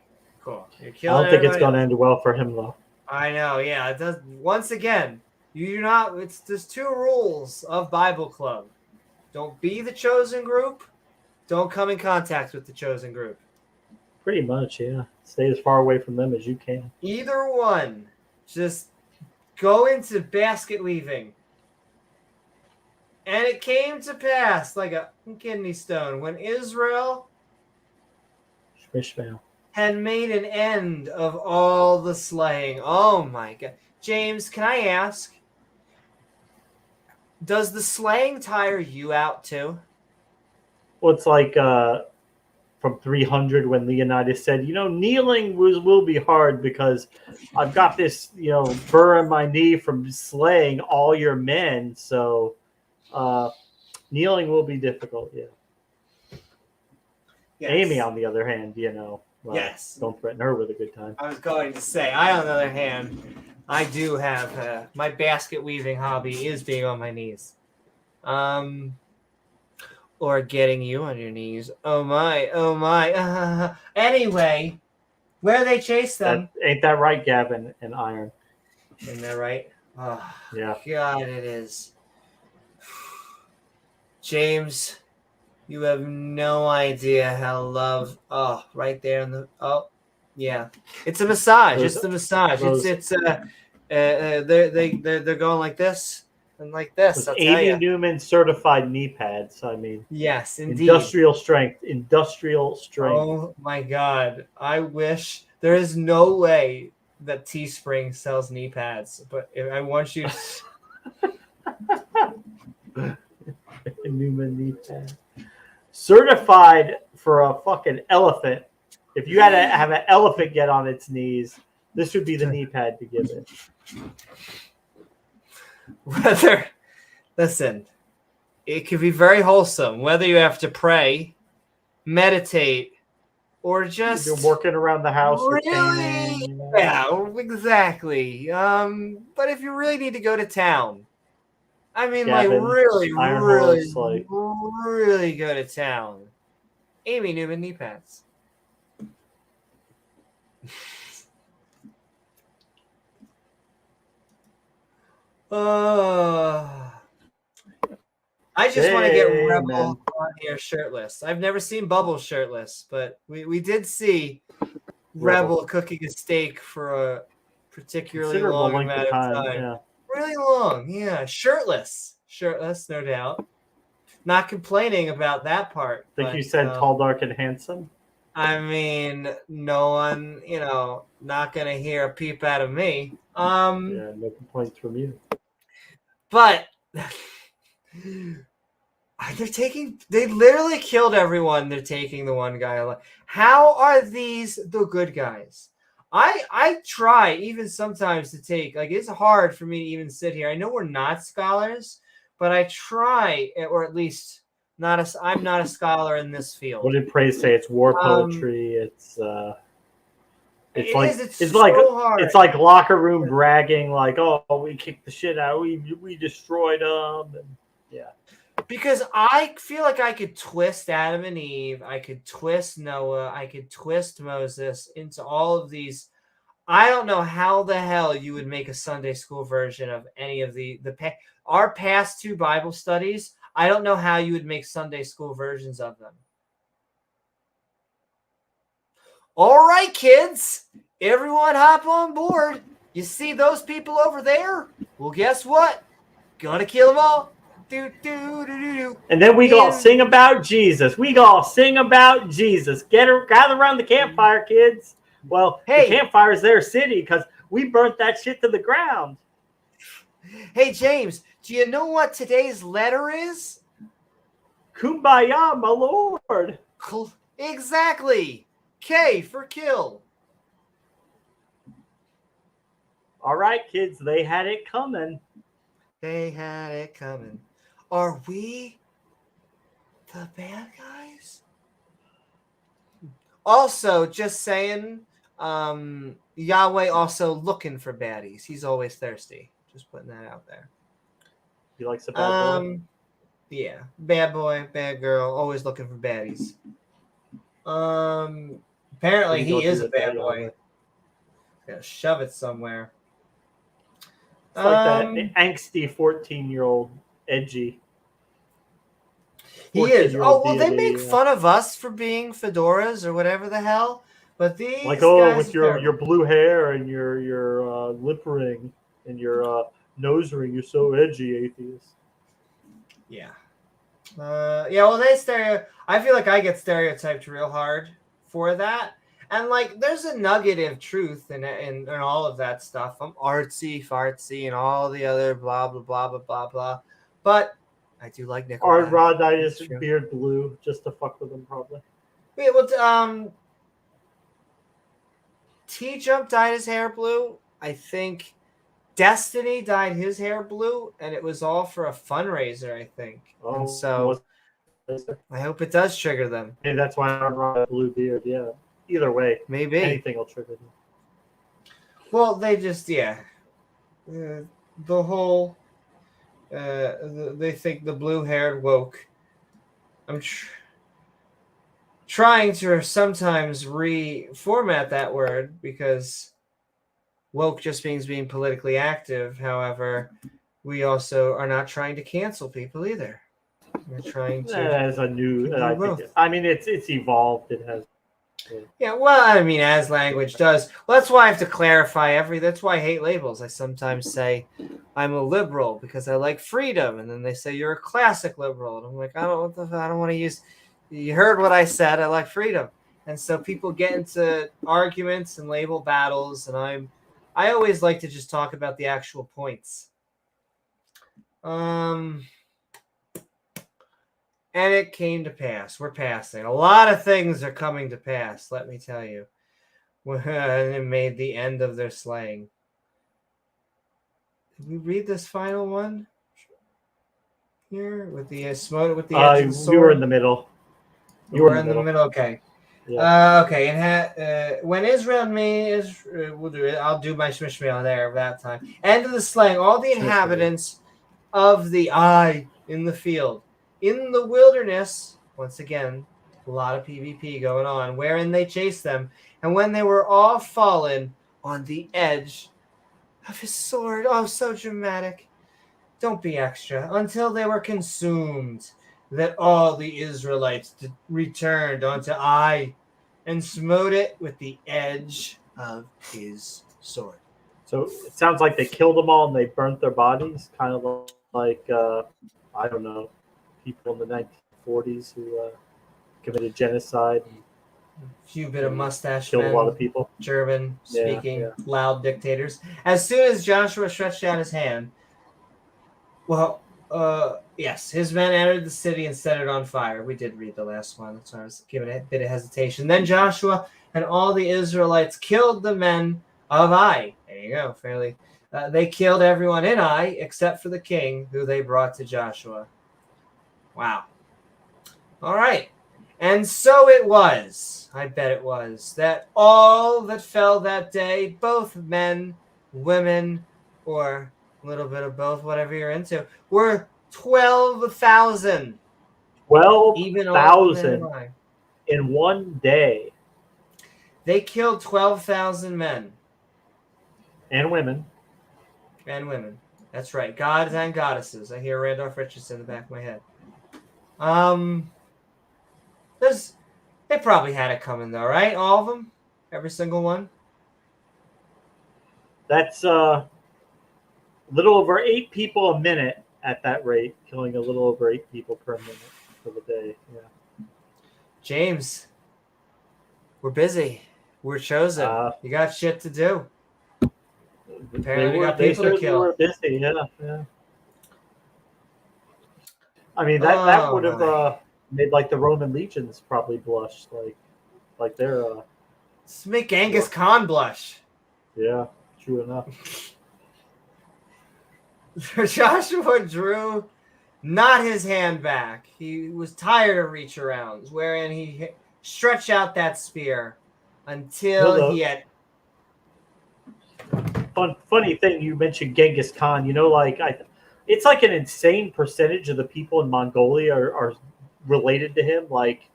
Cool. You're killing. I don't think it's going to end well for him, though. I know. Yeah. It does. Once again, you do not. There's two rules of Bible Club. Don't be the chosen group. Don't come in contact with the chosen group. Pretty much, yeah. Stay as far away from them as you can. Either one. Just go into basket weaving. And it came to pass, like a kidney stone, when Israel had made an end of all the slaying. Oh my God. James, can I ask, does the slaying tire you out too? Well, it's like from 300 when Leonidas said, kneeling will be hard because I've got this, burr in my knee from slaying all your men. So kneeling will be difficult, yeah. Yes. Amy, on the other hand, yes. Don't threaten her with a good time. I was going to say, on the other hand, I do have my basket weaving hobby is being on my knees. Or getting you on your knees. Oh my. Anyway, where they chase them. Ain't that right, Gavin and Iron? Isn't that right? Oh, yeah. God, it is. James, you have no idea how love. Oh, right there in the. Oh, yeah. It's a massage. It's the massage. They're going like this. And like this, I'll tell you. Newman certified knee pads. I mean, yes, indeed. Industrial strength. Oh my God! I wish there is no way that Teespring sells knee pads, but I want you to. Newman knee pad. Certified for a fucking elephant. If you had to have an elephant get on its knees, this would be the knee pad to give it. Listen, it could be very wholesome, whether you have to pray, meditate, or just you're working around the house. Really? Yeah, exactly. But if you really need to go to town, I mean, Gavin, really go to town. Amy Newman knee pads. I just want to get Rebel man. on here shirtless. I've never seen Bubbles shirtless, but we did see Rebel cooking a steak for a particularly long amount of time. Yeah. Really long, yeah. Shirtless, no doubt. Not complaining about that part. I think but, you said tall, dark, and handsome. I mean, no one, not gonna hear a peep out of me. Yeah, no complaints from you. But they literally killed everyone. They're taking the one guy alive. How are these the good guys? I try even sometimes to take, like, it's hard for me to even sit here. I know we're not scholars, but I try, or at least I'm not a scholar in this field. What did Praise say? It's war poetry. It's like locker room bragging, like, oh, we kicked the shit out, we destroyed them, and yeah. Because I feel like I could twist Adam and Eve, I could twist Noah, I could twist Moses into all of these. I don't know how the hell you would make a Sunday school version of any of our past 2 Bible studies. I don't know how you would make Sunday school versions of them. All right, kids, everyone hop on board. You see those people over there? Well, guess what? Gonna kill them all. And then we gonna sing about Jesus. Gather around the campfire, kids. Well, hey, the campfire is their city because we burnt that shit to the ground. Hey, James, do you know what today's letter is? Kumbaya, my lord. Exactly. K for kill. All right, kids, they had it coming. Are we the bad guys? Also, just saying, Yahweh also looking for baddies. He's always thirsty. Just putting that out there. He likes a bad boy? Yeah. Bad boy, bad girl, always looking for baddies. Apparently he is a bad boy. Gotta shove it somewhere. It's like that angsty 14-year-old edgy. He is. Oh, well, they make fun of us for being fedoras or whatever the hell. But these guys with your blue hair and your lip ring and your nose ring, you're so edgy, atheist. Yeah. Well, I feel like I get stereotyped real hard for that. And, like, there's a nugget of truth in all of that stuff. I'm artsy, fartsy, and all the other blah, blah, blah, blah, blah, blah. But I do like Nickelback. Rod dyed his beard blue just to fuck with him, probably. Yeah, well, T-Jump dyed his hair blue. I think Destiny dyed his hair blue, and it was all for a fundraiser, I think. Oh, and so I hope it does trigger them. Maybe that's why I rod a blue beard, yeah. Either way, maybe anything will trigger them. Well, they just, the whole, they think the blue-haired woke. I'm trying to sometimes reformat that word because woke just means being politically active. However, we also are not trying to cancel people either. We're trying to. As a new, it's evolved. It has. Yeah, well, I mean, as language does. Well, that's why I have to clarify that's why I hate labels. I sometimes say I'm a liberal because I like freedom, and then they say you're a classic liberal, and I'm like, I don't want to use. You heard what I said. I like freedom, and so people get into arguments and label battles, and I always like to just talk about the actual points. And it came to pass. We're passing. A lot of things are coming to pass, let me tell you. And it made the end of their slaying. Did we read this final one? Here? With the smote with the edge of the sword? You were in the middle. You were in the middle? Okay. Yeah. Okay. And when Israel made we'll do it. I'll do my shmishmael there that time. End of the slaying. All the inhabitants of the Ai in the field. In the wilderness, once again, A lot of PvP going on, wherein they chased them. And when they were all fallen on the edge of his sword, oh, so dramatic. Don't be extra. Until they were consumed, that all the Israelites returned unto Ai and smote it with the edge of his sword. So it sounds like they killed them all and they burnt their bodies, kind of like I don't know, people in the 1940s who committed genocide and Few bit of mustache killed men, a lot of people. German speaking, Yeah. loud dictators. As soon as Joshua stretched out his hand, yes, his men entered the city and set it on fire. We did read the last one. That's why I was giving it a bit of hesitation. Then Joshua and all the Israelites killed the men of Ai. There you go, fairly. They killed everyone in Ai except for the king, who they brought to Joshua. Wow. All right. And so it was, I bet it was, that all that fell that day, both men, women, or a little bit of both, whatever you're into, were 12,000. 12,000 in one day. They killed 12,000 men. And women. And women. That's right. Gods and goddesses. I hear Randolph Richardson in the back of my head. They probably had it coming though, right? All of them? Every single one? That's a little over 8 people a minute at that rate, killing a little over 8 people per minute for the day. Yeah. James, we're busy. We're chosen. You got shit to do. Apparently, we got people to kill. Were busy. Yeah. I mean, that would have made like the Roman legions probably blush, like they're. Let's make Genghis Khan blush. Yeah, true enough. Joshua drew not his hand back. He was tired of reach arounds, wherein he stretched out that spear until he had. Funny thing, you mentioned Genghis Khan. You know, like it's like an insane percentage of the people in Mongolia are related to him. Like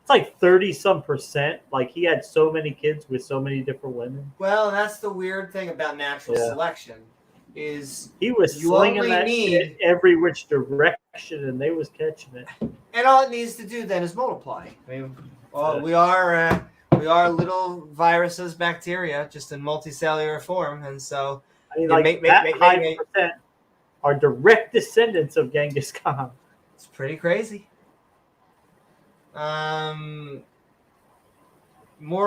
it's like 30-some%. Like he had so many kids with so many different women. Well, that's the weird thing about natural selection. Is he was slinging that shit every which direction, and they was catching it. And all it needs to do then is multiply. I mean, we are little viruses, bacteria, just in multicellular form, and so I mean, like high percent are direct descendants of Genghis Khan. It's pretty crazy. More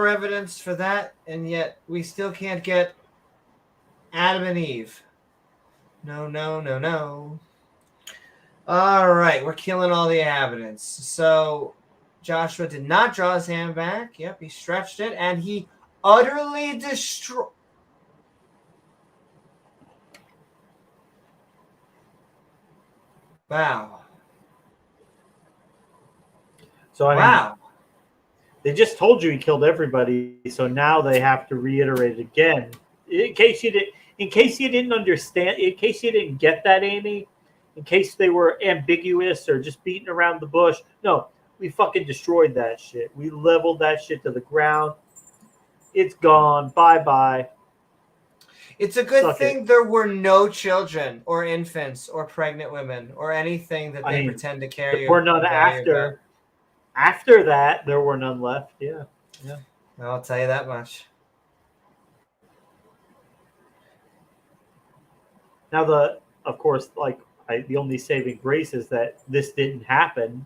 evidence for that, and yet we still can't get Adam and Eve. No. All right, we're killing all the evidence. So Joshua did not draw his hand back. Yep, he stretched it, and he utterly destroyed. Wow. So I mean, they just told you he killed everybody, so now they have to reiterate it again. In case you didn't understand, in case you didn't get that, Amy, in case they were ambiguous or just beating around the bush. No, we fucking destroyed that shit. We leveled that shit to the ground. It's gone. Bye-bye. It's a good thing there were no children or infants or pregnant women or anything that they pretend to carry. There were none after. After that, there were none left. Yeah. I'll tell you that much. Now, of course, the only saving grace is that this didn't happen.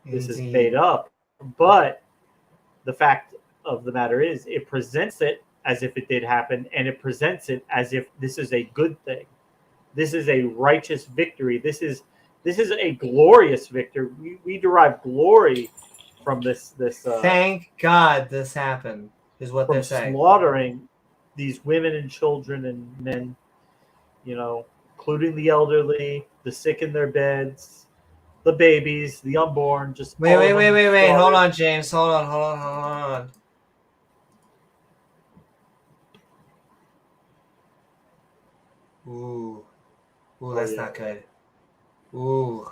This is made up. But the fact of the matter is, it presents it as if it did happen, and it presents it as if this is a good thing. This is a righteous victory. This is a glorious victory. We derive glory from this. Thank God this happened, is what they're saying. Slaughtering these women and children and men, including the elderly, the sick in their beds, the babies, the unborn. Just wait. Hold on, James. Hold on. Ooh, that's not good. Ooh.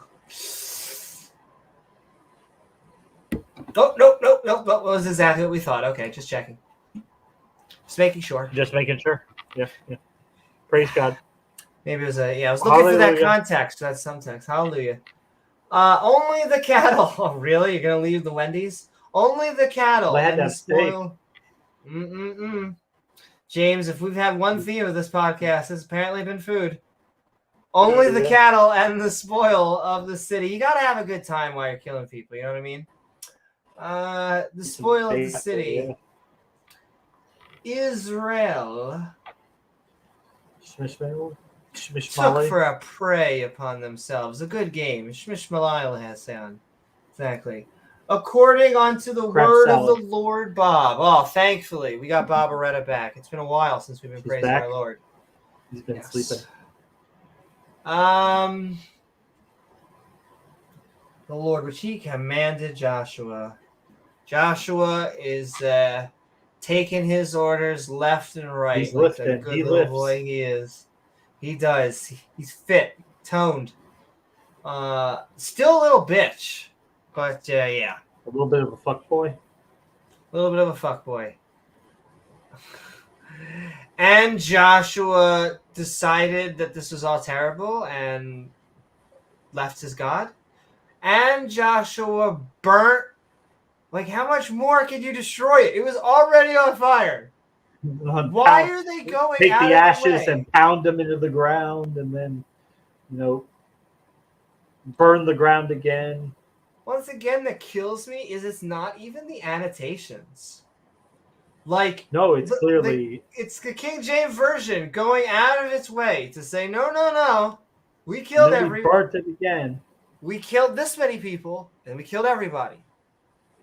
Oh, nope. What was exactly what we thought? Okay, just checking. Just making sure. Just making sure. Yeah. Praise God. Maybe it was I was looking for that Hallelujah. context. That's some text. Hallelujah. Only the cattle. Oh, really? You're gonna leave the Wendy's? Only the cattle Well, I had and to the have steak. spoil. James, if we've had one theme of this podcast, it's apparently been food. Only the cattle and the spoil of the city. You gotta have a good time while you're killing people. You know what I mean? The spoil of the city. Israel took for a prey upon themselves. A good game. Shmishmalil has sound. Exactly. According unto the word of the Lord, Bob. Oh, thankfully, we got Bob Aretta back. It's been a while since we've been praising our Lord. He's been sleeping. The Lord, which he commanded Joshua. Joshua is taking his orders left and right. He's lifting. The good little boy he is. He does. He's fit, toned. Still a little bitch, but yeah. A little bit of a fuckboy. A little bit of a fuckboy. And Joshua decided that this was all terrible and left his God. And Joshua burnt. Like, how much more could you destroy it? It was already on fire. Why are they going take out the of ashes the way? and pound them into the ground and then, burn the ground again? Once again, that kills me is it's not even the annotations. Like, no, it's clearly it's the King James version going out of its way to say no. We killed we burnt it again. We killed this many people, and we killed everybody.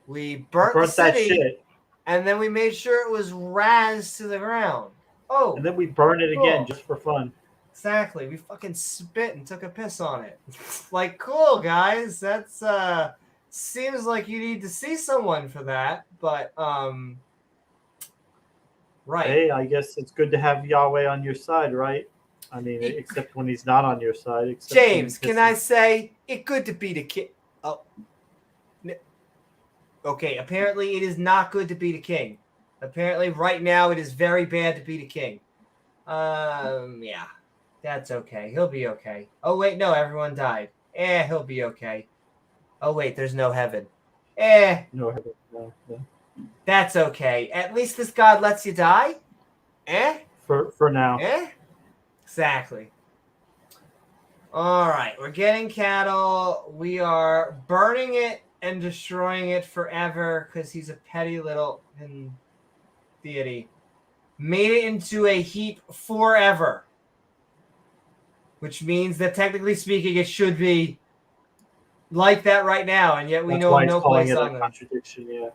We burnt the city, that shit, and then we made sure it was razed to the ground. Oh, and then we burn it again just for fun. Exactly. We fucking spit and took a piss on it. Like, cool, guys. That's seems like you need to see someone for that, but right. Hey, I guess it's good to have Yahweh on your side, right? I mean, except when he's not on your side. James, can I say it good to be the king? Oh. Okay, apparently it is not good to be the king. Apparently right now it is very bad to be the king. Yeah. That's okay. He'll be okay. Oh, wait, no, everyone died. He'll be okay. Oh, wait, there's no heaven. No heaven. No. That's okay. At least this God lets you die? For now. Exactly. All right, we're getting cattle. We are burning it and destroying it forever because he's a petty little deity. Made it into a heap forever. Which means that technically speaking, it should be like that right now, and yet we know no place on it. Contradiction, yeah.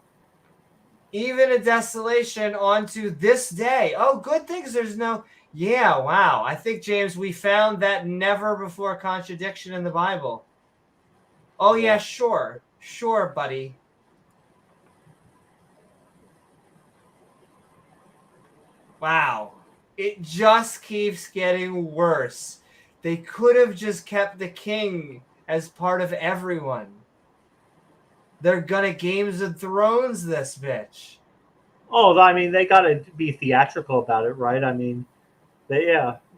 Even a desolation onto this day. Oh, good things. There's no. Yeah, wow. I think, James, we found that never before contradiction in the Bible. Oh, yeah, sure. Sure, buddy. Wow. It just keeps getting worse. They could have just kept the king as part of everyone. They're gonna Games of Thrones this bitch. Oh, I mean, they gotta be theatrical about it, right? I mean, they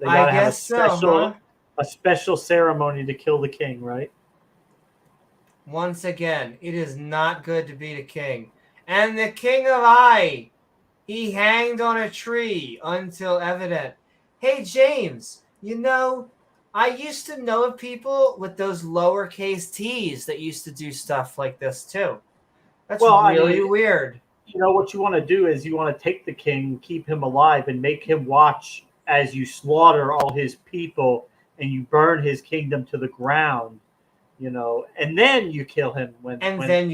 gotta have a special ceremony to kill the king, right? Once again, it is not good to be the king. And the king of Ai, he hanged on a tree until evident. Hey, James, I used to know of people with those lowercase t's that used to do stuff like this too. That's really weird. What you want to do is you want to take the king, keep him alive, and make him watch as you slaughter all his people and you burn his kingdom to the ground, and then you kill him And then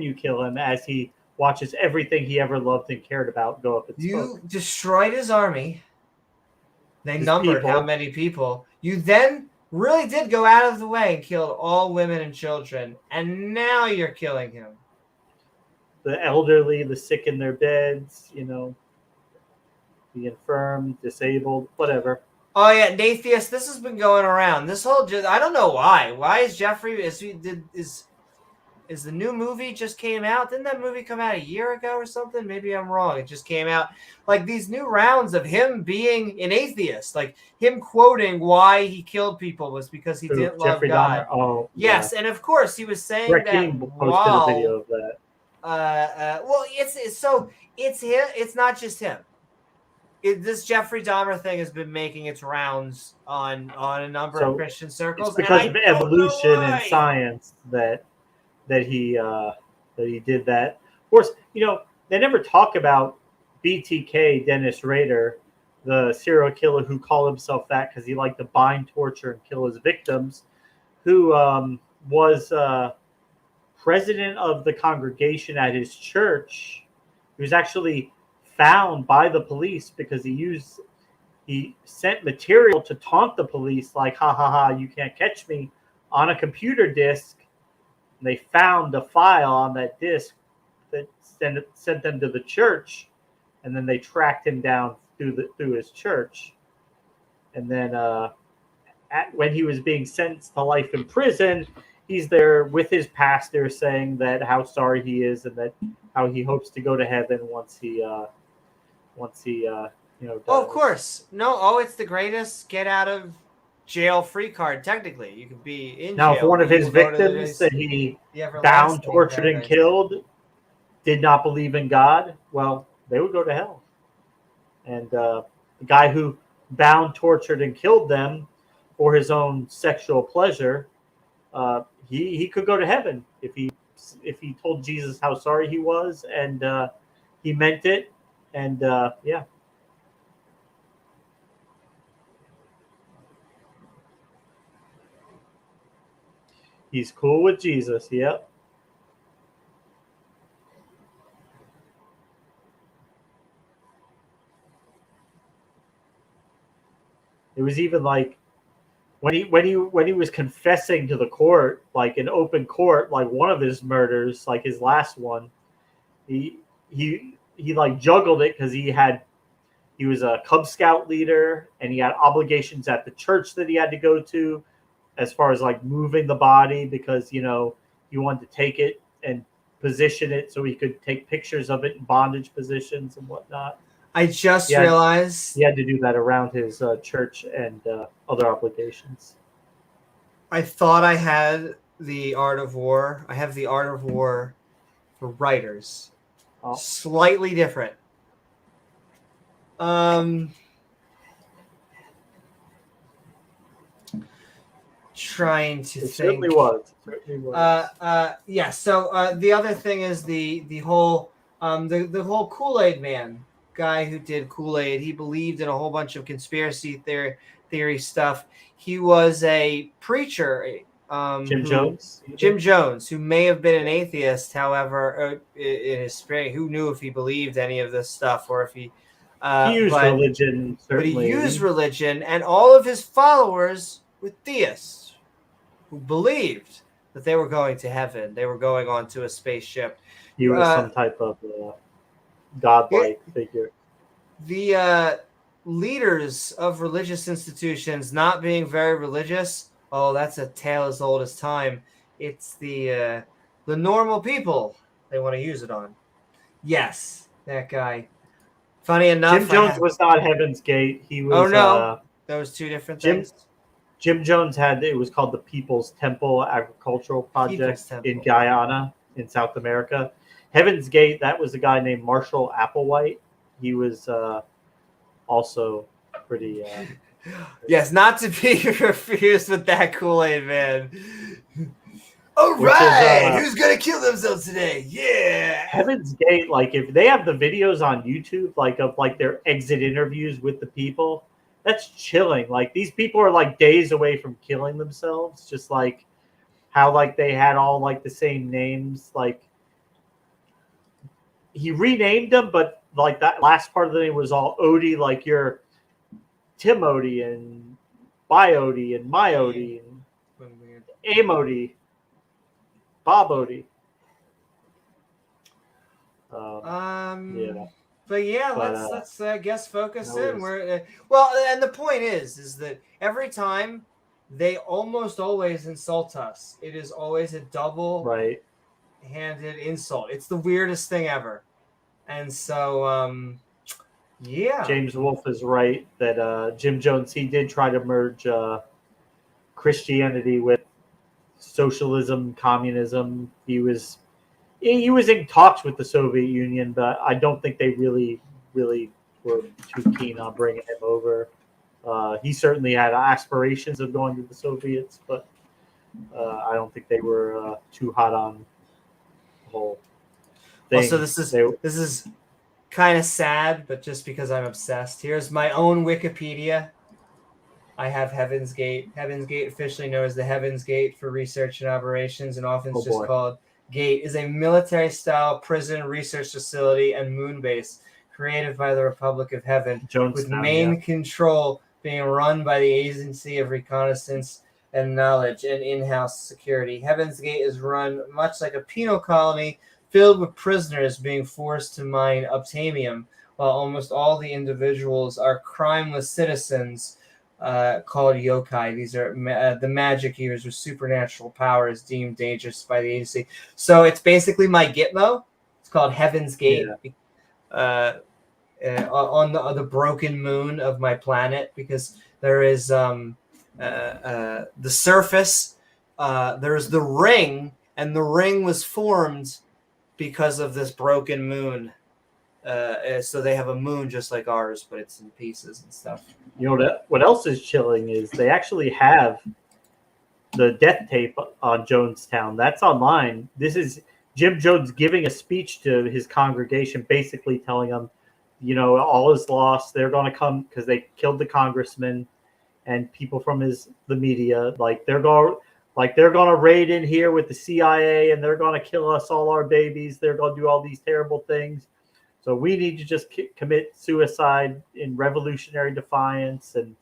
you kill him as he watches everything he ever loved and cared about go up in smoke. You destroyed his army. They numbered how many people. You then really did go out of the way and killed all women and children. And now you're killing him. The elderly, the sick in their beds, the infirm, disabled, whatever. Oh, yeah, Nathius, this has been going around. This whole... I don't know why. Why is Jeffrey... is the new movie just came out. Didn't that movie come out a year ago or something? Maybe I'm wrong. It just came out. Like these new rounds of him being an atheist, like him quoting why he killed people was because he didn't love Jeffrey God. Dahmer? Oh, yes, yeah. and of course he was saying Brett that King posted a video of that. well, it's him. It's not just him. This Jeffrey Dahmer thing has been making its rounds on a number of Christian circles. It's because of evolution and why. science that he did that. Of course, they never talk about BTK, Dennis Rader, the serial killer who called himself that because he liked to bind, torture, and kill his victims, who was president of the congregation at his church. He was actually found by the police because he sent material to taunt the police, like, ha ha ha, you can't catch me, on a computer disk. And they found a file on that disk that sent them to the church, and then they tracked him down through his church. And then when he was being sentenced to life in prison, he's there with his pastor saying that how sorry he is and that how he hopes to go to heaven once he dies. Oh, of course. No, oh, it's the greatest get out of jail free card. Technically, you could be in now, jail. if one of his victims that he bound, tortured, and killed did not believe in God, well, they would go to hell. And the guy who bound, tortured, and killed them for his own sexual pleasure, he could go to heaven if he told Jesus how sorry he was and he meant it. And yeah. He's cool with Jesus. Yep. It was even like when he was confessing to the court, like in open court, like one of his murders, like his last one, he like juggled it because he was a Cub Scout leader and he had obligations at the church that he had to go to, as far as like moving the body because he wanted to take it and position it so he could take pictures of it in bondage positions and whatnot. I just realized he had to do that around his church and other obligations. I thought I had the Art of War. I have the Art of War for writers. Oh. Slightly different. Trying to think. Certainly was. Yeah. So the other thing is the whole the whole Kool-Aid man guy who did Kool-Aid. He believed in a whole bunch of conspiracy theory stuff. He was a preacher. Jim Jones, who may have been an atheist, however, in his spirit, who knew if he believed any of this stuff or if he used religion. Certainly. But he used religion, and all of his followers were theists who believed that they were going to heaven. They were going onto a spaceship. He was some type of godlike figure. The leaders of religious institutions not being very religious. Oh, that's a tale as old as time. It's the normal people they want to use it on. Yes, that guy. Funny enough, Jim Jones was not Heaven's Gate. He was. Oh no, those two different things. Jim Jones it was called the People's Temple Agricultural Project in Guyana in South America. Heaven's Gate, that was a guy named Marshall Applewhite. He was also pretty. Yes, not to be confused with that Kool-Aid man. All right, who's gonna kill themselves today? Yeah, Heaven's Gate. Like if they have the videos on YouTube, like of like their exit interviews with the people, that's chilling. Like these people are like days away from killing themselves. Just like how like they had all like the same names. Like he renamed them, but like that last part of the name was all Odie. Like you're Tim Odie and Biodie and My Odie and Aim Odie. Bob Odie. Yeah. But yeah, let's I guess focus in. We're well, and the point is that every time they almost always insult us. It is always a double. Right. handed insult. It's the weirdest thing ever. And so, yeah. James Wolfe is right that Jim Jones, he did try to merge Christianity with socialism, communism. He was in talks with the Soviet Union, but I don't think they really were too keen on bringing him over. He certainly had aspirations of going to the Soviets, but I don't think they were too hot on the whole thing. Also, this is kind of sad, but just because I'm obsessed. Here's my own Wikipedia. I have Heaven's Gate. Heaven's Gate, officially known as the Heaven's Gate for Research and Operations, and often called Gate, is a military-style prison research facility and moon base created by the Republic of Heaven, with main control being run by the Agency of Reconnaissance and Knowledge and in-house security. Heaven's Gate is run much like a penal colony filled with prisoners being forced to mine obtainium, while almost all the individuals are crimeless citizens called yokai. These are the magic users with supernatural powers deemed dangerous by the agency. So it's basically my Gitmo. It's called Heaven's Gate. On the broken moon of my planet, because there is the surface, there's the ring, and the ring was formed because of this broken moon. So they have a moon just like ours, but it's in pieces and stuff. You know what else is chilling is they actually have the death tape on Jonestown. That's online. This is Jim Jones giving a speech to his congregation, basically telling them, all is lost. They're going to come because they killed the congressman and people from the media. They're going to raid in here with the CIA and they're going to kill us, all our babies. They're going to do all these terrible things. So we need to just commit suicide in revolutionary defiance. And,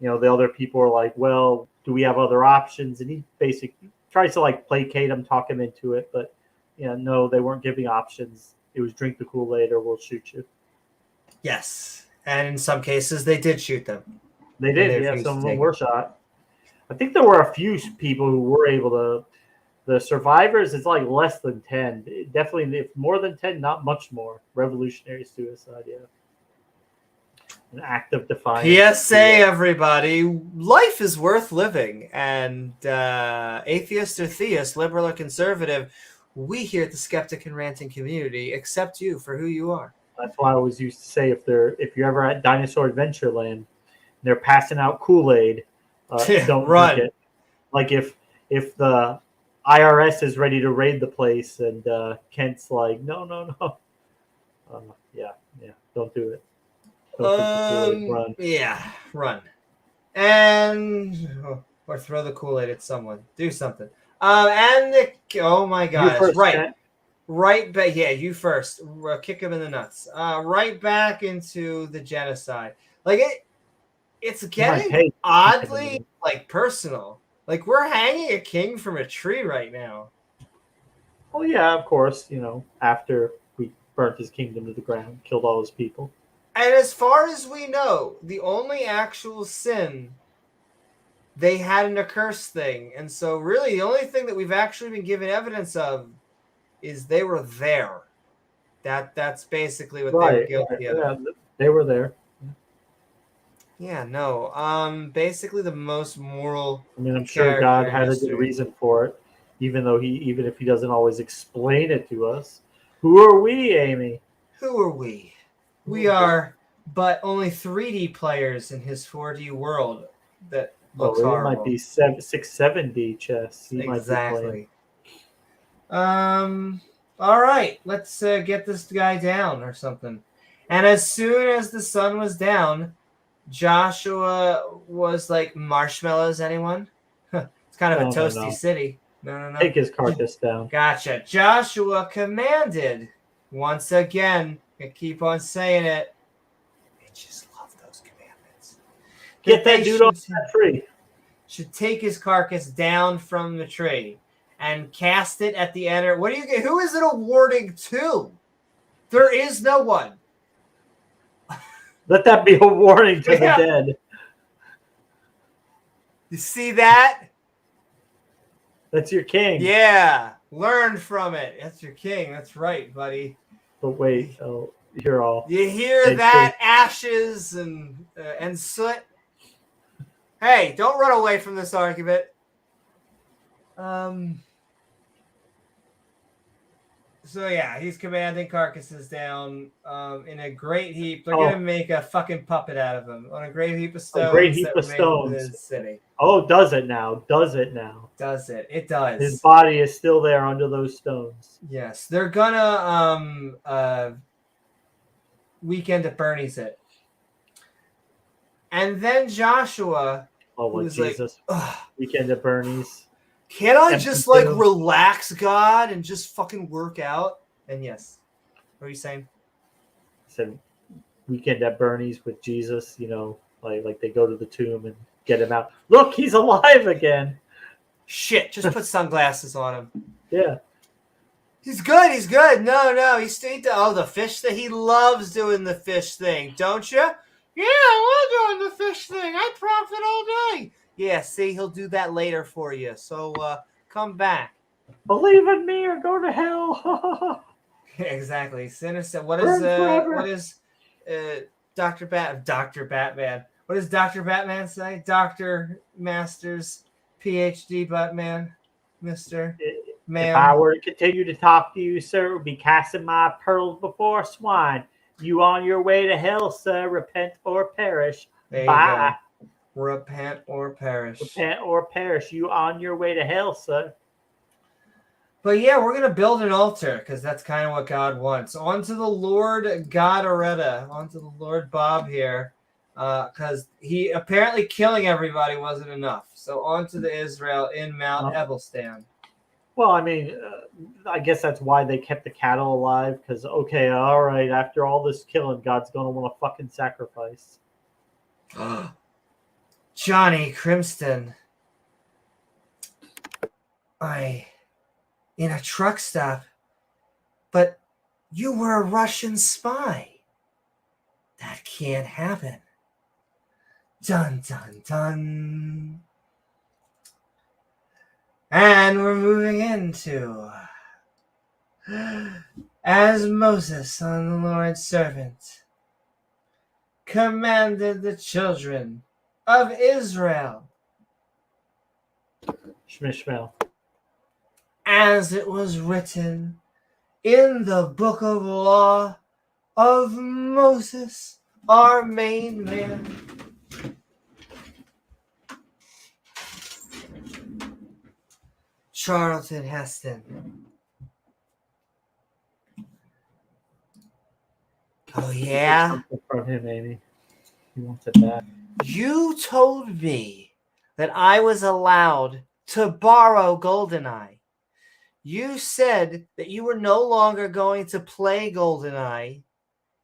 the other people are like, well, do we have other options? And he basically tries to placate them, talk him into it. But, no, they weren't giving options. It was drink the Kool-Aid or we'll shoot you. Yes. And in some cases, they did shoot them. They did. Yeah, some of them were shot. I think there were a few people who were able to. The survivors, it's less than 10. Definitely, if more than 10, not much more. Revolutionary suicide, yeah. An act of defiance. PSA, everybody. Life is worth living. And atheist or theist, liberal or conservative, we here at the Skeptic and Ranting community accept you for who you are. That's why I always used to say if you're ever at Dinosaur Adventureland and they're passing out Kool-Aid, don't run. Drink it. If the IRS is ready to raid the place and Kent's like, no. Yeah, don't do it. Run. Yeah, run. Or throw the Kool-Aid at someone. Do something. Oh my gosh. First, right. Kent. Right back. Yeah, you first. Kick him in the nuts. Right back into the genocide. It's getting oddly personal. We're hanging a king from a tree right now. Oh yeah, of course. After we burnt his kingdom to the ground, killed all his people. And as far as we know, the only actual sin they had an accursed thing, and so really the only thing that we've actually been given evidence of is they were there. That's basically what they were guilty of. Yeah, they were there. Yeah, no. Basically the most moral. I mean, I'm sure God had a good reason for it, even if he doesn't always explain it to us. Who are we, Amy? Who are we? We are but only 3D players in his 4D world that looks horrible. It might be 6-7D chess. He exactly. All right, let's get this guy down or something. And as soon as the sun was down, Joshua was like, marshmallows, anyone? It's kind of a toasty city. No. Take his carcass down. Gotcha. Joshua commanded, once again, I keep on saying it. I just love those commandments. Get that dude off that tree. Should take his carcass down from the tree and cast it at the enter. What do you get? Who is it awarding to? There is no one. Let that be a warning to the dead. You see that? That's your king. Yeah. Learn from it. That's your king. That's right, buddy. But wait, you're all. You hear that? Ashes and soot. Hey, don't run away from this argument. So yeah, he's commanding carcasses down in a great heap. They're gonna make a fucking puppet out of him on a great heap of stones. A great heap of stones. In the city. Oh, does it now? Does it now? Does it? It does. His body is still there under those stones. Yes, they're gonna Weekend at Bernie's it. And then Joshua. Oh, what, Jesus. Like, Weekend at Bernie's. Can't I just like relax, God, and just fucking work out? And yes. What are you saying? I said Weekend at Bernie's with Jesus, you know, like they go to the tomb and get him out. Look, he's alive again. Shit, just put sunglasses on him. Yeah. He's good. He's good. No. He's the fish thing. He loves doing the fish thing, don't you? Yeah, I love doing the fish thing. I profit all day. Yeah, see, he'll do that later for you. So come back. Believe in me or go to hell. Exactly. Sinister. What is Dr. Batman? What does Dr. Batman say? Dr. Masters, PhD Batman, Mr. If I were to continue to talk to you, sir, would be casting my pearls before swine. You on your way to hell, sir. Repent or perish. There Bye. You go. Repent or perish. Repent or perish. You on your way to hell, sir. But yeah, we're going to build an altar because that's kind of what God wants. On to the Lord God Areta. On to the Lord Bob here. Because he apparently killing everybody wasn't enough. So on to the Israel in Mount Ebelstan. Well, I mean, I guess that's why they kept the cattle alive. Because, okay, all right, after all this killing, God's going to want to fucking sacrifice. Johnny Crimson. In a truck stop. But you were a Russian spy. That can't happen. Dun, dun, dun. And we're moving into as Moses on the Lord's servant commanded the children of Israel Shmishmel. As it was written in the book of law of Moses, our main man. Charlton Heston. Oh, yeah? From him, Amy. He wants it back. You told me that I was allowed to borrow GoldenEye. You said that you were no longer going to play GoldenEye,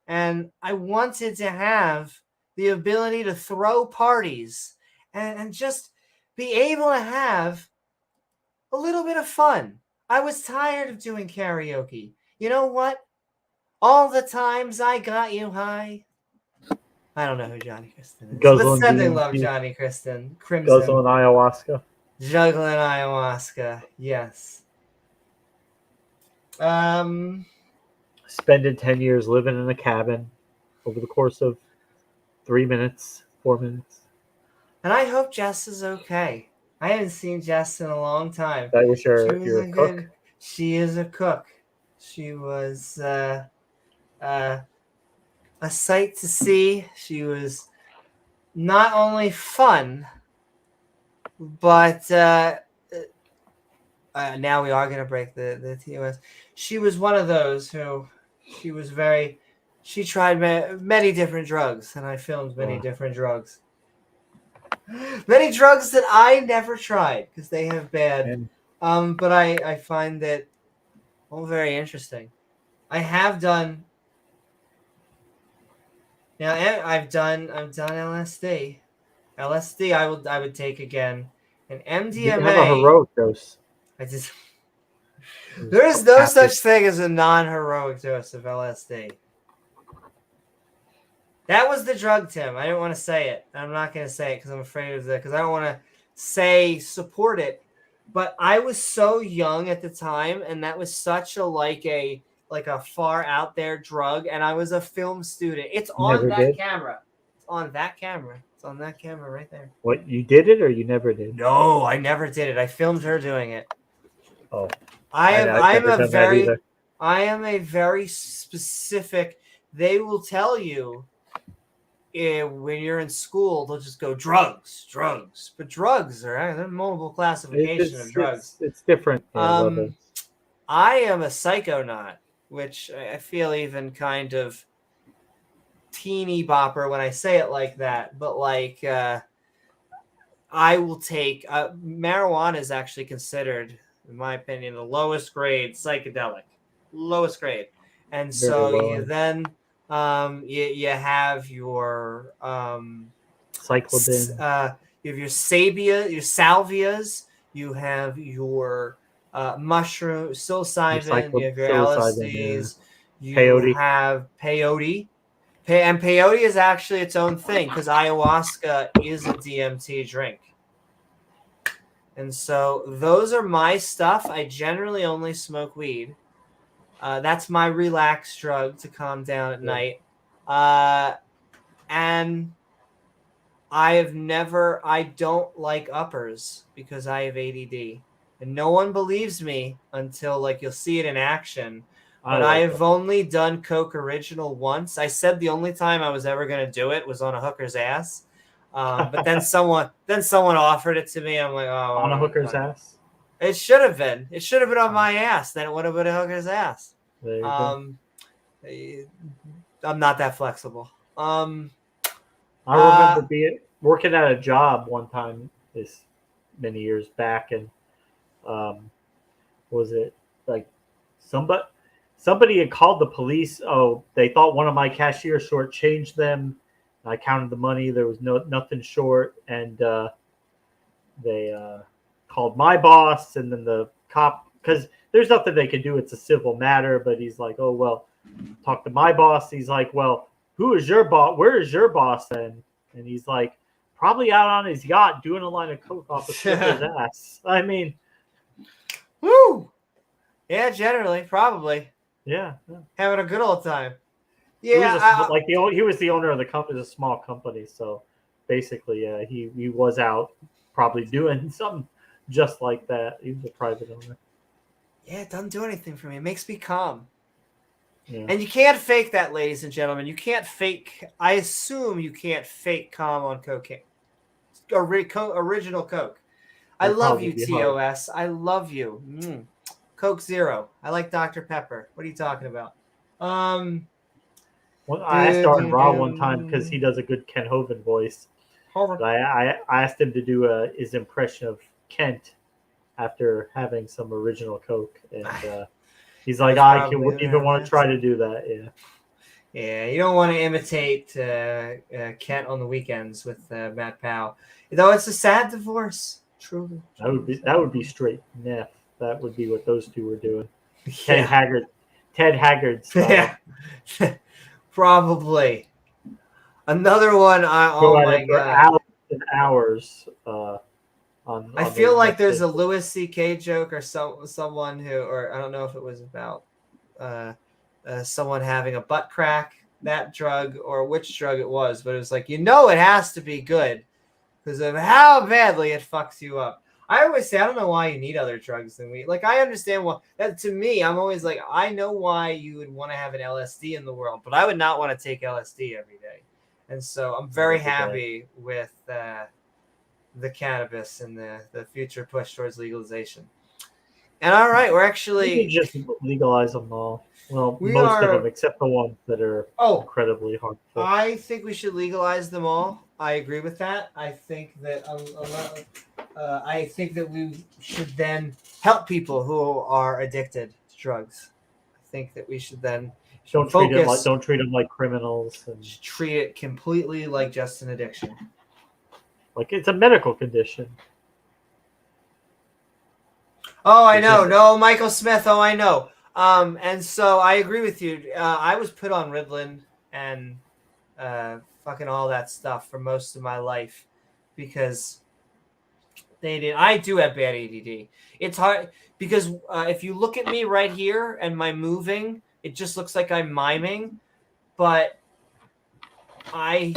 and I wanted to have the ability to throw parties and just be able to have a little bit of fun. I was tired of doing karaoke. You know what? All the times I got you high. I don't know who Johnny Kristen is. But sending love, Johnny Kristen. Crimson. Guzzling ayahuasca. Juggling ayahuasca. Yes. Spending 10 years living in a cabin over the course of 4 minutes. And I hope Jess is okay. I haven't seen Jess in a long time. That was you're a cook. She is a cook. She was a sight to see. She was not only fun, but now we are going to break the TOS. She was one of those who she tried many different drugs, and I filmed many different drugs. Many drugs that I never tried because they have bad. But I find that all very interesting. I have done. Now I've done LSD. LSD I would take again. And MDMA. You have a heroic dose. There is no such thing as a non-heroic dose of LSD. That was the drug, Tim. I didn't want to say it. I'm not going to say it because I'm afraid of because I don't want to support it. But I was so young at the time, and that was such a far out there drug, and I was a film student. It's on Never that did? camera. It's on that camera. It's on that camera right there. What, you did it or you never did? No, I never did it. I filmed her doing it. Oh, I I've never done that either. am a very specific. They will tell you when you're in school, they'll just go drugs. But drugs there's multiple classification of drugs. It's different levels. I am a psychonaut, which I feel even kind of teeny bopper when I say it like that. But like, I will take marijuana is actually considered, in my opinion, the lowest grade psychedelic, lowest grade. And so you then you have your cyclodin, you have your salvias, you have your mushroom psilocybin, you have your LSDs, you have peyote. And peyote is actually its own thing because ayahuasca is a DMT drink. And so those are my stuff. I generally only smoke weed. That's my relaxed drug to calm down at night. And I don't like uppers because I have ADD. And no one believes me until like you'll see it in action. But I have only done Coke Original once. I said the only time I was ever going to do it was on a hooker's ass. But then someone offered it to me. I'm like, oh, on a hooker's ass. It should have been. It should have been on my ass. Then it would have been a hooker's ass. There you go. I'm not that flexible. I remember working at a job one time this many years back, and was it like somebody had called the police. Oh, they thought one of my cashiers shortchanged them. I counted the money. There was nothing short, and they called my boss, and then the cop, because there's nothing they can do. It's a civil matter, but he's like, oh, well, talk to my boss. He's like, well, who is your boss? Where is your boss then? And he's like, probably out on his yacht doing a line of coke off a stripper's ass. I mean, woo! Yeah, generally, probably. Yeah. Having a good old time. Yeah, he was the owner of the company. It's a small company, so basically, he was out probably doing something just like that. He was a private owner. Yeah, it doesn't do anything for me. It makes me calm. Yeah. And you can't fake that, ladies and gentlemen. You can't fake. I assume you can't fake calm on cocaine. Original Coke. I love you, TOS. I love you. Coke Zero. I like Dr. Pepper. What are you talking about? Well, I asked Arden Raw one time because he does a good Ken Hovind voice. I asked him to do his impression of Kent after having some original Coke, and he's like, I wouldn't even want to try to do that. Yeah, you don't want to imitate Kent on the weekends with Matt Powell. Though it's a sad divorce, truly. That would be straight Neff. That would be what those two were doing. Yeah. Ted Haggard style. Yeah. Probably. Another one. Oh my god! Hours and hours. I feel like there's a Louis C.K. joke or someone who, or I don't know if it was about someone having a butt crack, that drug, or which drug it was, but it was like, it has to be good because of how badly it fucks you up. I always say, I don't know why you need other drugs than weed. Like, I understand that to me, I'm always like, I know why you would want to have an LSD in the world, but I would not want to take LSD every day. And so I'm very happy with the cannabis and the future push towards legalization. And all right, we're actually... We just legalize them all. Well, most of them, except the ones that are incredibly harmful. I think we should legalize them all. I agree with that. I think that we should then help people who are addicted to drugs. I think that we should then don't treat them like criminals. And treat it completely like just an addiction. Like it's a medical condition. Oh, I know. No, Michael Smith. Oh, I know. And so I agree with you. I was put on Ritalin and fucking all that stuff for most of my life because They did. I do have bad ADD. It's hard because if you look at me right here and my moving, it just looks like I'm miming. But I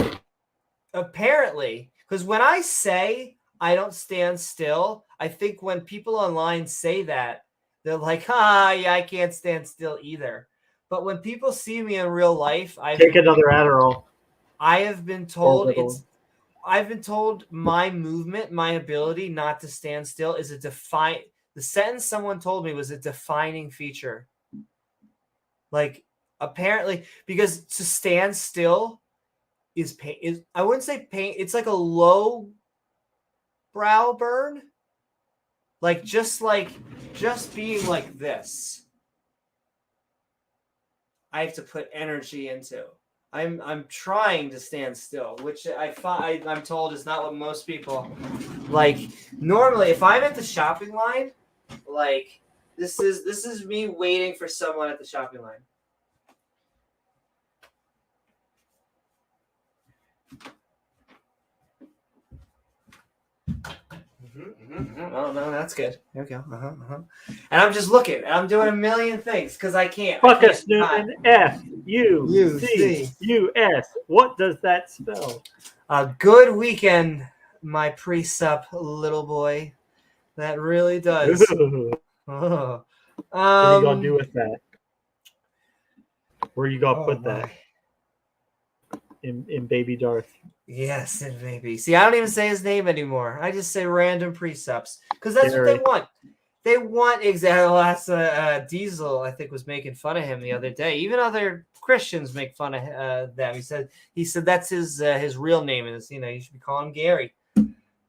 apparently, because when I say I don't stand still, I think when people online say that, they're like, yeah, I can't stand still either. But when people see me in real life, Take another Adderall. I have been told I've been told my movement, my ability not to stand still is the sentence someone told me was a defining feature. Like apparently, because to stand still is pain. I wouldn't say pain. It's like a low brow burn. Like just being like this. I have to put energy into. I'm trying to stand still, which I'm told is not what most people like. Normally, if I'm at the shopping line, like this is me waiting for someone at the shopping line. Oh no, that's good. There we go. And I'm just looking. And I'm doing a million things because I can't. Fuck us, Newman. F-U-C-U-S. What does that spell? A good weekend, my pre-sup little boy. That really does. What are you gonna do with that? Where you gonna put that? In Baby Darth. Yes, it may be. See, I don't even say his name anymore. I just say random pre-subs because that's what they want. They want exactly. Diesel, I think, was making fun of him the other day. Even other Christians make fun of them. He said that's his real name is. You should be calling him Gary.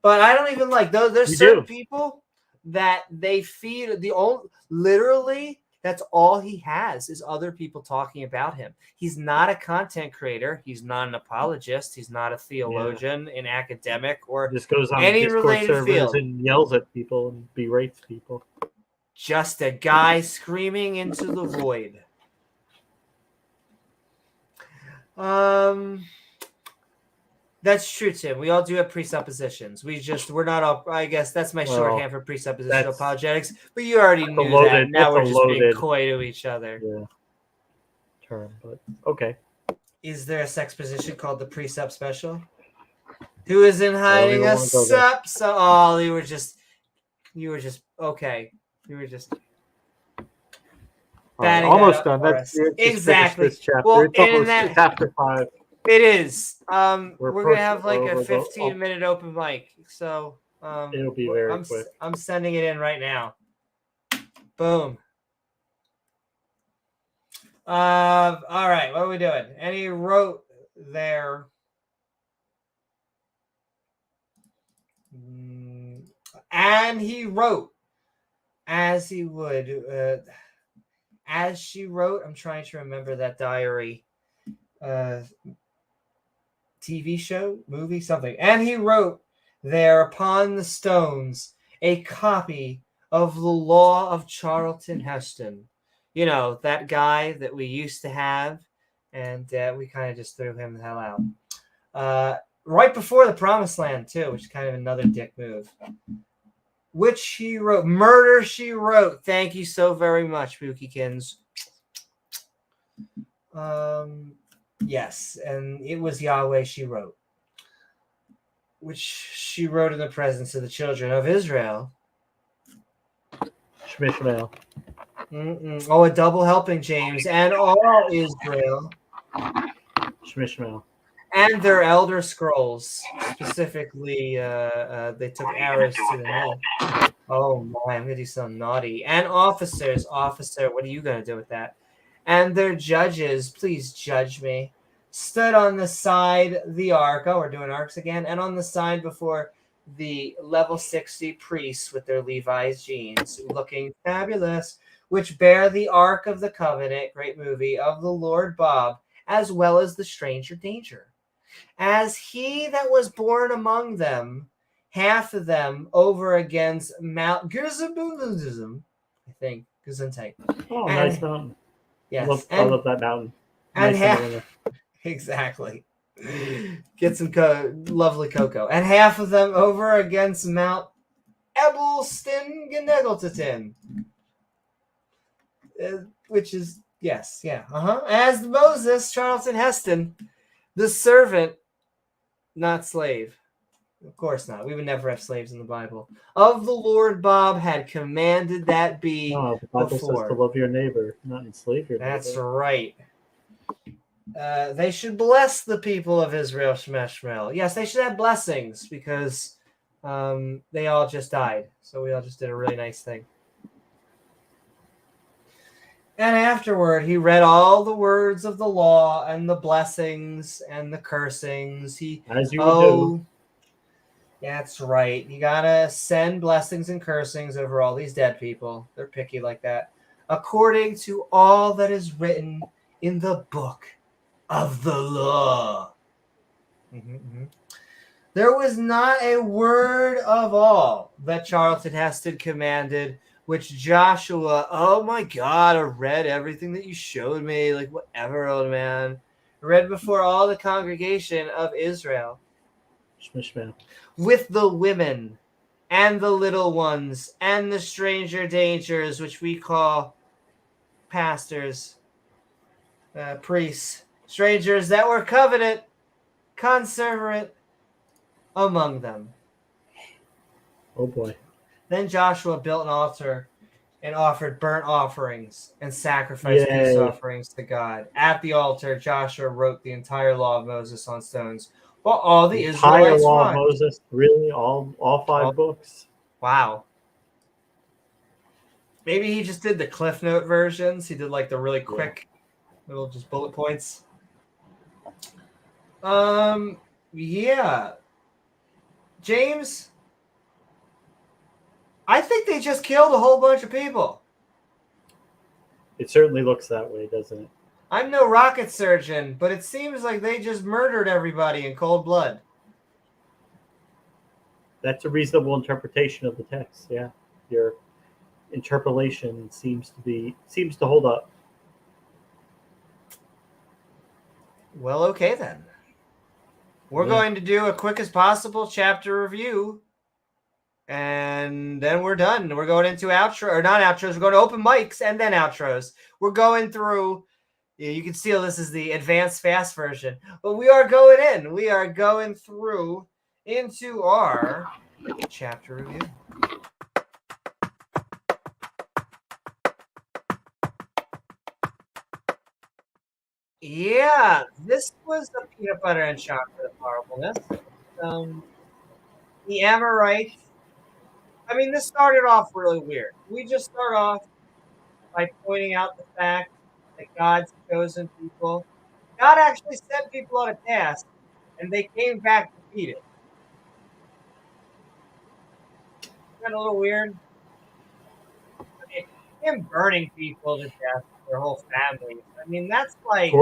But I don't even like those. There's certain people that they feed literally. That's all he has is other people talking about him. He's not a content creator. He's not an apologist. He's not a theologian, an academic, or just goes on any Discord related servers field. and yells at people and berates people. Just a guy screaming into the void. That's true, Tim. We all do have presuppositions. We're not all. I guess that's my shorthand for presuppositional apologetics. But you already knew that. Now we're just being coy to each other. Yeah. Term, but okay. Is there a sex position called the presup special? Who is in hiding a sup? So, you were just okay. You were just. Almost done. That's exactly. This chapter. Well, it's after 5. It is. We're gonna have like a 15-minute open mic, so it'll be very quick. I'm sending it in right now. Boom. All right, what are we doing? And he wrote there. And he wrote as he would. As she wrote, I'm trying to remember that diary. TV show, movie, something. And he wrote there upon the stones a copy of the Law of Charlton Heston. That guy that we used to have, and we kind of just threw him the hell out. Right before the Promised Land, too, which is kind of another dick move. Which he wrote. Murder, she wrote. Thank you so very much, Bookykins. Yes, and it was Yahweh she wrote, which she wrote in the presence of the children of Israel. Shmishmael. Oh, a double helping, James, and all Israel. Shmishmael. And their elder scrolls, specifically, they took arrows to the head. Oh my, I'm gonna do something naughty. And officers, what are you gonna do with that? And their judges, please judge me, stood on the side the ark. Oh, we're doing arcs again. And on the side before the level 60 priests with their Levi's jeans, looking fabulous, which bear the Ark of the Covenant, great movie, of the Lord Bob, as well as the Stranger Danger. As he that was born among them, half of them over against Mount Gerizim, I think, Gesundheit. Oh, nice mountain. Yes. I love that mountain. And nice exactly. Get some lovely cocoa. And half of them over against Mount Ebelstin Genegeltatin. Which is, yes, yeah, As Moses, Charlton Heston, the servant, not slave. Of course not. We would never have slaves in the Bible. Of the Lord Bob had commanded that be No, the Bible before. says to love your neighbor, not enslave your That's neighbor. right. They should bless the people of Israel, Shemeshmel. Yes, they should have blessings because they all just died. So we all just did a really nice thing. And afterward, he read all the words of the law and the blessings and the cursings. As you would do. That's right. You gotta send blessings and cursings over all these dead people. They're picky like that. According to all that is written in the book of the law. There was not a word of all that Charlton Heston commanded, which Joshua, oh my God, I read everything that you showed me, like whatever, old man. I read before all the congregation of Israel. Shmishmah. With the women and the little ones and the stranger dangers, which we call pastors, priests, strangers that were covenant, conservate among them. Oh boy. Then Joshua built an altar and offered burnt offerings and sacrificed peace offerings to God. At the altar, Joshua wrote the entire law of Moses on stones. Well, all the Israelites law run. of Moses, really? All five books? Wow. Maybe he just did the Cliff Note versions. He did like the really quick little just bullet points. Yeah. James, I think they just killed a whole bunch of people. It certainly looks that way, doesn't it? I'm no rocket surgeon, but it seems like they just murdered everybody in cold blood. That's a reasonable interpretation of the text, yeah. Your interpolation seems to hold up. Well, okay then. We're going to do a quick as possible chapter review, and then we're done. We're going into outro, or not outros. We're going to open mics and then outros. We're going through. You can see this is the advanced fast version, but we are going in. We are going through into our chapter review. Yeah, this was the peanut butter and chocolate horribleness. The Amorites. I mean, this started off really weird. We just start off by pointing out the fact that God's chosen people. God actually sent people on a task, and they came back defeated. Isn't that a little weird? I mean, him burning people to death, their whole families. I mean, that's like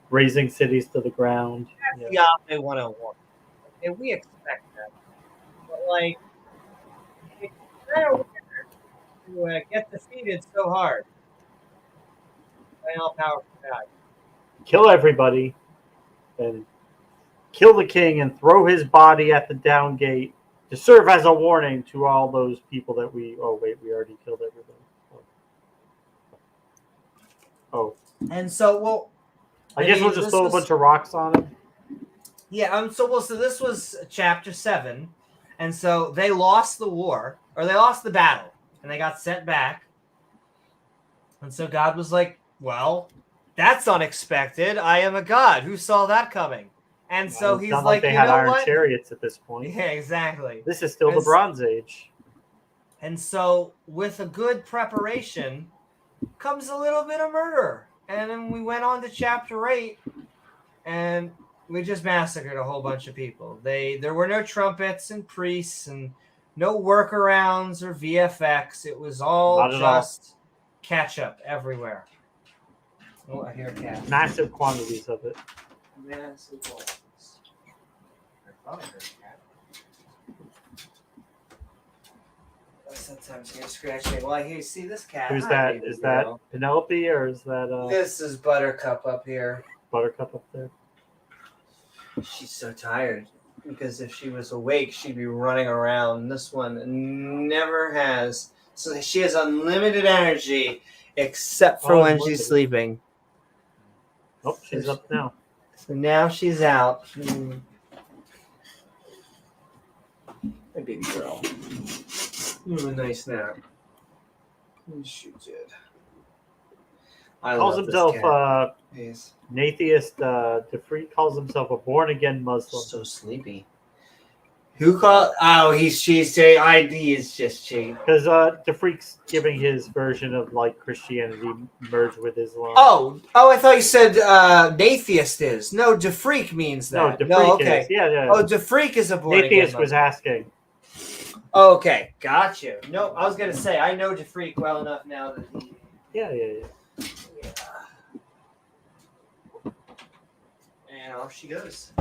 razing cities to the ground. That's Yahweh 101. And we expect that. But, like, it's kind of weird to get defeated so hard by an all-powerful God. Kill everybody and kill the king and throw his body at the down gate to serve as a warning to all those people that we already killed everybody. And so, I guess we'll just throw a bunch of rocks on him. Yeah, so this was chapter 7, and so they lost the war, or they lost the battle, and they got sent back. And so God was like, well, that's unexpected. I am a God. Who saw that coming? And so he's like, they had iron chariots at this point. Yeah, exactly. This is still the Bronze Age. And so with a good preparation comes a little bit of murder. And then we went on to chapter 8, and we just massacred a whole bunch of people. There were no trumpets and priests and no workarounds or VFX. It was all just ketchup everywhere. Oh, I hear a cat. Massive quantities of it. Massive quantities. I thought I heard a cat. Sometimes you're scratching. Well, I hear. See this cat. Who's that? Is that Penelope or is that? This is Buttercup up here. Buttercup up there. She's so tired. because if she was awake, she'd be running around. This one never has. So she has unlimited energy, except for when she's sleeping. Oh, she's up now. So now she's out. My baby girl. A nice nap. She did. I Calls love himself this cat. an atheist. DeFreak calls himself a born-again Muslim. So sleepy. Who called? Oh, she's saying ID is just cheap. Because DeFreak's giving his version of like Christianity merged with Islam. Oh! I thought you said Natheist is. No, DeFreak means that. No, DeFreak okay. is. Yeah. Oh, DeFreak is a born again Atheist was asking. Okay, got you. No, I was gonna say I know DeFreak well enough now that he. Yeah. And off she goes.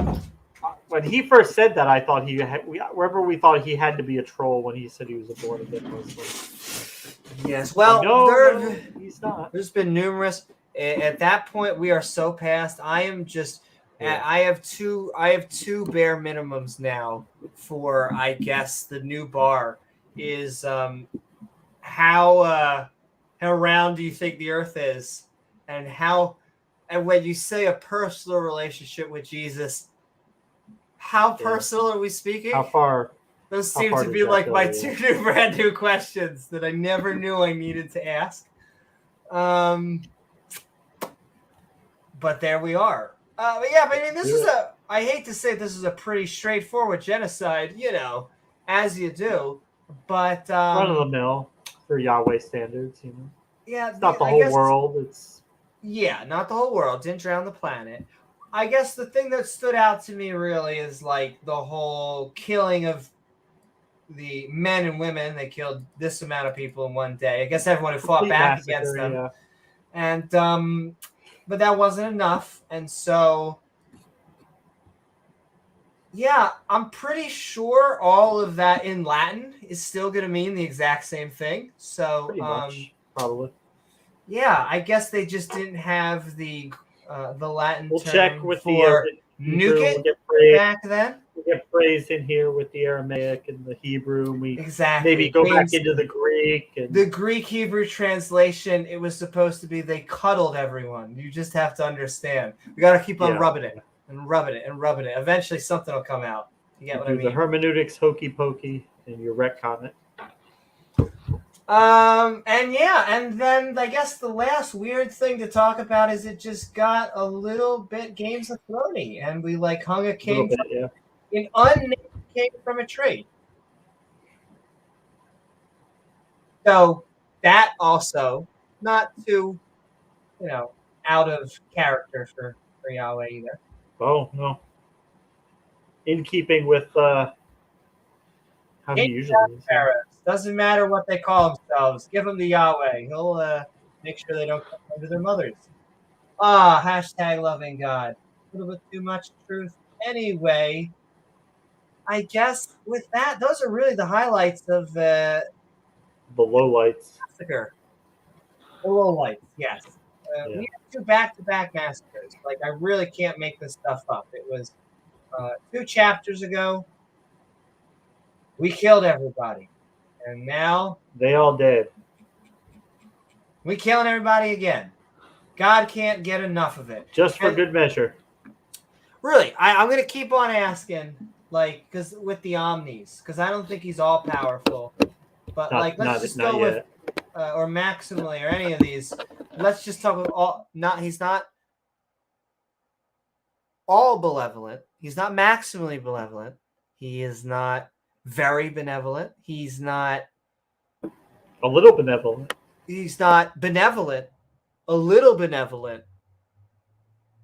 When he first said that, I thought we thought he had to be a troll when he said he was a born again Muslim. Yes, well, no, he's not. There's been numerous. At that point, we are so past. I am just. Yeah. I have two bare minimums now for, I guess, the new bar is how round do you think the earth is, and when you say a personal relationship with Jesus, how personal are we speaking? How far? Those seem to be like my two new brand new questions that I never knew I needed to ask. But there we are. But I mean, this is I hate to say this is a pretty straightforward genocide, as you do. But run of the mill for Yahweh standards, Yeah, it's not the whole world. It's not the whole world. Didn't drown the planet. I guess the thing that stood out to me really is like the whole killing of the men and women. They killed this amount of people in one day. I guess everyone who fought back against them. Yeah. And but that wasn't enough. And so I'm pretty sure all of that in Latin is still going to mean the exact same thing. So pretty much, probably. Yeah, I guess they just didn't have the Latin we'll term check with for Hebrew. nuke it back then. We get praised in here with the Aramaic and the Hebrew. And we exactly maybe go back into the Greek. And the Greek-Hebrew translation, it was supposed to be they cuddled everyone. You just have to understand. We got to keep on rubbing it and rubbing it and rubbing it. Eventually something will come out. You get what I mean? The hermeneutics hokey pokey and your retcon it. And then I guess the last weird thing to talk about is it just got a little bit Games of Thrones-y, and we hung a king an unnamed king from a tree. So that also not too, out of character for Yahweh either. Oh no. In keeping with how he usually is. Doesn't matter what they call themselves. Give them to Yahweh. He'll make sure they don't come under their mothers. Hashtag loving God. A little bit too much truth. Anyway, I guess with that, those are really the highlights of the lowlights. Massacre. The lowlights, yes. We had 2 back-to-back massacres. I really can't make this stuff up. It was 2 chapters ago. We killed everybody. And now they all dead. We killing everybody again. God can't get enough of it. Just for good measure. Really, I'm going to keep on asking, because with the Omnis, because I don't think he's all powerful. But let's just go with, or maximally, or any of these. Let's just talk about he's not all benevolent. He's not maximally benevolent. He is not very benevolent. He's not a little benevolent. He's not benevolent. A little benevolent.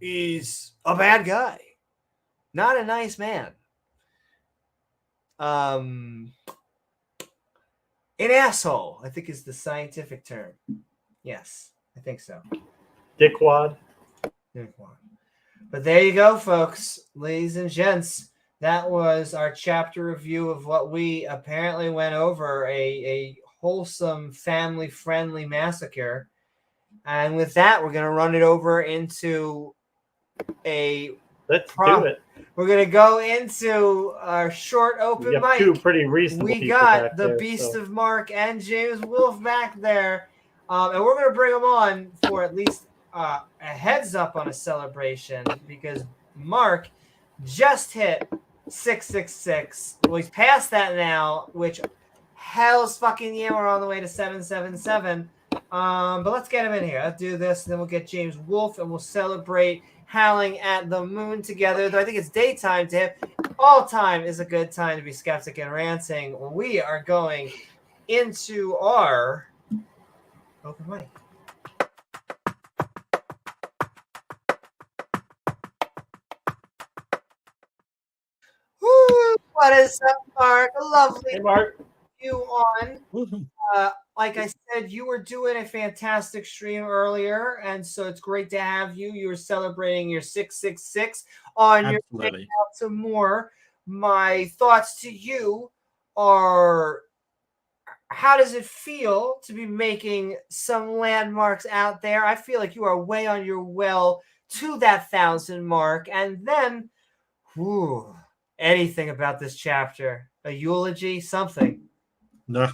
He's a bad guy. Not a nice man. An asshole, I think is the scientific term. Yes, I think so. Dickwad. But there you go, folks. Ladies and gents. That was our chapter review of what we apparently went over, a wholesome, family-friendly massacre. And with that, we're going to run it over into a Let's do it. We're gonna go into our short open We got mic. two pretty reasonable We people got back the there, Beast so. of Mark and James Wolfe back there, and we're gonna bring them on for at least a heads up on a celebration because Mark just hit 666. Well, he's past that now, which hell's fucking yeah, we're on the way to 777. But let's get him in here. Let's do this, and then we'll get James Wolfe, and we'll celebrate howling at the moon together. Though I think it's daytime to him. All time is a good time to be skeptic and ranting. We are going into our open mic. Woo! What is up, Mark? Lovely Hey, Mark. to have you on. Like I said, you were doing a fantastic stream earlier, and so it's great to have you. You were celebrating your 666 on your way out to more. My thoughts to you are, how does it feel to be making some landmarks out there? I feel like you are way on your way to that 1,000 mark. And then, anything about this chapter? A eulogy? Something? No,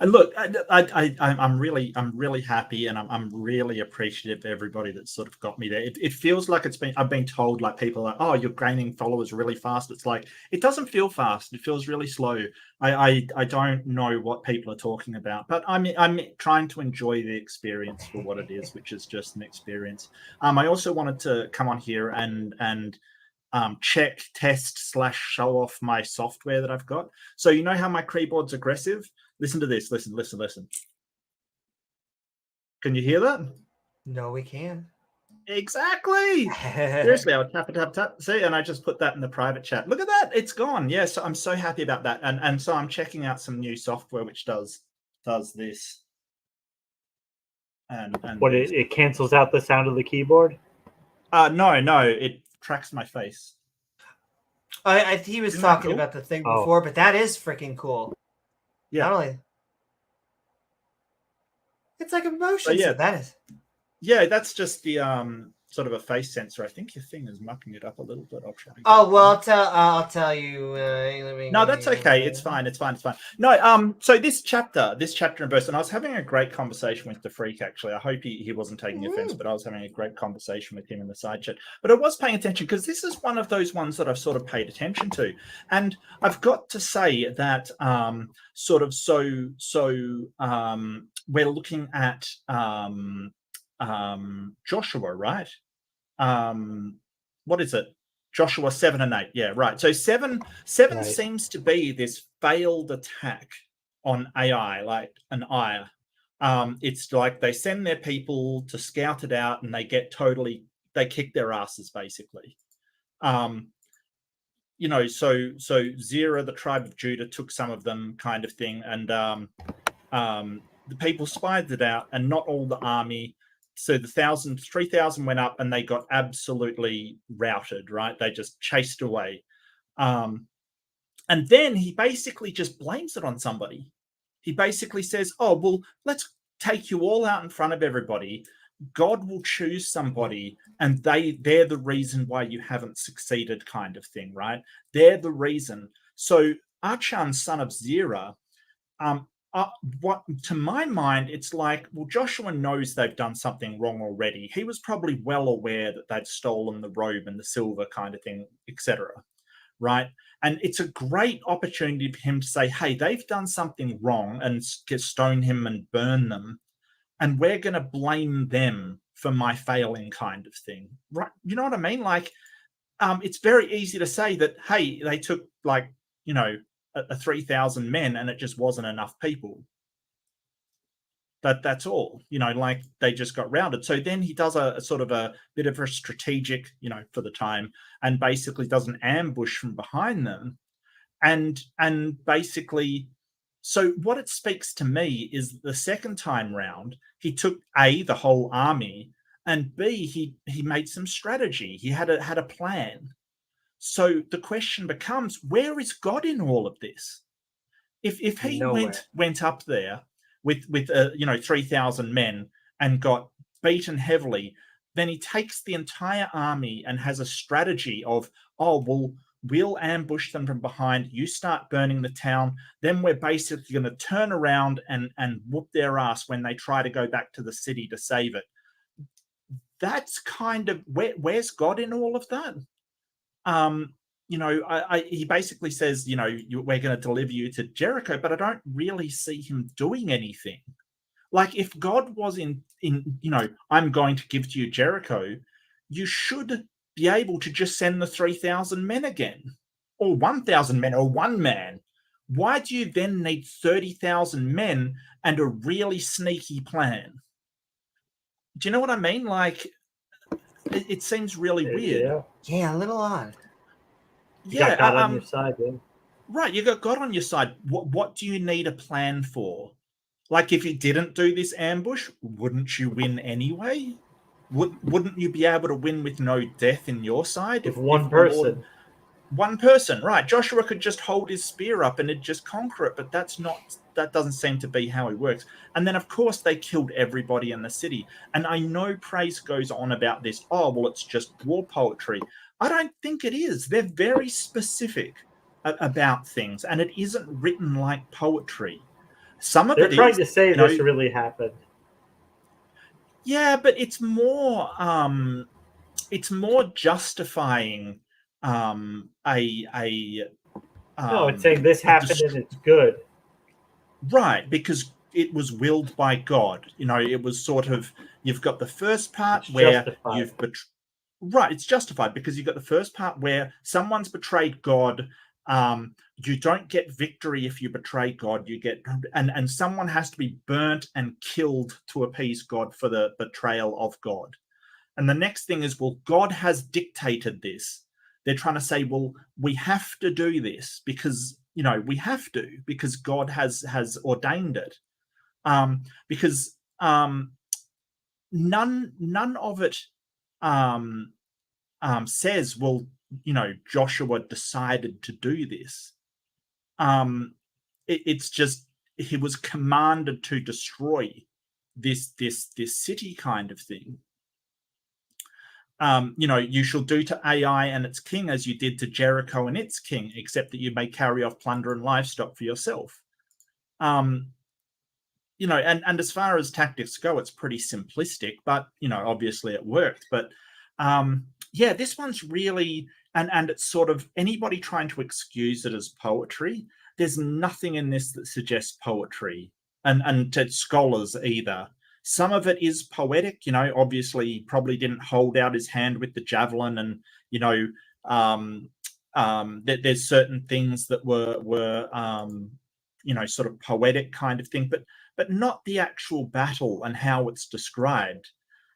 and look, I'm really happy, and I'm really appreciative of everybody that sort of got me there. It feels like I've been told, like, people are, oh, you're gaining followers really fast. It's like, it doesn't feel fast. It feels really slow. I don't know what people are talking about, but I'm trying to enjoy the experience for what it is, which is just an experience. I also wanted to come on here and check, test / show off my software that I've got. So you know how my keyboard's aggressive? Listen to this. Listen. Can you hear that? No, we can. Exactly. Seriously, I would tap. See, and I just put that in the private chat. Look at that. It's gone. Yeah, so I'm so happy about that. And so I'm checking out some new software which does this. And what, it cancels out the sound of the keyboard? No, it tracks my face. He was talking about the thing before, but that is freaking cool. Yeah. Not only, it's like a motion. Yeah, so that is. Yeah, that's just the sort of a face sensor. I think your thing is mucking it up a little bit. I'll try. Oh well, I'll tell you. No, that's okay. It's fine. No, so this chapter and verse, and I was having a great conversation with the freak. Actually, I hope he wasn't taking offense, but I was having a great conversation with him in the side chat. But I was paying attention because this is one of those ones that I've sort of paid attention to, and I've got to say that we're looking at Joshua, right? What is it? Joshua 7 and 8. Yeah, right. So seven right. Seems to be this failed attack on Ai, like an Ai. It's like they send their people to scout it out, and they kick their asses basically. So Zerah, the tribe of Judah, took some of them, kind of thing, and the people spied it out, and not all the army. So the 3,000 went up, and they got absolutely routed, right? They just chased away. And then he basically just blames it on somebody. He basically says, oh, well, let's take you all out in front of everybody. God will choose somebody, and they're the reason why you haven't succeeded, kind of thing, right? They're the reason. So Achan, son of Zerah, what to my mind, it's like, well, Joshua knows they've done something wrong already. He was probably well aware that they'd stolen the robe and the silver, kind of thing, etc. Right? And it's a great opportunity for him to say, hey, they've done something wrong, and stone him and burn them, and we're going to blame them for my failing, kind of thing. Right? You know what I mean? Like, it's very easy to say that, hey, they took, like, a 3,000 men, and it just wasn't enough people. That's all, like, they just got routed. So then he does a sort of a bit of a strategic, for the time, and basically does an ambush from behind them. And basically, so what it speaks to me is the second time round, he took A, the whole army, and B, he made some strategy. He had a plan. So the question becomes, where is God in all of this? If he went up there with 3,000 men and got beaten heavily, then he takes the entire army and has a strategy of, oh, well, we'll ambush them from behind. You start burning the town. Then we're basically going to turn around and whoop their ass when they try to go back to the city to save it. That's kind of where's God in all of that? He basically says, we're going to deliver you to Jericho, but I don't really see him doing anything. Like, if God was in I'm going to give to you Jericho, you should be able to just send the 3,000 men again, or 1,000 men, or one man. Why do you then need 30,000 men and a really sneaky plan? Do you know what I mean? Like, it seems really weird. Yeah, a little odd. You got God on your side, then. Right, you got God on your side. What do you need a plan for? Like, if you didn't do this ambush, wouldn't you win anyway? Wouldn't you be able to win with no death in your side? If one person. One person, right. Joshua could just hold his spear up and it'd just conquer it, but that doesn't seem to be how it works. And then, of course, they killed everybody in the city. And I know praise goes on about this. Oh, well, it's just war poetry. I don't think it is. They're very specific about things, and it isn't written like poetry. Some of They're trying to say this really happened. Yeah, but it's more justifying no, it's saying this happened and it's good. Right, because it was willed by God. It was sort of, you've got the first part where you've right, it's justified because you've got the first part where someone's betrayed God. You don't get victory if you betray God. You get and someone has to be burnt and killed to appease God for the betrayal of God. And the next thing is, well, God has dictated this. They're trying to say, well, we have to do this because we have to, because God has ordained it. Because none of it says, well, Joshua decided to do this. It's just he was commanded to destroy this city, kind of thing. You shall do to Ai and its king as you did to Jericho and its king, except that you may carry off plunder and livestock for yourself. And as far as tactics go, it's pretty simplistic, but obviously it worked. But this one's really, and it's sort of, anybody trying to excuse it as poetry, there's nothing in this that suggests poetry, and to scholars either. Some of it is poetic, obviously he probably didn't hold out his hand with the javelin, and there's certain things that were sort of poetic kind of thing, but not the actual battle and how it's described.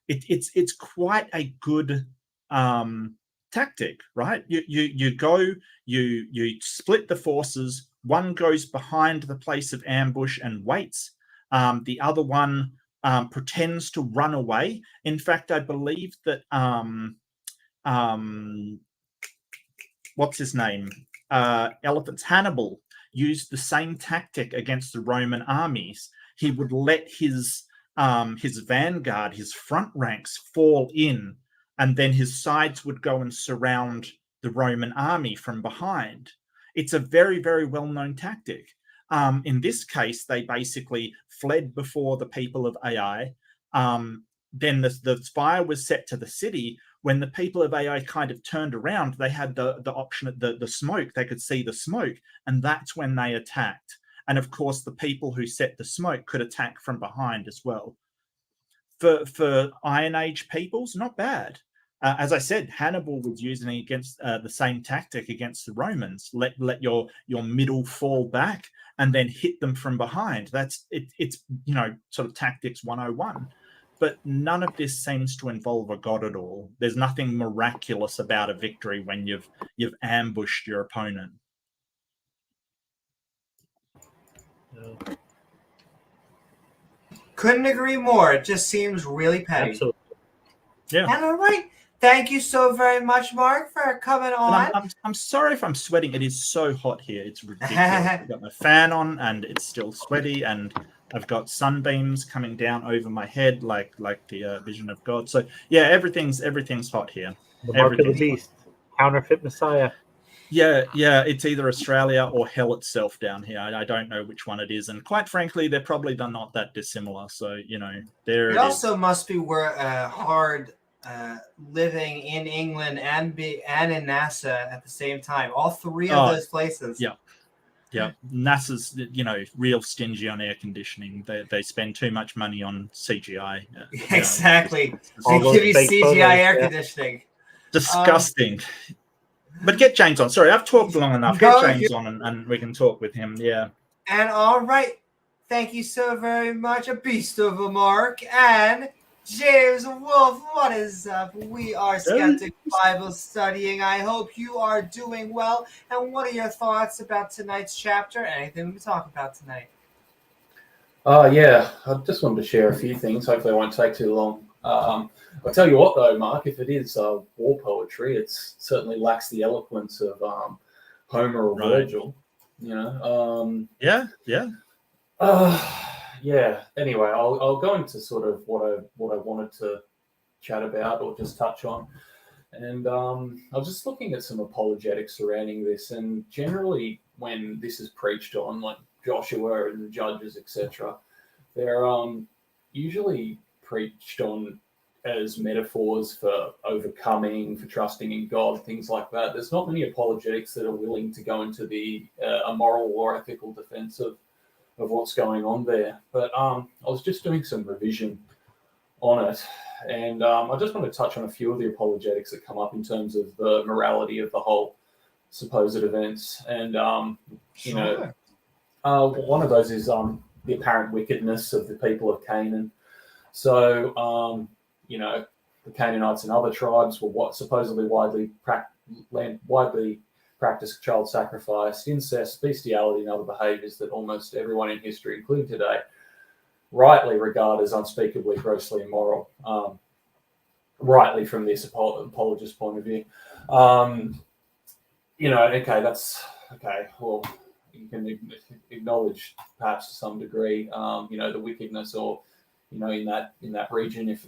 It's quite a good tactic, right? You go, you split the forces. One goes behind the place of ambush and waits. The other one pretends to run away. In fact, I believe that what's his name? Hannibal used the same tactic against the Roman armies. He would let his vanguard, his front ranks, fall in, and then his sides would go and surround the Roman army from behind. It's a very, very well-known tactic. In this case, they basically fled before the people of Ai. Then the fire was set to the city. When the people of Ai kind of turned around, they had the option of the smoke. They could see the smoke, and that's when they attacked. And of course, the people who set the smoke could attack from behind as well. For Iron Age peoples, not bad. As I said, Hannibal was using against the same tactic against the Romans. Let your middle fall back and then hit them from behind. It's sort of tactics 101. But none of this seems to involve a god at all. There's nothing miraculous about a victory when you've ambushed your opponent. No. Couldn't agree more. It just seems really petty. Absolutely. Yeah. And all right. Thank you so very much, Mark, for coming on. I'm sorry if I'm sweating. It is so hot here. It's ridiculous. I've got my fan on and it's still sweaty, and I've got sunbeams coming down over my head, like the vision of God. So yeah, everything's hot here. The mark of the beast, counterfeit Messiah. Yeah, it's either Australia or hell itself down here. I don't know which one it is, and quite frankly, they're probably not that dissimilar. So there It it also is. must be hard living in England and in NASA at the same time. All three of those places. Yeah, NASA's real stingy on air conditioning. They spend too much money on CGI. Exactly. All They those give you fake CGI photos, air yeah. conditioning. Disgusting. But get James on. Sorry, I've talked long enough. No, Get James on and we can talk with him. Yeah. And all right. Thank you so very much, a beast of a Mark and James Wolfe. What is up? We are Skeptic Bible Studying. I hope you are doing well. And what are your thoughts about tonight's chapter? Anything we can talk about tonight? Yeah, I just wanted to share a few things. Hopefully, it won't take too long. I'll tell you what, though, Mark, if it is war poetry, it certainly lacks the eloquence of Homer or Virgil. Yeah. Yeah. Anyway, I'll go into sort of what I wanted to chat about or just touch on, and I was just looking at some apologetics surrounding this, and generally when this is preached on, like Joshua and the Judges, etc., they're usually preached on as metaphors for overcoming, for trusting in God, things like that. There's not many apologetics that are willing to go into the a moral or ethical defense of what's going on there. But I was just doing some revision on it, and I just want to touch on a few of the apologetics that come up in terms of the morality of the whole supposed events. And one of those is the apparent wickedness of the people of Canaan. So the Canaanites and other tribes were supposedly widely practiced child sacrifice, incest, bestiality, and other behaviours that almost everyone in history, including today, rightly regard as unspeakably grossly immoral. Rightly from this apologist point of view. That's okay. Well, you can acknowledge perhaps to some degree, the wickedness, or in that region, if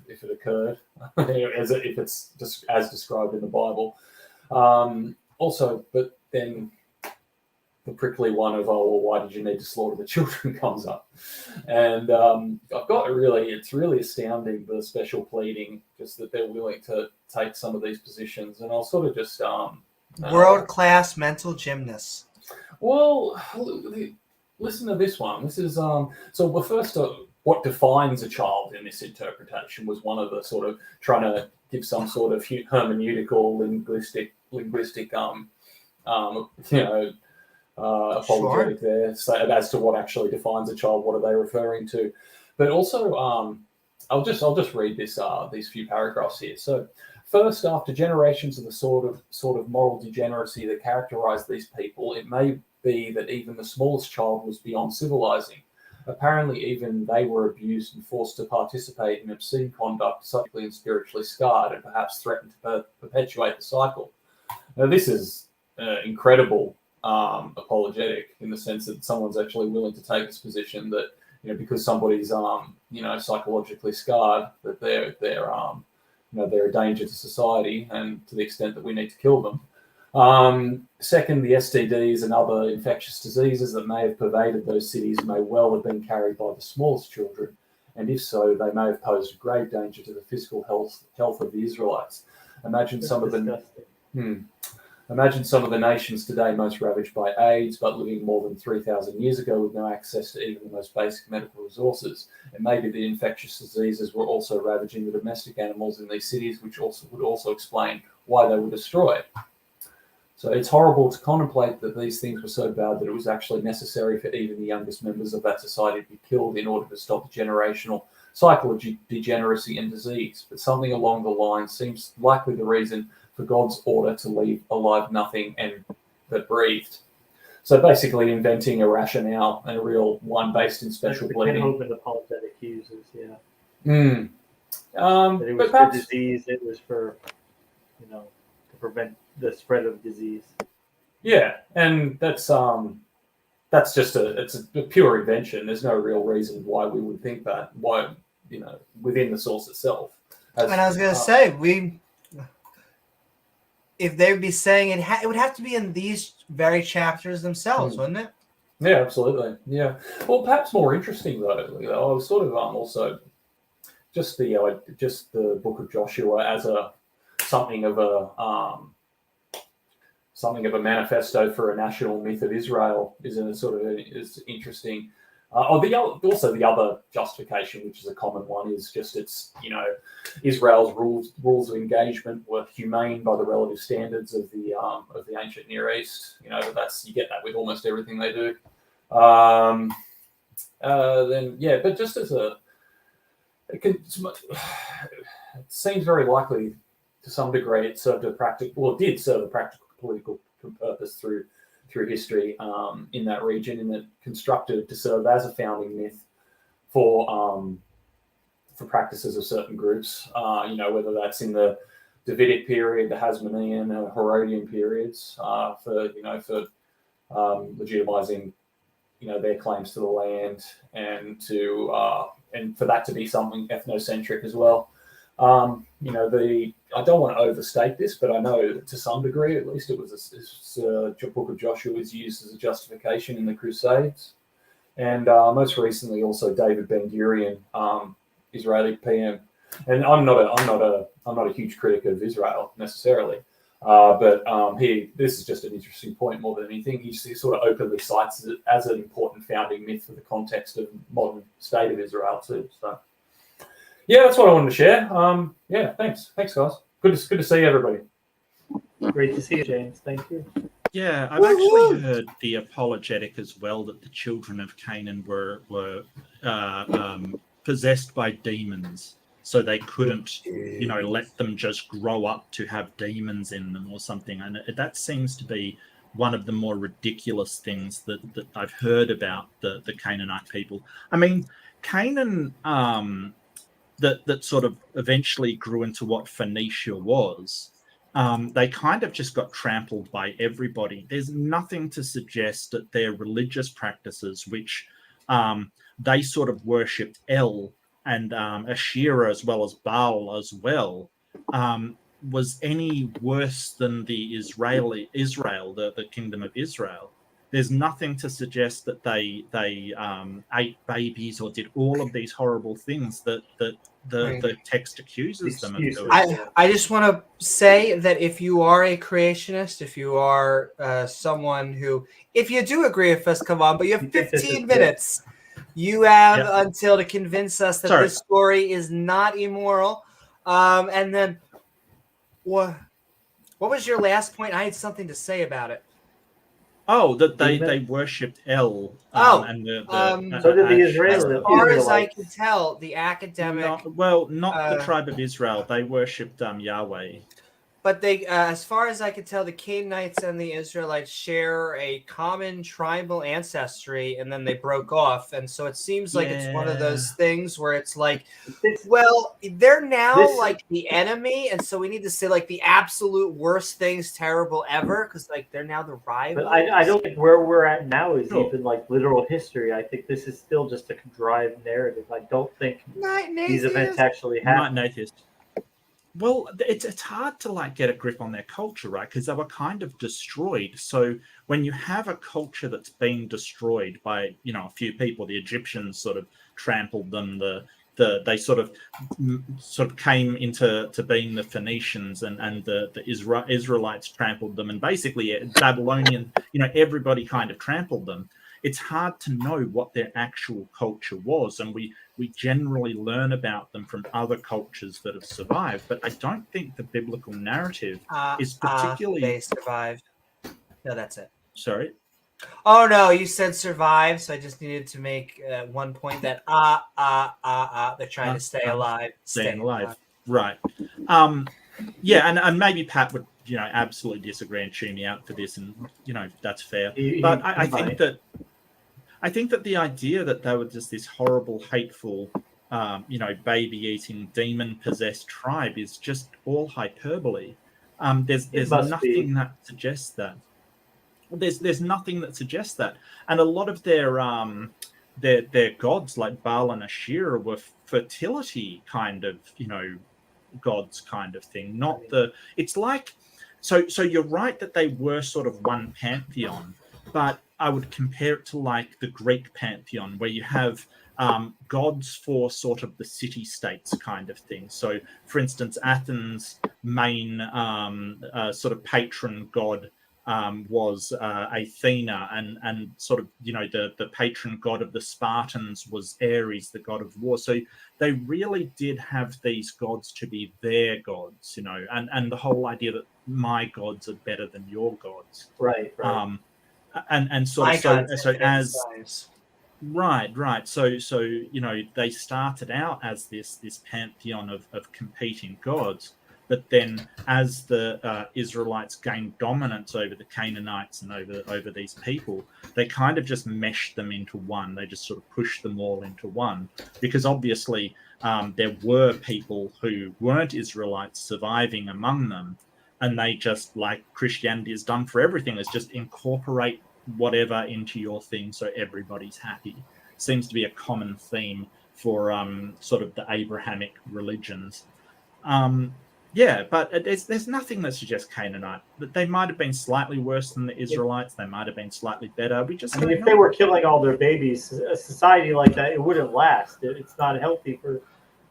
it occurred, if it's just as described in the Bible. Also, but then the prickly one of, why did you need to slaughter the children comes up, and it's really astounding, the special pleading, just that they're willing to take some of these positions, and I'll sort of just world-class mental gymnasts. Well, listen to this one. This is so first. What defines a child in this interpretation was one of the sort of trying to give some sort of hermeneutical, linguistic apologetic there, so as to what actually defines a child. What are they referring to? But also, I'll just read these few paragraphs here. So, first, after generations of the sort of moral degeneracy that characterized these people, it may be that even the smallest child was beyond civilizing. Apparently, even they were abused and forced to participate in obscene conduct, psychically and spiritually scarred, and perhaps threatened to perpetuate the cycle. Now, this is incredible apologetic, in the sense that someone's actually willing to take this position that because somebody's psychologically scarred, that they're a danger to society, and to the extent that we need to kill them. Second, the STDs and other infectious diseases that may have pervaded those cities may well have been carried by the smallest children, and if so, they may have posed a grave danger to the physical health of the Israelites. Imagine some of the nations today most ravaged by AIDS, but living more than 3,000 years ago with no access to even the most basic medical resources. And maybe the infectious diseases were also ravaging the domestic animals in these cities, which would also explain why they were destroyed. So it's horrible to contemplate that these things were so bad that it was actually necessary for even the youngest members of that society to be killed in order to stop the generational cycle of degeneracy and disease. But something along the line seems likely the reason for God's order to leave alive nothing and that breathed. So basically inventing a rationale, and a real one based in special bleeding. Open apologetic uses, yeah. It was for disease, it was for, to prevent the spread of disease. Yeah, and that's that's just it's a pure invention. There's no real reason why we would think that. Why, within the source itself. And I was going to say, if they would be saying it would have to be in these very chapters themselves, wouldn't it? Yeah, absolutely. Yeah. Well, perhaps more interesting though. I was sort of also just the Book of Joshua as something of a manifesto for a national myth of Israel is interesting. Also the other justification, which is a common one, is just Israel's rules of engagement were humane by the relative standards of the ancient Near East. You get that with almost everything they do. But just as it seems very likely to some degree it did serve a practical political purpose through history in that region, in that constructed to serve as a founding myth for practices of certain groups. Whether that's in the Davidic period, the Hasmonean, or Herodian periods, for legitimizing their claims to the land, and for that to be something ethnocentric as well. I don't want to overstate this, but I know to some degree, at least, it was the Book of Joshua was used as a justification in the Crusades, and most recently also David Ben-Gurion, Israeli PM. And I'm not a huge critic of Israel necessarily, but this is just an interesting point more than anything. He sort of openly cites it as an important founding myth for the context of modern state of Israel too. So. Yeah, that's what I wanted to share. Thanks, guys. Good to see everybody. Great to see you, James. Thank you. Yeah, I've actually heard the apologetic as well that the children of Canaan were possessed by demons, so they couldn't, let them just grow up to have demons in them or something. And that seems to be one of the more ridiculous things that I've heard about the Canaanite people. I mean, Canaan. That sort of eventually grew into what Phoenicia was, they kind of just got trampled by everybody. There's nothing to suggest that their religious practices, which they sort of worshipped El and Asherah as well as Baal as well, was any worse than the Israel, the kingdom of Israel. There's nothing to suggest that they ate babies or did all of these horrible things that the text accuses them of doing. I just want to say that if you are a creationist, if you are someone who, if you do agree with us, come on, but you have 15 minutes. You have until to convince us that this story is not immoral. And then, what was your last point? I had something to say about it. Oh, that they worshipped El. So did the Israelites. As far as I can tell, the academic. Not the tribe of Israel. They worshipped Yahweh. But they, as far as I can tell, the Canaanites and the Israelites share a common tribal ancestry, and then they broke off. And so it seems like it's one of those things where it's like, well, they're now like the enemy, and so we need to say like the absolute worst things terrible ever, because like they're now the rivals. But I don't think where we're at now is even like literal history. I think this is still just a contrived narrative. I don't think these events actually happened. Not atheist. Well, it's hard to like get a grip on their culture, right? Because they were kind of destroyed. So when you have a culture that's being destroyed by a few people, the Egyptians sort of trampled them. They sort of came into being the Phoenicians, and the Israelites trampled them, and basically Babylonian, everybody kind of trampled them. It's hard to know what their actual culture was, and we generally learn about them from other cultures that have survived. But I don't think the biblical narrative is particularly. They survived. No, that's it. Sorry. Oh no, you said survive, so I just needed to make one point that they're trying to stay alive. Staying alive, right? Yeah, and maybe Pat would absolutely disagree and chew me out for this, and that's fair. But I think that the idea that they were just this horrible, hateful, baby-eating, demon-possessed tribe is just all hyperbole. There's nothing that suggests that. There's nothing that suggests that. And a lot of their gods like Baal and Asherah were fertility kind of, gods kind of thing. Not the. It's like, so you're right that they were sort of one pantheon, but I would compare it to like the Greek pantheon, where you have gods for sort of the city-states kind of thing. So, for instance, Athens' main sort of patron god was Athena, and sort of, the patron god of the Spartans was Ares, the god of war. So they really did have these gods to be their gods, and the whole idea that my gods are better than your gods. Right. And sort of so as size. Right. So they started out as this pantheon of competing gods, but then as the Israelites gained dominance over the Canaanites and over these people, they kind of just meshed them into one. They just sort of pushed them all into one, because obviously there were people who weren't Israelites surviving among them, and they just, like Christianity has done for everything, is just incorporate whatever into your thing so everybody's happy. Seems to be a common theme for sort of the Abrahamic religions. But there's nothing that suggests Canaanite. They might have been slightly worse than the Israelites. They might have been slightly better. We just if they were killing all their babies, a society like that, it wouldn't last. It's not healthy for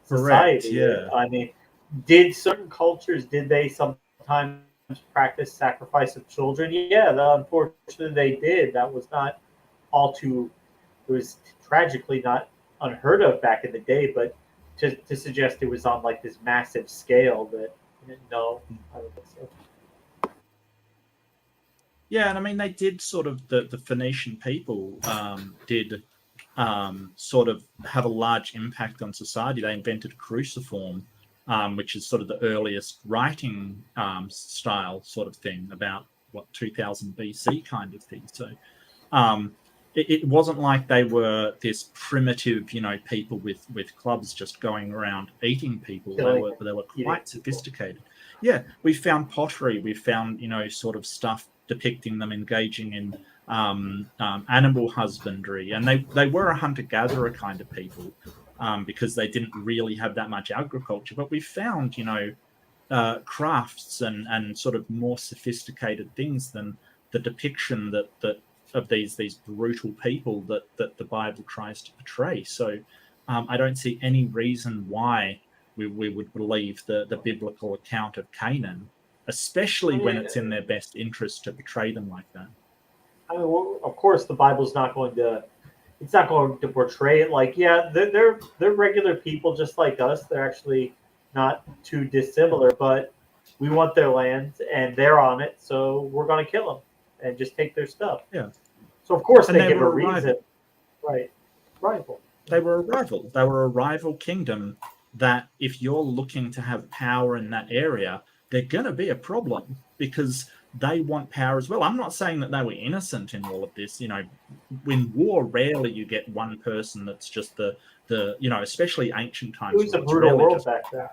society. Correct, yeah. I mean, did certain cultures, did they sometimes practice sacrifice of children? Yeah, unfortunately they did. That was not it was tragically not unheard of back in the day, but to suggest it was on like this massive scale, that no, I don't think so. Yeah, and I mean, they did sort of, the Phoenician people did sort of have a large impact on society. They invented cruciform, which is sort of the earliest writing style sort of thing, about 2000 BC kind of thing. So it wasn't like they were this primitive, people with clubs just going around eating people. They were quite sophisticated. Yeah, we found pottery. We found, sort of stuff depicting them engaging in animal husbandry, and they were a hunter-gatherer kind of people. Because they didn't really have that much agriculture. But we found, crafts and sort of more sophisticated things than the depiction that of these brutal people that the Bible tries to portray. So I don't see any reason why we would believe the biblical account of Canaan, especially when it's in their best interest to portray them like that. I mean, well, of course, the Bible's not going to. It's not going to portray it like, they're regular people just like us. They're actually not too dissimilar, but we want their land and they're on it, so we're going to kill them and just take their stuff. Yeah. So of course they give a reason. Right. Rival. They were a rival. They were a rival kingdom that, if you're looking to have power in that area, they're going to be a problem, because they want power as well. I'm not saying that they were innocent in all of this. In war, rarely you get one person that's just the especially ancient times. It was a brutal world back then.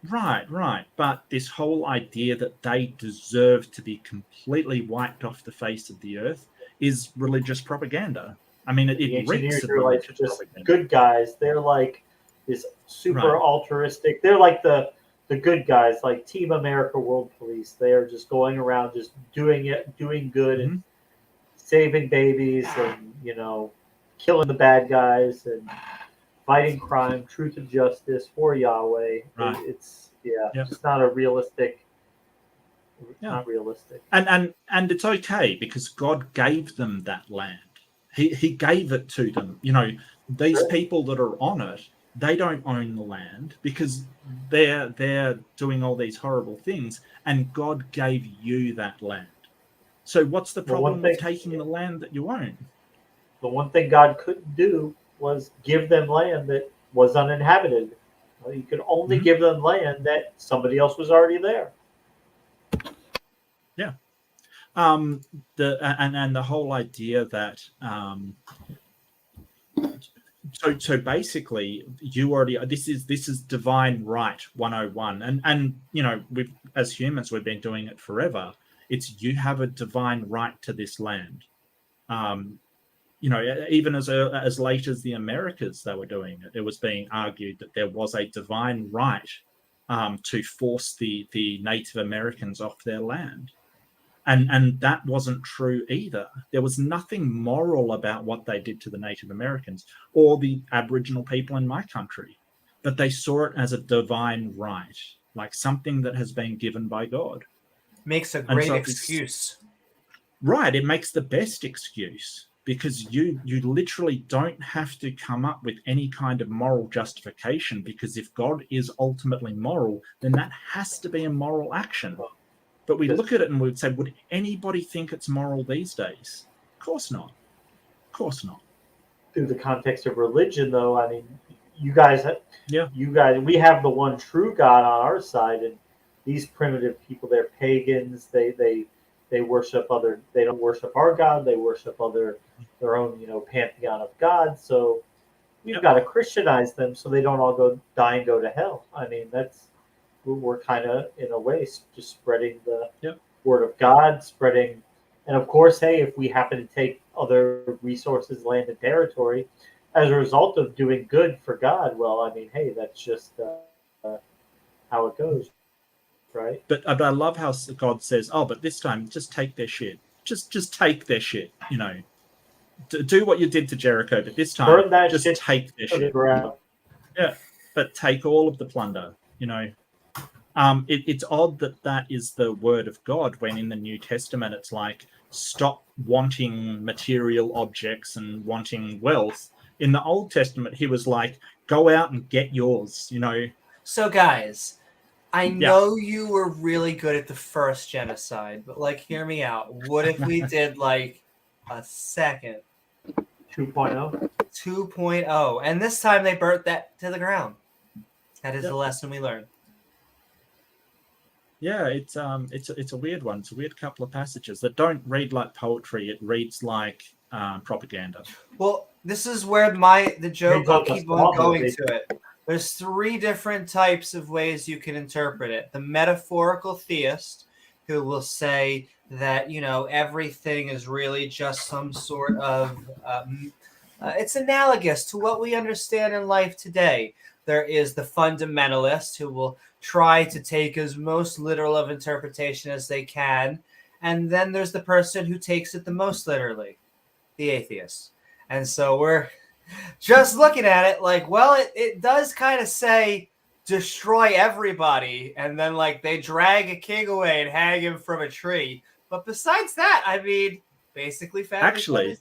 Right. But this whole idea that they deserve to be completely wiped off the face of the earth is religious propaganda. I mean, it reeks of religious just propaganda. Good guys. They're like this super altruistic. They're like the good guys, like Team America World Police. They are just going around just doing good and saving babies and, killing the bad guys and fighting crime, truth and justice for Yahweh. Right. It's just not a realistic. Not realistic. And it's okay, because God gave them that land. He gave it to them. These people that are on it, they don't own the land, because they're doing all these horrible things, and God gave you that land. So what's the problem with taking the land that you own? The one thing God couldn't do was give them land that was uninhabited. You could only give them land that somebody else was already there. Yeah. The whole idea that so basically you already, this is divine right 101, and we've, as humans, we've been doing it forever. It's you have a divine right to this land. Even as late as the Americas, they were doing it. It was being argued that there was a divine right to force the Native Americans off their land. And that wasn't true either. There was nothing moral about what they did to the Native Americans or the Aboriginal people in my country. But they saw it as a divine right, like something that has been given by God. Makes a great excuse. Right. It makes the best excuse, because you literally don't have to come up with any kind of moral justification, because if God is ultimately moral, then that has to be a moral action. But we look at it and we would say, would anybody think it's moral these days? Of course not. Of course not. Through the context of religion, though, I mean, we have the one true God on our side, and these primitive people, they're pagans. They worship they don't worship our God. They worship their own, pantheon of gods. So we've got to Christianize them so they don't all die and go to hell. I mean, we're kind of, in a way, just spreading the word of God, and of course, hey, if we happen to take other resources, land, and territory as a result of doing good for God, well, I mean, hey, that's just how it goes, right? But I love how God says, "Oh, but this time, just take their shit. Just take their shit. Do what you did to Jericho, but this time, just take their shit. Yeah, but take all of the plunder. It's odd that is the word of God, when in the New Testament it's like, stop wanting material objects and wanting wealth. In the Old Testament, he was like, go out and get yours. So, guys, I know you were really good at the first genocide, but hear me out. What if we did a second 2.0? 2.0, and this time they burnt that to the ground. That is the lesson we learned. Yeah, it's a weird one. It's a weird couple of passages that don't read like poetry. It reads like propaganda. Well, this is where the joke, I'll keep on going to it. There's 3 different types of ways you can interpret it. The metaphorical theist, who will say that, everything is really just some sort of, it's analogous to what we understand in life today. There is the fundamentalist, who will try to take as most literal of interpretation as they can. And then there's the person who takes it the most literally, the atheist. And so we're just looking at it it does kind of say destroy everybody. And then they drag a king away and hang him from a tree. But besides that, I mean, basically family. Actually,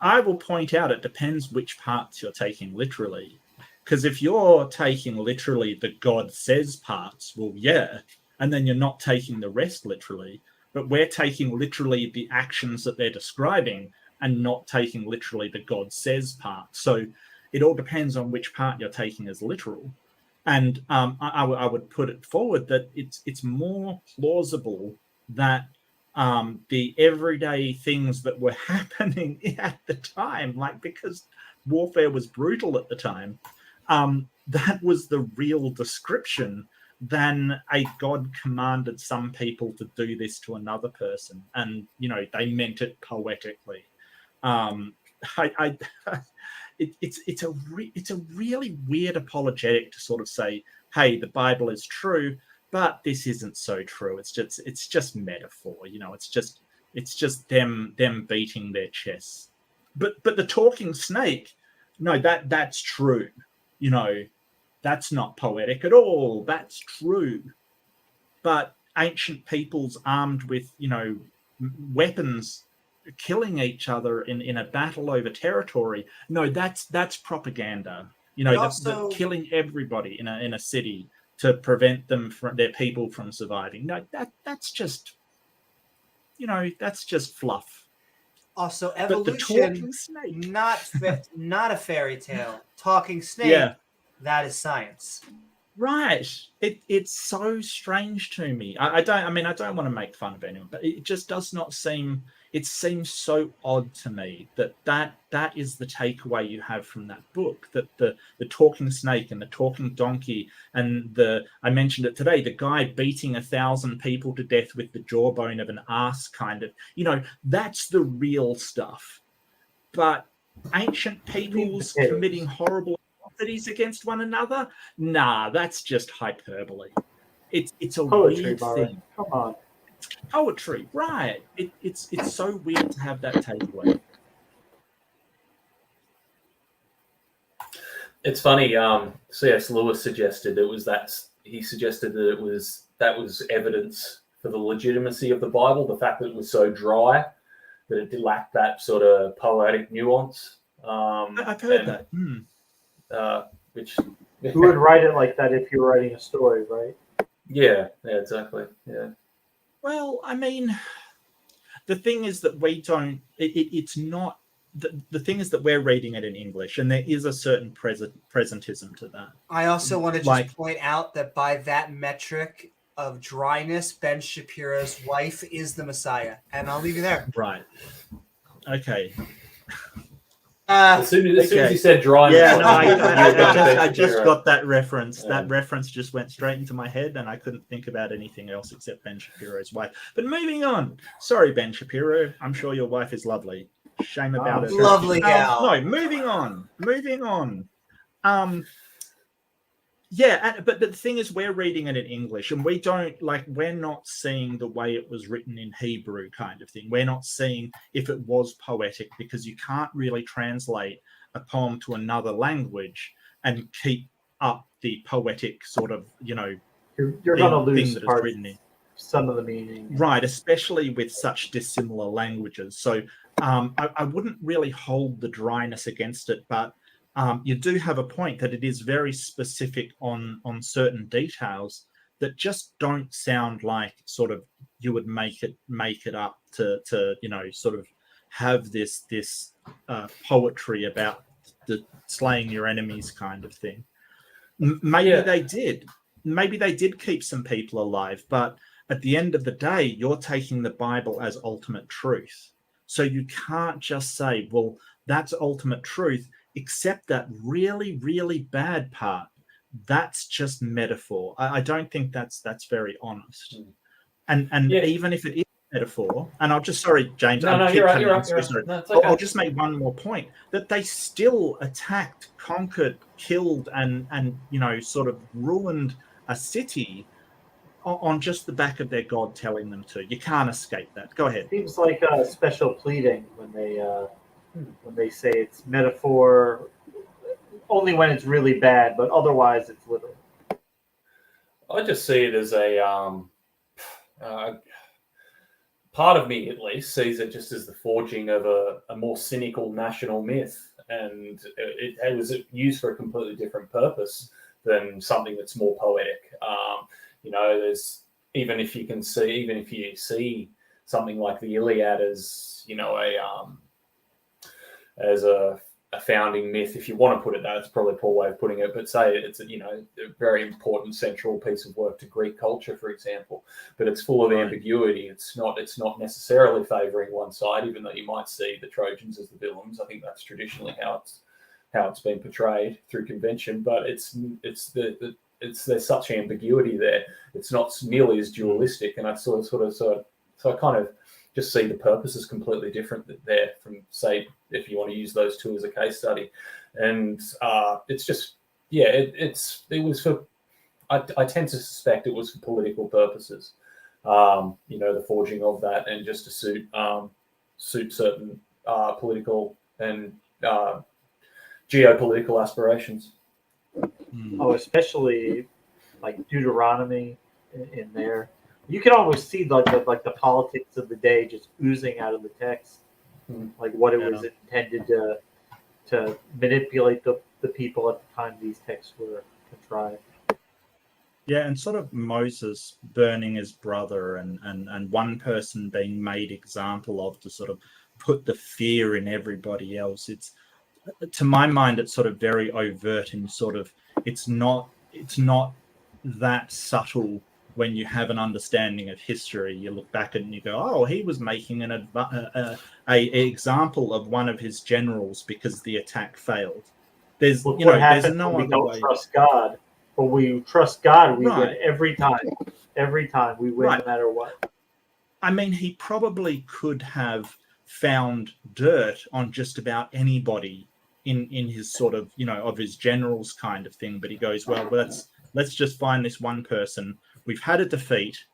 I will point out it depends which parts you're taking literally. Because if you're taking literally the God says parts, well, yeah, and then you're not taking the rest literally, but we're taking literally the actions that they're describing and not taking literally the God says part. So it all depends on which part you're taking as literal. And I would put it forward that it's more plausible that the everyday things that were happening at the time, because warfare was brutal at the time, that was the real description than a God commanded some people to do this to another person, and they meant it poetically. It's a really weird apologetic to sort of say, hey, the Bible is true, but this isn't so true. It's just metaphor. It's just them beating their chests. But the talking snake, no, that's true. That's not poetic at all. That's true. But ancient peoples armed with, weapons, killing each other in a battle over territory, no, that's propaganda. They're killing everybody in a city to prevent their people from surviving. No, that's just, that's just fluff. Also, evolution, not a fairy tale. Talking snake, that is science. Right. It's so strange to me. I don't want to make fun of anyone, but it just does not seem, it seems so odd to me that is the takeaway you have from that book, that the talking snake and the talking donkey and I mentioned it today, the guy beating 1,000 people to death with the jawbone of an ass kind of, that's the real stuff. But ancient peoples committing horrible atrocities against one another, nah, that's just hyperbole. It's a Poetry, weird Mara. thing. Come on. It's poetry, right? It's so weird to have that takeaway. It's funny. C.S. Lewis suggested he suggested that was evidence for the legitimacy of the Bible, the fact that it was so dry, that it lacked that sort of poetic nuance. I've heard that. Who would write it like that if you were writing a story, right? Yeah, exactly. Yeah. Well, I mean, the thing is that we don't. It's not. The thing is that we're reading it in English, and there is a certain presentism to that. I also want to just point out that by that metric of dryness, Ben Shapiro's wife is the Messiah, and I'll leave you there. Right. Okay. As soon as he said dryness, yeah, no, I just got that reference. Yeah. That reference just went straight into my head, and I couldn't think about anything else except Ben Shapiro's wife. But moving on. Sorry, Ben Shapiro. I'm sure your wife is lovely. Shame about it. Lovely gal. No, moving on. But the thing is, we're reading it in English, and we're not seeing the way it was written in Hebrew kind of thing. We're not seeing if it was poetic, because you can't really translate a poem to another language and keep up the poetic sort of, you're going to lose part of some of the meaning. Right, especially with such dissimilar languages. So I wouldn't really hold the dryness against it, but you do have a point that it is very specific on certain details that just don't sound like sort of you would make it up to sort of have this poetry about the slaying your enemies kind of thing. Maybe they did keep some people alive, but at the end of the day, you're taking the Bible as ultimate truth. So you can't just say, well, that's ultimate truth, except that really, really bad part. That's just metaphor. I don't think that's very honest. And even if it is metaphor, and I'll just, sorry, James, you're right. No, okay. I'll just make one more point, that they still attacked, conquered, killed, and sort of ruined a city on just the back of their God telling them to. You can't escape that. Go ahead. Seems like a special pleading when they say it's metaphor, only when it's really bad, but otherwise it's literal. I just see it as a part of me, at least, sees it just as the forging of a more cynical national myth, and it was used for a completely different purpose than something that's more poetic. There's even if you see something like the Iliad as as a founding myth, if you want to put it that, it's probably a poor way of putting it, but say it's a very important central piece of work to Greek culture, for example. But it's full of ambiguity. It's not necessarily favouring one side, even though you might see the Trojans as the villains. I think that's traditionally how it's been portrayed through convention. But there's such ambiguity there. It's not nearly as dualistic, and I so I kind of just see the purpose is completely different there from, say, if you want to use those two as a case study. And it's just, it was for, I tend to suspect it was for political purposes, the forging of that, and just to suit certain political and geopolitical aspirations. Oh, especially like Deuteronomy in there. You can almost see like the politics of the day just oozing out of the text, like what it was intended to manipulate the people at the time these texts were contrived. Yeah, and sort of Moses burning his brother and one person being made example of to sort of put the fear in everybody else. It's, to my mind, it's sort of very overt and sort of it's not that subtle when you have an understanding of history. You look back and you go, oh, he was making an example of one of his generals because the attack failed. There's, Look you know, what there's happens no when we other don't way. trust God. But we trust God, we Right. win every time. Every time we win, Right. no matter what. I mean, he probably could have found dirt on just about anybody in his sort of, you know, of his generals kind of thing. But he goes, well, let's just find this one person. We've had a defeat.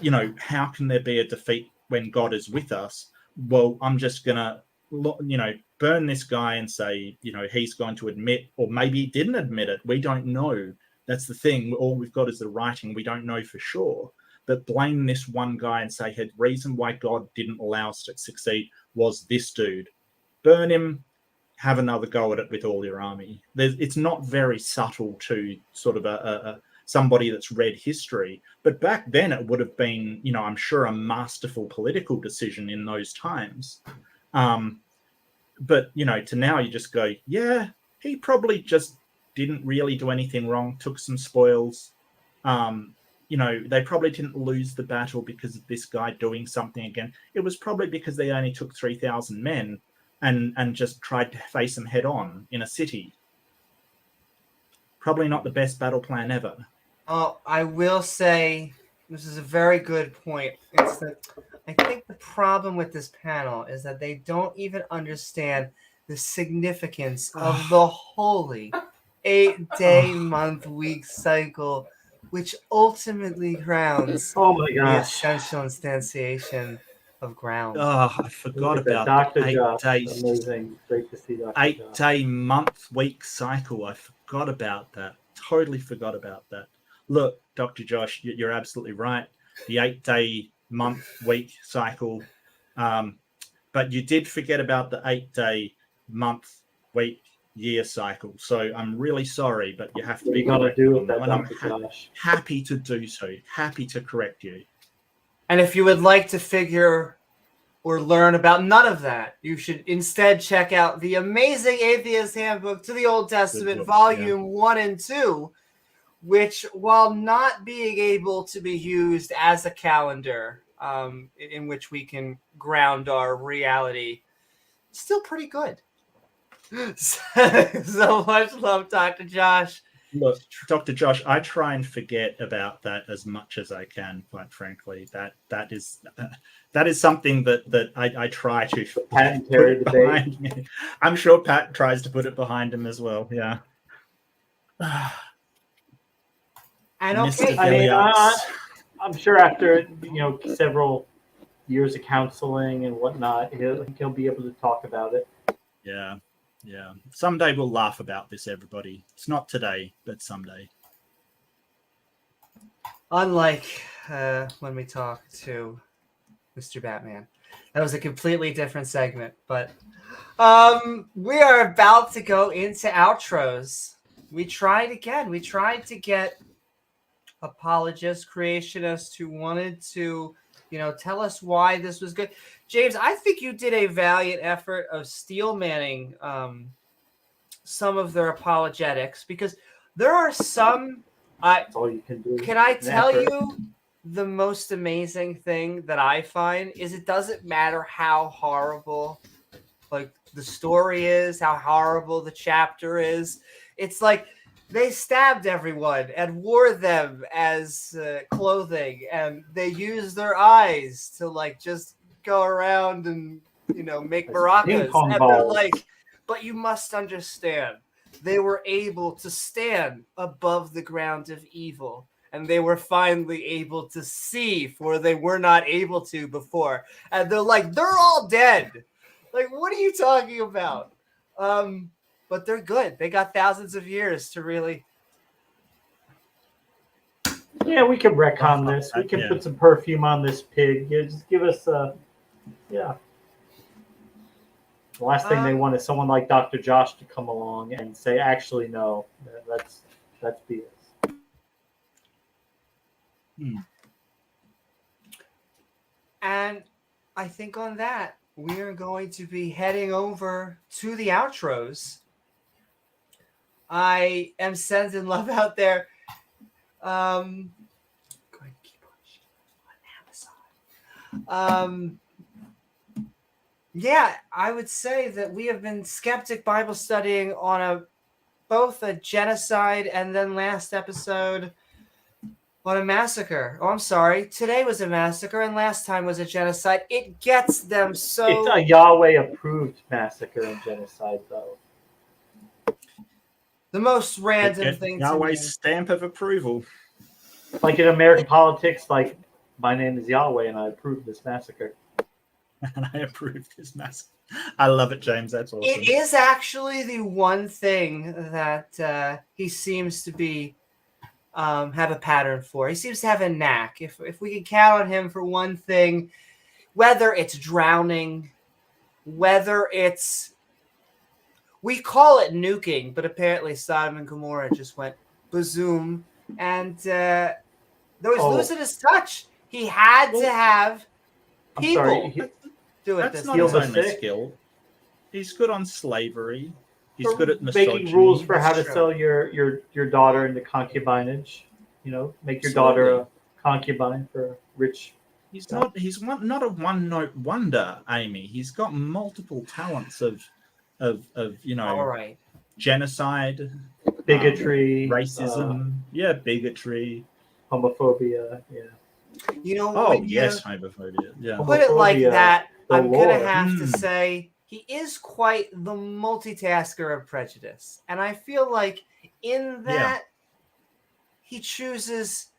You know, how can there be a defeat when God is with us? Well, I'm just gonna, you know, burn this guy and say, you know, he's going to admit, or maybe he didn't admit it. We don't know. That's the thing. All we've got is the writing. We don't know for sure. But blame this one guy and say, hey, the reason why God didn't allow us to succeed was this dude. Burn him, have another go at it with all your army. It's not very subtle to sort of somebody that's read history. But back then it would have been, you know, I'm sure a masterful political decision in those times. But, you know, to now you just go, yeah, he probably just didn't really do anything wrong, took some spoils. You know, they probably didn't lose the battle because of this guy doing something again. It was probably because they only took 3,000 men and just tried to face them head on in a city. Probably not the best battle plan ever. I will say this is a very good point. It's that I think the problem with this panel is that they don't even understand the significance of the holy 8-day month week cycle, which ultimately grounds the essential instantiation of ground. Oh, I forgot about Dr. the 8 Josh. days. Amazing. Great to see Dr. 8-day month week cycle. I forgot about that. Totally forgot about that. Look, Dr. Josh, you're absolutely right. The 8-day month week cycle. But you did forget about the 8-day month week year cycle. So I'm really sorry, but you have to be correct. And I'm happy to do so. Happy to correct you. And if you would like to figure or learn about none of that, you should instead check out the amazing Atheist Handbook to the Old Testament, Volume 1 and 2, which, while not being able to be used as a calendar in which we can ground our reality, still pretty good. So much love, Dr. Josh. Look, Dr. Josh, I try and forget about that as much as I can, quite frankly. That is something that I try to put it behind me. I'm sure Pat tries to put it behind him as well. Yeah. And okay, I mean, I'm sure after several years of counseling and whatnot, he'll be able to talk about it. Yeah. Yeah. Someday we'll laugh about this, everybody. It's not today, but someday. Unlike when we talk to Mr. Batman. That was a completely different segment, but we are about to go into outros. We tried again. We tried to get apologists, creationists who wanted to, tell us why this was good. James, I think you did a valiant effort of steel-manning some of their apologetics, because there are some. That's all you can do. Can I tell you the most amazing thing that I find is it doesn't matter how horrible like the story is, how horrible the chapter is. It's like they stabbed everyone and wore them as clothing, and they used their eyes to just go around and make maracas. And they're like, but you must understand, they were able to stand above the ground of evil, and they were finally able to see, for they were not able to before. And they're like, they're all dead. Like, what are you talking about? But they're good. They got thousands of years to really. Yeah, we can retcon this. We can put some perfume on this pig. Yeah, just give us yeah. The last thing they want is someone like Dr. Josh to come along and say, actually, no, that's BS. And I think on that, we are going to be heading over to the outros. I am sending love out there. Going to keep on Amazon. Yeah, I would say that we have been Skeptic Bible studying on both a genocide and then last episode on a massacre. Oh, I'm sorry. Today was a massacre and last time was a genocide. It gets them so... It's a Yahweh-approved massacre and genocide, though. The most random thing to me. Yahweh's stamp of approval. Like in American politics, like, my name is Yahweh and I approve this massacre. And I approve this massacre. I love it, James. That's awesome. It is actually the one thing that he seems to be have a pattern for. He seems to have a knack. If we can count on him for one thing, whether it's drowning, whether it's... We call it nuking, but apparently Sodom and Gomorrah just went bazoom. And there was losing his touch. He had to have people do it. That's not his only skill. He's good on slavery. He's good at misogyny. Making rules for how to sell your daughter into concubinage. You know, make your daughter a concubine for rich. He's not a one-note wonder, Amy. He's got multiple talents of all right, genocide, bigotry, racism, bigotry, homophobia, homophobia, yeah. Put it like that. I'm gonna have to Mm. say he is quite the multitasker of prejudice, and I feel like in that he chooses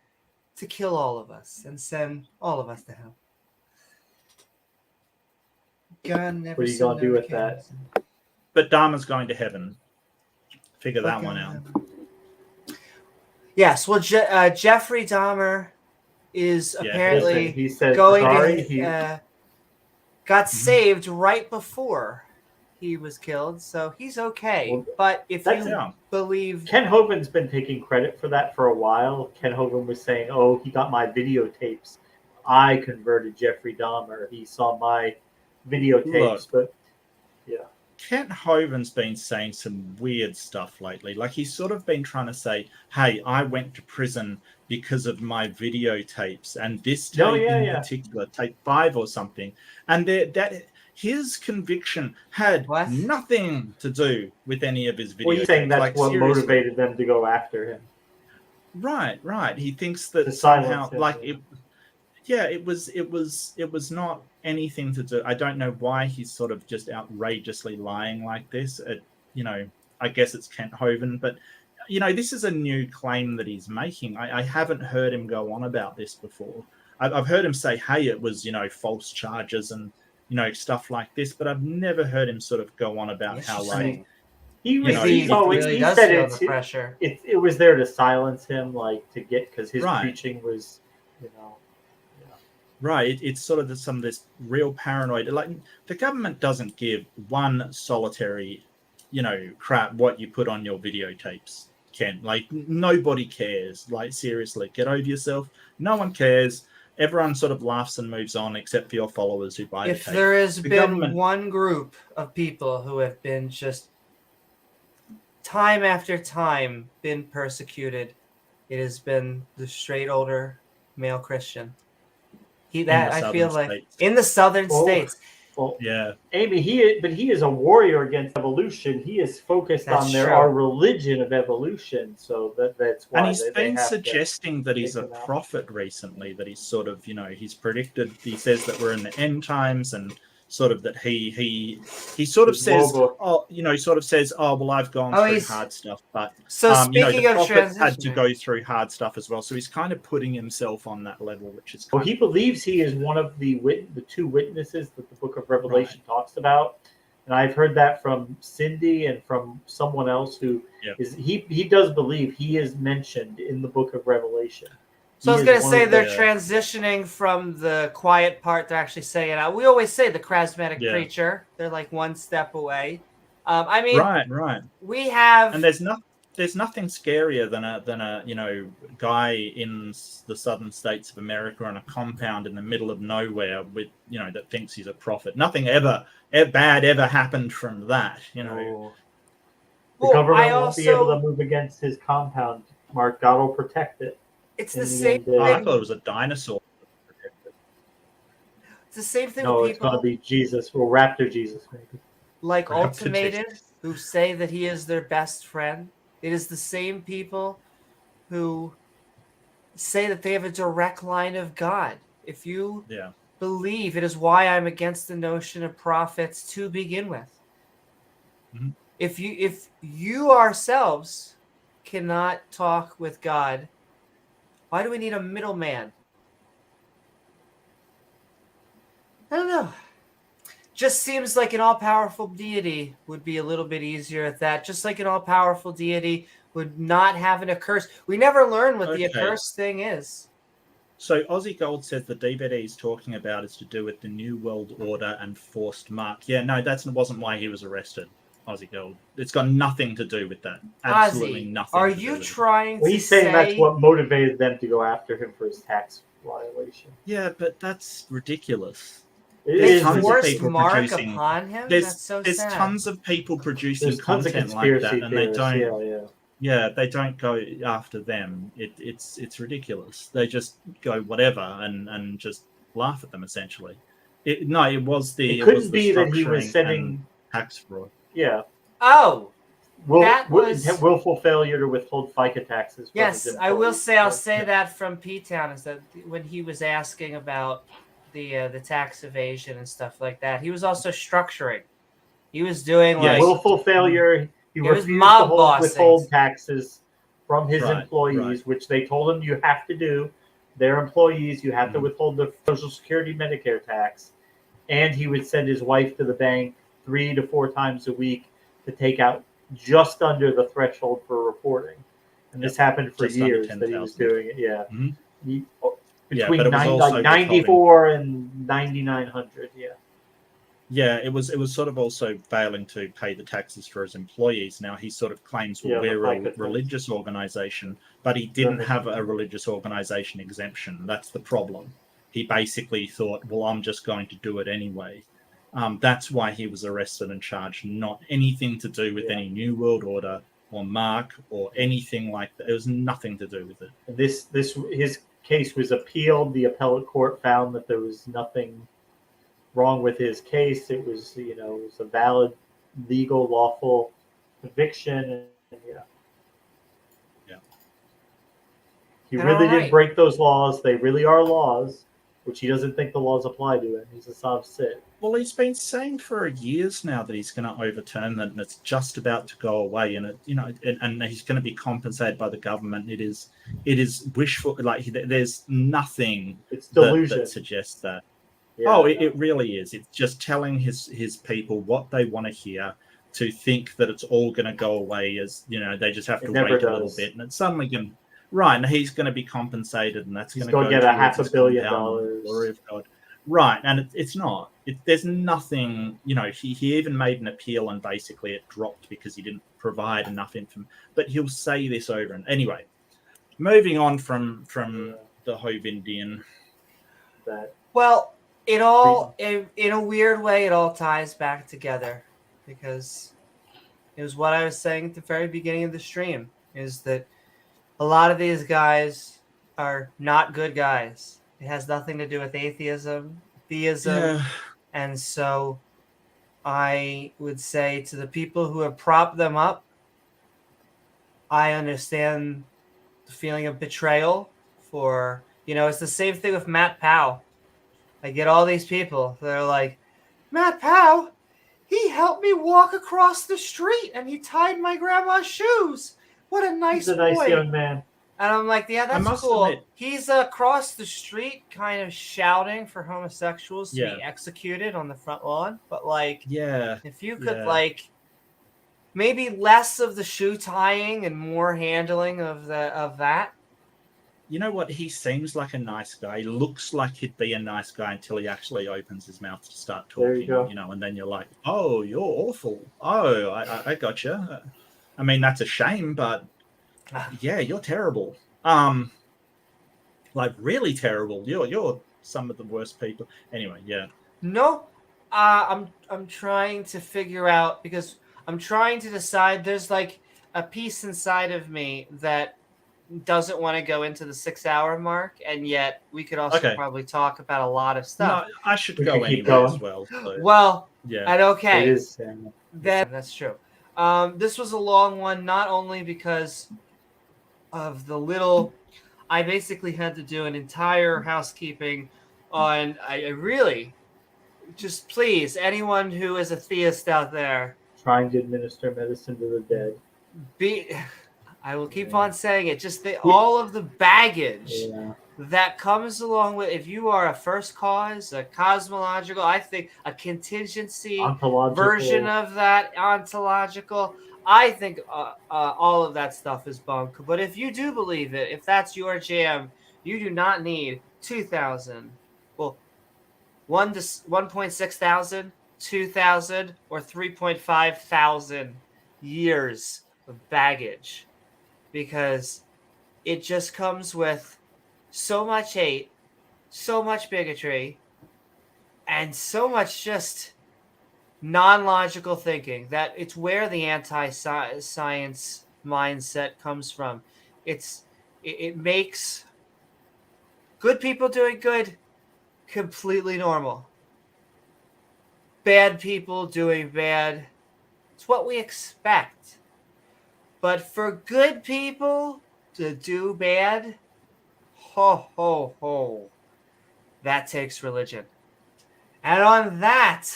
to kill all of us and send all of us to hell. What are you gonna do with that? But Dharma's going to heaven. Figure that one out. Yes, well, Jeffrey Dahmer is apparently he said, going sorry, to got saved right before he was killed, so he's okay. Well, but if you believe... Ken Hogan's been taking credit for that for a while. Ken Hogan was saying, oh, he got my videotapes. I converted Jeffrey Dahmer. He saw my videotapes, but yeah. Kent Hovind's been saying some weird stuff lately. Like he's sort of been trying to say, hey, I went to prison because of my videotapes and this tape particular, tape 5 or something. And that his conviction had nothing to do with any of his videotapes. Well, you're saying that's like, what seriously. motivated them to go after him. Right. He thinks that somehow, like it was not anything to do. I don't know why he's sort of just outrageously lying like this. I guess it's Kent Hovind, but this is a new claim that he's making. I haven't heard him go on about this before. I've heard him say, hey, it was, false charges and, stuff like this, but I've never heard him sort of go on about how like he said it was there to silence him, like to get, because his preaching was, Right, it's sort of some of this real paranoid. Like the government doesn't give one solitary, crap what you put on your videotapes, Ken. Like nobody cares. Like seriously, get over yourself. No one cares. Everyone sort of laughs and moves on, except for your followers who buy the tape. If there has been one group of people who have been just time after time been persecuted, it has been the straight older male Christian. I feel like in the southern states. Well, yeah, Amy, he is a warrior against evolution. He is focused on our religion of evolution. So that's why. And he's been suggesting that he's a prophet recently. That he's sort of, he's predicted. He says that we're in the end times, and sort of that he sort of says, well, I've gone through hard stuff, but so speaking the of prophet had to go through hard stuff as well. So he's kind of putting himself on that level, which is he believes he is one of the two witnesses that the Book of Revelation talks about, and I've heard that from Cindy and from someone else who is he does believe he is mentioned in the Book of Revelation. So I was going to say they're transitioning from the quiet part to actually saying it out. We always say the charismatic preacher. They're like one step away. Right. We have, and there's nothing scarier than a guy in the southern states of America on a compound in the middle of nowhere with that thinks he's a prophet. Nothing bad ever happened from that. The government won't be able to move against his compound. Mark, God will protect it. It's in the the same end, Oh, I thing. thought it was a dinosaur. It's the same thing No, with it's going to people be Jesus. Well, Raptor Jesus, maybe. like Raptor Ultimated Jesus. who say that he is their best friend. It is the same people who say that they have a direct line of God. If you Yeah. believe, it is why I'm against the notion of prophets to begin with. Mhm. If you ourselves cannot talk with God, why do we need a middleman? I don't know. Just seems like an all-powerful deity would be a little bit easier at that. Just like an all-powerful deity would not have an accursed. We never learn what the Okay. accursed thing is. So Aussie Gold says the DVD he's talking about is to do with the New World Order and forced mark. Yeah, no, that wasn't why he was arrested. Aussie Gold. It's got nothing to do with that. Absolutely Ozzy, nothing. are to do you with it. trying Well, to he's saying that's say? what motivated them to go after him for his tax violation. Yeah, but that's ridiculous. It They is tons of forced people Mark producing- upon him. There's That's so there's sad. tons of people producing There's tons of content like conspiracy that, and they theorists. don't. Yeah, they don't go after them. It's ridiculous. They just go whatever and just laugh at them essentially. It was the It couldn't was the be that he was structuring sending. and tax fraud. Yeah. Oh, that Will, was- willful failure to withhold FICA taxes. From his yes, I will employees. say. I'll So- say that from P-Town is that when he was asking about the tax evasion and stuff like that, he was also structuring. He was doing Yeah, like willful failure. He It was refused to mob bossing. withhold taxes from his Right, employees, which they told him you have to do. Their employees, you have to Mhm. withhold the Social Security Medicare tax. And he would send his wife to the bank 3 to 4 times a week to take out just under the threshold for reporting. And this happened for Just under years that he was 10,000. doing it. Yeah. Mhm. He, Yeah, between but it was also like 94 and 9,900. Yeah. Yeah, it was sort of also failing to pay the taxes for his employees. Now he sort of claims, well, Yeah, the we're a FICA tax. religious organization, but he didn't Right. have a religious organization exemption. That's the problem. He basically thought, well, I'm just going to do it anyway. That's why he was arrested and charged, not anything to do with Yeah. any New World Order or Mark or anything like that. It was nothing to do with it. And his case was appealed. The appellate court found that there was nothing wrong with his case. It was, it was a valid, legal, lawful conviction. And yeah. He And really all right. didn't break those laws. They really are laws, which he doesn't think the laws apply to him. He's a soft sit. Well, he's been saying for years now that he's going to overturn that, and it's just about to go away. And and he's going to be compensated by the government. It is wishful. Like there's nothing It's delusion. that suggests that. Yeah, It really is. It's just telling his people what they want to hear, to think that it's all going to go away. As they just have to It never wait a little does. bit, and it's suddenly going. Right, and he's going to be compensated, and that's He's going to gonna go get a towards $500 his million. compound, glory of God. Right, and it's not. There's nothing. He even made an appeal, and basically it dropped because he didn't provide enough information. But he'll say this over and anyway. Moving on from the Hovindian. Well, it all in a weird way it all ties back together, because it was what I was saying at the very beginning of the stream, is that a lot of these guys are not good guys. It has nothing to do with atheism, theism. Yeah. And so I would say to the people who have propped them up, I understand the feeling of betrayal for, it's the same thing with Matt Powell. I get all these people that are like, Matt Powell, he helped me walk across the street and he tied my grandma's shoes. What a nice He's a boy. nice young man. And I'm like, yeah, that's must cool. admit- He's across the street kind of shouting for homosexuals to Yeah. be executed on the front lawn. But Yeah. if you could Yeah. maybe less of the shoe tying and more handling of that. You know what? He seems like a nice guy. He looks like he'd be a nice guy until he actually opens his mouth to start talking. There you go. And then you're like, oh, you're awful. Oh, I gotcha. I mean, that's a shame, but yeah, you're terrible. Like really terrible. You're some of the worst people. Anyway, yeah. No, I'm trying to figure out, because I'm trying to decide. There's like a piece inside of me that doesn't want to go into the 6-hour mark, and yet we could also probably talk about a lot of stuff. No, I should We go could keep anyway going. as well. So, Well, yeah. and okay. It is. Then that's true. This was a long one, not only because of the little. I basically had to do an entire housekeeping on. I really, just please, anyone who is a theist out there, Trying to administer medicine to the dead. I will keep on saying it. Just all of the baggage that comes along with, if you are a first cause, a cosmological, I think a contingency version of that, ontological. I think all of that stuff is bunk. But if you do believe it, if that's your jam, you do not need 2,000. Well, 1.6 thousand, 2,000, or 3.5 thousand years of baggage. Because it just comes with so much hate, so much bigotry, and so much just non-logical thinking that it's where the anti-science mindset comes from. It makes good people doing good completely normal. Bad people doing bad, it's what we expect. But for good people to do bad, ho, ho, ho, that takes religion. And on that,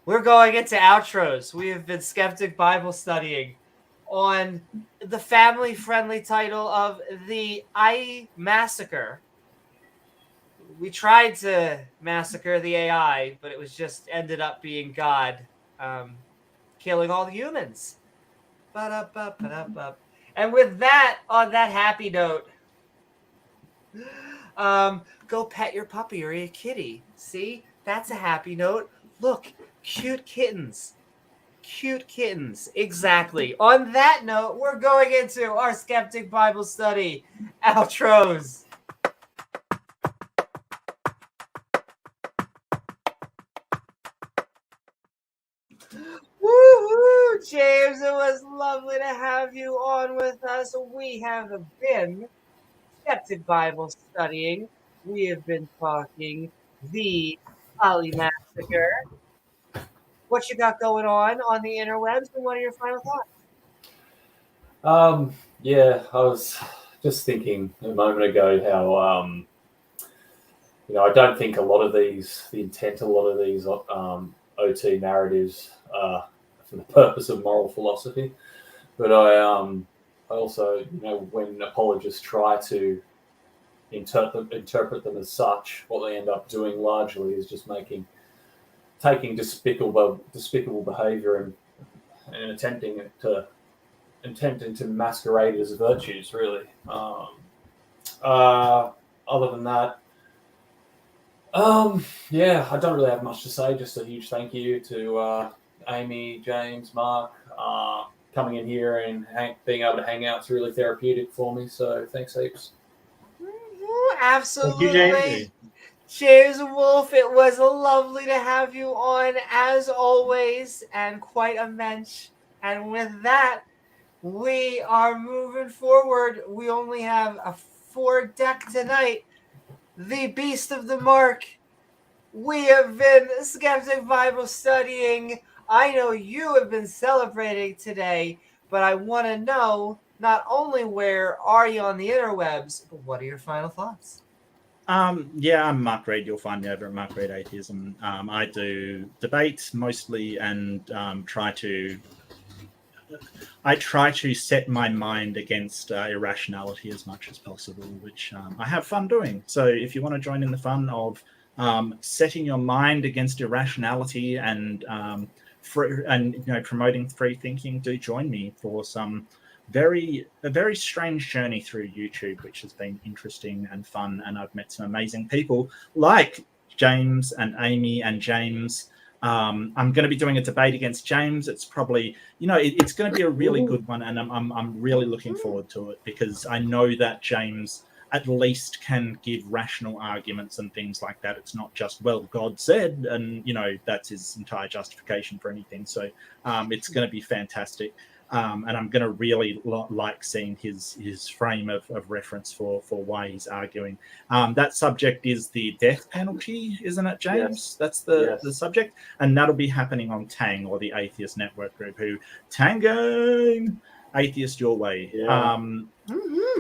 we're going into outros. We have been Skeptic Bible studying on the family-friendly title of the Ai Massacre. We tried to massacre the AI, but it was just ended up being God killing all the humans. And with that, on that happy note, go pet your puppy or your kitty. See, that's a happy note. Look, cute kittens. Cute kittens. Exactly. On that note, we're going into our Skeptic Bible Study outros. Woohoo, James! It was lovely to have you on with us. We have been Skeptic Bible Studying. We have been talking the Ai Massacre. What you got going on the interwebs, and what are your final thoughts? Yeah, I was just thinking a moment ago how I don't think a lot of these, the intent of a lot of these OT narratives are for the purpose of moral philosophy, but I also, when apologists try to interpret them as such, what they end up doing largely is just taking despicable behavior and attempting to masquerade it as virtues, really. Other than that, I don't really have much to say. Just a huge thank you to Amy, James, Mark, coming in here and being able to hang out. It's really therapeutic for me. So thanks heaps. Absolutely. Thank you, James Wolfe, it was lovely to have you on as always, and quite a mensch. And with that, we are moving forward. We only have a 4 deck tonight. The Beast of the Mark. We have been Skeptic Bible Studying. I know you have been celebrating today, but I want to know not only where are you on the interwebs, but what are your final thoughts? I'm Mark Reid. You'll find me over at Mark Reid Atheism. I do debate mostly and try to set my mind against irrationality as much as possible, which I have fun doing. So if you want to join in the fun of setting your mind against irrationality and promoting free thinking, do join me for a very strange journey through YouTube, which has been interesting and fun, and I've met some amazing people like James and Amy and James. I'm going to be doing a debate against James. It's probably, it's going to be a really good one, and I'm really looking forward to it, because I know that James at least can give rational arguments and things like that. It's not just, well, God said, and that's his entire justification for anything. So it's going to be fantastic. And I'm going to really like seeing his frame of reference for why he's arguing. That subject is the death penalty, isn't it, James? Yes. That's the subject. And that'll be happening on Tang, or the Atheist Network group, who Tangang Atheist Your Way. Yeah.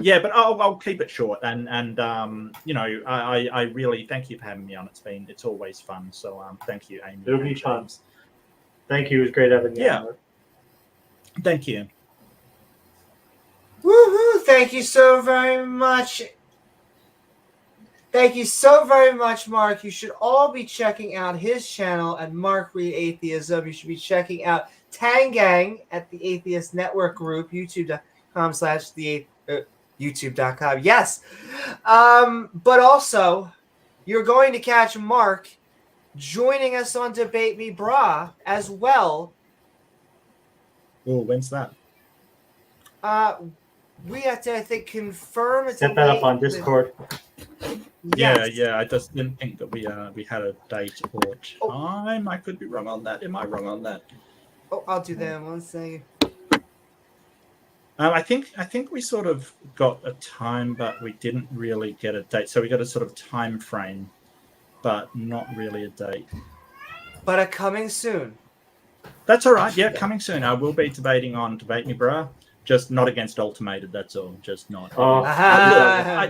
Yeah, but I'll keep it short. And I really thank you for having me on. It's always fun. So thank you, Amy. It'll be fun. Thank you. It was great having you. Yeah. Thank you. Woohoo! Thank you so very much. Thank you so very much, Mark. You should all be checking out his channel at Mark Reid Atheism. You should be checking out Tangang at the Atheist Network group, youtube.com. Yes. But also, you're going to catch Mark joining us on Debate Me Brah as well. Oh, when's that? We have to, I think, confirm it. Set that up on Discord. Yes. Yeah. I just didn't think that we had a date or time. I could be wrong on that. Am I wrong on that? Oh, I'll do that in 1 second. I think we sort of got a time, but we didn't really get a date. So we got a sort of time frame, but not really a date. But a coming soon. That's all right. Yeah, coming soon. I will be debating on Debate Me Brah. Just not against Ultimated, that's all. Just not. I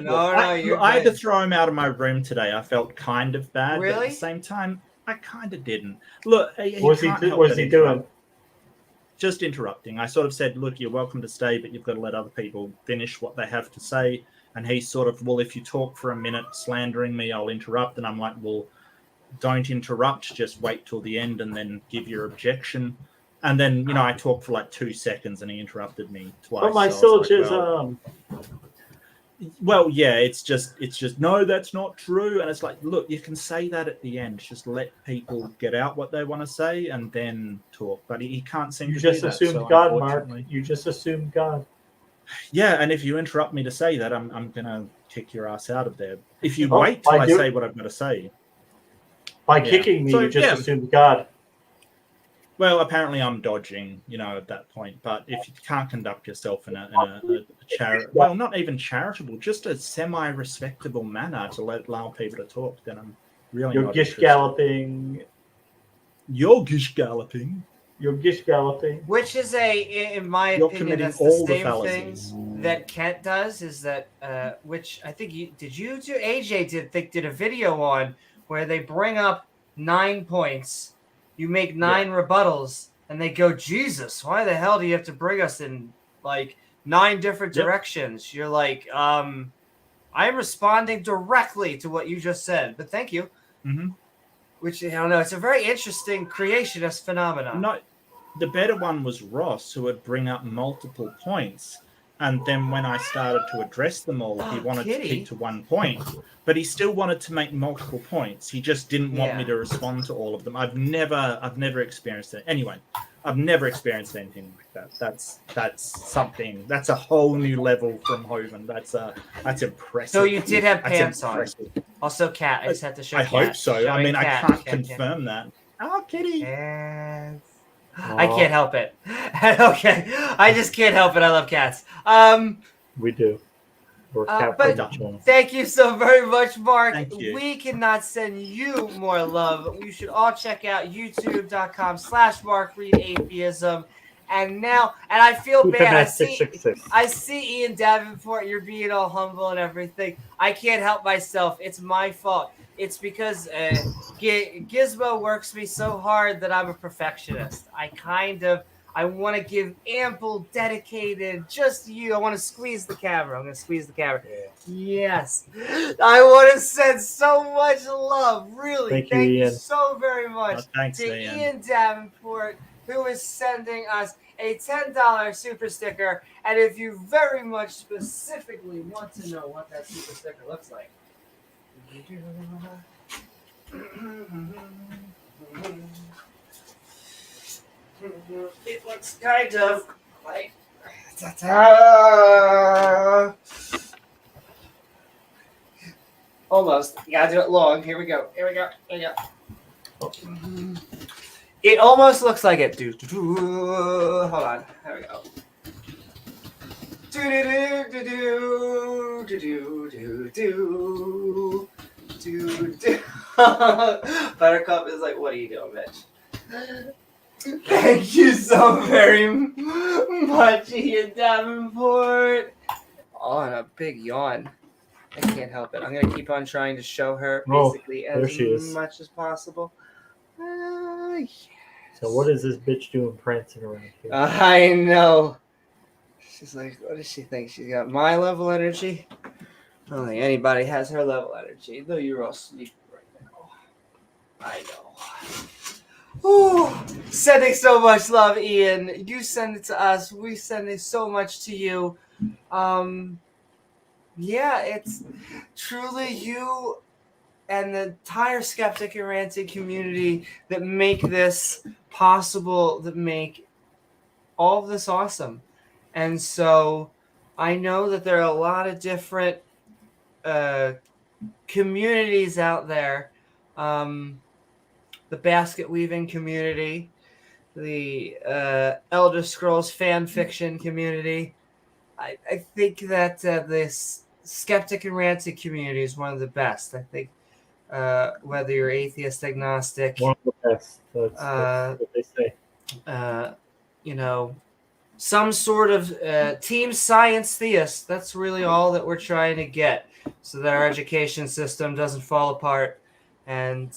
had to throw him out of my room today. I felt kind of bad. Really? But at the same time, I kind of didn't. Look, What's he doing? Just interrupting. I sort of said, look, you're welcome to stay, but you've got to let other people finish what they have to say. And he sort of, well, if you talk for a minute slandering me, I'll interrupt. And I'm like, well, don't interrupt. Just wait till the end and then give your objection. And then, I talked for like 2 seconds and he interrupted me twice. Oh, my syllogism. Well, yeah, it's just, no, that's not true. And it's like, look, you can say that at the end. Just let people get out what they want to say and then talk. But he can't seem to do that. You just assumed God, Mark. You just assumed God. Yeah, and if you interrupt me to say that, I'm going to kick your ass out of there. If you wait till I say what I've got to say. By kicking me, you just assumed God. Well, apparently I'm dodging, at that point. But if you can't conduct yourself in a well, not even charitable, just a semi-respectable manner to allow people to talk, then I'm really You're not gish galloping. You're gish galloping. You're gish galloping. Which is in my opinion, that's the same thing that Kent does. Is that which I think AJ did a video on where they bring up 9 points. You make 9 rebuttals, and they go, Jesus, why the hell do you have to bring us in like 9 different directions? You're like, I'm responding directly to what you just said, but thank you. Mm-hmm. Which, I don't know, it's a very interesting creationist phenomenon. No, the better one was Ross, who would bring up multiple points. And then when I started to address them all, he wanted to keep to 1 point. But he still wanted to make multiple points. He just didn't want me to respond to all of them. I've never experienced it. Anyway, I've never experienced anything like that. That's something. That's a whole new level from Hoven. That's impressive. So you did have pants on. Also, Cat. I just had to show. I hope so. I mean, I can't confirm that. Oh, Kitty. I can't help it. Okay, I just can't help it. I love cats. We do. But thank you so very much, Mark. Thank you. We cannot send you more love. You should all check out youtube.com/Mark Reid Atheism. And I feel bad. I see Ian Davenport. You're being all humble and everything. I can't help myself. It's my fault. It's because Gizmo works me so hard that I'm a perfectionist. I want to give ample, dedicated, just you. I want to squeeze the camera. I'm going to squeeze the camera. Yeah. Yes. I want to send so much love. Really. Thank you so very much to Ian Davenport, who is sending us a $10 super sticker. And if you very much specifically want to know what that super sticker looks like, it looks kind of like almost. You gotta do it long. Here we go. It almost looks like it. Hold on. There we go. Buttercup is like, what are you doing, bitch? Thank you so very much, Ian Davenport. Oh, and a big yawn. I can't help it. I'm going to keep on trying to show her basically as much as possible. Yes. So what is this bitch doing prancing around here? I know. She's like, what does she think? She's got my level energy? I don't think anybody has her level energy, though you're all sleeping right now. I know. Ooh, sending so much love, Ian. You send it to us. We send it so much to you. Yeah, it's truly you and the entire Skeptic and Ranting community that make this possible, that make all of this awesome. And so I know that there are a lot of different communities out there. The basket weaving community, the Elder Scrolls fan fiction community. I think that this Skeptic and Ranting community is one of the best. I think whether you're atheist, agnostic, One of the best. That's what they say. You know, some sort of team science theist. That's really all that we're trying to get, so that our education system doesn't fall apart, and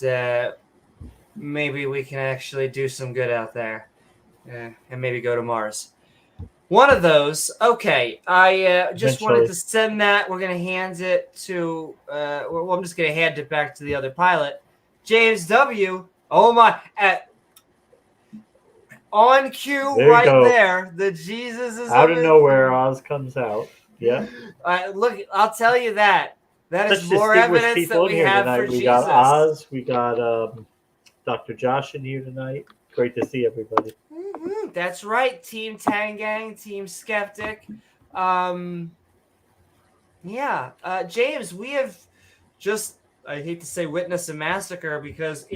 maybe we can actually do some good out there, and maybe go to Mars. One of those. Okay, I just wanted to send that. We're going to hand it to, well, I'm just going to hand it back to the other pilot. James W. Oh, my. On cue there. The Jesus is out of nowhere, Oz comes out. Yeah. Look, I'll tell you that. That is more evidence that we have for Jesus. We got Oz. We got Dr. Josh in here tonight. Great to see everybody. Mm-hmm. That's right. Team Tangang, Team Skeptic. James, we have just, I hate to say witnessed a massacre because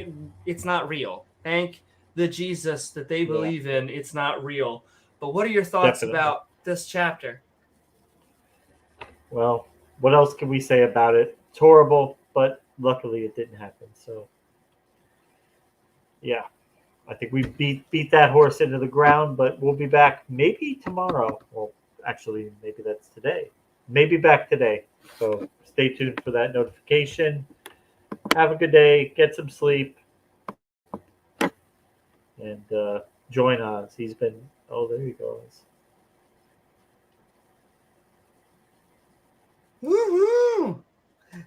it's not real. Thank the Jesus that they believe in, it's not real. But what are your thoughts about this chapter? Well, what else can we say about it? It's horrible, but luckily it didn't happen. So, yeah. I think we beat that horse into the ground, but we'll be back maybe tomorrow. Well, actually, maybe that's today. Maybe back today. So stay tuned for that notification. Have a good day. Get some sleep. And join us. He's been... Oh, there he goes. Woohoo!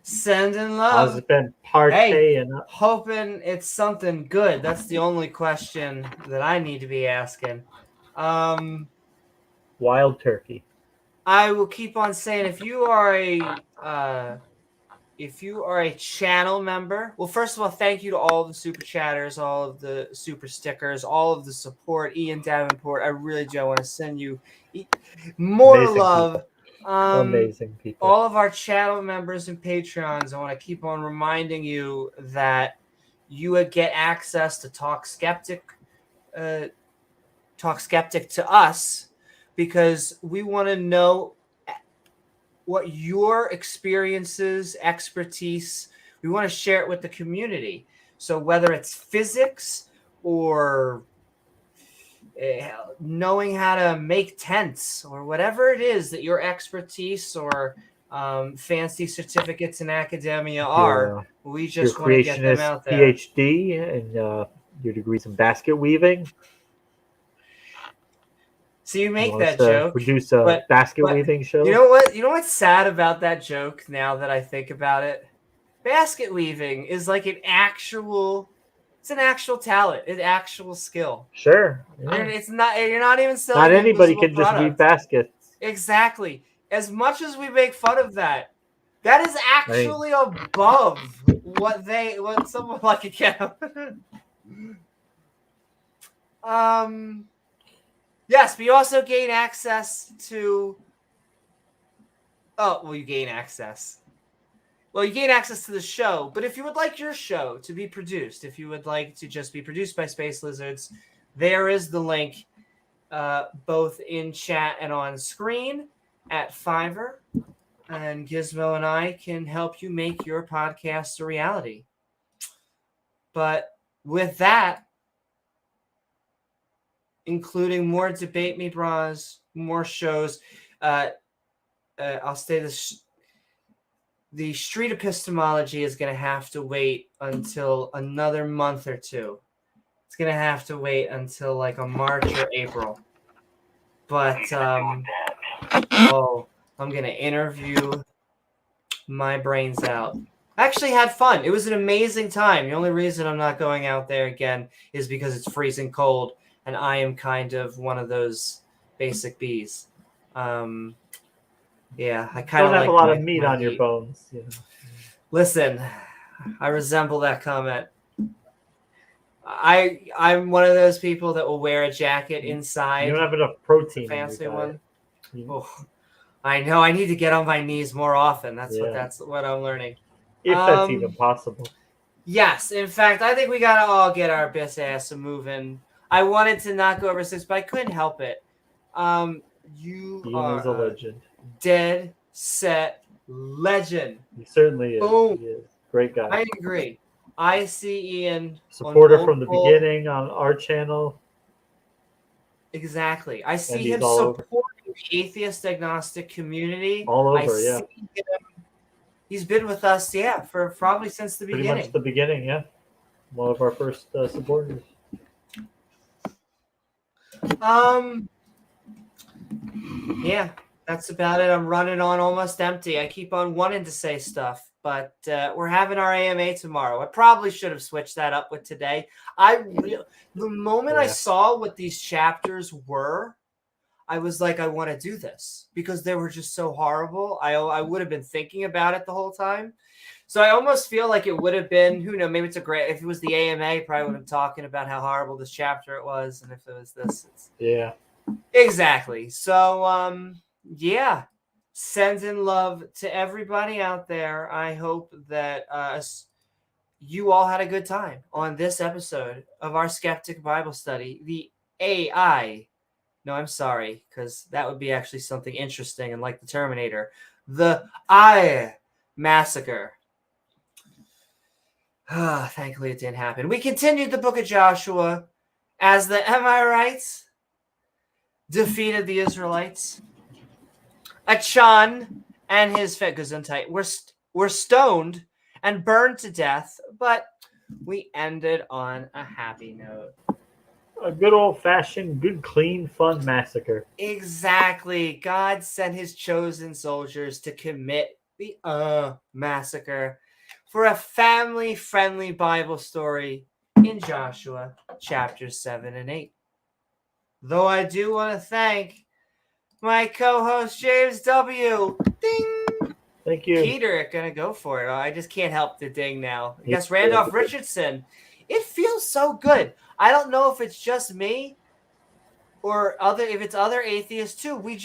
Sending love. How's been partying? Hey, hoping it's something good. That's the only question that I need to be asking. Wild turkey. I will keep on saying if you are a channel member, well, first of all, thank you to all the super chatters, all of the super stickers, all of the support. Ian Davenport, I really do want to send you more Amazing love. People. Amazing people. All of our channel members and Patreons, I want to keep on reminding you that you would get access to Talk Skeptic to us, because we want to know what your experiences, expertise, we want to share it with the community. So whether it's physics or knowing how to make tents or whatever it is that your expertise or fancy certificates in academia are, we just want to get them out there. PhD and your degrees in basket weaving. So you make that joke. Produce a basket weaving show. You know what? You know what's sad about that joke now that I think about it? Basket weaving is like an actual talent, an actual skill. Sure. Yeah. And it's not, you're not even selling. Not anybody can just weave baskets. Exactly. As much as we make fun of that, that is actually above what someone like Achan. Yes, but you also gain access to. Oh, well, you gain access. Well, you gain access to the show, but if you would like your show to be produced, if you would like to just be produced by Space Lizards, there is the link both in chat and on screen at Fiverr. And Gizmo and I can help you make your podcast a reality. But with that, including more Debate Me Bras, more shows, I'll say this. The street epistemology is going to have to wait until another month or two. It's going to have to wait until like a March or April. But, I'm going to interview my brains out. I actually had fun. It was an amazing time. The only reason I'm not going out there again is because it's freezing cold, and I am kind of one of those basic bees. Yeah, I kind of don't have like a lot of meat on your bones. You know. Listen, I resemble that comment. I'm one of those people that will wear a jacket inside. You don't have enough protein. Fancy one. Oh, I know. I need to get on my knees more often. That's what I'm learning. If that's even possible. Yes, in fact, I think we gotta all get our best ass moving. I wanted to not go over 6, but I couldn't help it. You Ian are is a legend. Dead set legend. He certainly is. Boom. He is. Great guy. I agree. I see Ian. Supporter from the beginning on our channel. Exactly. I see him supporting the atheist agnostic community. All over, He's been with us, for probably since the beginning. Pretty much the beginning, yeah. One of our first supporters. Yeah, that's about it. I'm running on almost empty. I keep on wanting to say stuff, but we're having our AMA tomorrow. I probably should have switched that up with today. The moment I saw what these chapters were, I was like, I want to do this because they were just so horrible. I would have been thinking about it the whole time. So I almost feel like it would have been, who knows, maybe it's if it was the AMA, probably would have been talking about how horrible this chapter it was. And if it was this, exactly. So, sending love to everybody out there. I hope that you all had a good time on this episode of our Skeptic Bible Study, the AI. No, I'm sorry, because that would be actually something interesting and like the Terminator. The Ai Massacre. Thankfully, it didn't happen. We continued the book of Joshua as the Amorites defeated the Israelites. Achan and his Gesundheit were stoned and burned to death, but we ended on a happy note. A good old-fashioned, good, clean, fun massacre. Exactly. God sent his chosen soldiers to commit the massacre for a family-friendly Bible story in Joshua chapters 7 and 8. Though I do want to thank my co-host James W. Ding. Thank you. Peter, gonna go for it. I just can't help the ding now. Yes, Randolph Richardson. It feels so good. I don't know if it's just me or if it's other atheists too. We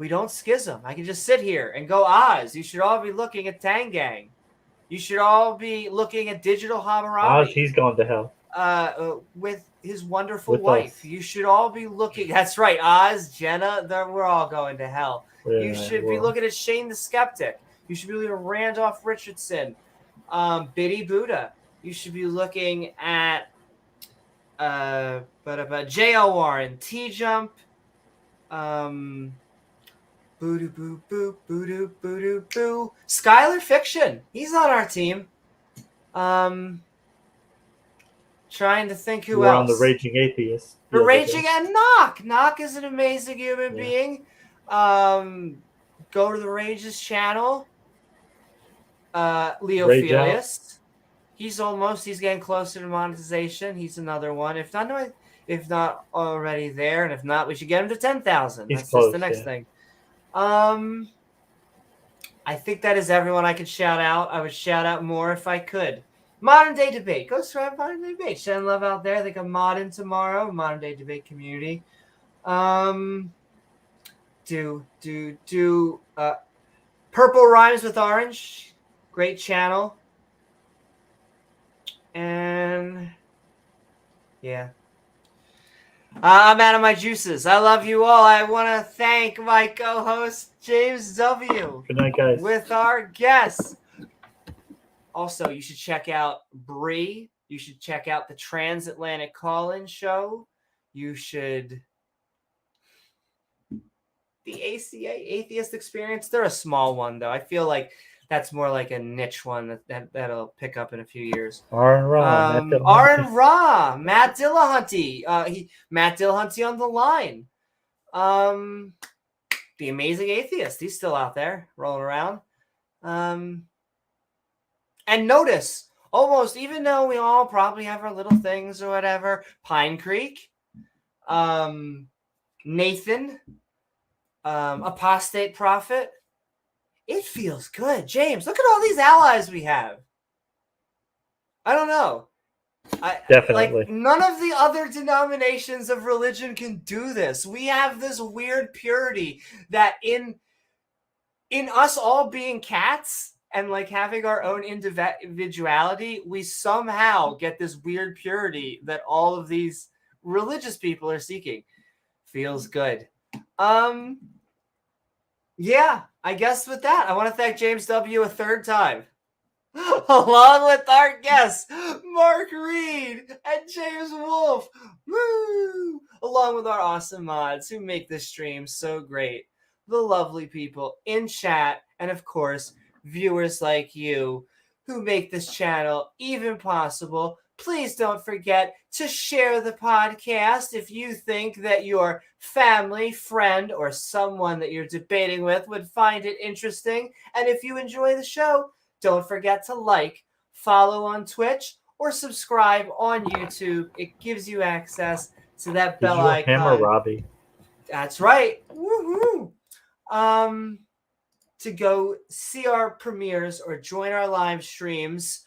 don't schism. I can just sit here and go, Oz, you should all be looking at Tangang. You should all be looking at Digital Hammurabi. Oz, he's gone to hell. With his wonderful wife. Us. You should all be looking. That's right. Oz, Jenna, we're all going to hell. Yeah, you should be looking at Shane the Skeptic. You should be looking at Randolph Richardson, Biddy Buddha. You should be looking at J.L. Warren, T-Jump, boo doo boo boo boo doo boo doo boo. Skylar Fiction. He's on our team. Trying to think who else. On the Raging Atheist. The Raging and Knock. Knock is an amazing human being. Go to the Rage's channel. Leo Felius. He's getting closer to monetization. He's another one. If not already there, and if not, we should get him to 10,000. That's close, just the next thing. I think that is everyone I could shout out. I would shout out more if I could. Modern Day Debate. Go subscribe to Modern Day Debate. Send love out there. I think I'm modding tomorrow. Modern Day Debate community. Purple rhymes with orange. Great channel. And yeah. I'm out of my juices. I love you all. I want to thank my co-host, James W. Good night, guys. With our guests. Also, you should check out Bree. You should check out the Transatlantic Call-In Show. You should... The ACA, Atheist Experience. They're a small one, though. I feel like that's more like a niche one that'll pick up in a few years. R and Ra. Matt Dillahunty. Matt Dillahunty on the line. The Amazing Atheist. He's still out there rolling around. And notice, almost, even though we all probably have our little things or whatever, Pine Creek, Nathan, Apostate Prophet, it feels good. James, look at all these allies we have. I don't know. Definitely. Like, none of the other denominations of religion can do this. We have this weird purity that in us all being cats and like having our own individuality, we somehow get this weird purity that all of these religious people are seeking. Feels good. Yeah, I guess with that, I want to thank James W. a third time. Along with our guests, Mark Reid and James Wolfe. Woo! Along with our awesome mods who make this stream so great. The lovely people in chat, and of course, viewers like you who make this channel even possible. Please don't forget to share the podcast if you think that your family, friend, or someone that you're debating with would find it interesting. And if you enjoy the show, don't forget to like, follow on Twitch, or subscribe on YouTube. It gives you access to that bell icon. Hammer Robbie. That's right. Woohoo! To go see our premieres or join our live streams.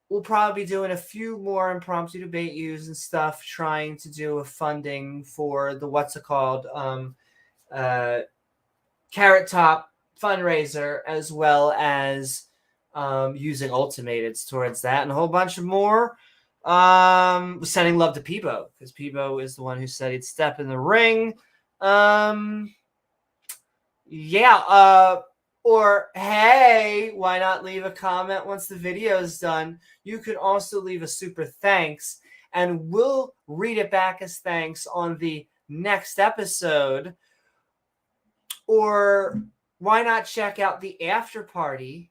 We'll probably be doing a few more impromptu debate use and stuff, trying to do a funding for the Carrot Top fundraiser, as well as using ultimateds towards that, and a whole bunch of more. Sending love to Peebo, because Peebo is the one who said he'd step in the ring. Or, hey, why not leave a comment once the video is done? You can also leave a super thanks, and we'll read it back as thanks on the next episode. Or why not check out the after party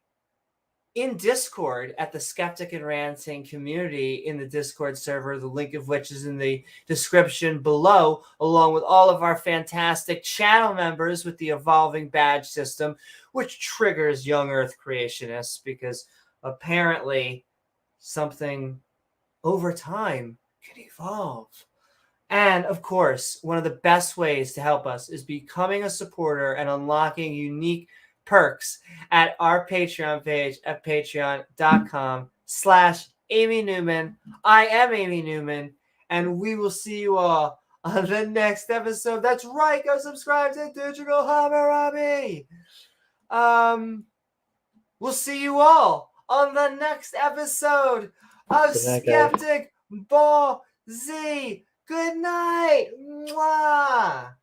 in Discord at the Skeptic and Ranting community in the Discord server, the link of which is in the description below, along with all of our fantastic channel members with the evolving badge system, which triggers young Earth creationists, because apparently something over time can evolve. And of course, one of the best ways to help us is becoming a supporter and unlocking unique perks at our Patreon page at patreon.com/Amy Newman. I am Amy Newman, and we will see you all on the next episode. That's right, go subscribe to Digital Hammurabi. We'll see you all on the next episode of Skeptic Ball Z. Good night. Mwah.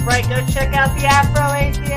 Right, go check out the Afro Atheist.